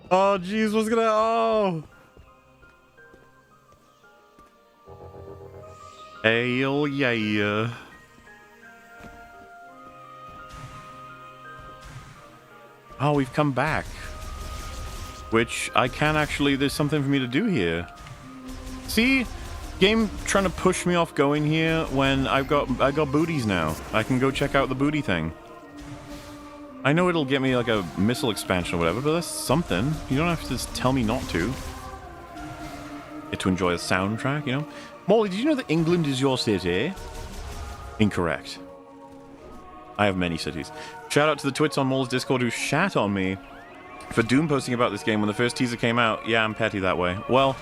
Oh, jeez, what's gonna... Oh! Hey, oh, yeah. Oh, we've come back. Which, I can actually... There's something for me to do here. See? Game trying to push me off going here when I got booties now. I can go check out the booty thing. I know it'll get me like a missile expansion or whatever, but that's something. You don't have to just tell me not to. Get to enjoy a soundtrack, you know? Molly, did you know that England is your city? Incorrect. I have many cities. Shout out to the twits on Molly's Discord who shat on me for Doom posting about this game when the first teaser came out. Yeah, I'm petty that way. Well,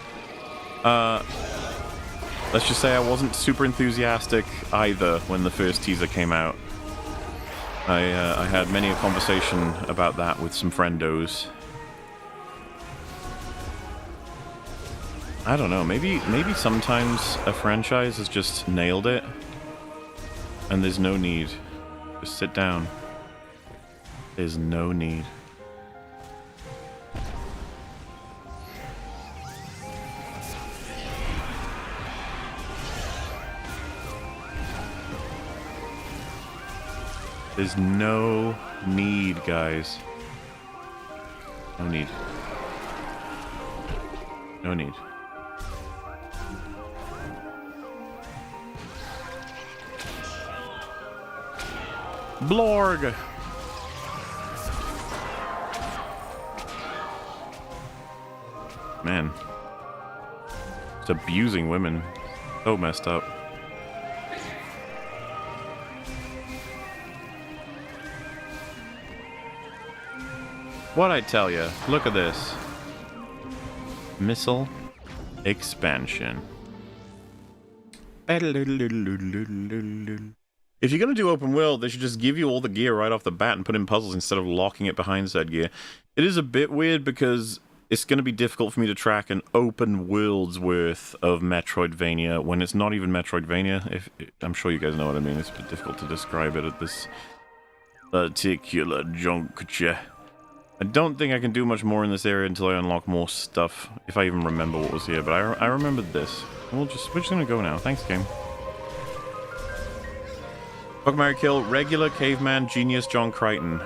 let's just say I wasn't super enthusiastic either when the first teaser came out. I had many a conversation about that with some friendos. I don't know, maybe sometimes a franchise has just nailed it and there's no need. Just sit down. There's no need. There's no need, guys. No need. No need. Blorg! Man. Just abusing women. So messed up. What'd I tell you? Look at this. Missile. expansion. If you're going to do open world, they should just give you all the gear right off the bat and put in puzzles instead of locking it behind said gear. It is a bit weird because it's going to be difficult for me to track an open world's worth of Metroidvania when it's not even Metroidvania. I'm sure you guys know what I mean. It's a bit difficult to describe it at this particular juncture. I don't think I can do much more in this area until I unlock more stuff, if I even remember what was here, but I remembered this. We're just gonna go now. Thanks, game. Fuck, marry, kill, regular caveman, genius John Crichton.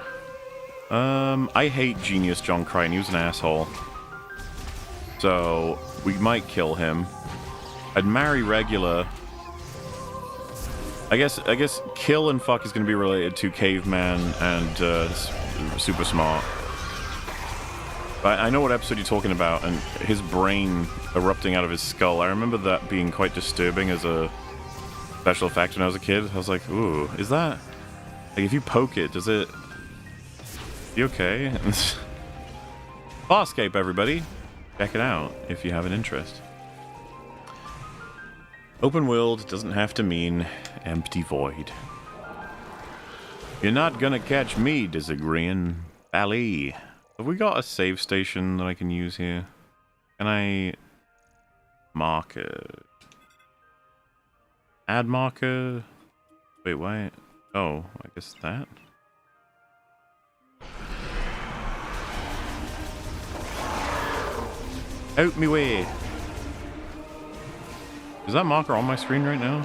I hate genius John Crichton. He was an asshole. So, we might kill him. I'd marry regular. I guess kill and fuck is gonna be related to caveman and super smart. I know what episode you're talking about, and his brain erupting out of his skull. I remember that being quite disturbing as a special effect when I was a kid. I was like, ooh, is that... Like, if you poke it, does it... You okay? Farscape, everybody. Check it out, if you have an interest. Open world doesn't have to mean empty void. You're not gonna catch me disagreeing, Bally. Have we got a save station that I can use here? Can I... Marker... Add marker... Wait, why... Oh, I guess that? Out me way! Is that marker on my screen right now?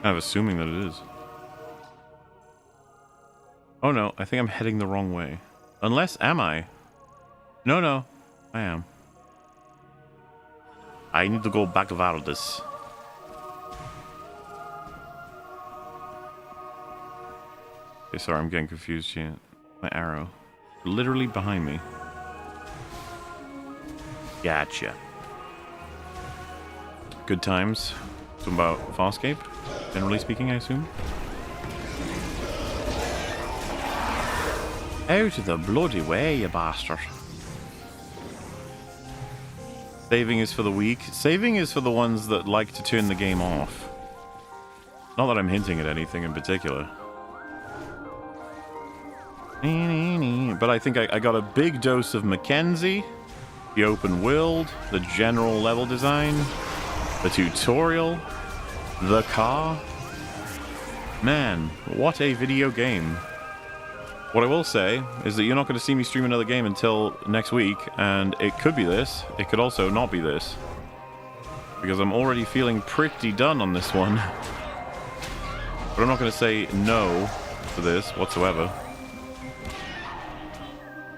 Kind of assuming that it is. Oh no, I think I'm heading the wrong way. Unless, am I? No, I am. I need to go back to Valdez. Okay, sorry, I'm getting confused here. My arrow. Literally behind me. Gotcha. Good times. Something about Farscape? Generally speaking, I assume. Out of the bloody way, you bastard. Saving is for the weak. Saving is for the ones that like to turn the game off. Not that I'm hinting at anything in particular. But I think I got a big dose of Mackenzie, the open world, the general level design, the tutorial, the car. Man, what a video game. What I will say is that you're not going to see me stream another game until next week, and it could be this, it could also not be this. Because I'm already feeling pretty done on this one. But I'm not going to say no to this whatsoever.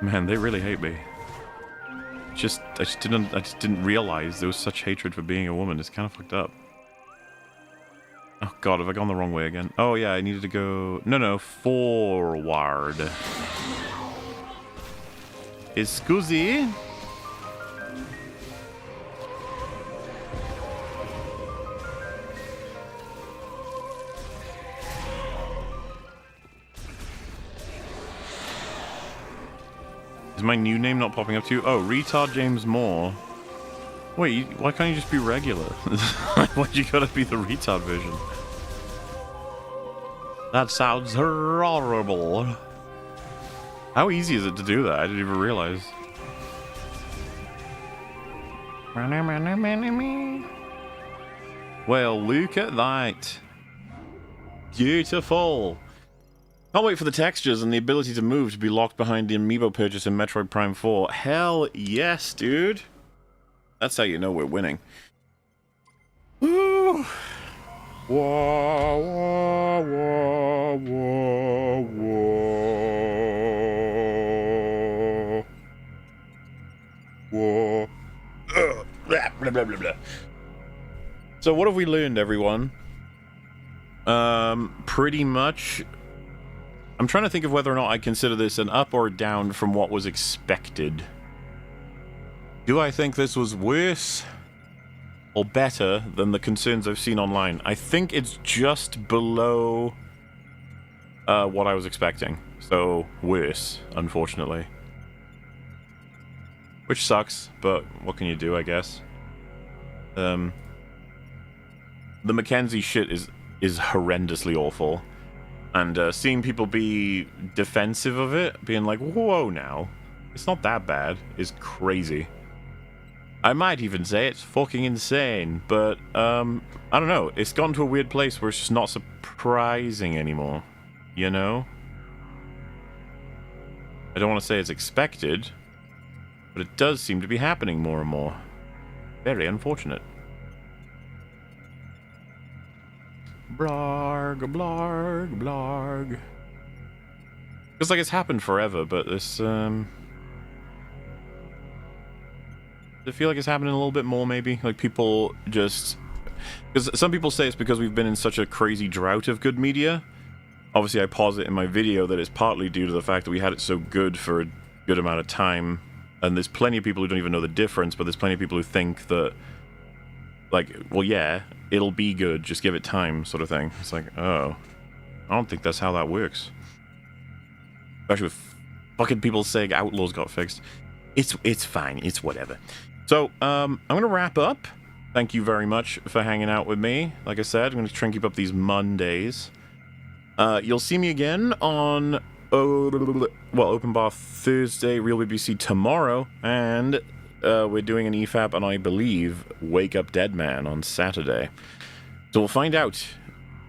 Man, they really hate me. I just didn't realize there was such hatred for being a woman. It's kind of fucked up. Oh god, have I gone the wrong way again? Oh yeah, I needed to go... No, forward. Scusi? Is my new name not popping up to you? Oh, Retard James Moore. Wait, why can't you just be regular? Why'd you gotta be the retard version? That sounds horrible. How easy is it to do that? I didn't even realize. Well, look at that. Beautiful. Can't wait for the textures and the ability to move to be locked behind the amiibo purchase in Metroid Prime 4. Hell yes, dude. That's how you know we're winning. Woo! Whoa, whoa, whoa, whoa, whoa. Whoa. Blah, blah, blah, blah. So what have we learned, everyone? Pretty much... I'm trying to think of whether or not I consider this an up or down from what was expected. Do I think this was worse or better than the concerns I've seen online? I think it's just below what I was expecting. so worse, unfortunately. Which sucks, but what can you do, I guess? The Mackenzie shit is horrendously awful. And seeing people be defensive of it, being like, whoa now, it's not that bad, is crazy. I might even say it's fucking insane, but, I don't know, it's gotten to a weird place where it's just not surprising anymore, you know? I don't want to say it's expected, but it does seem to be happening more and more. Very unfortunate. Blarg, blarg, blarg. Because, like, it's happened forever, but this, I feel like it's happening a little bit more, maybe. Like, people just... Because some people say it's because we've been in such a crazy drought of good media. Obviously, I posit in my video that it's partly due to the fact that we had it so good for a good amount of time. And there's plenty of people who don't even know the difference, but there's plenty of people who think that, like, well, yeah, it'll be good, just give it time, sort of thing. It's like, oh, I don't think that's how that works. Especially with fucking people saying Outlaws got fixed. It's fine, it's whatever. So, I'm gonna wrap up. Thank you very much for hanging out with me. Like I said, I'm gonna try and keep up these Mondays. You'll see me again on, Open Bar Thursday, Real BBC tomorrow, and we're doing an EFAP and I believe Wake Up Dead Man on Saturday. So we'll find out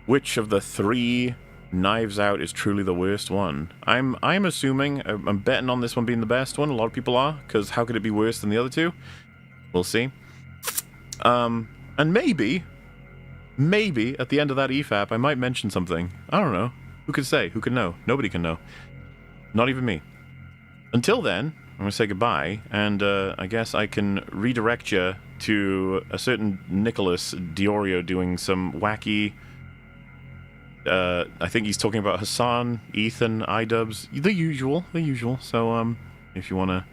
which of the 3 Knives Out is truly the worst one. I'm assuming, I'm betting on this one being the best one. A lot of people are, because how could it be worse than the other 2? We'll see. And maybe at the end of that EFAP I might mention something. I don't know. Who could say? Who can know? Nobody can know. Not even me. Until then, I'm going to say goodbye, and I guess I can redirect you to a certain Nicholas Diorio doing some wacky... I think he's talking about Hassan, Ethan, iDubbbz, the usual. So, if you want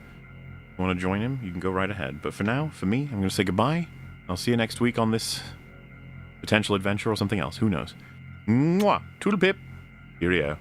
to join him, you can go right ahead. But for now, for me, I'm going to say goodbye. I'll see you next week on this potential adventure or something else. Who knows? Mwah! Toodle pip! Cheerio.